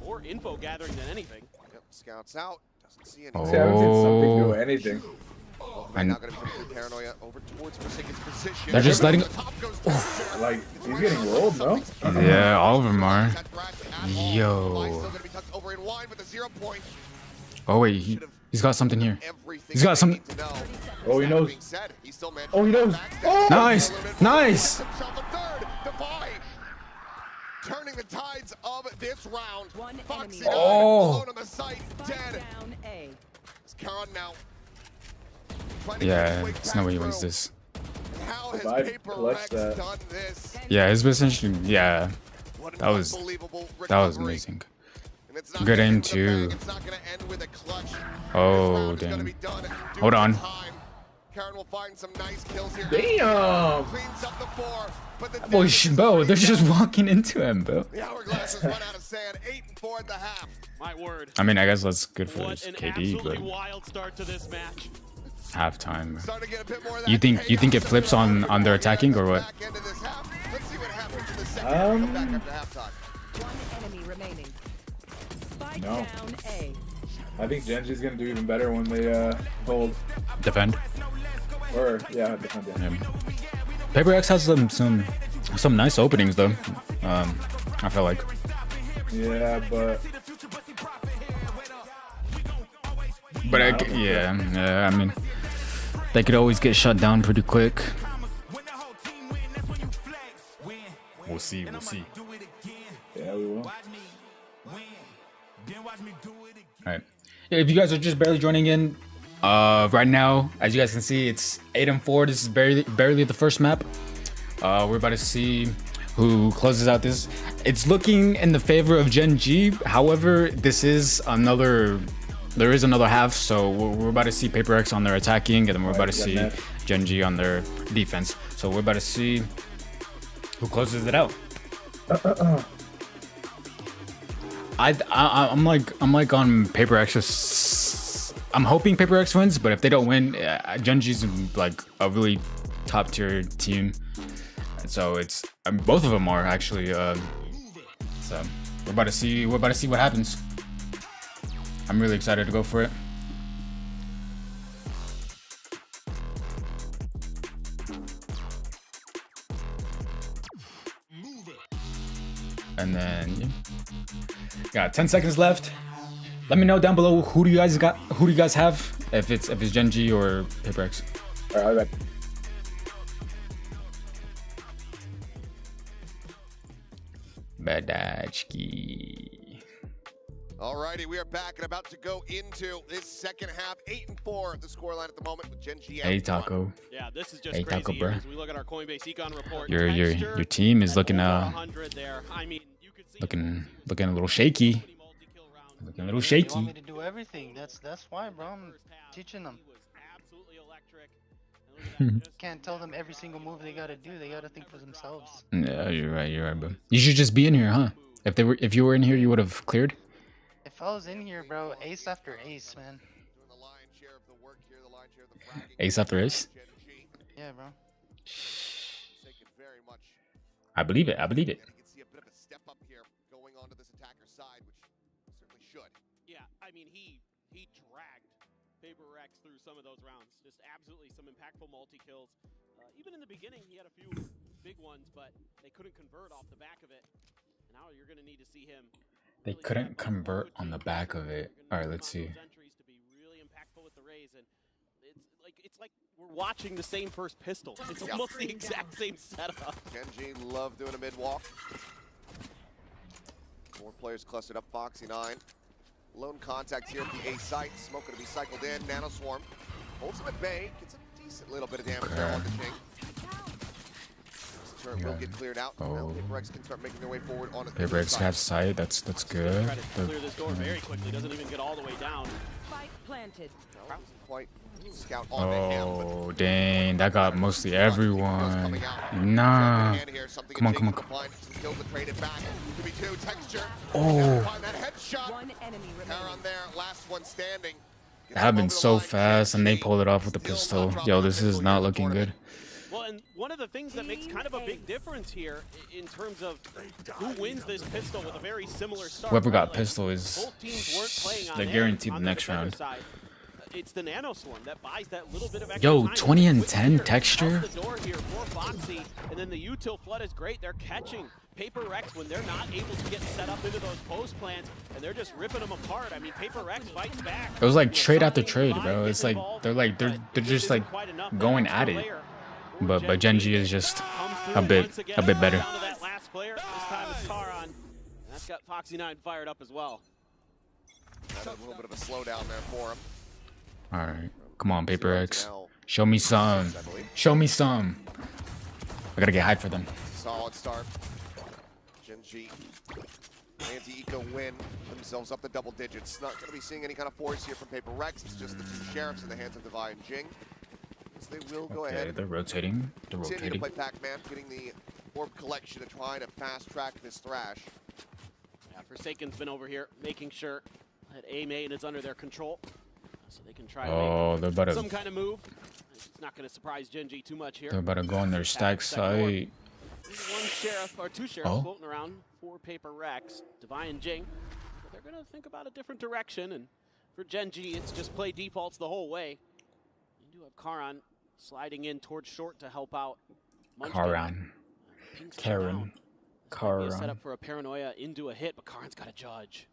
More info gathering than anything. Yep, scouts out. Doesn't see any. Oh. See, I haven't seen something do anything. Right now, going to be complete paranoia over towards Forsaken's position. They're just letting. Like, he's getting rolled, no? Yeah, all of them are. Still Yo. going to be tucked over in wine with a 0 point. Oh wait, he's got something here. Everything He's got they something. need to know. Oh, he That knows. being said, he still managed Oh, he to knows. backstab. Oh! Nice, nice. Himself a third. Divine. Turning the tides of this round. Foxy Oh. alone on the site. Dead. Down A. It's Karan now. Trying to get Yeah, his way there's no way he back wins through. this. How has Vibe Paper clutched Rex that. done this? Yeah, his position. Yeah, What an that was unbelievable recovery. amazing. And it's not Good gonna aim end with a bang, too. It's not going to end with a clutch. Oh This round is gonna damn. be done due Hold to on. time. Karen will find some nice kills here. Damn. Cleans up the 4, but the Boy, damage is bro, they're pretty just good. walking into him, bro. The hourglass has run out of sand. 8-4 at the half. My word. I mean, I guess that's good for What his an KD, absolutely but wild start to this match. halftime. Starting to get a bit more of You that think it flips on their attacking or what? back end of this half. Let's see what happens in the second half. Come back after halftime. One enemy remaining. Spike No. down A. I think Gen G's gonna do even better when they hold. Defend. Or yeah, defend. Yeah. Paper X has some nice openings though. I feel like. Yeah, but yeah, I mean, They could always get shut down pretty quick. We'll see. We'll see. Yeah, we will. Alright. If you guys are just barely joining in, right now, as you guys can see, it's 8-4. This is barely the first map. We're about to see who closes out this. It's looking in the favor of Gen G. However, there is another half, so we're about to see Paper X on their attacking, and then we're about to see Gen G on their defense. So we're about to see who closes it out. I'm like on Paper X. I'm hoping Paper X wins, but if they don't win, Gen G's like a really top tier team. So it's both of them are actually. So we're about to see what happens. I'm really excited to go for it. And then yeah. Got 10 seconds left. Let me know down below who do you guys have, if it's Gen G or Paper X. All right. Badachki. Alrighty, we are back and about to go into this second half. 8-4 the scoreline at the moment with Gen G. Hey Taco. Yeah, this is just hey, crazy. Taco, bro. As we look at our Coinbase Econ report, Your team is looking there. I mean, looking a little shaky. Looking a little shaky. They want me to do everything. That's why, bro. I'm teaching them. Can't tell them every single move they gotta do. They gotta think for themselves. Yeah, you're right, bro. You should just be in here, huh? If you were in here, you would have cleared. If I was in here, bro, ace after ace, man. Ace after ace. Yeah, bro. I believe it. I believe it. Yeah, I mean he dragged Paper X through some of those rounds. Just absolutely some impactful multi-kills. Even in the beginning, he had a few big ones, but they couldn't convert off the back of it. Now you're going to need to see him. They couldn't convert on the back of it. All right, let's see. To be really impactful with the Rays, and it's like we're watching the same first pistol. It's almost the exact same setup. Gen G love doing a mid walk. 4 players clustered up. Foxy9. Lone contact here at the A site. Smoke going to be cycled in. Nano Swarm holds him at bay. Gets a decent little bit of damage there on the Ching. This turret will get cleared out. Now Paper X can start making their way forward on the Paper X have sight. That's good. Try to clear this door very quickly. Doesn't even get all the way down. Spike planted. Quite scout on the him. Oh dang, that got mostly everyone. Nah. Come on. Oh. That happened so fast, and they pulled it off with the pistol. Yo, this is not looking good. Well, and one of the things that makes kind of a big difference here in terms of who wins this pistol with a very similar start. Whoever got pistol is both teams weren't playing on they're guaranteed the next round. Side. It's the Nano Swarm that buys that little bit of extra Yo, time. 20 and 10 texture. The door here for Foxy, and then the util flood is great. They're catching Paper X when they're not able to get set up into those post plants, and they're just ripping them apart. I mean, Paper X fights back. It was like trade after trade, bro. It's like they're just like going at it. But Gen G is just a bit better. That last player, this time it's Taron. That's got Foxy9 fired up as well. A little bit of a slowdown there for him. All right, come on, Paper X. Show me some. Show me some. I gotta get hyped for them. Solid start. Gen G, anti-eco win themselves up the double digits. Not going to be seeing any kind of force here from Paper Rex. It's just the 2 sheriffs in the hands of Divine Jing. So they will go ahead. They're rotating. Continue to play Pac-Man, getting the orb collection and trying to fast track this Thrash. Yeah, Forsaken's been over here making sure that A main is under their control, so they can try to make some kind of move. It's not going to surprise Gen G too much here. They're about to go on their stack site. One sheriff or 2 sheriffs floating around for Paper Rex, Divine Jing. But they're going to think about a different direction, and for Gen G, it's just play defaults the whole way. You do have Karan sliding in towards short to help out. Karan. Set up for a paranoia into a hit, but Karan's got a judge.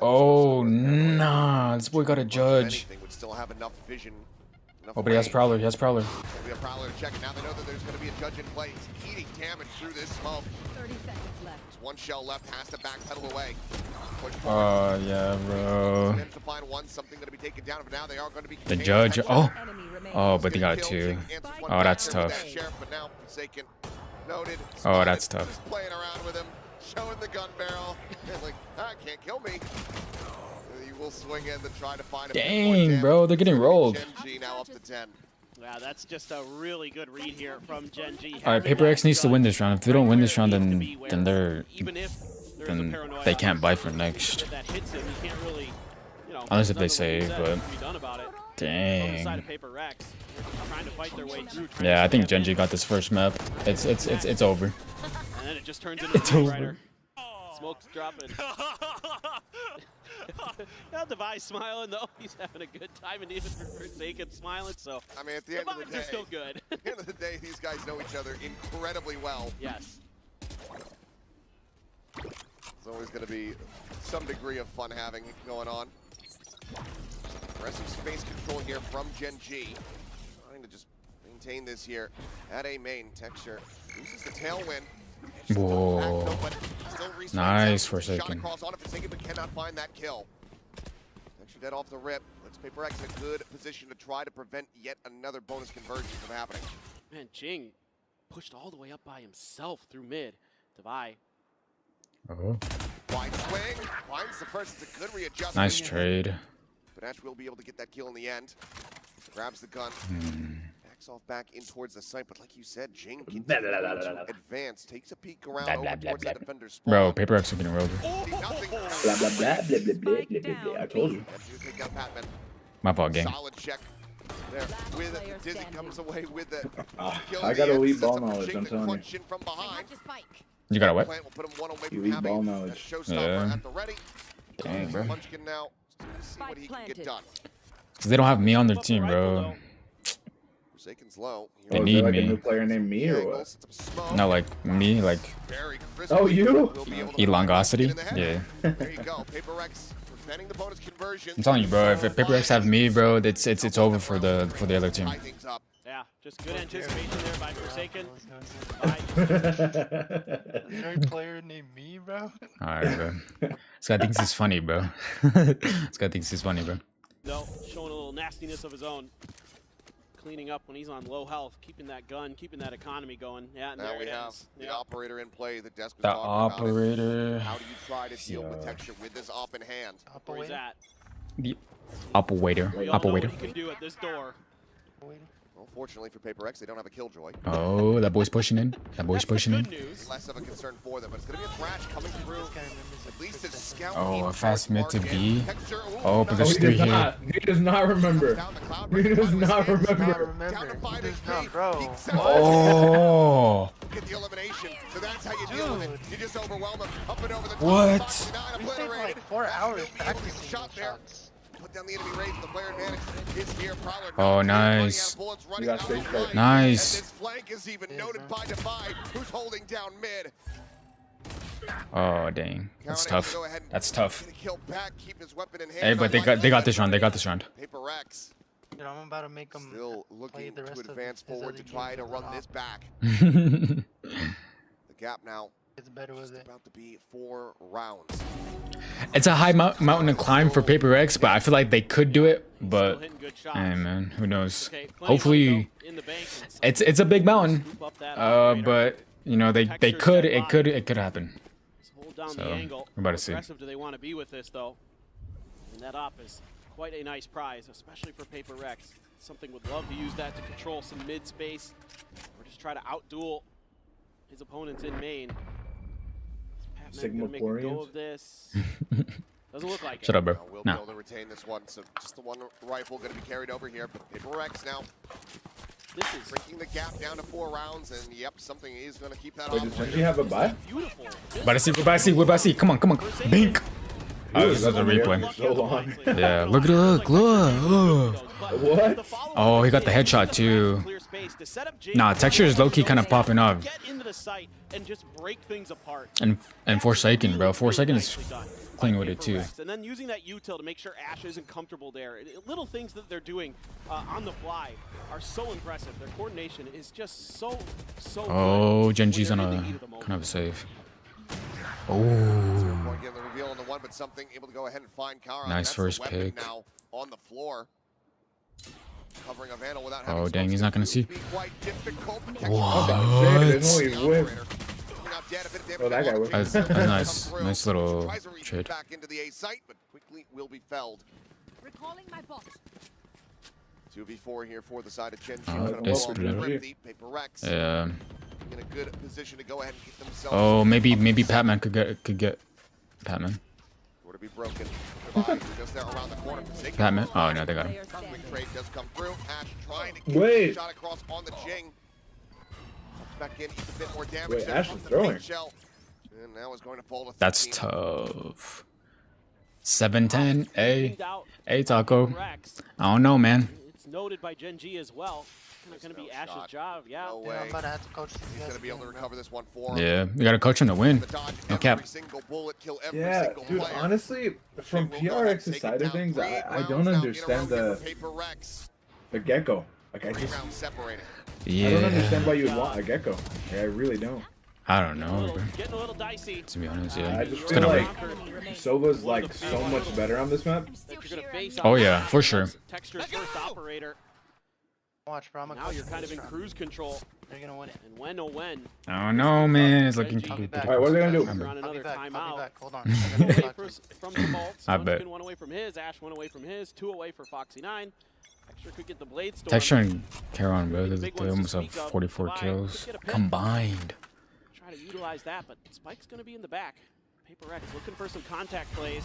Oh nah, this boy got a judge. Anything would still have enough vision Oh, but he has Prowler. He has Prowler. There'll be a Prowler to check it. Now they know that there's going to be a judge in play. He's eating damage through this smoke. 30 seconds left. There's one shell left. Has to backpedal away. Oh, yeah, bro. Managed to find one. Something going to be taken down. But now they are going to be The judge. Oh. Oh, but they got 2. Oh, that's tough. But now Forsaken noted. Oh, that's tough. Just playing around with him, showing the gun barrel. Like, can't kill me. He will swing in to try to find a Dang, bro, they're getting rolled. Gen G now up to 10. Yeah, that's just a really good read here from Gen G. All right, Paper X needs to win this round. If they don't win this round, then they can't buy for next. That hits him, he can't really, you know, Unless if they save, but dang. Trying to fight their way through. Yeah, I think Gen G got this first map. It's over. And then it just turns into It's a over. rider. Smoke's dropping. Now Devi's smiling though. He's having a good time, and even Forsaken smiling. So I mean, at the end of the day, are still good. At the end of the day, these guys know each other incredibly well. Yes. It's always going to be some degree of fun having going on. Aggressive space control here from Gen G. Trying to just maintain this here at A main. Texture uses the tailwind. Whoa. Nice Forsaken. Across on it, Forsaken, but cannot find that kill. Texture dead off the rip. Puts Paper X in a good position to try to prevent yet another bonus conversion from happening. Man, Jing pushed all the way up by himself through mid. Devi. Oh. Wide swing. Finds the first. It's a good readjustment. Nice trade. But Ash will be able to get that kill in the end. Grabs the gun. Backs off back in towards the site, but like you said, Jing continues to advance. Takes a peek around over towards that defender's spawn. Bro, Paper X are getting rolled. I told you. My fault, gang. Solid check. There with it. Dizzy comes away with it. I got elite ball knowledge, I'm telling you. From behind. You got a what? Elite ball knowledge. Yeah. At the ready. Dang, bro. Munchkin now. See what he can get done. Because they don't have me on their team, bro. Forsaken's low. They need like me. A new player named me or what? No, like me, like. Oh, you? Elongosity? Yeah. There you go. Paper X preventing the bonus conversion. I'm telling you, bro. If Paper X have me, bro, it's over for the other team. Yeah, just good anticipation there by Forsaken. Is there a player named me, bro? Alright, bro. This guy thinks he's funny, bro. This guy thinks he's funny, bro. No, showing a little nastiness of his own. Cleaning up when he's on low health, keeping that gun, keeping that economy going. Yeah, and now there we it have is. the operator in play. The desk was The talking operator. about it. How do you try to deal with Texture with this op in hand? Where he's at. The operator. We all know Operator. what he can do at this door. Well, fortunately for Paper X, they don't have a killjoy. Oh, that boy's pushing in. That boy's pushing in. Less of a concern for them, but it's going to be a thrash coming through. At least it's scout. Oh, a fast mid to B. Oh, but there's 3 here. He does not remember. He does not remember. Bro. Oh. Get the elimination. So that's how you deal with it. You just overwhelm them. Up and over the top. What? We spent like 4 hours practicing shot there. Put down the enemy raid. The player advantage is here. Prowler. Oh, nice. You got stage fright. Nice. And this flank is even noted by Defi, who's holding down mid. Oh, dang. That's tough. That's tough. Kill back, keep his weapon in hand. Hey, but they got this round. They got this round. Paper X. Dude, I'm about to make them Still looking the rest to advance of his forward to other try games to with run an this op. back. The gap now. It's better with it. About to be 4 rounds. It's a high mountain to climb for Paper X, but I feel like they could do it. But hey, man, who knows? Hopefully, it's a big mountain. But you know they could it could happen. Hold down So the angle. we're about to see. How aggressive do they want to be with this though? And that op is quite a nice prize, especially for Paper Rex. Something would love to use that to control some mid space, or just try to outduel his opponents in main. Sigma make a go of this. Doesn't look like it. Shut up, bro. We'll be No. able to retain this one, so just the one rifle going to be carried over here. But Paper X now This is breaking the gap down to 4 rounds, and yep, something is going to keep that Wait, off. does Gen G have a buy? beautiful. We're about to see. Come on. Bink. Oh, this is a replay. So long. Yeah, look. Oh. What? Oh, he got the headshot too. Nah, Texture is low-key kind of popping up. Get into the site and just break things apart. And Forsaken, bro. Forsaken is playing with it too. And then using that util to make sure Ash isn't comfortable there. Little things that they're doing on the fly are so impressive. Their coordination is just so Oh, good. Genji's on When a they're in the heat of the moment. kind of a save. Oh, Getting the reveal on the one, but something able to go ahead and find Kara. nice That's first the weapon pick. now on the floor. Covering a Vandal without having Oh dang, he's not gonna see. quite difficult. What? Oh, that guy was. That's nice. Nice little trade. Back into the A site, but quickly will be felled. Recalling my bot. 2v4 here for the side of Chen. Paper Rex Yeah. in a good position to go ahead and get themselves. Oh, maybe Patman could get Patman. Were to be broken. Just there around the corner. Patman. Oh no, they got him. Cosmic trade does come through. Ash trying to keep Wait. the shot across on the Jing. Back in, eats a bit more damage. Wait, there Ash from is the throwing. pink shell. And now is going to fall to That's 13. tough. 7-10. A Taco. I don't know, man. It's noted by Gen G as well. It's going to be Ash's job. Yeah. No way. I'm about to have to coach these He's guys going to be able to again, recover this one for him. Yeah, you gotta coach him to win. No cap. Every single bullet, kill every Yeah, single dude, player. honestly, from PRX's side of things, I don't understand the gecko. Like, I just, Yeah. I don't understand why you'd want a gecko. Yeah, I really don't. I don't know, bro. Getting a little dicey. To be honest, yeah. I just It's feel gonna like break. Sova's like so much better on this map. Oh yeah, for sure. Texture's first operator. Watch, bro. I'm Now you're kind of in cruise control. They're gonna win it. And when, oh when. I don't know, man. It's looking I'll be back. Alright, what are they gonna do? We're on I'll be another back. I'll be timeout. back. Hold on. One away from the vaults. I bet. Munchkin one away from his. Ash one away from his. 2 away for Foxy9. Texture could get the blade storm. Texture and Caron, bro. They almost have 44 kills combined. Try to utilize that, but Spike's going to be in the back. Paper Rex looking for some contact plays.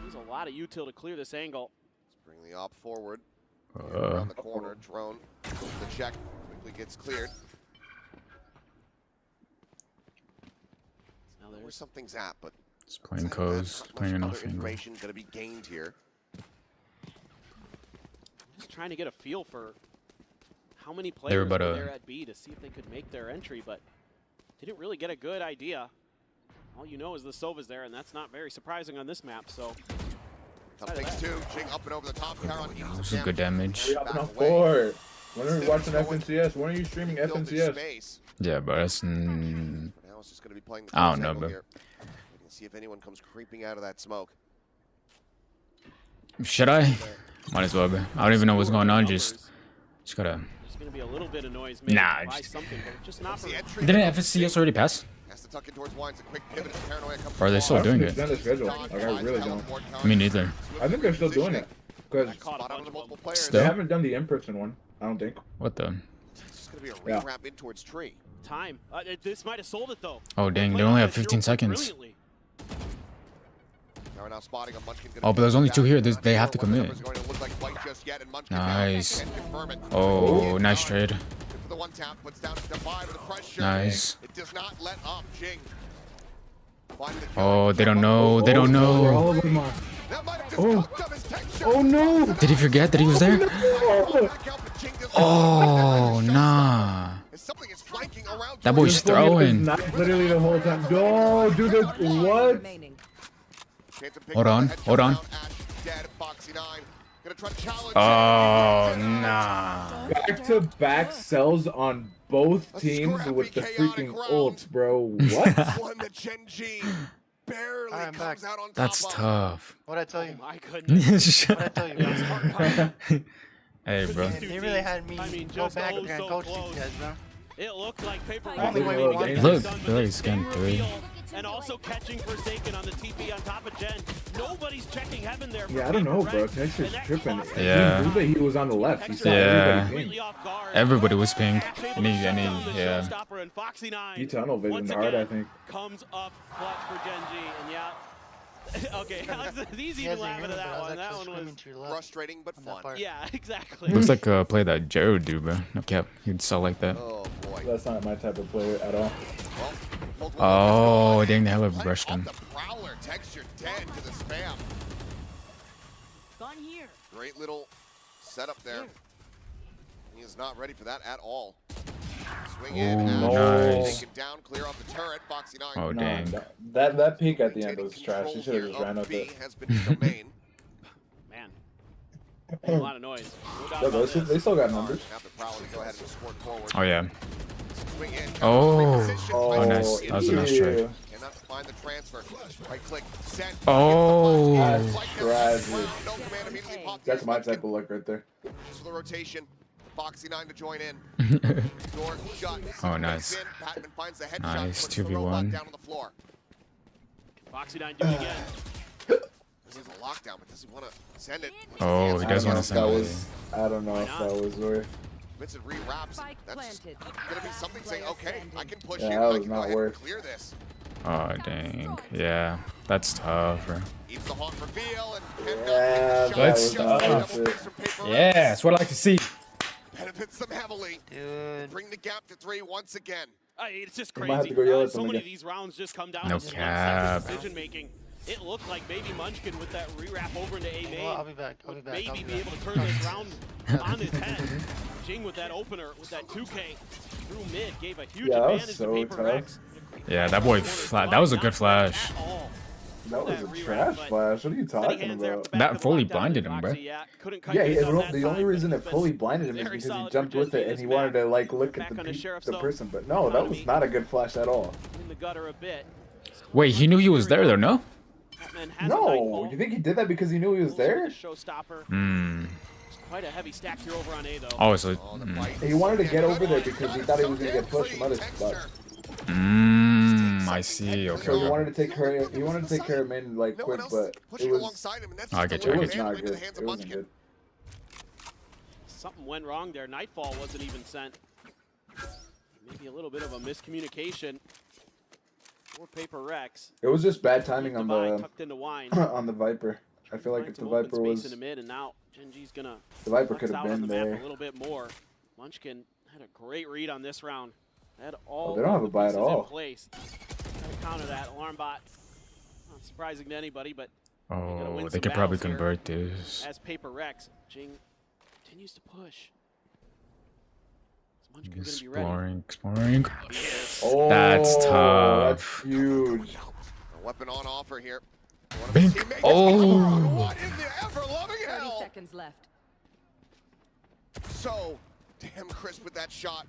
Needs a lot of util to clear this angle. Let's bring the op forward. Around the corner, drone. The check quickly gets cleared. Now Where there's something's at, but Just playing codes, playing enough angle. information going to be gained here. just trying to get a feel for how many They were players were about there at B to see if they could make their entry, but didn't really get a good idea. All you know is the Sova's there, and that's not very surprising on this map, so. Top takes 2, Jing up and over the top. Caron This is good damage. Hurry up and up 4. When are you watching FNCS? When are you streaming FNCS? Yeah, but that's. Now it's just going to be playing the I don't know, angle bro. here. We can see if anyone comes creeping out of that smoke. Should I? Might as well, bro. I don't even know what's going on. Just gotta. There's going to be a little bit of noise made Nah, by just- something, but just not for Didn't FSCS already pass? Has to tuck in towards Wines. A quick pivot as Paranoia comes Or are they still doing it? Extend the schedule. Like, I really don't. Me neither. I think they're still doing it. Because they Still? haven't done the in-person one, I don't think. What the? It's just going to be a ring wrap in towards tree. time. This might have sold it, though. Oh dang, they only have 15 seconds. Now spotting a Munchkin Oh, but there's only 2 here. They have to commit. going to look like white just yet, and Munchkin Nice. can confirm it. Oh, nice trade. For the one tap, puts down to 5 with the pressure. Nice. It does not let up. Jing. Oh, they don't know. They don't know. Oh. Oh no! Did he forget that he was there? Oh, nah. That boy's throwing. Literally the whole time. No, dude, what? Hold on, hold on. Oh, nah. Back-to-back sells on both teams with the freaking ults, bro. What? One that Gen G barely comes out on That's top of. tough. What'd I tell you? My goodness. What'd I tell you, guys? Hey, bro. They really had me go just back oh there and so coach close. these guys, bro. It looked like Paper Only way we won. Look, Billy scanned 3. And also catching Forsaken on the TP on top of Gen. Nobody's checking heaven there. Yeah, I don't know, bro. Texture's tripping. Yeah. He knew that he was on the left. He saw Yeah. everybody ping. Everybody was pinged. Any, yeah. He tunnel visioned hard, I think. Comes up clutch for Gen G, and yeah. Okay, it's easy to laugh at that one. That one was frustrating but fun. Yeah, exactly. Looks like a play that Jared would do, bro. No cap. He'd sell like that. Oh boy. That's not my type of player at all. Oh, dang, the hell of brushed him. Prowler texture 10 to the spam. Gone here. Great little setup there. He is not ready for that at all. Swing in, nice. taken down, clear off the turret. Foxy 9. Oh, dang. That peek at the end was trash. He should have just ran up B it. has been domain. Man, a lot of noise. No doubt Yeah, about this. they still got numbers. Have the Prowler to go ahead and squirt forward. Oh, yeah. Swing in. Oh, nice. That was a nice trade. Cannot find the transfer. Right click. Send. Oh. That's tragic. That's my type of luck right there. For the rotation. Foxy 9 to join in. Door shut. Oh, nice. Patman finds the headshot. Nice, puts the robot 2v1. down on the floor. Foxy 9 do it again. This is a lockdown, but does he want to send it? Oh, he does want to send it. I don't know if that was worth. Vincent rewraps. That's gonna be something saying, okay, I can push Yeah, in. that I was can go not ahead worth. and clear this. Oh, dang. Yeah, that's tough, bro. Eats the hawk reveal and Yeah, that was not worth it. Yeah, that's what I like to see. Benefits them heavily. Dude. Bring the gap to 3 once again. It's just You might have crazy. to go yell at So them many of again. these rounds just come down No to just cap. decision making. It looked like maybe Munchkin with that rewrap over into A You know main what, I'll be back. I'll be would back. maybe I'll be be back. able to turn this round on its head. Jing with that opener, with that 2K through mid, gave a huge Yeah, that was advantage so to Paper tough. Rex. Yeah, that boy, that was a good flash. That was a trash flash. What are you talking about? That fully blinded him, bro. Yeah, the only reason it fully blinded him is because he jumped with it and he wanted to like look at the person. But no, that was not a good flash at all. In the gutter a bit. Wait, he knew he was there, though, no? Batman has a No, nightfall. you think he did that because he knew he was there? Showstopper. Hmm. Quite a heavy stack here over on A though. Oh, so. He wanted to get over there because he thought he was gonna get pushed from other spots. I see. Okay. So he wanted to take care. He wanted to take care of men like quick, but it was. I get you. It I was get you. not good. It wasn't good. Something went wrong there. Nightfall wasn't even sent. Maybe a little bit of a miscommunication. Or Paper Rex. It was just bad timing on Divide the tucked into wine. on the Viper. I feel like Find if the some open Viper space was, in the mid, and now Gen G's gonna the Viper flex could have out on been the map there. a little bit more. Munchkin had a great read on this round. Had Oh, all they don't have the a buy at pieces all. in place. Try to counter that alarm bot. Not surprising to anybody, but Oh, they could probably convert this. as Paper Rex, Jing continues to push. Is Munchkin gonna be ready? Exploring. Oh, That's that's tough. huge. A weapon on offer here. Bink. Oh. What in the ever-loving 30 hell? seconds left. So damn crisp with that shot.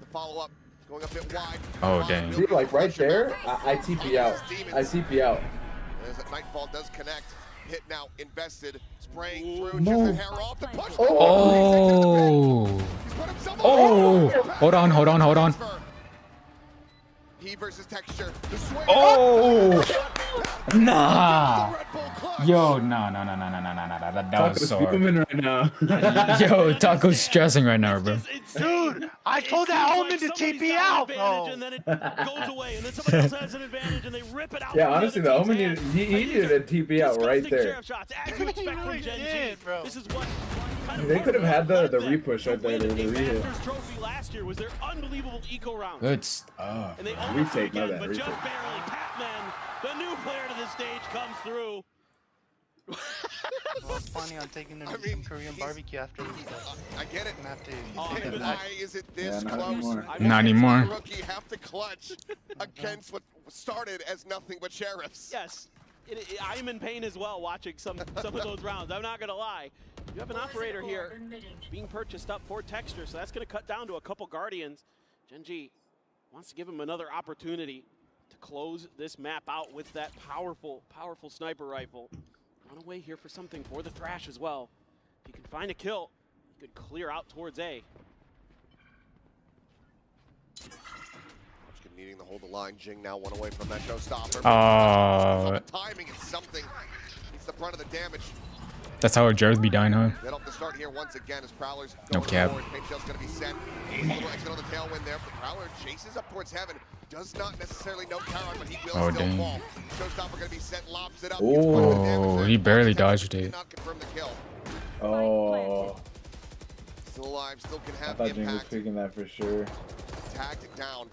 The follow-up going a bit wide. Oh, dang. See, like right there, I TP out. I TP out. As that Nightfall does connect. Hit now, invested, spraying through, No. chips the hair off, the push. Oh. Oh. Hold on. Hold on. Hold on. He versus texture. The swing. Oh. Nah. Yo, no. That was so hard. right now. Yo, Taco's stressing right now, bro. Dude, I told that Omen to TP out, bro. And then it goes away, and then somebody else has an advantage, and they rip it out. Yeah, from honestly, the the other Omen team's needed hand. he needed a TP out right Disgusting there. sheriff shots, as you expect from Gen G. bro. This is what kind of They could have had the repush right win there, a the re-hit. Masters trophy last year was their unbelievable eco round. Good stuff. And they almost Retake, my again, bad, but just retake. barely. Pac-Man, the new player to the stage, comes through. Well, it's funny, I'm taking them to Korean barbecue after this. I get it. I'm gonna have to And why is it this Yeah, not close? anymore. Not anymore. Rookie have to clutch against what started as nothing but sheriffs. Yes, I'm in pain as well watching some of those rounds. I'm not gonna lie. You have an operator here being purchased up for Texture, so that's gonna cut down to a couple Guardians. Gen G wants to give him another opportunity to close this map out with that powerful sniper rifle. Run away here for something for the Thrash as well. If you can find a kill, you could clear out towards A. Munchkin needing to hold the line. Jing now one away from that showstopper. Timing is something. He's the brunt of the damage. That's how Jared be dying, huh? Get off the start here once again as Prowler's No going cap. forward. Paint shell's going to be sent. A little exit on the tailwind there. But Prowler chases up towards heaven. Does not necessarily know Karen, but he will Oh, still dang. fall. Showstopper going to be sent, lobs it up. Oh, he barely dodged it. Cannot confirm the kill. Oh, Still alive, still can I have thought Jing was impact. picking that for sure. Tagged it down.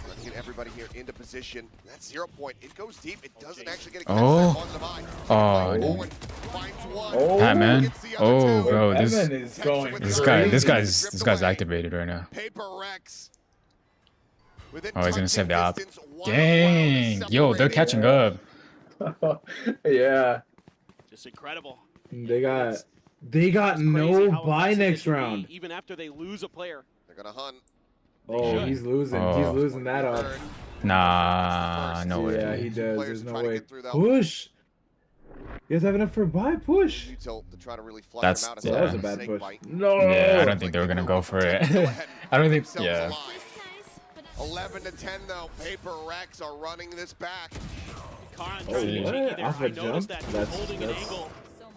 Let's get everybody here into position. That 0 point, it goes deep. It doesn't actually get a Oh. positive eye. Oh, Forward, finds one. Oh. Pat, man. Gets the Oh, bro, Evan is going this crazy. guy's activated right now. Oh, he's gonna save the op. Dang, yo, they're catching up. Yeah, Just incredible. they got It's crazy no how bye aggressive they next can be, round. even after they lose a player. They're gonna hunt. Oh, he's losing. He's Oh. losing that up. Nah, no way. Yeah, he does. Players There's no trying to way. get through that. Push. You guys have enough for a bye? Push. To try to really flush That's them out. Yeah, that was a bad Snake push. bite. No. Yeah, I don't think they were gonna go for it. I don't think. Yeah. 11 to 10 though. Paper Rex are running this back. Karan Oh, trying to be what? cheeky there. Off I a noticed jump? that That's- holding an that's- angle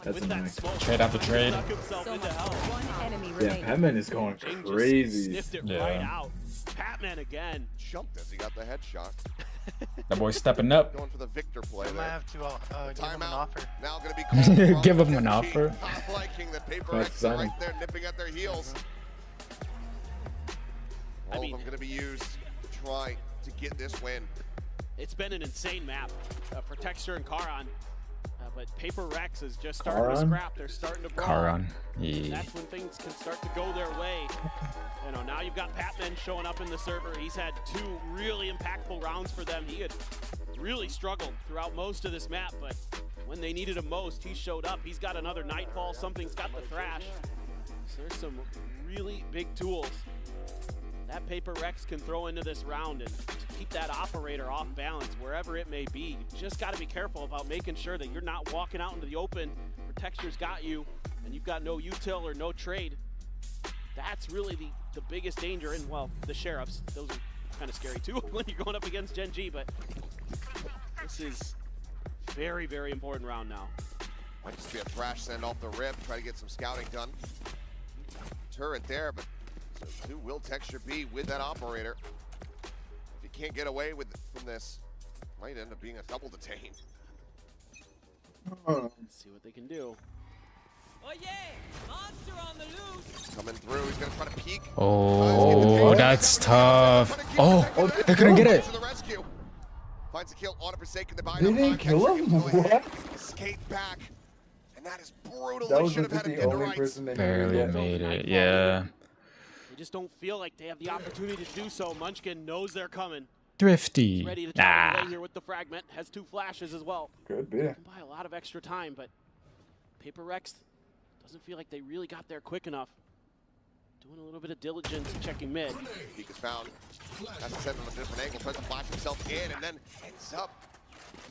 That's with annoying. that smoke. Trade after trade. Stuck himself into hell. One enemy Yeah, remaining. Petman is going Jing just crazy. sniffed it Yeah. right out. Patman again. Jumped as he got the headshot. That boy's stepping up. Going for the victor play I might there. have to give him an offer. Now going to be called. Give him an offer. Not liking the Paper That's Rex are funny. right there nipping at their heels. All of them going to be used to try to get this win. It's been an insane map for Texture and Karan. But Paper Rex is just starting to Karan? scrap. They're starting to brawl. Karan. Yeah. That's when things can start to go their way. You know, now you've got Patman showing up in the server. He's had 2 really impactful rounds for them. He had really struggled throughout most of this map, but when they needed him most, he showed up. He's got another Nightfall. Something's got the Thrash. So there's some really big tools that Paper Rex can throw into this round and to keep that operator off balance wherever it may be. You just got to be careful about making sure that you're not walking out into the open where Texture's got you and you've got no util or no trade. That's really the biggest danger. And well, the Sheriffs, those are kind of scary too when you're going up against Gen G, but this is very, very important round now. Might just be a Thrash send off the rip, try to get some scouting done. Turret there, but so 2 will Texture be with that operator. If you can't get away from this, might end up being a double detain. Let's see what they can do. Oh yeah, monster on the loose. Coming through, he's gonna try to peek. Oh, that's tough. Oh, they couldn't get it. To the rescue. Finds a kill on a Forsaken. The They didn't kill him? What? Escape back. And that is brutal. That They was should have had him the in the only right. person they Barely made it. Yeah. They just don't feel like they have the opportunity to do so. Munchkin knows they're coming. Thrifty. Ready to try Nah. away here with the fragment. Has 2 flashes as well. Could be. Can buy a lot of extra time, but Paper Rex doesn't feel like they really got there quick enough. Doing a little bit of diligence, checking mid. Peek is found. Has to send him a different angle. Tries to flash himself in and then ends up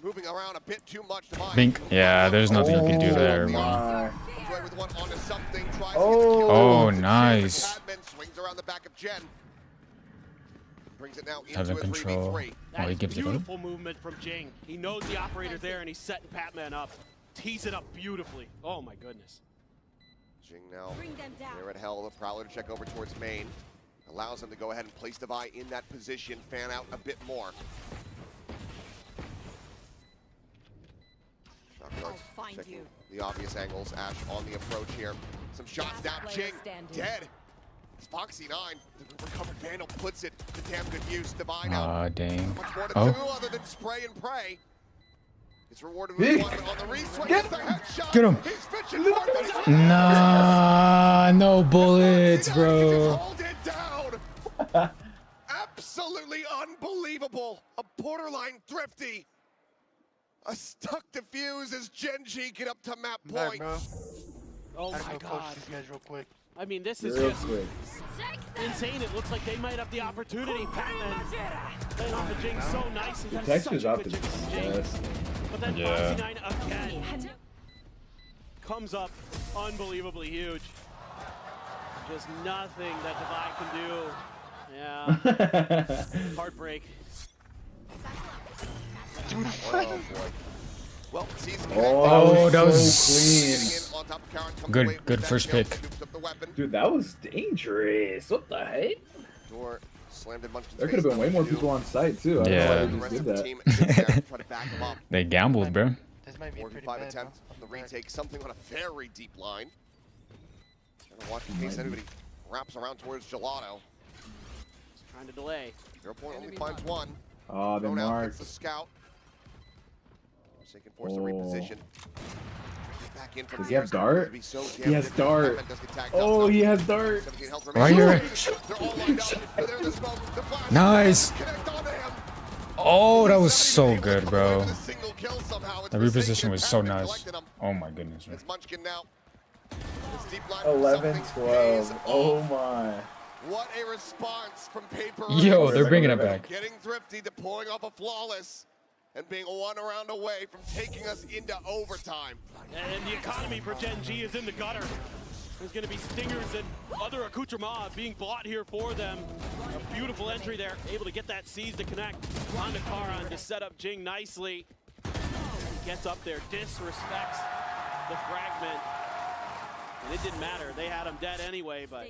moving around a bit too much to buy. Bink. Yeah, there's nothing you can do there. My. Enjoy with one onto something. Tries Oh. to get the kill. Oh, It's a nice. chip, and Padman swings around the back of Jen. Brings it now into Having a control. 3v3. Oh, he That gives is it up. beautiful movement from Jing. He knows the operator's there and he's setting Patman up. Tees it up beautifully. Oh my goodness. Jing now Bring them down. there at hell. The Prowler to check over towards main. Allows him to go ahead and place Devi in that position. Fan out a bit more. Shotguards find checking you. the obvious angles. Ash on the approach here. Some shots down. player Jing standing. dead. It's Foxy 9. The recovered Vandal puts it to damn good use. Devi now. Aw, dang. Much more to do Oh, other than spray and pray. It's rewarded with one on the reswing. Get It's the headshot. Get him. He's pitching forward, but he's nah, no bullets, bro. hold it down. Absolutely unbelievable. A borderline thrifty. A stuck defuse as Gen G get up to map I'm back, point. bro. Oh Gotta my go coach god. these guys real quick. I mean, this is Real just quick. insane. It looks like they might have the opportunity. Patman playing off the Jing so nice. And The got Texture's such a up good to chip from Jing. this. But then Yeah. Foxy 9 again comes up unbelievably huge. Just nothing that Devi can do. Yeah. Heartbreak. Oh boy. Well, season Oh, that was clean. On top of Karen, comes away with good that first kill, pick. scoops up the weapon. Dude, that was dangerous. What the heck? Door slammed in Munchkin's There face, could have been way number more 2. people on site too. I don't know Yeah. why The they rest just of did the that. team sits there to try to back him up. They gambled, bro. This might be a 4v5 pretty bad, attempt bro. on the retake, something on a very deep line. Gonna watch in case anybody wraps around towards Gelato. Just trying to delay. 0 point only finds one. Oh, the Thrown out mark. gets the scout. Forsaken forced to reposition. Does he have dart? He has dart. Oh, he has dart. Right here. Nice. Oh, that was so good, bro. The reposition was so nice. Oh my goodness, bro. 11-12. Oh my. What a response from Paper. Yo, they're bringing it back. Getting thrifty, deploying off a flawless, and being one round away from taking us into overtime. And the economy for Gen G is in the gutter. There's going to be stingers and other accoutrements being bought here for them. A beautiful entry there, able to get that seize to connect onto Karan to set up Jing nicely. He gets up there, disrespects the fragment. And it didn't matter, they had him dead anyway, but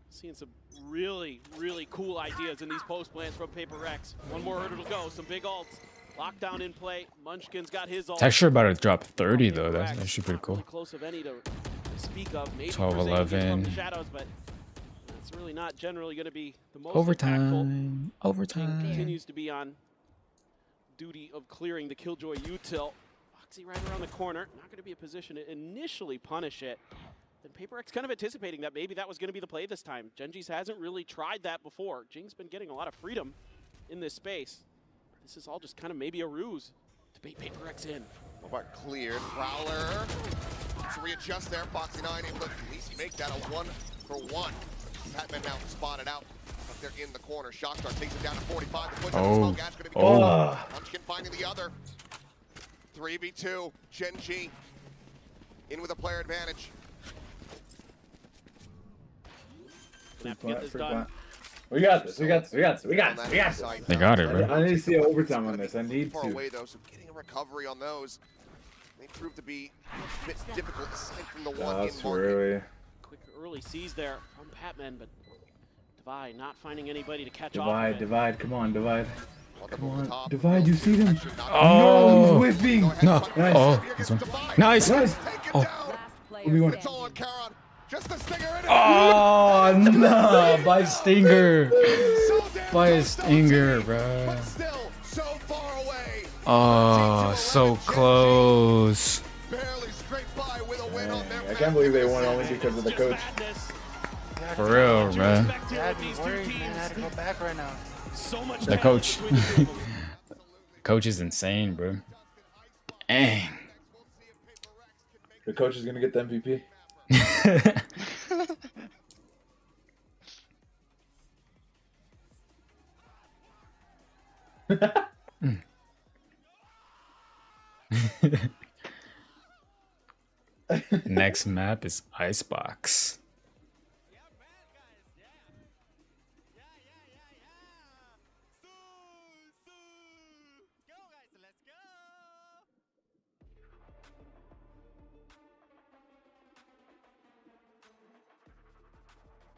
seeing some really, really cool ideas in these post plans from Paper Rex. One more hurdle to go, some big ults. Lockdown in play, Munchkin's got his ult. It's actually about to drop 30 though, that's actually pretty cool. Close of any to speak of, maybe 12-11. shadows, but it's really not generally going to be the most Overtime. impactful. Overtime. Continues to be on duty of clearing the Killjoy util. Foxy right around the corner, not going to be a position to initially punish it. And Paper X kind of anticipating that maybe that was going to be the play this time. Gen G's hasn't really tried that before. Jing's been getting a lot of freedom in this space. This is all just kind of maybe a ruse to bait Paper X in. But cleared. Prowler to readjust there. Foxy 9 able to at least make that a 1-for-1. Batman now spotted out. But they're in the corner. Shockstar takes it down to 45. The push on the smoke gas going to be good. Munchkin finding the other. 3v2. Gen G in with a player advantage. We got this. We got this. We got this. We got this. We got this. They got it, bro. I need to see overtime on this. I need Far to. away though, so getting a recovery on those. They prove to be a bit difficult aside from the one That's in market. really. Quick early seize there from Patman, but Divide not finding anybody to catch Divide, off. divide. Come on, divide. Come on, divide. You see them? Oh, no, he's whiffing. No. Nice. Oh, this one. Nice. Nice. Oh. It's all on Karan. Just the stinger in it. Oh no! By Stinger. By a Stinger, bro. Still so far away. Oh, so close. Barely scraped by with a win on their I can't believe they won only because of the coach. For real, bro. Yeah, I'd be worried, man. I had to go back right now. So much The coach. Coach is insane, bro. Dang. The coach is gonna get the MVP. Next map is Icebox.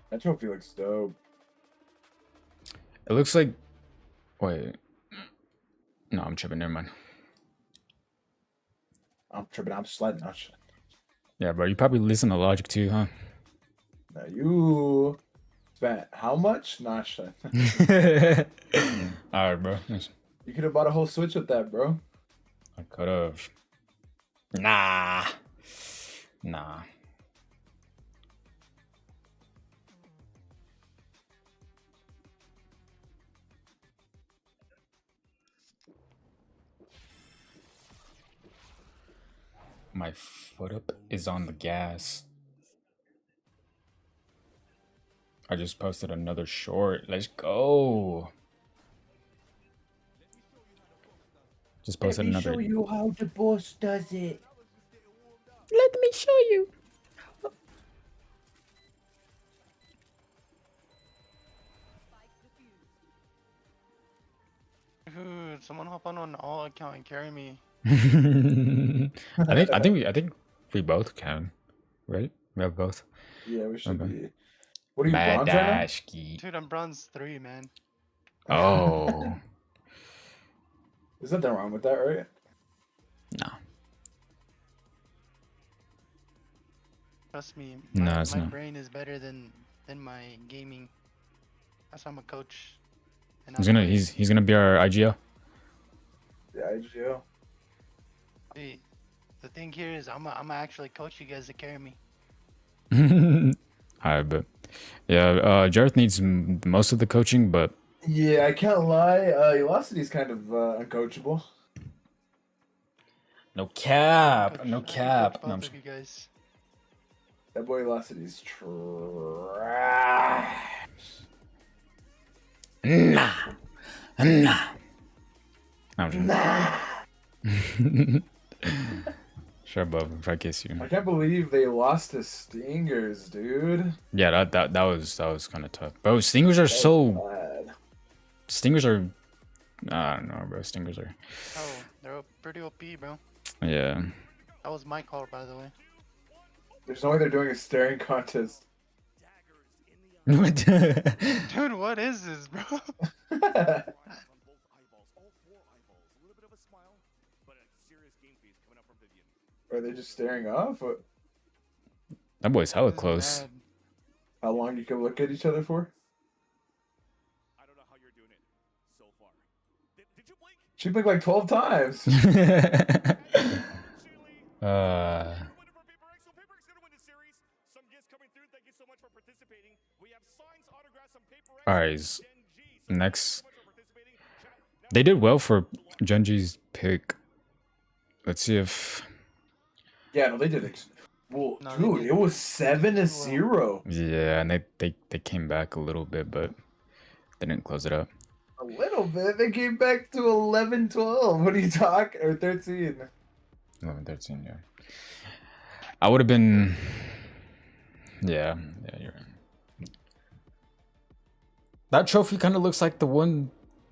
That trophy looks dope. It looks like. Wait. No, I'm tripping. Never mind. I'm tripping. I'm sliding. Oh, shit. Yeah, bro. You probably listen to Logic too, huh? Now you spent how much? Nah, shit. All right, bro. You could have bought a whole Switch with that, bro. I could have. Nah. Nah. My foot up is on the gas. I just posted another short. Let's go. Just posted another. Let me show you how the boss does it. Let me show you. Dude, someone hop on an all account and carry me. I think we both can, right? We have both. Yeah, we should Okay. be. What are you, bronze right now? Madashki. Dude, I'm bronze 3, man. Oh. There's nothing wrong with that, right? No. Trust me, No, my, it's my not. brain is better than my gaming. That's why I'm a coach. And He's gonna be our IGL. Yeah, IGL. Hey, The thing here is I'm actually coach you guys to carry me. I bet. Yeah, Jareth needs most of the coaching, but Yeah, I can't lie. Velocity's kind of uncoachable. no cap, no cap. No, I'm Both of you guys. That boy Velocity's trash. Nah. Nah. Shut up, if I kiss you. I can't believe they lost to Stingers, dude. Yeah, that was kind of tough. Bro, Stingers are so bad. Stingers are, I don't know, bro. Stingers are. Oh, they're pretty OP, bro. Yeah. That was my call, by the way. There's no way they're doing a staring contest. What? Dude, what is this, bro? Are they just staring off? Or... That boy's hella close. How long you can look at each other for? I don't know how you're doing it so far. Did you blink? She blinked like 12 times. Alright, next. They did well for Genji's pick. Let's see if. Yeah, no, they did. Well, dude, it was 7-0. Yeah, and they came back a little bit, but they didn't close it up. A little bit. They came back to 11-12. What are you talking? Or 13? 11-13, yeah. I would have been. Yeah, you're right. That trophy kind of looks like the one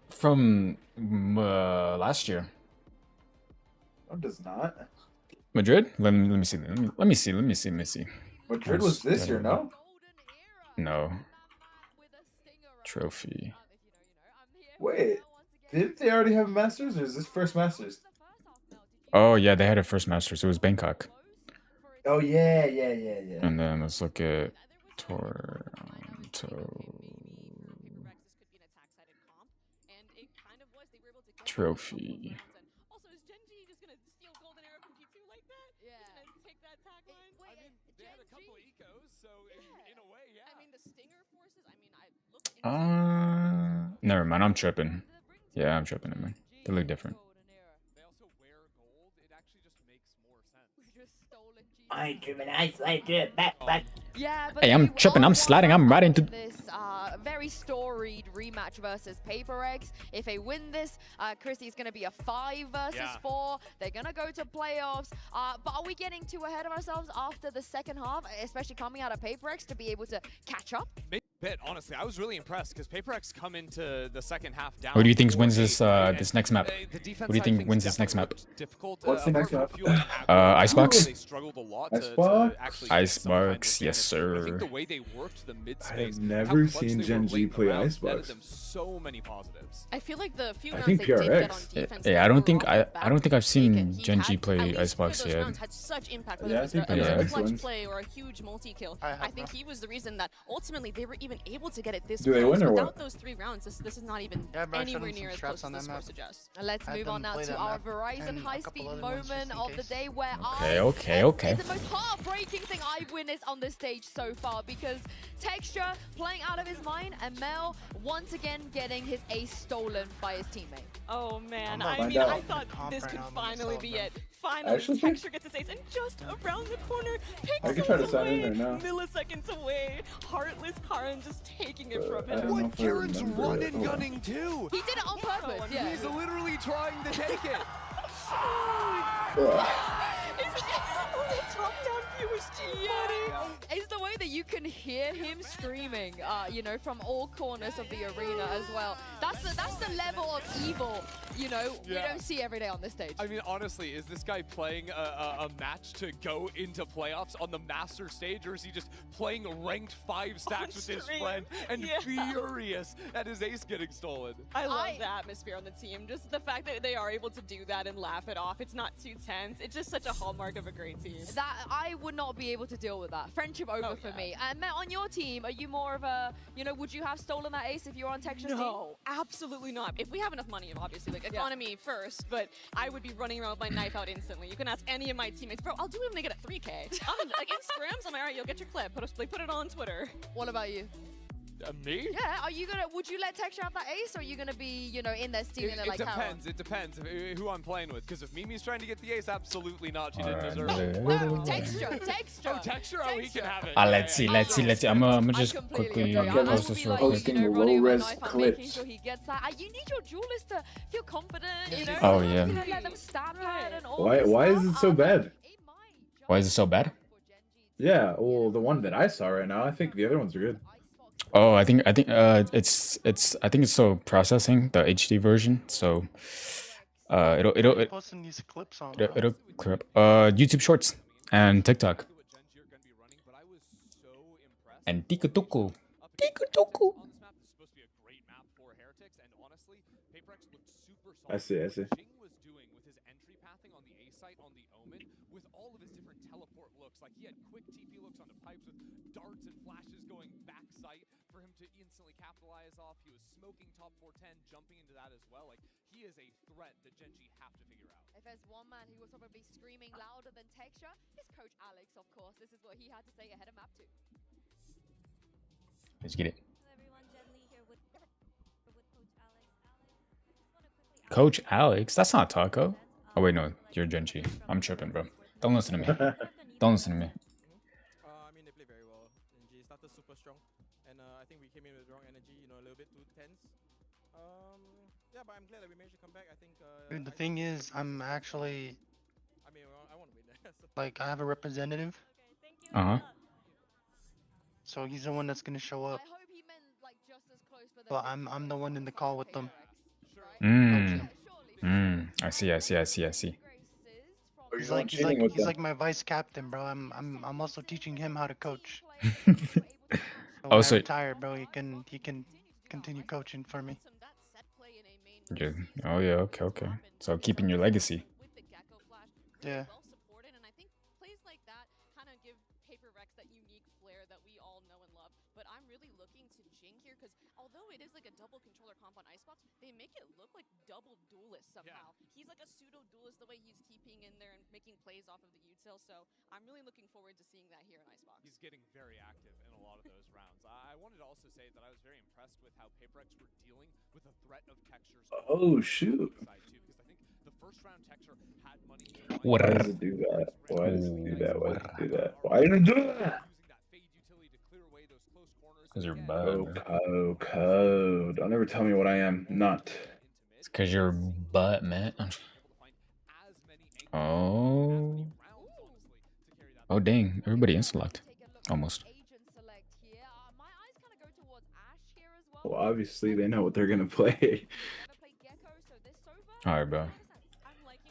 from last year. No, it does not. Madrid? Let me see. Let me see. Madrid was this year, no? No. Trophy. Wait, didn't they already have Masters, or is this first Masters? Oh yeah, they had a first Masters. It was Bangkok. Oh yeah. And then let's look at Toronto. Trophy. Never mind. I'm tripping. Yeah, I'm tripping. Man. They look different. I Yeah, but Hey, I'm tripping. I'm sliding. I'm right into this very storied rematch versus Paper X. If they win this, Chrissy's going to be a 5 versus 4. They're going to go to playoffs. But are we getting too ahead of ourselves after the second half, especially coming out of Paper X, to be able to catch up? Bit honestly, I was really impressed because Paper X come into the second half down. Who do you think wins this this next map? Who do you think wins this next map? What's the next map? Icebox. Icebox? Icebox, yes sir. I think the way they worked the mid space, I've never seen Gen G play Icebox. Them so many positives. I feel like the few I rounds think they did get on PRX. defense. Yeah, I don't think I've seen Gen G play Icebox those yet. rounds had such impact, whether Yeah, it was I think a PRX clutch wins. play or a huge multi-kill. I think he was the reason that ultimately they were even able to get it this Do they close. win or Without what? those 3 rounds, this is not even Yeah, bro, I showed anywhere him some near as straps close on as that the score map. suggests. Let's I had move them on now play to that our map Verizon and a high-speed couple other ones just moment in of the case. day where Okay. It's the most heartbreaking thing I've witnessed on this stage so far because Texture playing out of his mind and Mel once again getting his ace stolen by his teammate. Oh man, I'm I gonna mean, find I out. thought this Comp could right now, I'm finally gonna be solve it. Finally, Actually? Texture gets his ace, and just around the corner, I can try to pixels sign in away, there now. milliseconds away, Heartless Karan just taking it from I don't him. know if I Karen's remember run it. and Hold on. gunning too. He did it on purpose, yeah. He's literally trying to take it. Ugh. Top-down view is It's the way that you can hear him screaming, you know, from all corners of the arena as well. That's the level of evil, you know, we don't see every day on this stage. I mean, honestly, is this guy playing a match to go into playoffs on the master stage, or is he just playing ranked 5 stacks with his friend and furious at his ace getting stolen? I love the atmosphere on the team. Just the fact that they are able to do that and laugh it off. It's not too tense. It's just such a hallmark of a great team. That I would would not be able to deal with that. Friendship over for me. And Matt, on your team, are you more of a, you know, would you have stolen that ace if you were on Texture's team? No, absolutely not. If we have enough money, obviously, like economy first, but I would be running around with my knife out instantly. You can ask any of my teammates, bro, I'll do it when they get a 3K. I'm like Instagrams, I'm like, all right, you'll get your clip. Put it on Twitter. What about you? Me? Yeah, are you gonna, would you let Texture have that ace, or are you gonna be, you know, in there stealing it like Carol? It depends who I'm playing with, because if Mimi's trying to get the ace, absolutely not, she didn't deserve it. No, Texture. Oh, Texture? Oh, he can have it. Let's see. I'm gonna just quickly post this real quick. Posting low-res clips. Making sure he gets that. You need your duelist to feel confident, you know? Oh, yeah. You know, let them stab pad and all Why is it so bad? Why is it so bad? Yeah, well, the one that I saw right now, I think the other ones are good. Oh, I think it's still processing the HD version, so it'll Posting these clips on it'll clear up. YouTube Shorts and TikTok. And TikTok. I see. Like he had quick TP looks onto pipes with darts and flashes going backside for him to instantly capitalize off. He was smoking top 410, jumping into that as well. Like he is a threat that Gen G have to figure out. If there's one man who was probably screaming louder than Texture, it's Coach Alex, of course. This is what he had to say ahead of map 2. Let's get it. Coach Alex? That's not Taco. Oh wait, no, you're Gen G. I'm tripping, bro. Don't listen to me. Don't listen to me. I mean, they play very well. G started super strong, and I think we came in with the wrong energy, you know, a little bit too tense. Yeah, but I'm glad that we managed to come back. I think. Dude, the thing is, I'm actually. I mean, I want to win that. Like, I have a representative. So he's the one that's gonna show up. But I'm the one in the call with them. I see. He's like my vice captain, bro. I'm also teaching him how to coach. So when I retire, bro, he can continue coaching for me. Yeah. Oh yeah. Okay. So keeping your legacy. Yeah. Although it is like a double controller comp on Icebox, they make it look like double duelist somehow. He's like a pseudo duelist the way he's TPing in there and making plays off of the util, so I'm really looking forward to seeing that here in Icebox. He's getting very active in a lot of those rounds. I wanted to also say that I was very impressed with how Paperx were dealing with the threat of Texture's Oh shoot. side too, because I think the first round Texture had money to Why does it do that? Why does it do that? Why does it do that? Why did it do that? Because you're bad. Code. Don't ever tell me what I am not. It's because you're butt, man. Oh. Oh, dang. Everybody insta-locked. Almost. Well, obviously they know what they're gonna play. Alright, bro.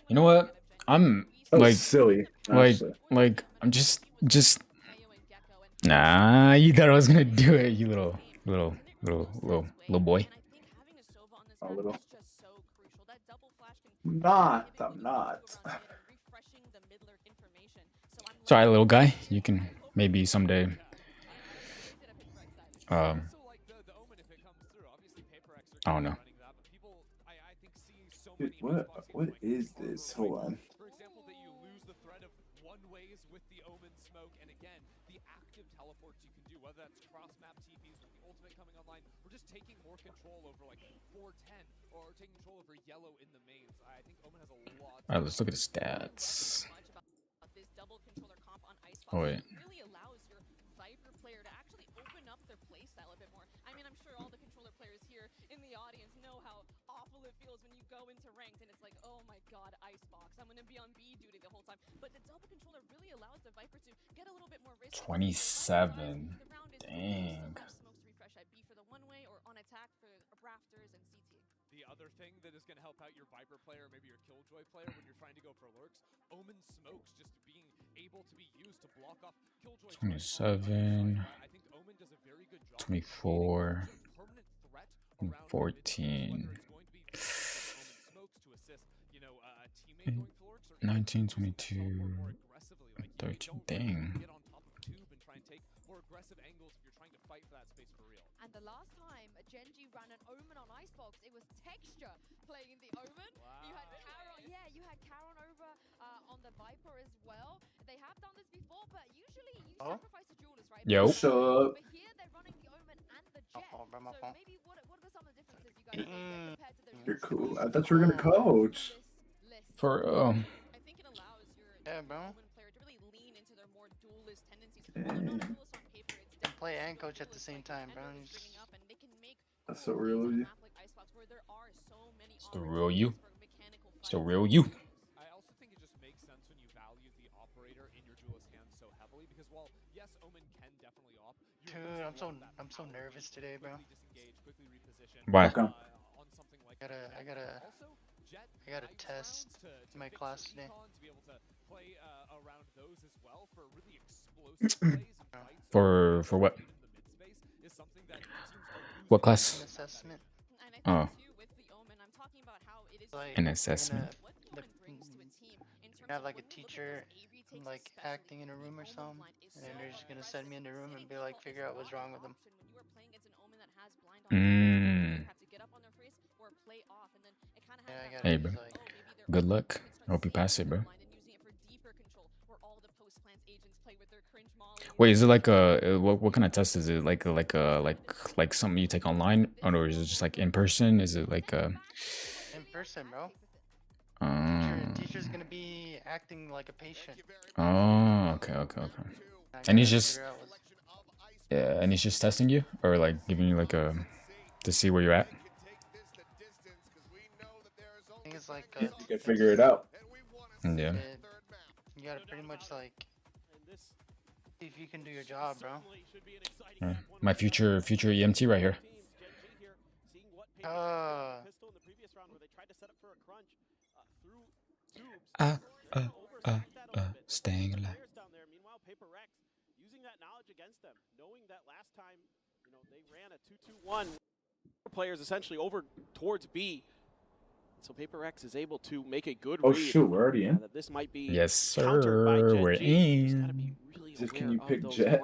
You know what? I'm That was like silly. Like I'm just nah, you thought I was gonna do it, you little boy. A little. Not. I'm not. Sorry, little guy. You can maybe someday. I don't know. Dude, what is this? Hold on. For example, that you lose the threat of one ways with the Omen smoke, and again, the active teleports you can do, whether that's cross-map TPs with the ultimate coming online, or just taking more control over like 410, or taking control over yellow in the mains. I think Omen has a lot. Alright, let's look at the stats. Oh wait. Really allows your Viper player to actually open up their playstyle a bit more. I mean, I'm sure all the controller players here in the audience know how awful it feels when you go into ranked and it's like, oh my god, Icebox, I'm gonna be on B duty the whole time. But the double controller really allows the Viper to get a little bit more risky. 27. Dang. Smokes to refresh at B for the one way or on attack for Rafters and CT. The other thing that is going to help out your Viper player, maybe your Killjoy player when you're trying to go for lurks, Omen smokes just being able to be used to block off Killjoy. 27. I think Omen does a very good job. 24. 14. 19, 22, 13. Dang. And the last time Gen G ran an Omen on Icebox, it was Texture playing the Omen. You had Caron, you had Caron over on the Viper as well. They have done this before, but usually you sacrifice the duelist, right? Yo. What's up? But here they're running the Omen and the Jet. So maybe what are some of the differences you guys think compared to the You're cool. I thought you were gonna coach. For I think it allows your bro. Omen player to really lean into their more duelist tendencies. While they're not a duelist on paper, it's Play and coach at the same time, bro. That's so real of you. it's the real you. It's the real you. I also think it just makes sense when you value the operator in your duelist hands so heavily because while yes, Omen can definitely op. Dude, I'm so nervous today, bro. Why? I gotta test my class today. For what? What class? Assessment. Oh. Like, An assessment. Have like a teacher like acting in a room or something, and then they're just gonna send me in the room and be like, figure out what's wrong with them. Hey, bro. Good luck. I hope you pass it, bro. Wait, is it like a what kind of test is it? Like something you take online, or is it just like in person? Is it like in person, bro? Teacher's gonna be acting like a patient. Oh, okay. And he's just and he's just testing you, or like giving you like a to see where you're at. I think it's like You can figure it out. Yeah. You gotta pretty much like see if you can do your job, bro. My future EMT right here. Staying alive. Using that knowledge against them, knowing that last time, they ran a 2-2-1 players essentially over towards B. So Paper X is able to make a good read. Oh shoot, we're already in. That this might be Yes, sir. We're in. Just can you pick Jet?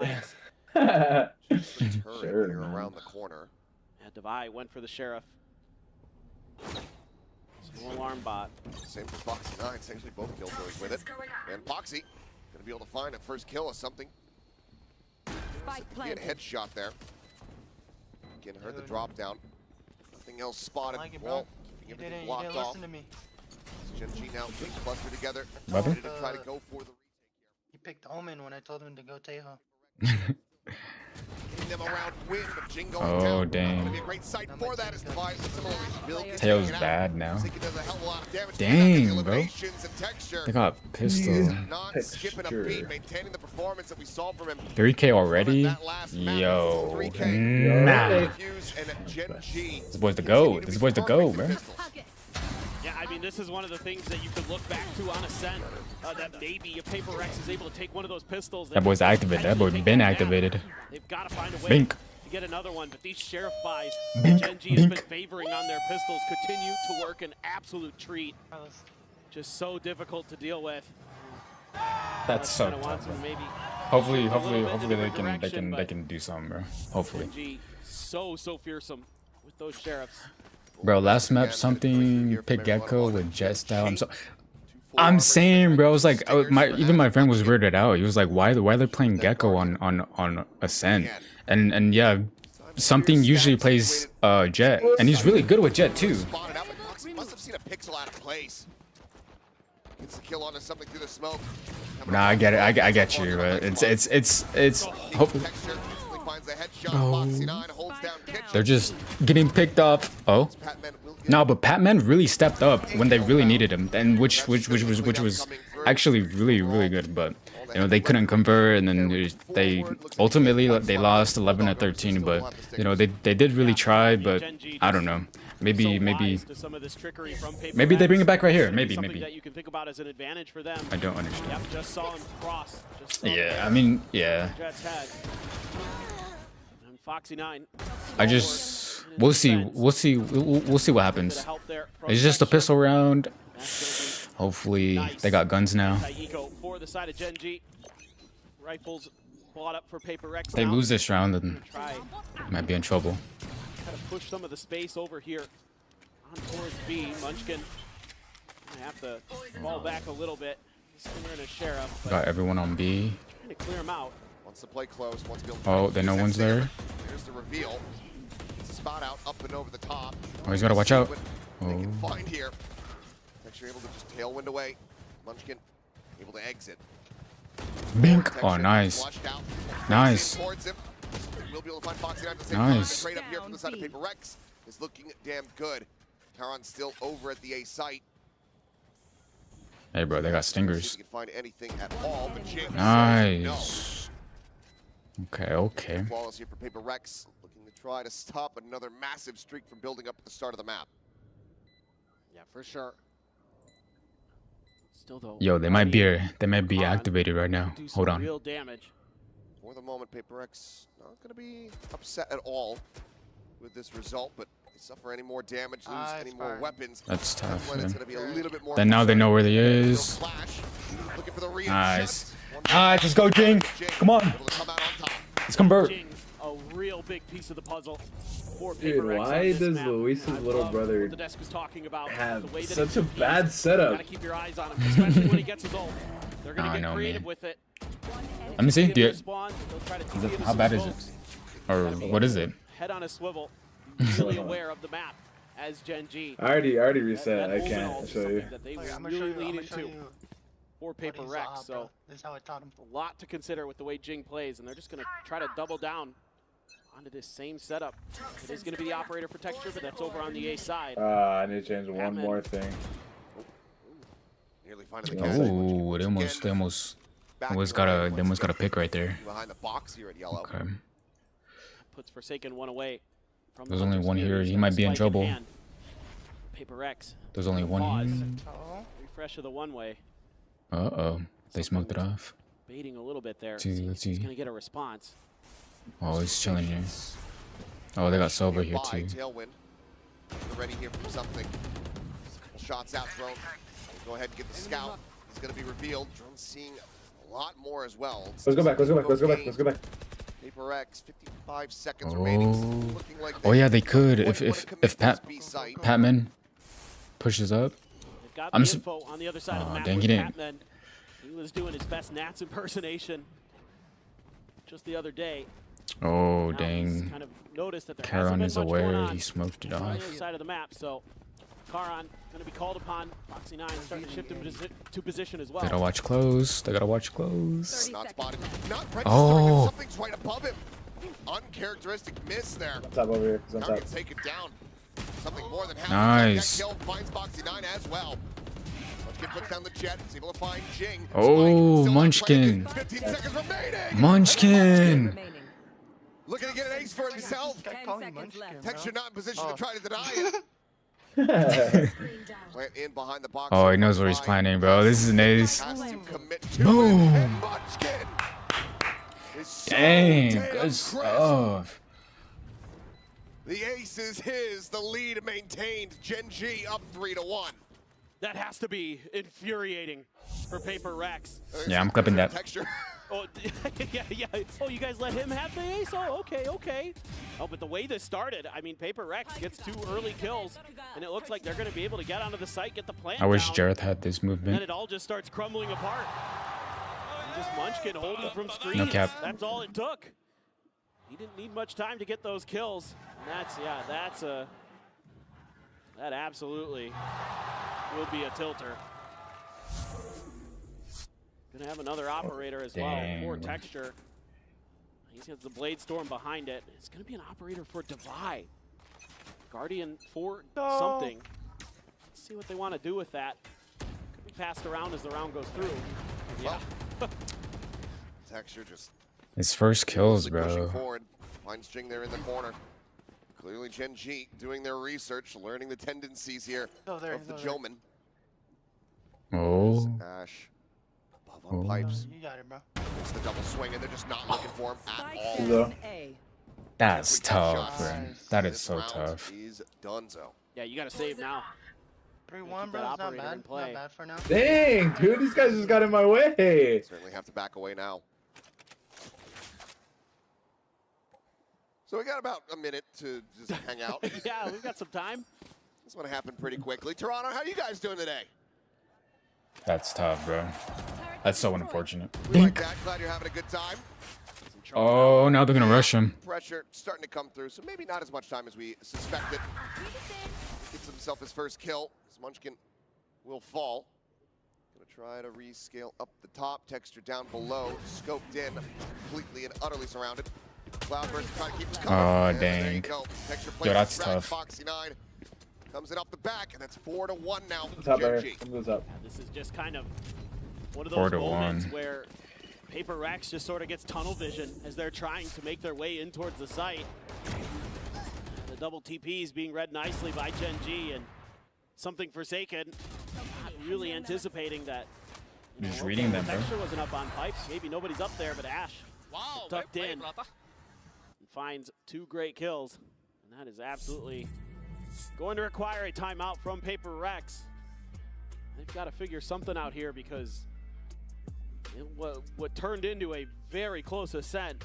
Sure, here around the corner. Yeah, Devi went for the Sheriff. No alarm bot. Same for Foxy 9. It's actually both kill joys with it. And Poxy gonna be able to find a first kill of something. Be a headshot there. Again, heard the drop down. Nothing else spotted. Like it, Wall. you Everything didn't blocked off. listen to me. Gen G now being clustered together. Weapon? Ready to try to go for the He picked Omen when I told him to go Tejo. getting them around win, but Jing going Oh, down. dang. Gonna be a great sight for that as Device Tail's bad now. Dang, bro. They got pistol. Not skipping a beat, maintaining the performance that we saw from him. 3K already? Yo. Nah. This boy's the GOAT. This boy's the GOAT, bro. Yeah, I mean, this is one of the things that you could look back to on Ascent. That maybe if Paper X is able to take one of those pistols. That boy's activated. That boy been activated. They've got to find a way Bink. to get another one, but these Sheriff buys Bink, Gen G has bink. been favoring on their pistols continue to work an absolute treat. Just so difficult to deal with. That's so Kinda wants tough. them maybe Hopefully a little bit in a they different direction, they but can do something, bro. Hopefully. Gen G so fearsome with those Sheriffs. Bro, last map something pick Gecko with jet style. I'm saying, bro, I was like, even my friend was weirded out. He was like, why they're playing Gecko on Ascent? And yeah, something usually plays Jet, and he's really good with Jet too. Must have seen a pixel out of place. Gets the kill onto something through the smoke. Nah, I get it. I get you. But it's hopefully. Oh. They're just getting picked up. Oh. No, but Patman really stepped up when they really needed him, and which was actually really good. But they couldn't convert, and then they ultimately lost 11-13. But they did really try, but I don't know. Maybe they bring it back right here. Maybe. That you can think about as an advantage for them. I don't understand. Yep, just saw him cross. Yeah, I mean, yeah. And Foxy 9. We'll see what happens. It's just a pistol round. Hopefully they got guns now. Taiko for the side of Gen G. Rifles bought up for Paper X. If they now. lose this round, then Try might be in trouble. to push some of the space over here on towards B. Munchkin gonna have to fall back a little bit. Stinger and a sheriff. but Got everyone on B. Trying to clear him out. Wants to play close. Wants to be able to Oh, then no one's there. Here's the reveal. It's a spot out up and over the top. Oh, he's gotta watch out. They can Oh. find here. Texture able to just tailwind away. Munchkin able to exit. Bink. Texture Oh, nice. flushed out. Nice. Towards him. We'll be able to find Foxy at the same Nice. time. Trade up here from the side of Paper Rex is looking damn good. Taron's still over at the A site. Hey, bro, they got See if stingers. he can find anything at all, but Jake says Nice. Okay, okay. no. Flawless here for Paper Rex, looking to try to stop another massive streak from building up at the start of the map. Yeah, for sure. Still though. Yo, they might be activated right now. do some Hold on. Real damage. For the moment, Paper Rex not going to be upset at all with this result, but they suffer any more damage, lose any more weapons. That's tough, when it's man. going to be a little bit more Then now they know where he is. flash. Looking for the Nice. Alright, let's go, Jing. Come on. Let's convert. A real big piece of the puzzle for Dude, Paper Rex on why this does map. Luis's I little love brother what the desk was talking about, have the way that such he a competes. bad setup? Gotta keep your eyes on him, especially when he gets his ult. They're gonna I get know, creative man. with it. Let me see. Get Do you, respawn, they'll try to TP into how some bad is smokes. it? Or what is it? Head on a swivel. Be really aware of the map as Gen G. I already reset. That I Omen can't ult is show you. something that they Look, will I'm gonna show really you. lean I'm gonna show into you for what Paper he's, Rex. bro. So This is how I taught him. a lot to consider with the way Jing plays, and they're just gonna try to double down onto this same setup. It is gonna be the operator for texture, but that's over on the A side. I need to change one Batman. more thing. Nearly finding the castle. Oh, they almost got a pick right there. Behind the box here at Yellow. Okay. Puts Forsaken one away. From There's the only Hunter's one Fury. here. He's He got might the be in spike trouble. hand. Paper Rex. There's only one Pause. here. Refresh of the one way. Uh-oh. They smoked it off. Baiting a little bit there. Let's see, let's He's see. gonna get a response. Oh, he's chilling here. Oh, they got Silver here Nearby, too. Tailwind. They're ready here for something. Shots out, Drone. Go ahead and get the scout. He's going to be revealed. Drone's seeing a lot more as well. Let's go back. Let's go back. Let's go back. Let's go back. Paper X, 55 seconds remaining. Oh. Looking like Oh yeah, they could might if wanna if commit if to this Pat B site. Patman pushes up. They've got I'm the s- info on the other side of the Aw, map dang, with he didn't. Patman. He was doing his best Nats impersonation just the other day. Oh Now he's dang. kind of noticed that there hasn't Charon been is much going aware. on He smoked it on the off. other side of the map, so Charon going to be called upon. Foxy 9 starting to shift him to position as well. They gotta watch close. They gotta watch close. Not spotted. Not registering. Oh. Something's right above him. Uncharacteristic miss there. Top over here. It's on Target top. taken down. Something more than half. Nice. That kill finds Foxy 9 as well. Munchkin puts down the jet. He's able to find Jing. Oh, Spike Munchkin. 15 seconds remaining. Munchkin. Looking to get an ace for himself. Texture not in position Oh. to try to deny it. Plant in behind the box. Oh, he knows where he's planning, bro. This is an ace. Has to commit to it. Boom. And Munchkin is so Dang, damn good crisp. stuff. The ace is his. The lead maintained. Gen G up 3-1. That has to be infuriating for Paper Rex. Yeah, I'm clipping that. Texture. Oh, yeah. Oh, you guys let him have the ace? Oh, okay. Oh, but the way this started, I mean, Paper Rex gets 2 early kills, and it looks like they're going to be able to get onto the site, get the plant I wish down, Jareth had this and then movement. it all just starts crumbling apart. And just Munchkin holding from screens. No cap. That's all it took. He didn't need much time to get those kills. And that absolutely will be a tilter. Gonna have another operator as well for Dang. texture. He's got the Blade Storm behind it. It's gonna be an operator for Divide. Guardian for something. Let's see what they want to do with that. Could be passed around as the round goes through. Yeah. Texture just His first kills, pushing bro. forward. Finds Jing there in the corner. Clearly Gen G doing their research, learning the tendencies here of the Joman. Oh. Ash above on pipes. You got it, bro. It's the double swing, and they're just not looking for him at all. Though. That's tough, bro. That is This so round tough. is donezo. Yeah, you gotta save now. 3-1, Keep bro. that It's not operator in bad. play. Not bad for now. Dang, dude, these guys just got in my way. Certainly have to back away now. So we got about a minute to just hang out. Yeah, we've got some time. This one happened pretty quickly. Toronto, how you guys doing today? That's tough, bro. That's so unfortunate. We like that. Glad you're having a good time. Oh, now they're gonna rush him. Pressure starting to come through, so maybe not as much time as we suspected. Gets himself his first kill. Munchkin will fall. Gonna try to rescale up the top. Texture down below. Scoped in. Completely and utterly surrounded. Cloudburst trying to keep his cover. Oh, And there you dang. go. Texture Yo, plays that's the drag. tough. Foxy 9 comes in off the back, and that's 4-1 now. What's up, Barry? GG. Come goes up. This is just kind of one of 4 those to moments 1. where Paper Rex just sort of gets tunnel vision as they're trying to make their way in towards the site. The double TPs being read nicely by Gen G, and something Forsaken not really anticipating that. Just reading them, bro. Texture wasn't up on pipes. Maybe nobody's up there, but Ash tucked in and finds 2 great kills. And that is absolutely going to require a timeout from Paper Rex. They've got to figure something out here because what turned into a very close ascent.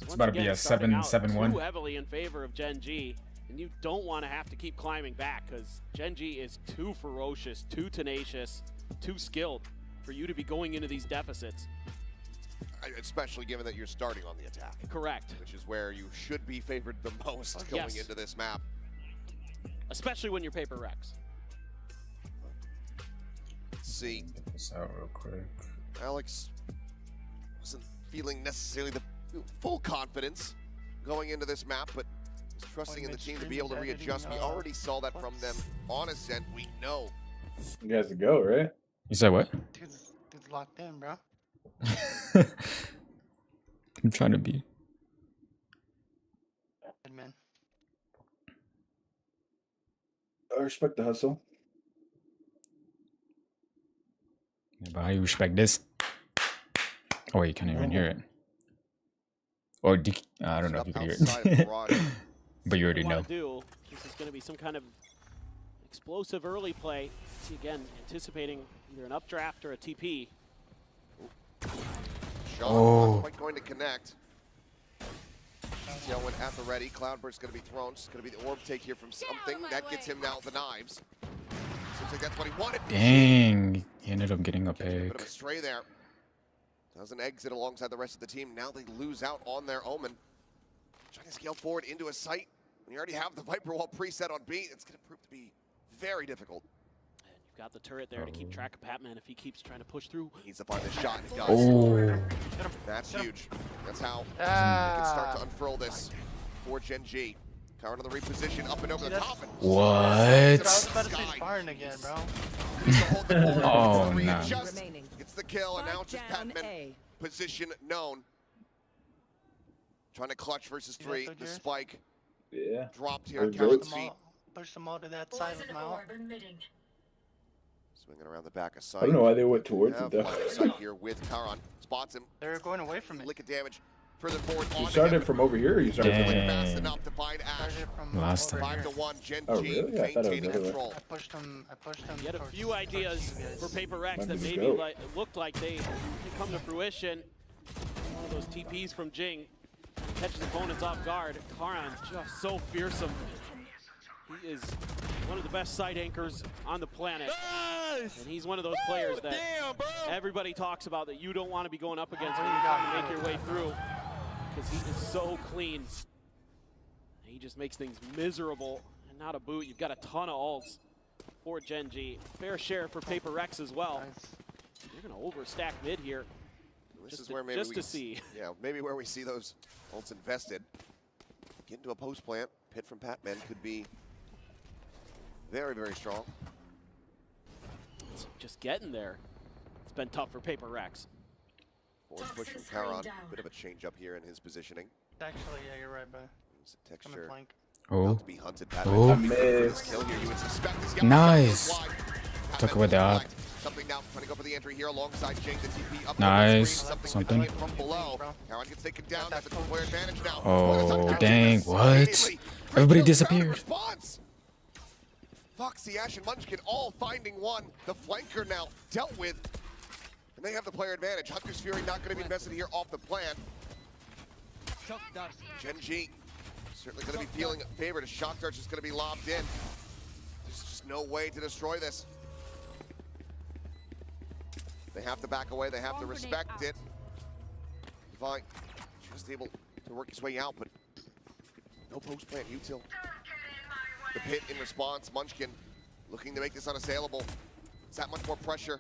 It's about to be a 7-7-1. Too heavily in favor of Gen G, and you don't want to have to keep climbing back because Gen G is too ferocious, too tenacious, too skilled for you to be going into these deficits. Especially given that you're starting on the attack. Correct. Which is where you should be favored the most going into this map. Especially when you're Paper Rex. Let's see. Get this out real quick. Alex wasn't feeling necessarily the full confidence going into this map, but was trusting in the team to be able to readjust. We already saw that from them on Ascent. We know. You guys to go, right? You said what? Dude's locked in, bro. I'm trying to be. Good man. I respect the hustle. Yeah, but how you respect this? Oh, you can't even hear it. Or I don't know if you can hear it. But you already know. This is going to be some kind of explosive early play. See, again, anticipating either an updraft or a TP. Sean not quite going to connect. Yell went at the ready. Cloudburst going to be thrown. It's going to be the orb take here from something. That gets him now the knives. Seems like that's what he wanted. Dang, he ended up getting a Bit of pick. a stray there. Doesn't exit alongside the rest of the team. Now they lose out on their Omen. Trying to scale forward into a site. When you already have the Viper Wall preset on B, it's going to prove to be very difficult. And you've got the turret there to keep track of Patman if he keeps trying to push through. He needs to find the shot. And he does. Oh. That's huge. That's how we can start to unfurl this for Gen G. Power to the reposition, up and over the top. And What? I was about to say Spartan again, bro. Oh, no. Gets the kill, and now just Patman position known. Trying to clutch versus 3. The spike dropped here on Cowan's feet. Push them all to that side with my ult. Swinging around the back of sight. I don't know why they went towards it though. Sight here with Karan. Spots him. They're going away from it. Lick of damage. Further forward You on started him. from over here, or you started from Dang. Fast enough to find Ash. Last time. 5-1. Gen Oh, G really? I thought it was maintaining everywhere. control. I pushed them. You had a few ideas for Paper Rex Might that just maybe go. looked like they come to fruition. One of those TPs from Jing catches opponents off guard. Karan just so fearsome. He is one of the best side anchors on the planet. And he's one of those players that everybody talks about that you don't want to be going up against when you're trying to make your way through. Because he is so clean. He just makes things miserable. And not a boot. You've got a ton of ults for Gen G. Fair share for Paper Rex as well. You're going to overstack mid here. This is where maybe just we to see. Yeah, maybe where we see those ults invested. Get into a post plant. Pit from Patman could be very, very strong. It's just getting there. It's been tough for Paper Rex. Forward push from Karan. Bit of a change up here in his positioning. Actually, yeah, you're right, bro. Texture. flank. Oh. To be hunted. Oh. Patman this kill here. You would suspect this. Nice. Took away the op. Something now trying to go for the entry here alongside Jing. The TP up Nice. on the screen. Something. From below. Karan gets taken down. That's a two-player advantage now. Oh, dang. What? Everybody disappeared. Foxy, Ash, and Munchkin all finding one. The flanker now dealt with. And they have the player advantage. Hunter's Fury not going to be invested here off the plant. Gen G certainly going to be feeling favored as Shock Dart's just going to be lobbed in. There's just no way to destroy this. They have to back away. They have to respect it. Divine just able to work his way out, but no post-plant util. The pit in response. Munchkin looking to make this unassailable. It's that much more pressure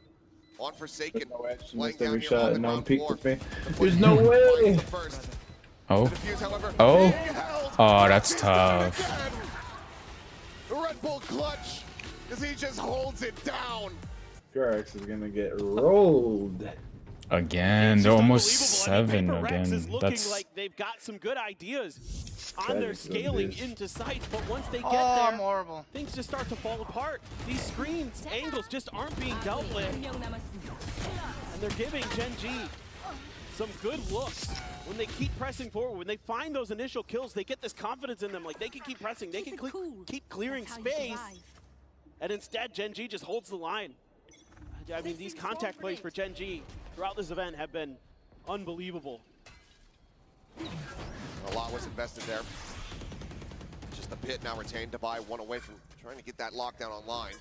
on Forsaken. No way. She Laying missed every down here shot on the and no one ground peeked floor. with me. The There's push no finds way. the first. Oh. The defuse, however, Oh. being held. Oh, that's tough. Again. Red Bull clutch as he just holds it down. Prx is gonna get rolled. Again, they're almost 7 Paper Rex is again. looking That's like they've got some good ideas on their That's what it scaling is. into sight, but once they get Oh, there, I'm horrible. things just start to fall apart. These screens, angles just aren't being dealt with. And they're giving Gen G some good looks. When they keep pressing forward, when they find those initial kills, they get this confidence in them. Like, they can keep pressing, they can keep clearing space. And instead, Gen G just holds the line. I mean, these contact plays for Gen G throughout this event have been unbelievable. A lot was invested there. Just the pit now retained. Divide one away from trying to get that lockdown online.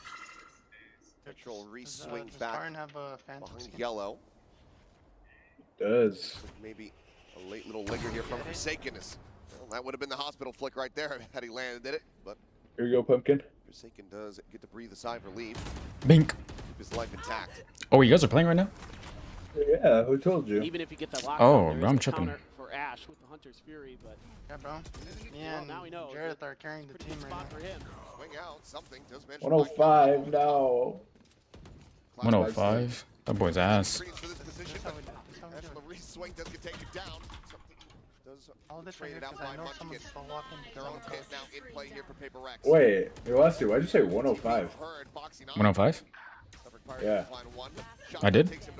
Petrol re-swings back Karn have a phantom behind skin? yellow. Does. Maybe a late little linger here from Forsaken. Well, that would have been the hospital flick right there had he landed it. But Here you go, Pumpkin. Forsaken does get to breathe a sigh of relief. Bink. Keep his life intact. Oh, you guys are playing right now? Yeah, who told you? Even if you get that lockdown, Oh, there is I'm the tripping. counter for Ash with the Hunter's Fury, but Yeah, bro. Yeah, well, and now we know Jareth are carrying the team right spot now. for him. Swing out, something does mention 105 now. 105. That boy's ass. Screens for this position, but Ash on the re-swing does get taken down. Something does All this right traded here out because by I know Munchkin. someone's still walking. Their own pit now in play here for Paper Rex. Wait, Elasti, why'd you say 105? 105? Yeah. I did? I said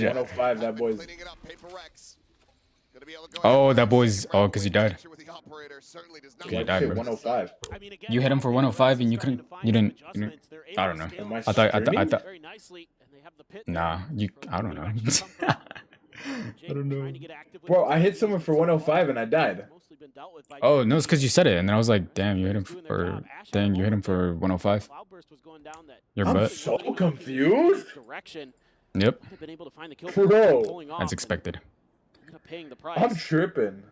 105, that boy's... Oh, that boy's... Oh, because he died. Yeah, He died, bro. 105. You hit him for 105 and you couldn't... You didn't... I don't know. I thought... Nah, you... I don't know. I don't know. Bro, I hit someone for 105 and I died. Oh, no, it's because you said it. And then I was like, damn, you hit him for... Dang, you hit him for 105. Your I'm butt. so confused. Yep. Bro. As expected. I'm tripping.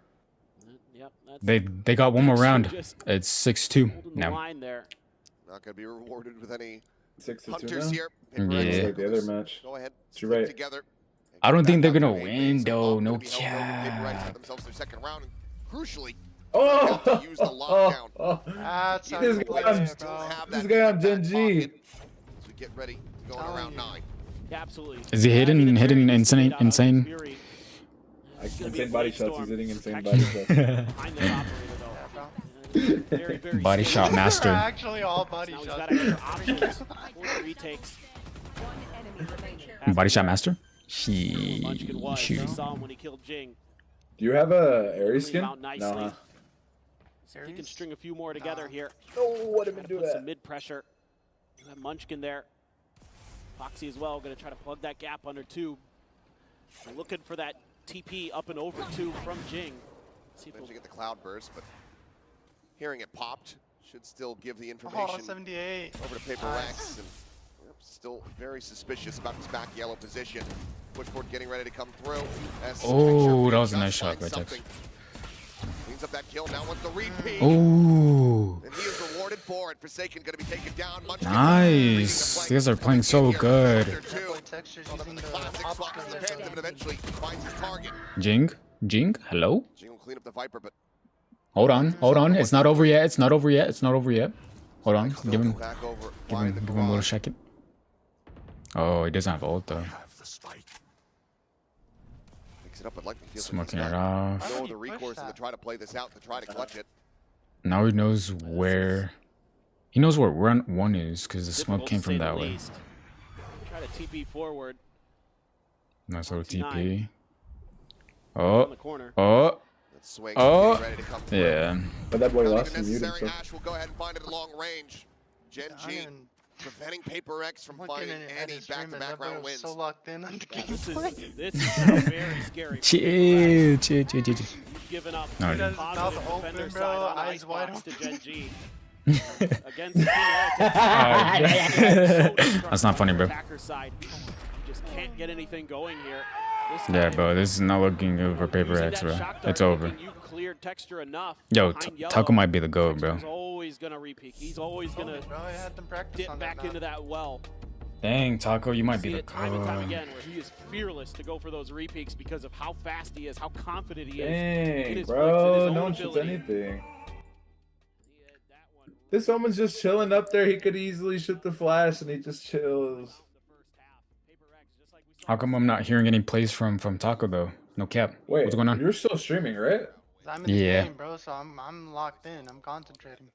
They got one more round. It's 6-2 now. Not going to be rewarded with any 6-2 Hunters now? here. Yeah. Like the other match. Go ahead. You're right. Together. I don't think they're gonna win though. No cap. Themselves their second round, and crucially, Oh! to use the lockdown. That's how This you guy play on, it, bro. this guy on Gen G. As we get ready to go on around 9. Yeah, absolutely. Is he hitting insane? Insane body shots. He's hitting insane body shots. Body shot master. Actually, all body Now he's shots. got extra options for retakes. Body shot master? Munchkin was. We saw him when he killed Jing. Do you have a Ares skin? Out nicely. No, huh? So he can string a few more together here. No, what did we do Put that? some mid pressure. You have Munchkin there. Foxy as well, going to try to plug that gap under 2. We're looking for that TP up and over 2 from Jing. See if Managed to we'll get the cloud burst, but hearing it popped should still give the Oh, information 78. over to Paper Rex. And we're still very suspicious about his back yellow position. Pushboard getting ready to come through. As Oh, that was a nice shot by Tex. Cleans up that kill. Now wants the repeat. Oh, And he is rewarded for it. Forsaken going to be taken down. Munchkin nice. These guys are playing so good. Textures using the Classic options swap to the Phantom and eventually finds his target. Jing? Hello? Jing will clean up the Viper, but Hold on. It's not over yet. It's not over yet. Hold on. Give him back over. a little second. Oh, he doesn't have ult though. Picks it up, but likely feels Smoking like it off. no other recourse than to try to play this out, to try to clutch it. Now he knows where... He knows where run 1 is because the smoke came from that way. try to TP forward. Nice little TP. 29. Oh. On the corner. Oh. Swing, ready to come through. Yeah. But that boy Not lost even and muted necessary. himself. Ash will go ahead and find it at long range. Gen G preventing Paper X from finding any back-to-back round wins. So locked in on the game. This is now very scary. Chill. You've given up No, positive mouth defender open, side bro, on eyes wide Icebox to open. Gen G. Against the Heretics. That's not funny, bro. Attacker side. You just can't get anything going here. Yeah, bro, this is not looking good for Paper X, bro. It's over. You cleared Texture enough. Yo, behind Yellow. Taco might be the GOAT, bro. Texture's always gonna repeat. He's always gonna dip back into that well. Dang, Taco, you might be See the it time and time GOAT. again where he is fearless to go for those repeats because of how fast he is, how confident he is. in Dang, his bro, flicks, in his no own one shoots ability. anything. This woman's just chilling up there. He could easily shoot the flash, and he just chills. How come I'm not hearing any plays from Taco though? No cap. Wait, What's going on? you're still streaming, right? I'm in the game, bro, so I'm locked in. I'm concentrating.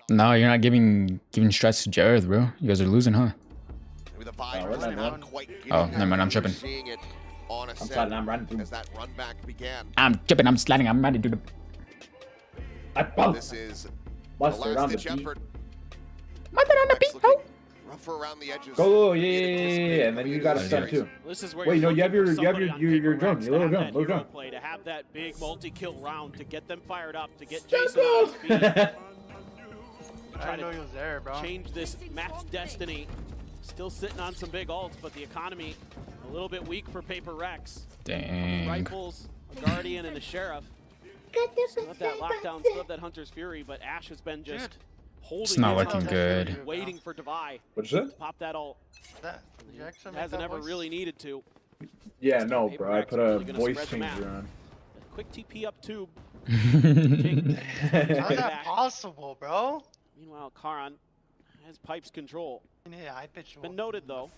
No, you're not giving strats to Jared, bro. You guys are losing, huh? With a vibe, Oh, never mind. I'm tripping. Seeing it on a I'm set sliding. I'm running through. as that run back began. I'm tripping. I'm sliding. I'm ready to do the. This is the Mustard on last the ditch beat. effort. Mustard on the beat. Looking rougher around the edges. Go, yeah, and then you got a stun too. This is where Wait, you're no, you have looking your for somebody on your Paper drone, Rex your little to have drone, that hero drone. play, to have that big multi-kill round, to get them fired up, to get Jason on his feet. I know he was there, bro. Change this map's destiny. Still sitting on some big ults, but the economy a little bit weak for Paper Rex. Dang. Rifles, a Guardian, and a Sheriff. Still have that lockdown, still have that Hunter's Fury, but Ash has been just holding It's not his looking Hunter's good. Fury, waiting for Devi. What's that? Pop that ult. Did you actually make Hasn't that ever voice? really needed to. Yeah, no, Paper bro. I Rex put a really gonna voice spread the map. changer on. Quick TP up tube. How's that possible, bro? Meanwhile, Karan has Pipes control. Yeah, I pitched. Been noted though.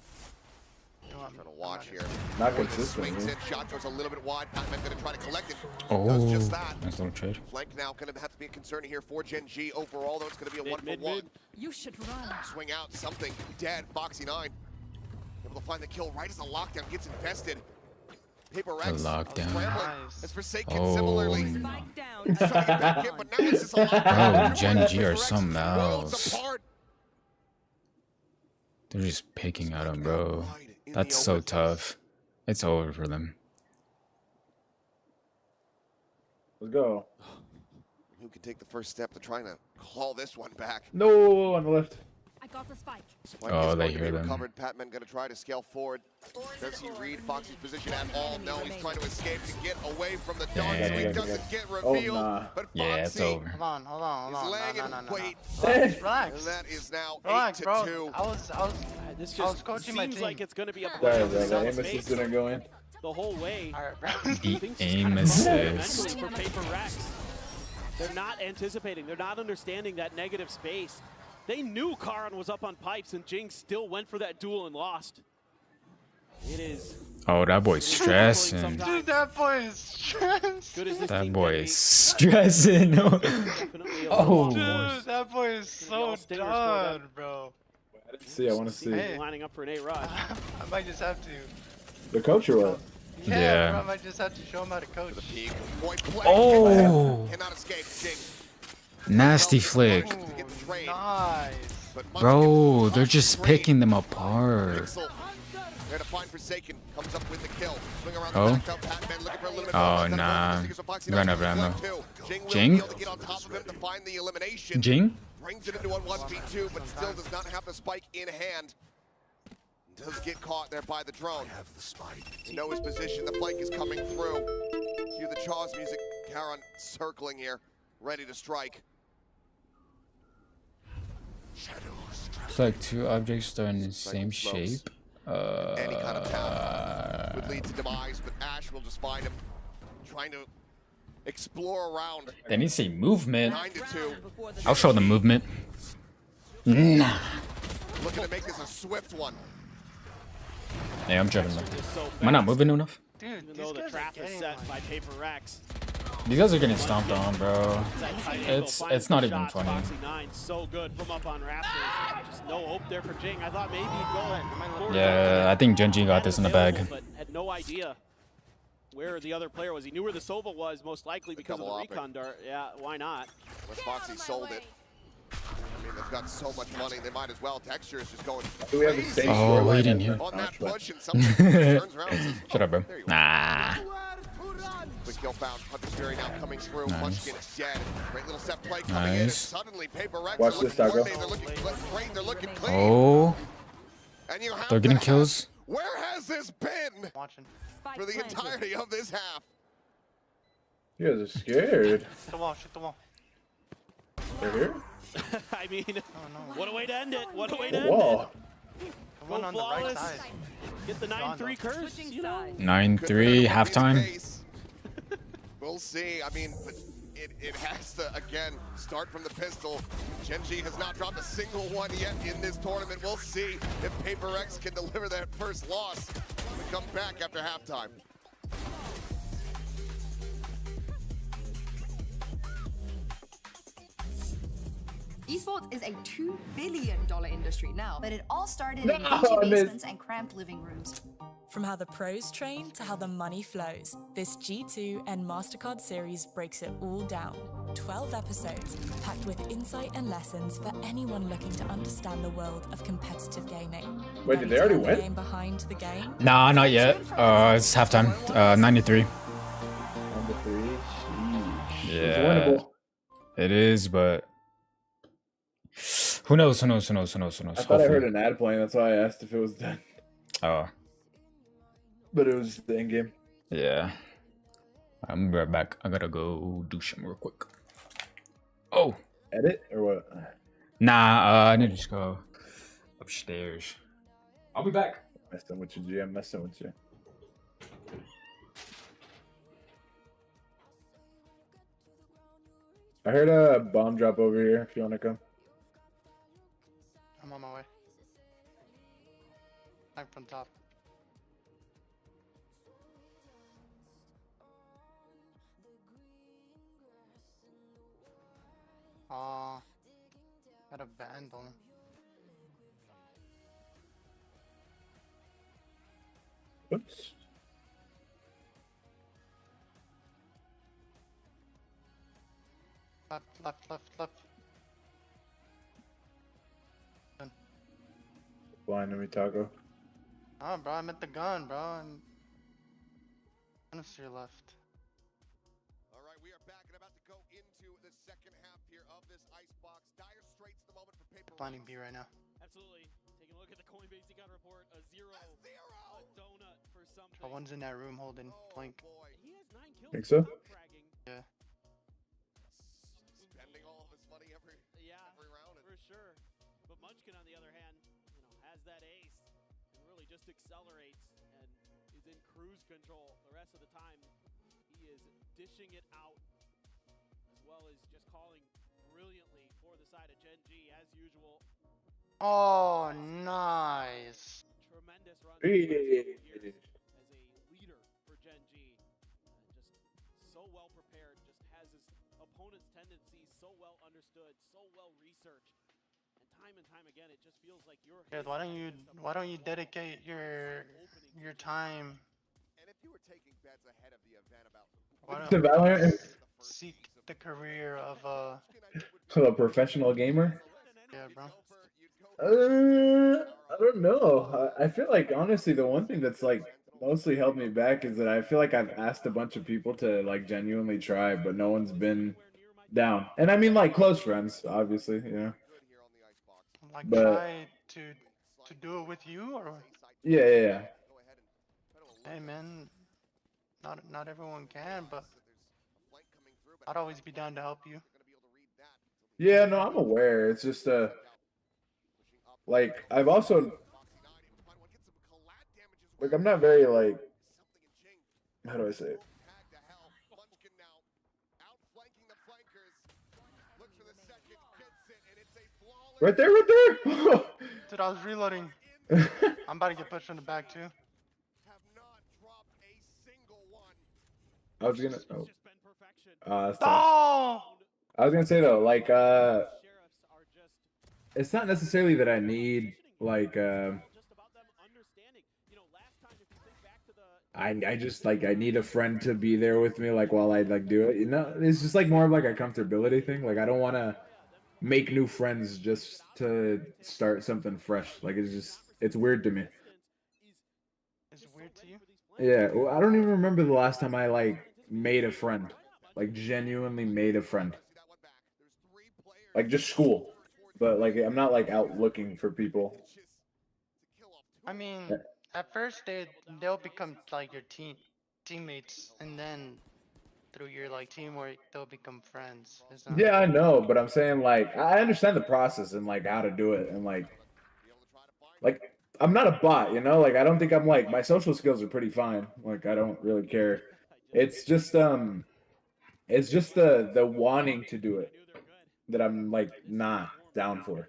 Trying to watch here. Not Boy, the consistent, swings yeah. in, shot goes a little bit wide. Pac-Man gonna try to collect it. Oh, Does just that. nice little trade. Flank now gonna have to be a concern here for Gen G overall, though it's gonna be a one-for-one. You should run. Swing out, something dead. Foxy 9 able to find the kill right as the lockdown gets invested. Paper Rex lockdown. scrambling as Forsaken Oh, similarly. no. He's trying to get back in, but now it's just a lockdown. Bro, Gen G are Paper Rex something worlds else. apart. They're just picking at him, bro. That's so tough. It's over for them. Let's go. Who can take the first step to trying to claw this one back? No, on the left. I got the spike. Spike Oh, is they going to hear be them. recovered. Patman going to try to scale forward. Does he read Foxy's position at all? No, he's trying to escape to get away from the dog, so he Dang. doesn't get Oh, revealed. nah. But Yeah, it's Foxy over. Hold on. is laying in No. wait. Relax. And that is now Relax, 8-2. bro. I was This I was just coaching my seems team. like it's going to be a Sorry, play on bro. the The aim south assist space didn't go in. the whole way. Alright, bro. The Things just aim kind of flow assist. mentally for Paper Rex. They're not anticipating. They're not understanding that negative space. They knew Karan was up on pipes, and Jing still went for that duel and lost. It is Oh, that boy's stressing. Dude, that boy is stressed. good as this That team boy can be. is stressing. Definitely a Oh. Dude, that boy is Gonna be all so stingers for done, them. bro. I didn't see. I want to see. Hey. lining up for an 8 rush. I might just have to. The coach or what? Yeah. Bro, I might just have to show him how to coach. The peak. Point blank. Oh. Cannot escape. Jing. Nasty flick. To get the trade. Nice. But must Bro, get they're off just the screen. picking them apart. Pixel. There to find Forsaken. Comes up with the kill. Swing around Oh. the back, Pac-Man looking for a little bit Oh, more. nah. Run over ammo. Jing will Jing? be able to get on top of him to find the elimination. Jing? Brings it into a 1v2, but still does not have the spike in hand. Does get caught there by the drone. You know his position. The flank is coming through. Hear the Jaws music. Karan circling here, ready to strike. It's like two objects are in the same shape. Any kind of town would lead to demise, but Ash will just find him, trying to explore around. They need to say movement. 9-2. I'll show them movement. Nah. Looking to make this a swift one. Yeah, I'm driving. Am I not moving enough? Dude, Even though the trap is set by Paper Rex. These guys are getting stomped on, bro. It's not even funny. Foxy 9 so good from up on Raptors. Just no hope there for Jing. I thought maybe he'd go. Yeah, I think Gen G got this in the bag. But had no idea where the other player was. He knew where the Sova was, most likely because of the recon dart. Yeah, why not? West Foxy sold it. I mean, they've got so much money, they might as well. Texture is just going Do we have the same Oh, he didn't hear. on that push, and something turns around and says, Shut up, bro. Nah. quick kill found. Hunter's Fury now coming through. Nice. Munchkin is dead. Great little set play coming in, and Nice. suddenly Paper Rex Watch are this, looking Taco. coordinated, they're looking great, they're looking clean. Oh, And you have they're to getting ask, kills. where has this been Watching. for the entirety of this half? You guys are scared. Shoot the wall, shoot the wall. They're here? I mean, Oh, no. what a way to end it. What a way to The end it. wall. The one on the right flawless. side. Get the 9-3 curse, you know? 9-3 halftime. We'll see. I mean, but it has to, again, start from the pistol. Genji has not dropped a single one yet in this tournament. We'll see if Paper Rex can deliver that first loss to come back after halftime. Esports is a $2 billion industry now, but it all started in No, dingy I missed. basements and cramped living rooms. From how the pros train to how the money flows, this G2 and MasterCard series breaks it all down. 12 episodes, packed with insight and lessons for anyone looking to understand the world of competitive gaming. Wait, did they already The win? game behind the game? Nah, not yet. It's halftime. 93. Number 3. Sheesh. It's Yeah. winnable. It is, but who knows? Who knows? Who knows? Who knows? Who knows? I thought I heard Hopefully. an ad playing. That's why I asked if it was done. Oh, But it was just the end game. yeah. I'm right back. I gotta go do some real quick. Oh, Edit or what? nah. I need to just go upstairs. I'll be back. Messing with you, G. I'm messing with you. I heard a bomb drop over here if you want to come. I'm on my way. I'm from top. Aw, got a vandal. Oops. Left. Blinding me, Taco. Oh, bro, I'm at the gun, bro. I'm gonna see your left. All right, we are back and about to go into the second half here of this Icebox. Dire Straits the moment for Paper Blinding B right now. Absolutely. Taking a look at the Coinbase Econ report, a zero. A donut for something. Oh, one's in that room holding flank. He has 9 kills. Think so? without fragging. Yeah. Spending all of his money every round. For sure. But Munchkin, on the other hand, has that ace and really just accelerates and is in cruise control the rest of the time. He is dishing it out as well as just calling brilliantly for the side of Gen G as usual. Oh, nice. Tremendous run Hey. here as a leader for Gen G. Just so well prepared, just has his opponent's tendencies so well understood, so well researched. And time again, it just feels like you're. Dude, why don't you dedicate your time? And if you were taking bets ahead of the event about Why To don't Valorant, seek the career of a professional gamer. yeah, bro. I don't know. I feel like honestly, the one thing that's like mostly held me back is that I feel like I've asked a bunch of people to like genuinely try, but no one's been down. And I mean like close friends, obviously, you know. Like But- try to do it with you, or Yeah. hey, man, not everyone can, but I'd always be down to help you. Yeah, no, I'm aware. It's just like I've also like I'm not very like how do I say it? Right there. Dude, I was reloading. I'm about to get pushed in the back too. I was gonna that's tough. Oh! I was gonna say though, like it's not necessarily that I need like I just like I need a friend to be there with me like while I like do it. You know, it's just like more of like a comfortability thing. Like I don't want to make new friends just to start something fresh. Like it's weird to me. It's weird to you? Yeah, well, I don't even remember the last time I like made a friend. Like genuinely made a friend. Like just school. But like I'm not like out looking for people. I mean, at first they'll become like your teammates, and then through your like teamwork they'll become friends. Yeah, I know, but I'm saying like I understand the process and like how to do it and like I'm not a bot, you know? Like I don't think I'm like my social skills are pretty fine. Like I don't really care. It's just the wanting to do it that I'm like not down for.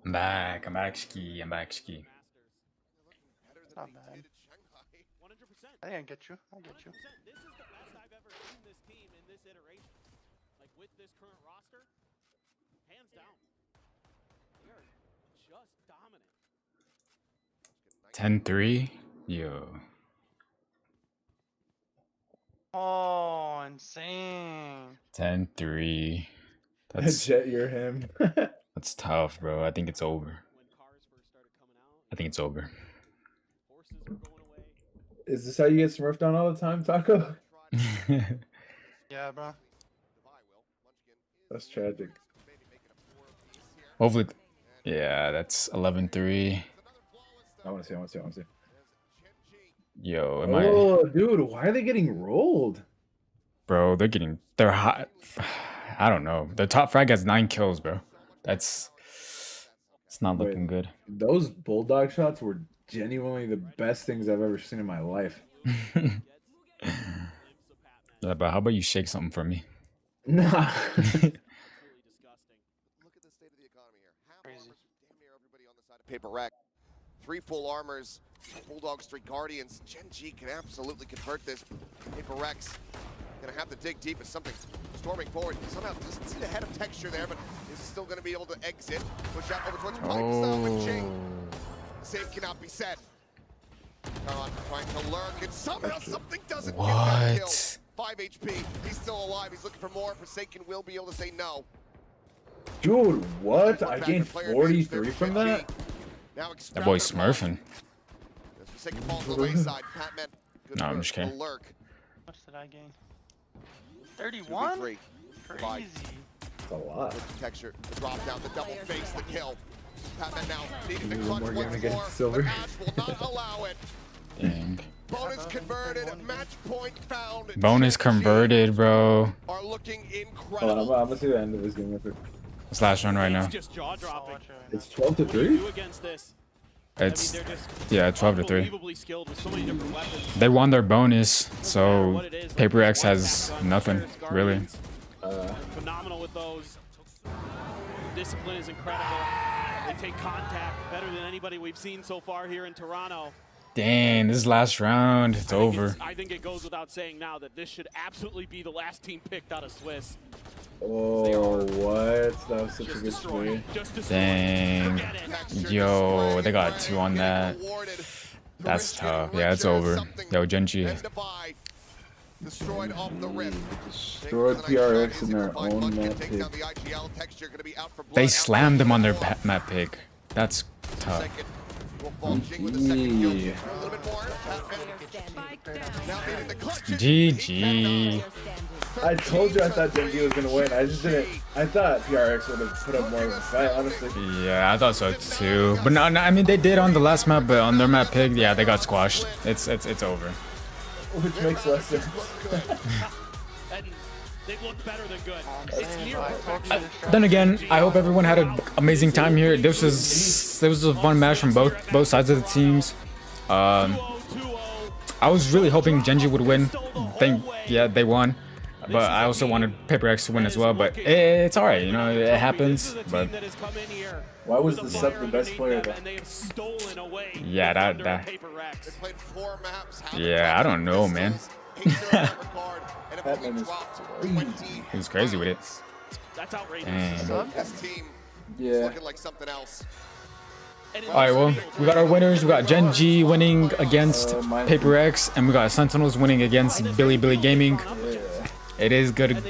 I'm back. I'm back ski. I'm back ski. Not bad. I think I get you. I get you. This is the best I've ever seen this team in this iteration. Like with this current roster, hands down. They are just dominant. 10-3. Yo. Oh, insane. 10-3. That's Jet, you're him. That's tough, bro. I think it's over. I think it's over. Is this how you get smurfed on all the time, Taco? Yeah, bro. That's tragic. Hopefully, yeah, that's 11-3. I want to see. Yo, Oh, dude, why are they getting rolled? Bro, they're hot. I don't know. The top frag has 9 kills, bro. It's not looking good. Those bulldog shots were genuinely the best things I've ever seen in my life. Yeah, but how about you shake something for me? Nah. Paper Rec. 3 full armors, Bulldogs, 3 Guardians. Gen G can absolutely convert this. Paper Rex gonna have to dig deep as something storming forward. Somehow doesn't see the head of texture there, but is still gonna be able to exit. Push out over towards pipes though with Jing. Save cannot be said. Karan trying to lurk, and somehow something doesn't get that kill. 5 HP, he's still alive, he's looking for more. Forsaken will be able to say no. Dude, what? I gained 43 from that? That boy's smurfing. Forsaken falls to the wayside. Patman, good No, I'm just kidding. What did I gain? 31? Crazy. That's a lot. With the texture, the drop down, the double face, the kill. Patman now needing to Maybe clutch more once gonna get more, silver. but Ash will not allow it. Dang. Bonus converted, match point found. Bonus converted, bro. Are looking Hold incredible. on, I'm gonna see the end of this game real quick. It's last run right now. Just jaw dropping. It's 12-3? Against this. It's they're just yeah, 12-3. unbelievably skilled with so many different weapons. They won their bonus, so Paper X has nothing really. Phenomenal with those. Discipline is incredible. They take contact better than anybody we've seen so far here in Toronto. Dang, this is last round. It's over. I think it goes without saying now that this should absolutely be the last team picked out of Swiss. Oh, what? That was such a good swing. Dang. Yo, they got 2 on that. That's tough. Yeah, it's over. Yo, Genji. Destroyed off the rip. Destroyed PRX in their own map pick. They slammed them on their map pick. That's tough. GG. I told you I thought Genji was gonna win. I just didn't. I thought PRX would have put up more of a fight, honestly. Yeah, I thought so too. But no, I mean they did on the last map, but on their map pick, yeah, they got squashed. It's over. Which makes less sense. They look better than good. It's near Then again, I hope everyone had an amazing time here. This was a fun match from both sides of the teams. I was really hoping Genji would win. Yeah, they won. But I also wanted Paper X to win as well. But it's alright, you know, it happens. But why was the sub the best player though? Yeah, yeah, I don't know, man. He was crazy with it. That's outrageous. This team yeah. looking like something else. Alright, well, we got our winners. We got Gen G winning against Paper X, and we got Sentinels winning against Billy Gaming. It is good.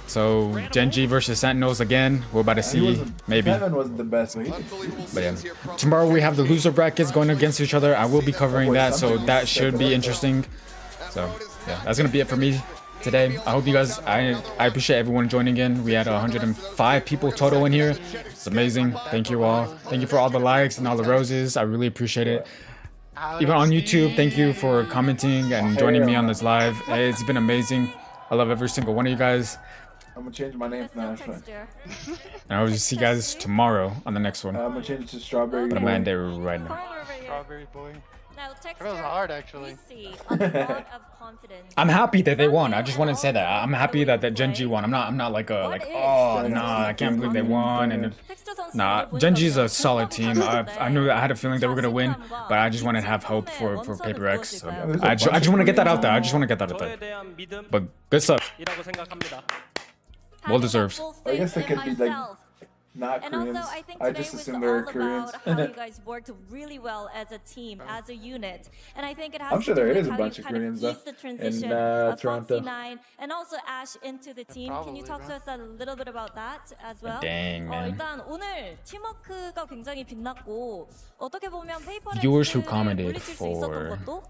So Genji versus Sentinels again. We're about to see maybe. Kevin wasn't the best, but yeah. Tomorrow we have the loser brackets going against each other. I will be covering that, so that should be interesting. So yeah, that's gonna be it for me today. I hope you guys. I appreciate everyone joining in. We had 105 people total in here. It's amazing. Thank you all. Thank you for all the likes and all the roses. I really appreciate it. Even on YouTube, thank you for commenting and joining me on this live. It's been amazing. I love every single one of you guys. I'm gonna change my name from now. And I'll just see you guys tomorrow on the next one. I'm gonna change it to Strawberry But I'm Boy. gonna end it right now. Strawberry Boy. Now, That was hard, actually. I'm happy that they won. I just want to say that I'm happy that Genji won. I'm not like oh nah, I can't believe they won. And nah, Genji's a solid team. I knew I had a feeling they were gonna win, but I just wanted to have hope for Paper X. So I just want to get that out there. I just want to get that out there. But good stuff. Well deserved. I guess they could be like not And Koreans. also, I think I today just was assume all they're about Koreans. how you guys worked really well as a team, as a unit. And I think it has I'm sure to do there with is a how bunch you of kind Koreans of though eased the transition in of Toronto. Foxy9 and also Ash into the team. Can you talk to us a little bit about that as well? Dang, man. 일단 오늘 팀워크가 굉장히 빛났고 어떻게 보면 Viewers who 페이퍼렉스를 commented 물리칠 수 있었던 for 것도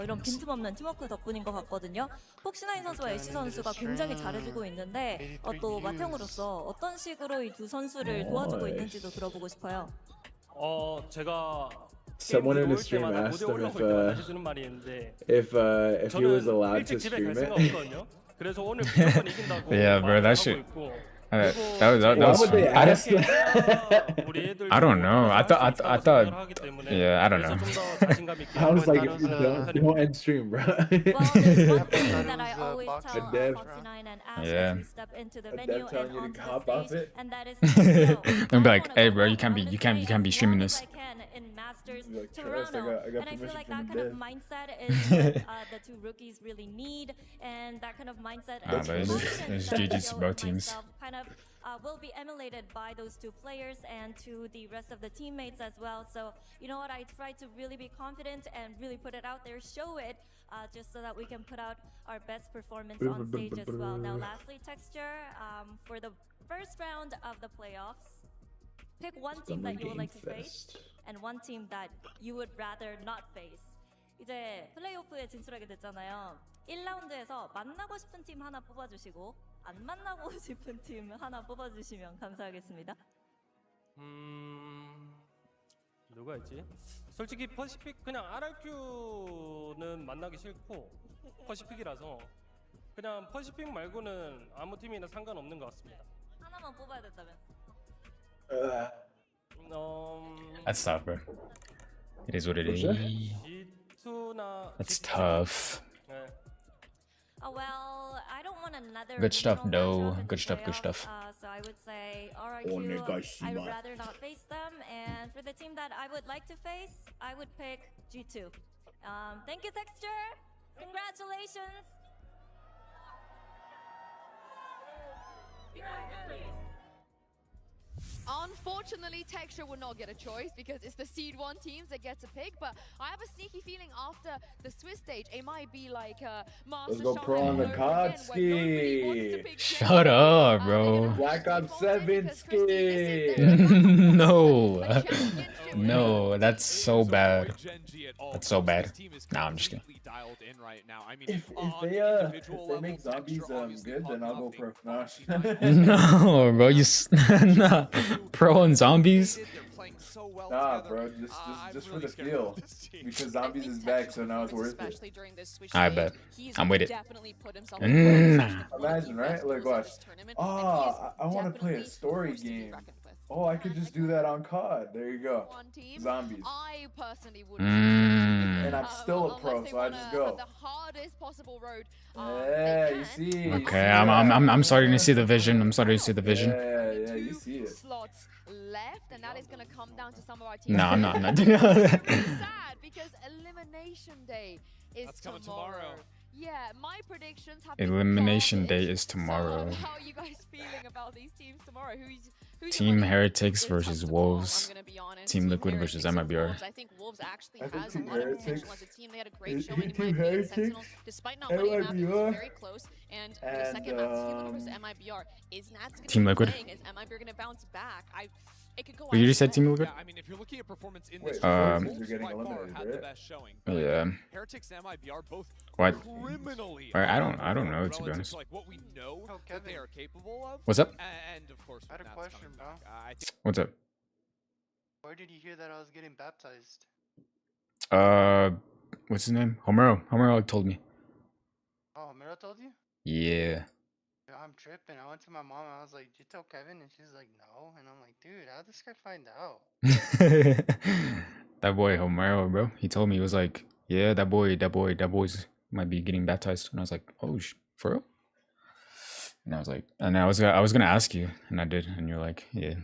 이런 빈틈없는 팀워크 덕분인 것 같거든요. 폭시나인 선수와 애쉬 선수가 굉장히 잘해주고 있는데 또 마탱으로서 어떤 식으로 이 두 선수를 도와주고 있는지도 들어보고 싶어요. 제가 Someone in the stream asked him if he was allowed to stream it. Yeah, bro, that shit. That Why would they ask that? I don't know. I thought. Yeah, I don't know. I was like, if you don't end stream, bro. That I always tell Foxy9 and Ash Yeah. as we step into the venue and onto the hop off stage, it. and that is They'll be like, hey, bro, you can't be streaming this. in Masters Like, Toronto. I got And I feel permission like from that the kind of dev. mindset is what the two rookies really need, and that kind of mindset and but it's confidence that GG's Yall both and teams. myself kind of will be emulated by those two players and to the rest of the teammates as well. So you know what, I try to really be confident and really put it out there, show it, just so that we can put out our best performance on stage as well. Now lastly, Texture, for the first round of the playoffs, pick one team that you would like to face and one team that you would rather not face. 이제 플레이오프에 진출하게 됐잖아요. 1라운드에서 만나고 싶은 팀 하나 뽑아주시고 안 만나고 싶은 팀 하나 뽑아주시면 감사하겠습니다. 누가 있지? 솔직히 퍼시픽 그냥 RRQ는 만나기 싫고 퍼시픽이라서 그냥 퍼시픽 말고는 아무 팀이나 상관없는 것 같습니다. 하나만 뽑아야 된다면. That's tough, bro. It is what it is. G2나 That's tough. Well, I don't want another Good stuff, regional no. matchup in Good the stuff, good playoffs, stuff. So I would say RRQ, I'd rather not face them. And for the team that I would like to face, I would pick G2. Thank you, Texture. Congratulations. Unfortunately, Texture will not get a choice because it's the Seed 1 teams that get to pick, but I have a sneaky feeling after the Swiss stage, it might be like Master Let's go pro on the Kotsky. Shut up, bro. Black Ops 7 ski. No. No, that's so bad. That's so bad. Nah, I'm just kidding. If they make zombies good, then I'll go pro. No, bro, nah. Pro and zombies? Nah, bro, just for the feel. Because zombies is back, so now it's worth it. I bet. I'm with it. Imagine, right? Like, watch. Oh, I want to play a story game. Oh, I could just do that on COD. There you go. Zombies. I personally would. And I'm still a pro, so I just go. The hardest possible road. Yeah, you see. Okay, I'm starting to see the vision. I'm starting to see the vision. Yeah, you see it. Slots left, and that is going to come down to some of our teams. No, I'm not. Sad because elimination day is tomorrow. Yeah, my predictions have Elimination been day is tomorrow. So, how are you guys feeling about these teams tomorrow? Who's Team Heretics versus I'm Wolves. gonna be honest. Team Liquid versus MIBR. I think Wolves actually I think has a Team lot of Heretics- potential as a team. They had a great Is showing in Team my opinion. Heretics Sentinel, despite not winning a map, it was MIBR, very close. And the second map, Team Liquid versus MIBR, is Nats gonna Team be Liquid. playing? Is MIBR gonna bounce back? It could go You just said either Team way. Liquid? Yeah, I mean, if you're looking at performance in Wait, this, Wolves Wolves are getting by far eliminated, had the right? best showing. Yeah. Heretics and MIBR both What? criminally. I don't know, relative to be honest. like what we know that they are capable of. What's up? And of course, I had a Nats question, coming bro. back, I think What's up? Where did you hear that I was getting baptized? What's his name? Homero told me. Oh, Miro told you? Yeah. Yeah, I'm tripping. I went to my mom and I was like, "Did you tell Kevin?" And she's like, "No." And I'm like, "Dude, how'd this guy find out?" That boy Homero, bro. He told me, he was like, yeah, that boy's might be getting baptized. And I was like, oh, for real? And I was like, and I was gonna ask you, and I did, and you're like, yeah.